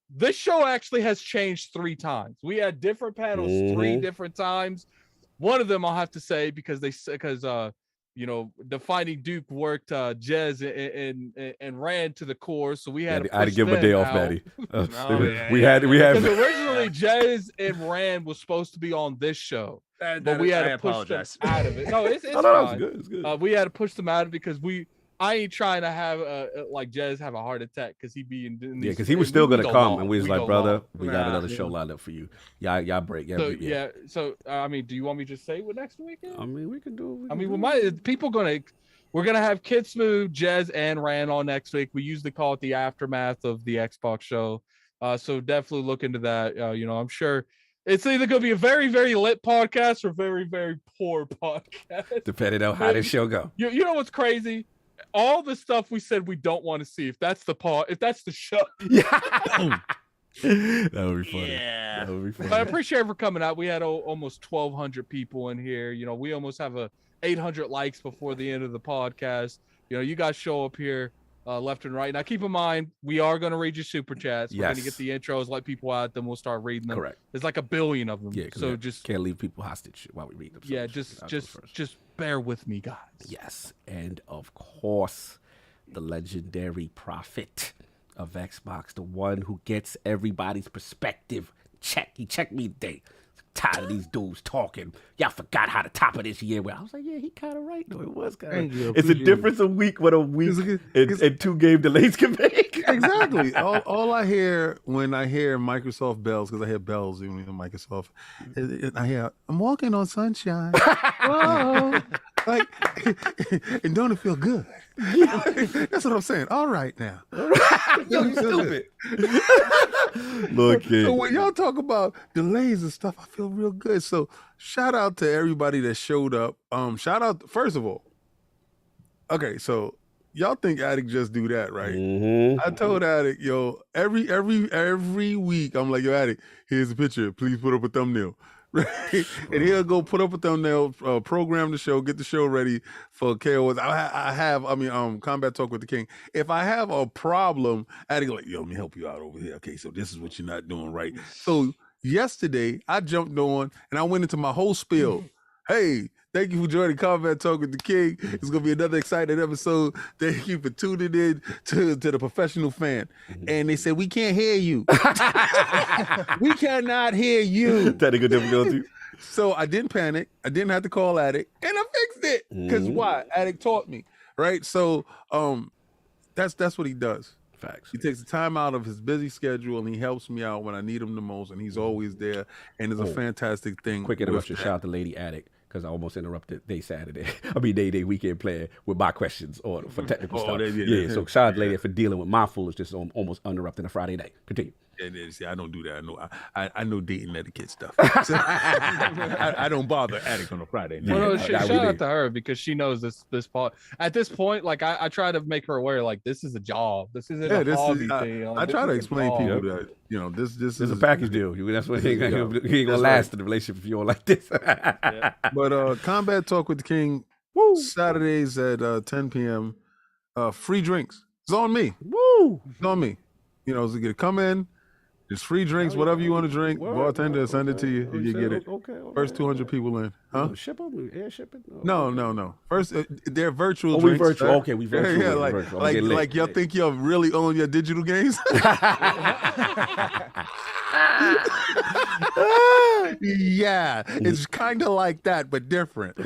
This show actually has changed 3 times. We had different panels 3 different times. One of them I'll have to say because DefiningDuke worked Jez and ran to the core, so we had I had to give him a day off, Maddie. We had because originally Jez and Rand was supposed to be on this show, but we had to push them out of it. No, it's fine. It's good. It's good. We had to push them out of it because I ain't trying to have like Jez have a heart attack because he be in because he was still gonna come, and we was like, brother, we got another show lined up for you. Y'all break. So I mean, do you want me to just say what next week is? I mean, we can do. We're gonna have Kidsmoove, Jez, and Rand on next week. We usually call it the aftermath of the Xbox show, so definitely look into that. I'm sure it's either gonna be a very, very lit podcast or very, very poor podcast, depending on how this show go. You know what's crazy? All the stuff we said we don't want to see. If that's the show, that would be funny. Yeah, that would be funny. But I appreciate it for coming out. We had almost 1,200 people in here. We almost have 800 likes before the end of the podcast. You guys show up here left and right. Now, keep in mind, we are going to read your super chats. We're going to get the intros, let people out, then we'll start reading them. Correct. There's like 1 billion of them. Yeah, so just can't leave people hostage while we read them. Yeah, just bear with me, guys. Yes, and of course, the legendary prophet of Xbox, the one who gets everybody's perspective. He checked me today. Tired of these dudes talking. Y'all forgot how the top of this year went. I was like, yeah, he kind of right though. It was kind of. It's a difference a week what a week and 2 game delays can make. Exactly. All I hear when I hear Microsoft bells, because I hear bells even in Microsoft, I hear, I'm walking on sunshine. Whoa. Like, and don't it feel good? That's what I'm saying. All right now. Yo, you stupid. Look, so when y'all talk about delays and stuff, I feel real good. So shout out to everybody that showed up. Shout out, first of all. Okay, so y'all think Attic just do that, right? I told Attic, every week I'm like, yo, Attic, here's a picture. Please put up a thumbnail. Right? And he'll go put up a thumbnail, program the show, get the show ready for KOS. Combat Talk with the King. If I have a problem, I'd go like, yo, let me help you out over here. Okay, so this is what you're not doing right. So yesterday, I jumped on and I went into my whole spiel. Hey, thank you for joining Combat Talk with the King. It's going to be another exciting episode. Thank you for tuning in to the professional fan. And they said, we can't hear you. We cannot hear you. Technical difficulty. So I didn't panic. I didn't have to call Attic. And I fixed it. Because why? Attic taught me. Right? So that's what he does. Facts. He takes the time out of his busy schedule and he helps me out when I need him the most. And he's always there. And it's a fantastic thing. Quick interruption. Shout out to Lady Attic. Because I almost interrupted their weekend plan with my questions for technical stuff. So shout out to Lady for dealing with my foolishness almost interrupting a Friday night. Continue. See, I don't do that. I know dating etiquette stuff. So, I don't bother attic on a Friday night. Well, no, shout out to her because she knows this part. At this point, like I try to make her aware, like this is a job. This isn't a hobby thing. Like, I try to this is a explain job. people that this is a package deal. That's what he ain't gonna last in the relationship if you don't like this. But Combat Talk with the King, Saturdays at 10 p.m. Free drinks. It's on me. Woo! It's on me. You know, so you come in. It's free drinks, whatever you want to drink. Bartender will send it to you. You get it. First 200 people in. Huh? Ship them? Air shipping? No. First, they're virtual we drinks. virtual. Okay, we virtual. Yeah, virtual. like y'all think y'all really own your digital games? Yeah, it's kind of like that, but different.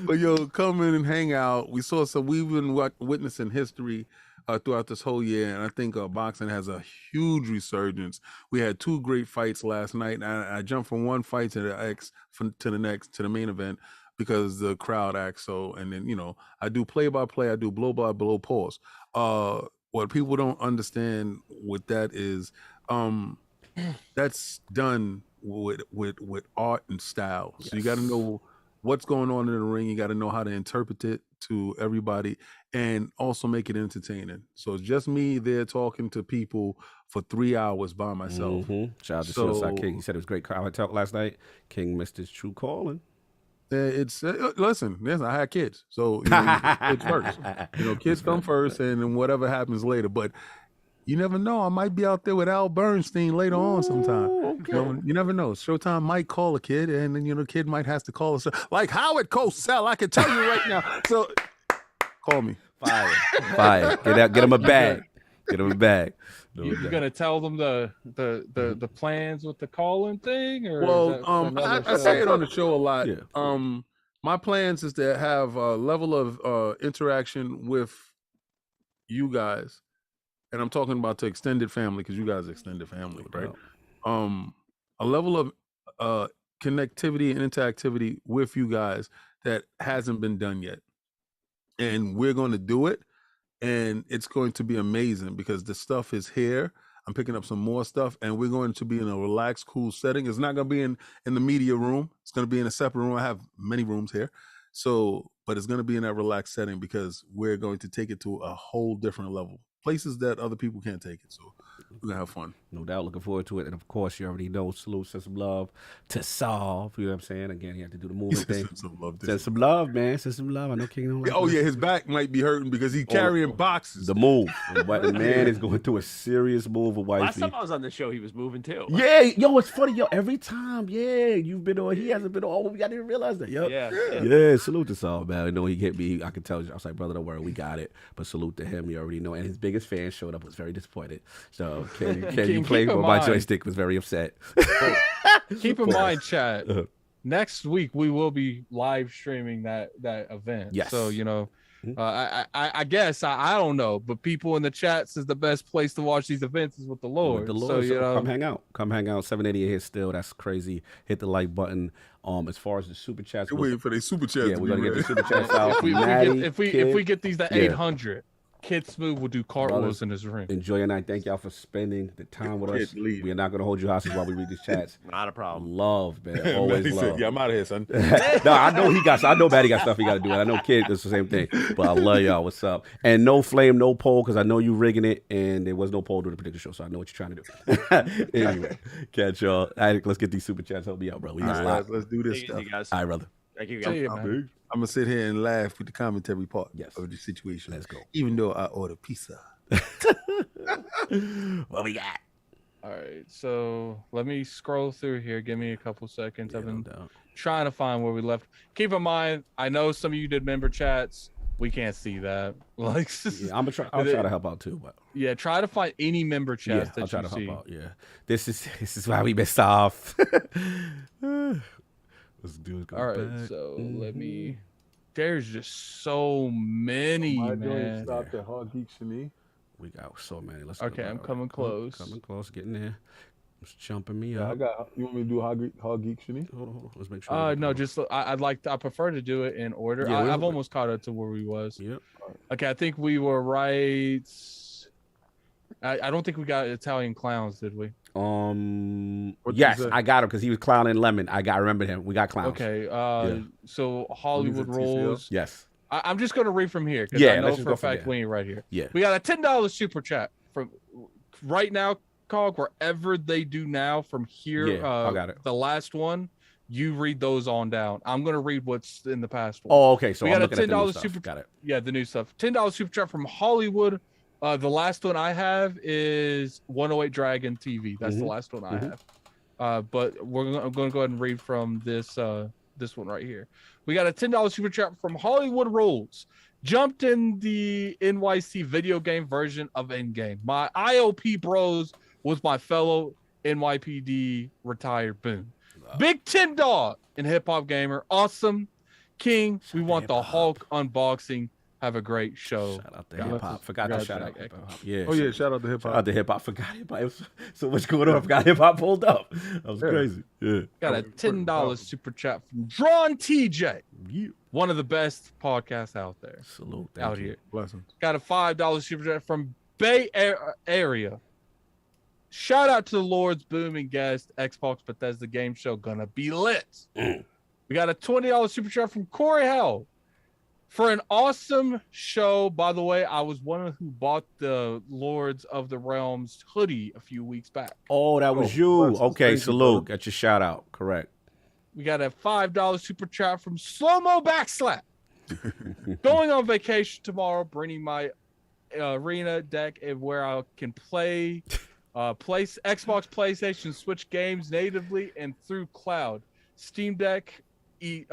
But yo, come in and hang out. We've been witnessing history throughout this whole year, and I think boxing has a huge resurgence. We had 2 great fights last night, and I jumped from one fight to the next to the main event because the crowd acts so. And then I do play-by-play, I do blow-by-blow pause. What people don't understand with that is that's done with art and style. So you got to know what's going on in the ring. You got to know how to interpret it to everybody and also make it entertaining. So it's just me there talking to people for 3 hours by myself. Shout out to Suicide King. He said it was great crowd talk last night. King missed his true calling. It's listen, I had kids, so kids first. Kids come first, and then whatever happens later. But you never know. I might be out there with Al Bernstein later on sometime. Okay. You never know. Showtime might call a kid, and then the kid might have to call us. Like Howard Cosell, I can tell you right now. So call me. Fire. Get him a bag. Get him a bag. You're gonna tell them the plans with the calling thing, or I say it on the show a lot. Yeah. My plans is to have a level of interaction with you guys, and I'm talking about the extended family because you guys are extended family, right? A level of connectivity and interactivity with you guys that hasn't been done yet, and we're going to do it. And it's going to be amazing because the stuff is here. I'm picking up some more stuff, and we're going to be in a relaxed, cool setting. It's not going to be in the media room. It's going to be in a separate room. I have many rooms here. But it's going to be in that relaxed setting because we're going to take it to a whole different level. Places that other people can't take it. So we're going to have fun. No doubt. Looking forward to it. And of course, you already know, salute, send some love to Solve. You know what I'm saying? Again, he had to do the movement thing. Send some love, man. Send some love. I know King don't like yeah, his back might be hurting because he's carrying boxes. The move. The man is going through a serious move of wifey. Last time I was on the show, he was moving too. Yeah, yo, it's funny, yo. Every time, you've been on, he hasn't been on. I didn't realize that, yo. Yeah, salute to Solve, man. I know he hit me. I could tell you. I was like, brother, don't worry, we got it. But salute to him. You already know. And his biggest fan showed up, was very disappointed. So can you play? But my joystick was very upset. Keep in mind, chat. Next week we will be live streaming that event. Yes. So I guess I don't know, but people in the chat says the best place to watch these events is with the Lord. So come hang out. 788 here still. That's crazy. Hit the like button. As far as the super chats, we're waiting for the super chats. Yeah, we're gonna get the super chats out. If we get these to 800. Kidsmoove will do cartwheels in his ring. Enjoy your night. Thank y'all for spending the time with us. We are not going to hold you hostage while we read these chats. Not a problem. Love, man. Always love. Said, yeah, I'm out of here, son. No, I know Maddie got stuff he got to do. And I know Kid does the same thing. But I love y'all. What's up? And no flame, no poll, because I know you rigging it, and there was no poll during the prediction show, so I know what you're trying to do. Anyway, catch y'all. All right, let's get these super chats. Help me out, bro. We got a lot. Let's do this stuff. All right, brother. Thank you, guys. I'm gonna sit here and laugh with the commentary part of the situation. Let's go. Even though I ordered pizza. What we got? All right, so let me scroll through here. Give me a couple seconds. I've been trying to find where we left. Keep in mind, I know some of you did member chats. We can't see that. Like, I'll try to help out too. But yeah, try to find any member chats that I'll try you to see. help out. Yeah, this is why we missed off. Let's do it. All right, so let me. There's just so many, man. Stopped at Hard Geek Shani. We got so many. Let's okay, I'm coming close. Coming close. Getting there. It's jumping me Yeah, up. I got. You want me to do Hog Geek, Shanice? Hold on. Let's make sure. No, just I prefer to do it in order. Yeah, I've almost caught up to where we was. Yep. Okay, I think we were right. I don't think we got Italian clowns, did we? Yes, I got him because he was clowning Lemon. I remember him. We got clowns. Okay. Yeah. So Hollywood Rolls. Yes. I'm just gonna read from here because Yeah, I know let's just for go a from fact there. we ain't right here. Yeah. We got a $10 super chat from right now, Cog, wherever they do now from here. Yeah, I got it. The last one, you read those on down. I'm gonna read what's in the past one. Oh, okay. So we I'm got looking a at the new $10 stuff. super. Got it. Yeah, the new stuff. $10 super chat from Hollywood. The last one I have is 108 Dragon TV. That's the last one I have. But I'm going to go ahead and read from this one right here. We got a $10 super chat from Hollywood Rolls. Jumped in the NYC video game version of Endgame. My ILP bros was my fellow NYPD retired boon. Big TimDog and hip hop gamer. Awesome. King, we want the Hulk unboxing. Have a great show. Shout out to hip hop. Forgot to shout out hip hop. Yeah. Oh yeah, shout out to hip hop. Shout out to hip hop. Forgot hip hop. It was so much going on. I forgot hip hop pulled up. That was crazy. Yeah. Got a $10 super chat from Drawn TJ. One of the best podcasts out there. Salute. Out here. Blessings. Got a $5 super chat from Bay Area. Shout out to the Lord's booming guest, Xbox Bethesda Game Show. Gonna be lit. We got a $20 super chat from Corey Hell. For an awesome show, by the way, I was one who bought the Lords of the Realms hoodie a few weeks back. Oh, that was you. Okay, salute. Got your shout out. Correct. We got a $5 super chat from Slow Mo Backslap. Going on vacation tomorrow, bringing my arena deck and where I can play Xbox, PlayStation, Switch games natively and through cloud. Steam Deck is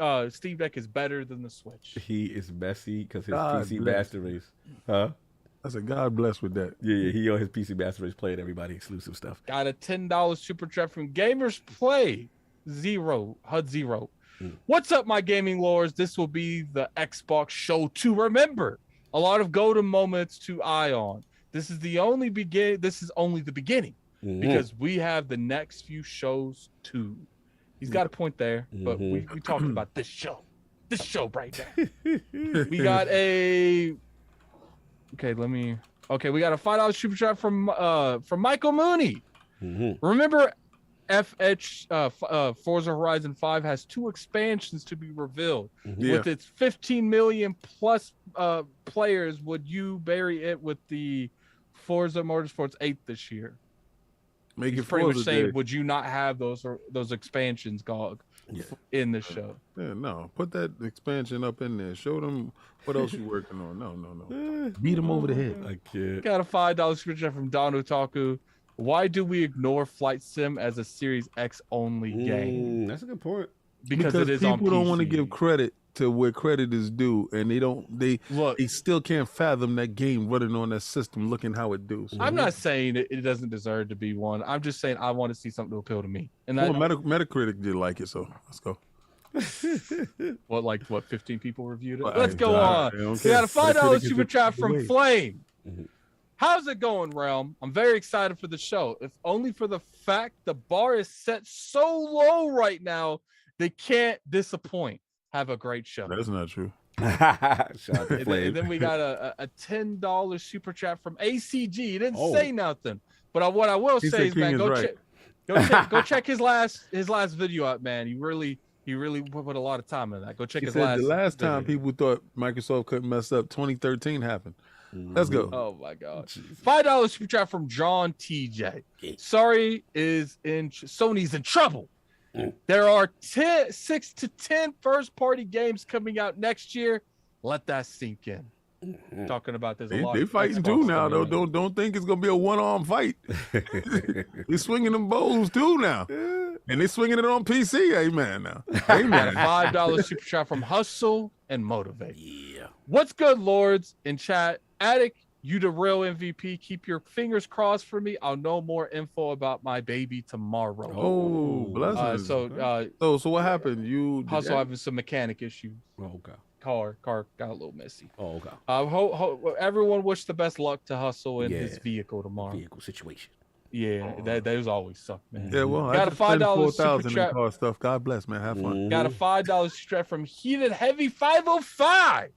better than the Switch. He is messy because his God PC bless. Master Race. Huh? I said, God bless with that. Yeah, he on his PC Master Race playing everybody exclusive stuff. Got a $10 super chat from Gamers Play HUD Zero. What's up, my gaming lords? This will be the Xbox show to remember. A lot of golden moments to eye on. This is only the beginning because we have the next few shows too. He's got a point there, but we talked about this show right now. We got a we got a $5 super chat from Michael Mooney. Remember, Forza Horizon 5 has 2 expansions to be revealed. With its 15 million plus players, would you bury it with the Forza Motorsports 8 this year? Make He's it pretty much Forza saying, Day. would you not have those expansions, Gog, in the show? Yeah, no. Put that expansion up in there. Show them what else you're working on. No. Beat them over the head. I can't. Got a $5 super chat from Don Otaku. Why do we ignore Flight Sim as a Series X only game? That's a good point. Because it is on people don't want to PC. give credit to where credit is due, and they still can't fathom that game running on that system looking how it do. So, I'm not saying it doesn't deserve to be one. I'm just saying I want to see something to appeal to me. And that, Metacritic did like it, so let's go. 15 people reviewed it? Well, Let's go on. We got a $5 super chat from Flame. How's it going, Realm? I'm very excited for the show. If only for the fact the bar is set so low right now, they can't disappoint. Have a great show. That's not true. Shout out to Flame. And then we got a $10 super chat from ACG. He didn't say nothing, but what I will He say said is, man, King go is check, go check his last video out, man. He really put a lot of time in that. Go check He his said last. the last time video. people thought Microsoft couldn't mess up, 2013 happened. Let's go. Oh my God! $5 super chat from John TJ. Sorry, Sony's in trouble. There are 6 to 10 first-party games coming out next year. Let that sink in. Talking about this a lot. They fighting too now, though. Don't think it's gonna be a one-arm fight. They swinging them bows too now, and they swinging it on PC. Amen. Now, Got a $5 super chat from Hustle and Motivate. Yeah. What's good, lords in chat? Attic, you the real MVP. Keep your fingers crossed for me. I'll know more info about my baby tomorrow. Oh, blessings. So what happened? You Hustle having some mechanic issues. Oh, okay. Car got a little messy. Oh, okay. Everyone wish the best luck to Hustle in his vehicle tomorrow. Vehicle situation. Yeah, those always suck, man. Yeah, well, got I a just spent $5 super $4,000 in chat. car stuff. God bless, man. Have fun. Got a $5 strap from Heated Heavy 505.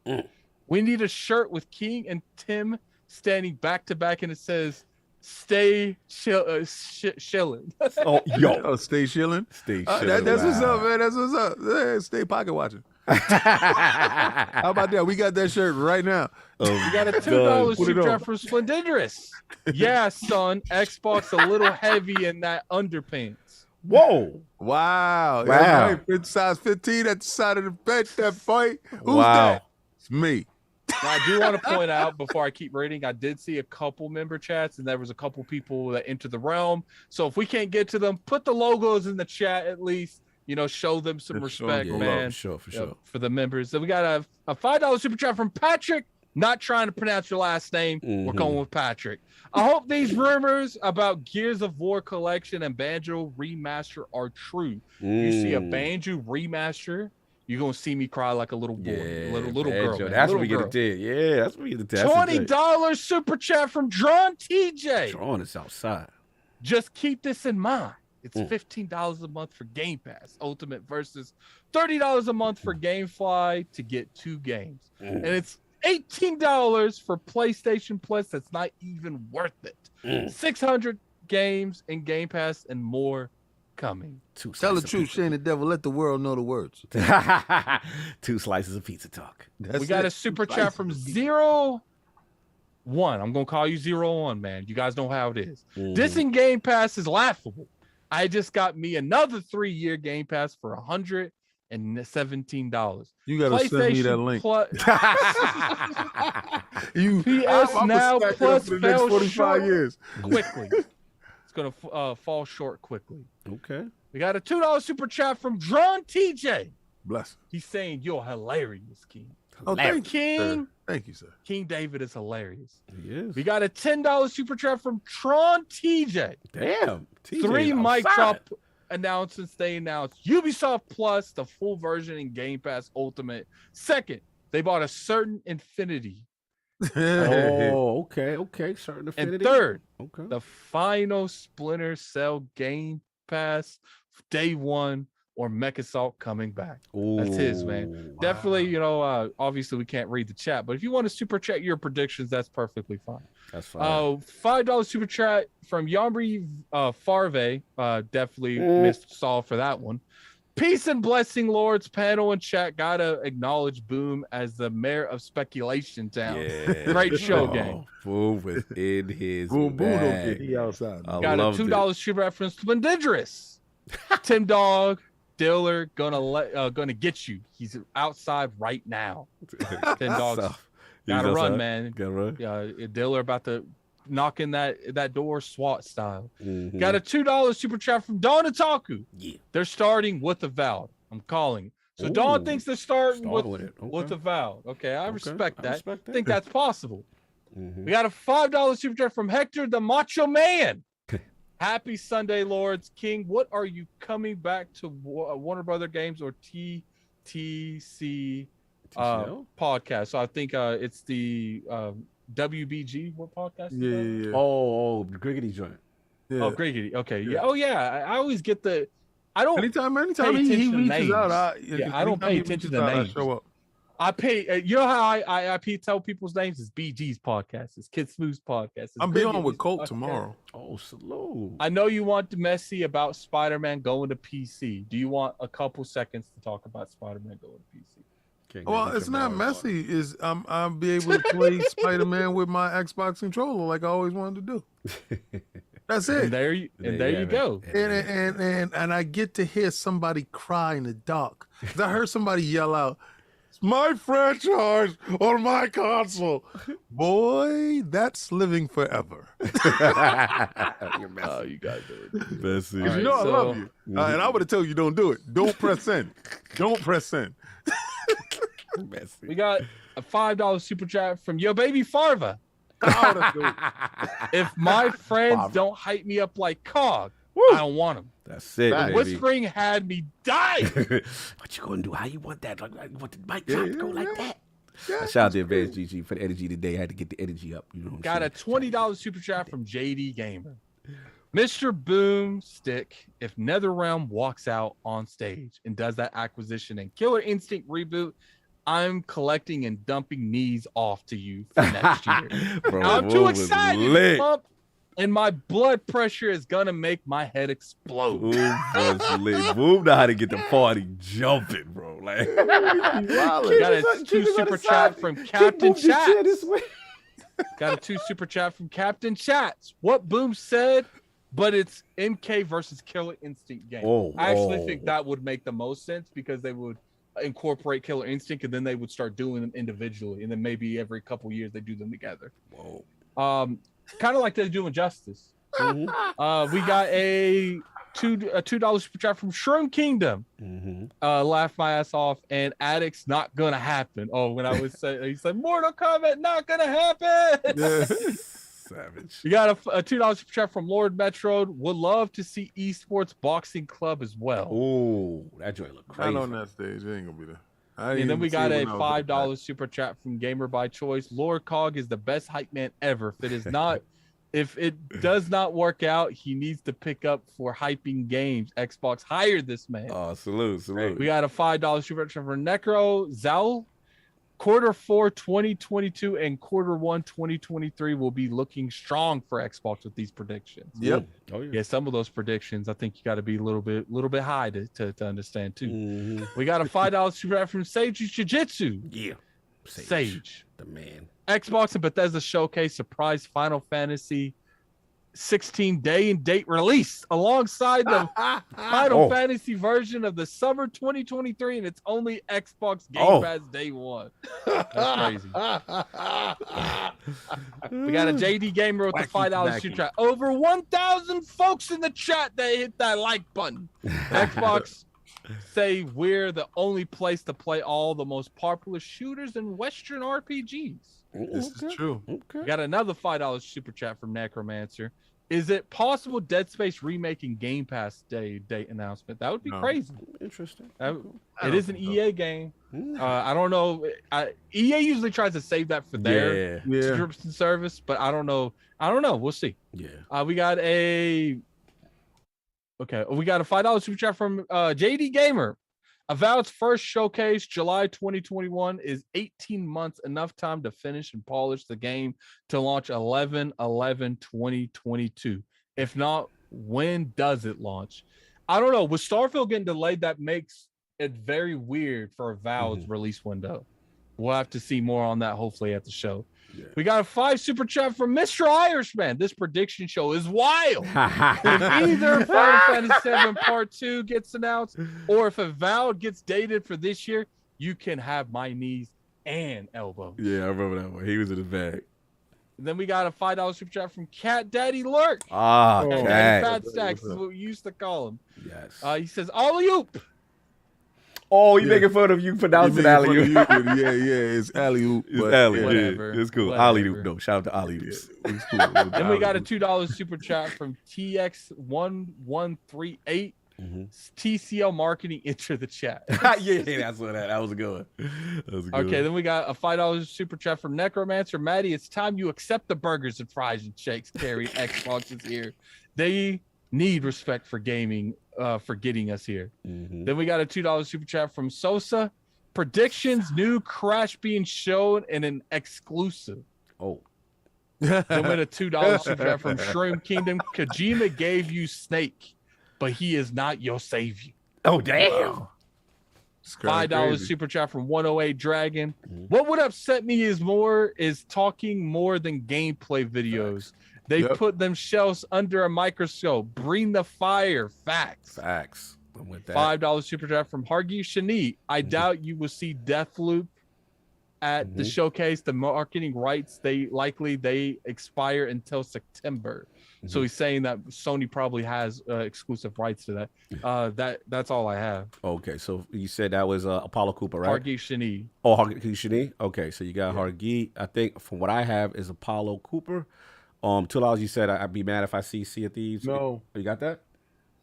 We need a shirt with King and Tim standing back to back, and it says "Stay chillin'." Oh, stay chilling. Stay chilling. That's what's up, man. That's what's up. Yeah, stay pocket watching. How about that? We got that shirt right now. We got a $2 super chat from Splendidrous. Yeah, son. Xbox a little heavy in that underpants. Whoa. Wow. Wow. Right. Fit size 15 at the side of the bench. That boy. Who's Wow. that? It's me. Now, I do want to point out before I keep reading, I did see a couple member chats, and there was a couple people that entered the realm. So if we can't get to them, put the logos in the chat at least. You know, show them some respect, man. For sure. For the members. So we got a $5 super chat from Patrick. Not trying to pronounce your last name. We're going with Patrick. I hope these rumors about Gears of War collection and Banjo remaster are true. You see a Banjo remaster, you're gonna see me cry like a little boy, little girl. Man. That's little what we get to do. Yeah, that's what we get to do. $20 super chat from Drawn TJ. Drawn is outside. Just keep this in mind. It's $15 a month for Game Pass Ultimate versus $30 a month for GameFly to get 2 games. And it's $18 for PlayStation Plus. That's not even worth it. 600 games in Game Pass and more coming. Tell the truth, Shane the Devil. Let the world know the words. 2 slices of pizza talk. We got a super chat from 01. I'm gonna call you 01, man. You guys know how it is. This in Game Pass is laughable. I just got me another 3-year Game Pass for $117. You gotta send me that link. PS Now Plus for the next 45 years. Quickly. It's gonna fall short quickly. Okay. We got a $2 super chat from Drawn TJ. Bless. He's saying you're hilarious, King. Oh, thank King. you, sir. Thank you, sir. King David is hilarious. He is. We got a $10 super chat from Tron TJ. Damn. TJ 3 mic outside. drop announcements. They announced Ubisoft Plus, the full version in Game Pass Ultimate. Second, they bought a certain Infinity. Oh, okay. Certain Infinity. And third, okay, the final Splinter Cell Game Pass day 1 or Mech Assault coming back. That's his, man. Definitely, you know, obviously we can't read the chat, but if you want to super chat your predictions, that's perfectly fine. That's fine. $5 super chat from Yambri Farve. Definitely saw for that one. Peace and blessing, Lords. Panel and chat. Gotta acknowledge Boom as the mayor of Speculation Town. Yeah. Great show, gang. Boom was in his Boom don't bag. get he outside. Got a $2 super reference. Splendidrous. TimDog. Diller gonna get you. He's outside right now. $10. Gotta run, man. Gotta run. Yeah, Diller about to knock in that door SWAT style. Got a $2 super chat from Dawn Otaku. Yeah. They're starting with the Avowed. I'm calling. So Dawn thinks they're starting with it. Okay. with the Avowed. Okay, I respect that. respect that. I think that's possible. We got a $5 super chat from Hector the Macho Man. Happy Sunday, Lords. King, what are you coming back to Warner Brother Games or TTC podcast? So I think it's the WBG. What podcast? Yeah. Oh, the Griggity joint. Yeah. Oh, Griggity. Okay. Yeah. Oh, yeah. I always get the. I don't. Anytime pay he attention to reaches names. out, I don't pay attention to names. Show up. I pay. You know how I tell people's names? It's BG's podcast. It's Kidsmoove's podcast. It's I'm being on with Griggity's Colt podcast. tomorrow. Oh, salute. I know you want the messy about Spider-Man going to PC. Do you want a couple seconds to talk about Spider-Man going to PC? Well, it's not messy. Is I'll be able to play Spider-Man with my Xbox controller like I always wanted to do. That's it. And there you go. And I get to hear somebody cry in the dark. 'Cause I heard somebody yell out, "It's my franchise on my console." Boy, that's living forever. You're messy. Oh, you guys do it. Messy. You know I love you. And I would have told you don't do it. Don't press send. Don't press send. Messy. We got a $5 super chat from Yo Baby Farva. If my friends don't hype me up like Cog, I don't want them. That's it, baby. Whispering had me dying. What you gonna do? How you want that? Like, you want the mic drop to go like that? Yeah, shout out to Advanced GG for the energy today. I had to get the energy up. You know what I'm Got saying? a $20 super chat from JD Gamer. Mr. Boomstick, if NetherRealm walks out on stage and does that acquisition and Killer Instinct reboot, I'm collecting and dumping knees off to you for next year. Bro, I'm too Boom was excited lit. to pump, and my blood pressure is gonna make my head explode. Boom was lit. Boom know how to get the party jumping, bro. Like, Got a 2 super chat from Captain Chats. Got a 2 super chat from Captain Chats. What Boom said, but it's MK versus Killer Instinct game. I actually think that would make the most sense because they would incorporate Killer Instinct and then they would start doing them individually, and then maybe every couple years they do them together. Kind of like they do Injustice. We got a $2 super chat from Shroom Kingdom. Laugh my ass off, and Addict's not gonna happen. Oh, when I was saying, he said Mortal Kombat not gonna happen. Savage. You got a $2 super chat from Lord Metro. Would love to see Esports Boxing Club as well. Oh, that joint look crazy. Not on that stage. It ain't gonna be there. And then we got a $5 super chat from Gamer by Choice. Lord Cog is the best hype man ever. If it is not, if it does not work out, he needs to pick up for hyping games. Xbox hired this man. Oh, salute. We got a $5 super chat from Necro Zal. Q4 2022 and Q1 2023 will be looking strong for Xbox with these predictions. Yep. Yeah, some of those predictions, I think you got to be a little bit high to understand too. We got a $5 super chat from Sage Jiu-Jitsu. Yeah. Sage. The man. Xbox and Bethesda Showcase surprise Final Fantasy 16 day and date release alongside the Final Fantasy version of the summer 2023, and it's only Xbox Game Pass day one. That's crazy. We got a JD Gamer with the $5 super chat. Over 1,000 folks in the chat that hit that like button. Xbox say we're the only place to play all the most popular shooters and Western RPGs. This is true. We got another $5 super chat from Necromancer. Is it possible Dead Space remaking Game Pass date announcement? That would be crazy. Interesting. It is an EA game. I don't know. EA usually tries to save that for their subscription service, but I don't know. We'll see. Yeah. We got a $5 super chat from JD Gamer. Avowed's first showcase, July 2021, is 18 months, enough time to finish and polish the game to launch 11/11/2022. If not, when does it launch? I don't know. With Starfield getting delayed, that makes it very weird for Avowed's release window. We'll have to see more on that hopefully at the show. Yeah. We got a 5 super chat from Mr. Irishman. This prediction show is wild. If either Final Fantasy VII Part 2 gets announced, or if Avowed gets dated for this year, you can have my knees and elbows. Yeah, I remember that one. He was in the bag. And then we got a $5 super chat from Cat Daddy Lurk. Cat. Fat Stacks is what we used to call him. Yes. He says, alley-oop. Oh, you making fun of you pronouncing alley-oop. Yeah, it's alley-oop. It's alley-oop. Whatever. It's cool. Whatever. Alley-oop, though. Shout out to alley-oops. It's cool. Then we got a $2 super chat from TX1138. TCL Marketing, enter the chat. Yeah, that's what that was a good one. Okay, then we got a $5 super chat from Necromancer. Maddie, it's time you accept the burgers and fries and shakes carried. Xbox is here. They need respect for gaming, for getting us here. Then we got a $2 super chat from Sosa. Predictions, new Crash being shown in an exclusive. Oh. Then we got a $2 super chat from Shroom Kingdom. Kojima gave you Snake, but he is not your savior. Oh, damn. $5 super chat from 108 Dragon. What would upset me is talking more than gameplay videos. They put themselves under a microscope. Bring the fire. Facts. I'm with that. $5 super chat from Hargi Shani. I doubt you will see Deathloop at the showcase. The marketing rights they expire until September. So he's saying that Sony probably has exclusive rights to that. That's all I have. Okay, so you said that was Apollo Cooper, right? Hargi Shani. Oh, Hargi Shani. Okay, so you got Hargi. I think from what I have is Apollo Cooper. $2. You said I'd be mad if I see Sea of Thieves. No, you got that?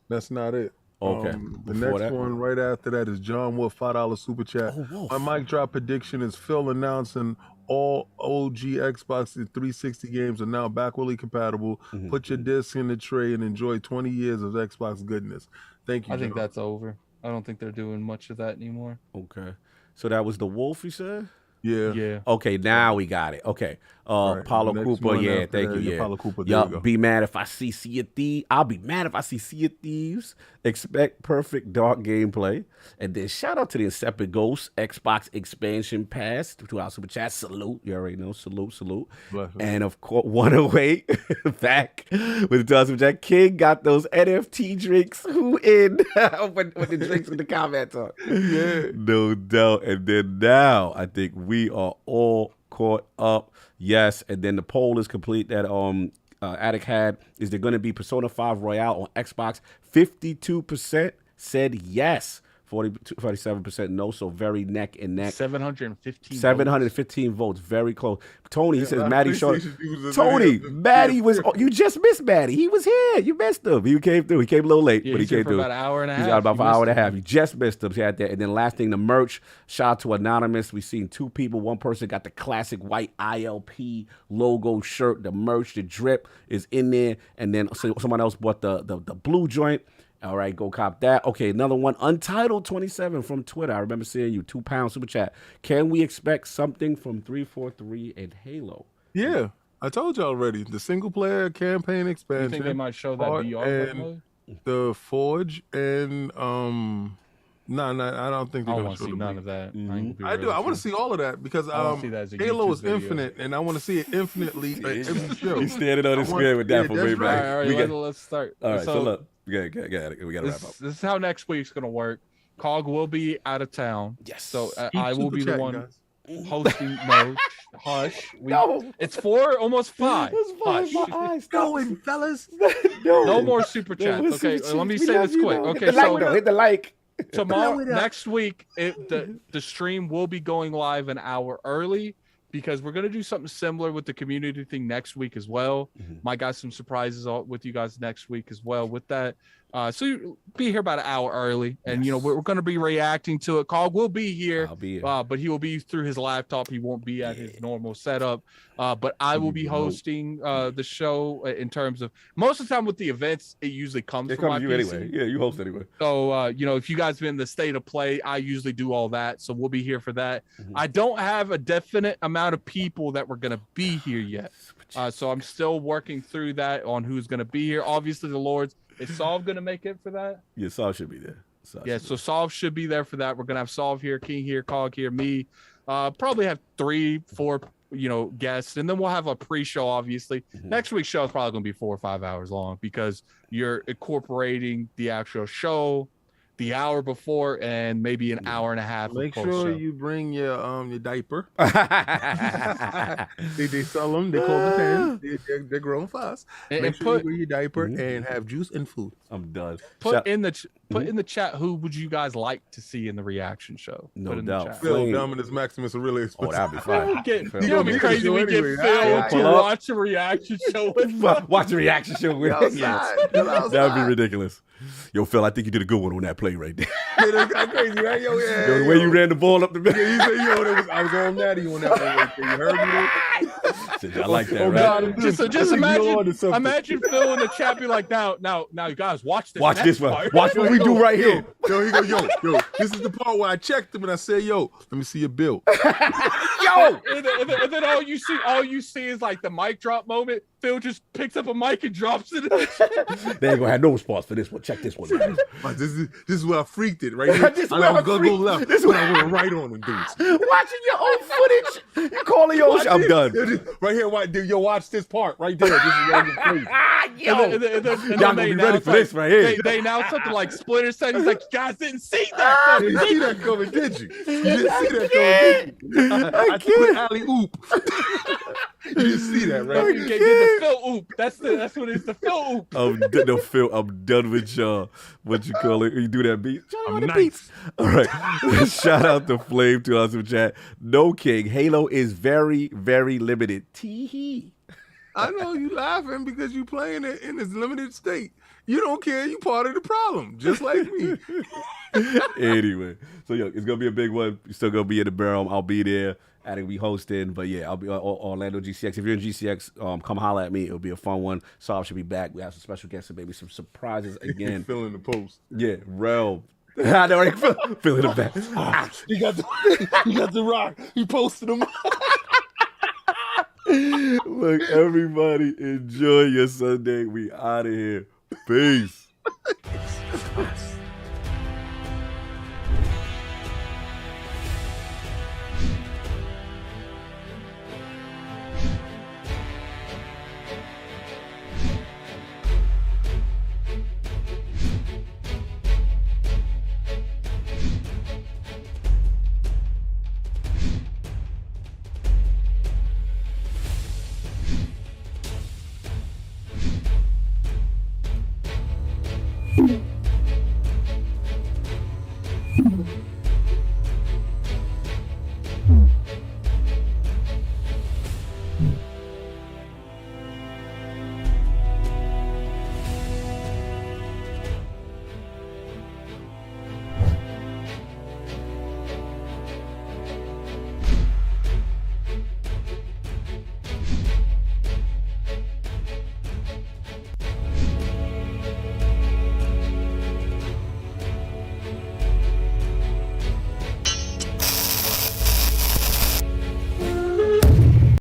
That's not it. Okay. The next one right after that is John Wood, $5 super chat. My mic drop prediction is Phil announcing all OG Xbox and 360 games are now backwardly compatible. Put your disc in the tray and enjoy 20 years of Xbox goodness. Thank you. I think John. that's over. I don't think they're doing much of that anymore. Okay. So that was the Wolf, you said? Yeah. Yeah. Okay, now we got it. Okay. Paulo next Cooper, one yeah, after thank that, you. yeah, Yeah. Paulo Cooper, there you go. Yup, be mad if I see Sea of Thieves. I'll be mad if I see Sea of Thieves. Expect perfect dark gameplay. And then shout out to the Incepted Ghost, Xbox Expansion Pass, $2 super chat. Salute. You already know. Salute. And of course, 108 back with the $2 super chat. King got those NFT drinks. Who in? With the drinks in the comment talk. Yeah. No doubt. And then now I think we are all caught up. Yes. And then the poll is complete that Attic had. Is there going to be Persona 5 Royale on Xbox? 52% said yes. 47% no, so very neck and neck. 715 votes, very close. Tony, he Yeah, says a lot Maddie of short. PlayStation users Tony, are- Maddie was. You just missed Maddie. He was here. You missed him. He came through. He came a little late, Yeah, but he he's here came for through. about an hour and a He's half. out about You an hour and a missed him. half. You just missed him. He had that. And then last thing, the merch. Shout out to Anonymous. We seen 2 people. One person got the classic white ILP logo shirt. The merch, the drip is in there. And then someone else bought the blue joint. All right, go cop that. Okay, another one. Untitled 27 from Twitter. I remember seeing you. £2 super chat. Can we expect something from 343 and Halo? Yeah, I told you already. The single player campaign expansion. You think they might show that part VR and mode? the Forge and no, I don't think I they're don't gonna want show to see the none movie. of that. I do. I want to see all of that because I wanna see that as a Halo YouTube is video. infinite, and I want to see it infinitely at every show. He's standing on his I want- screen with that yeah, for that's way right. back. All right, let's start. All right, so So- look. We got to wrap up. This is how next week's gonna work. Cog will be out of town. Yes. So Keep I will super be the chatting, one guys. hosting. No, hush. No. It's 4, almost 5. Hush. Hush. My eyes. Going, fellas. No more super No chats. more Okay, super let me chats. say We love this you, quick. though. Okay, Hit the so like, though. Hit the like. tomorrow, Blow it up. next week, the stream will be going live an hour early because we're gonna do something similar with the community thing next week as well. Might got some surprises with you guys next week as well with that. So you be here about an hour early, and you know we're going to be reacting to it. Cog will be here, I'll be here. but he will be through his laptop. He won't be at his normal setup. But I will be hosting the show in terms of most of the time with the events. It usually comes It from comes my to you PC. anyway. Yeah, you host anyway. So, you know, if you guys been in the state of play, I usually do all that. So we'll be here for that. I don't have a definite amount of people that were going to be here yet. So I'm still working through that on who's going to be here. Obviously, the Lords. Is Solve going to make it for that? Yeah, Saul should be there. So Solve should be there for that. We're going to have Solve here, King here, Cog here, me. Probably have 3-4 guests, and then we'll have a pre-show. Obviously, next week's show is probably going to be 4 or 5 hours long because you're incorporating the actual show, the hour before, and maybe an hour and a half. Make of sure post-show. you bring your diaper. they sell them. They call the pants. They're growing fast. And Make sure put- you bring your diaper and have juice and food. I'm done. Put in the chat who would you guys like to see in the reaction show? No Put in doubt. The chat. Phil, Dominus Maximus are really expensive. Oh, that'd be fine. You know, it'd be crazy. We get Phil to watch a reaction show with Watch a reaction show with Outside. Phil outside. That would be ridiculous. Yo, Phil, I think you did a good one on that play right there. That's crazy, right? Yo, yeah. Yo, the way you ran the ball up the middle. Yeah, he said, I was on Natty on that one right there. You heard me? I like that, Oh, right? God, Just imagine Phil in the chat be like, now, you guys watch this. Watch next this one. part. Watch what we do right here. Yo, he go, yo, this is the part where I checked him and I said, yo, let me see your bill. Yo! And then all you see is like the mic drop moment. Phil just picks up a mic and drops it in the chat. They ain't gonna have no response for this one. Check this one out. This is where I freaked it right here. This is I where I was gonna go freaked. left. This This when I went right on them dudes. Watching your own footage. You calling your own shit. I'm done. Right here, watch this part right there. This is where you please. Yo. And then Y'all gonna they be ready announce, for this right here. They announced something like Splinter Cell. He's like, you guys didn't see that. You didn't see that coming, did you? You didn't see that coming, did you? I threw an alley oop. You didn't see that, right? You get the Phil oop. That's what it's, the Phil oop. I'm done with y'all. What you call it? You do that beat? I'm nice. All right. Shout out to Flame to us in chat. No King. Halo is very, very limited. Tee-hee. I know you laughing because you playing it in its limited state. You don't care. You part of the problem, just like me. Anyway, so yo, it's gonna be a big one. You're still gonna be in the barrel. I'll be there. I think we hosting, but yeah, I'll be Orlando GCX. If you're in GCX, come holler at me. It'll be a fun one. Saab should be back. We have some special guests and maybe some surprises again. Filling the post. Yeah, Rel. I know, right? Feeling the back. You got the rock. He posted him. Look, everybody, enjoy your Sunday. We out of here. Peace. you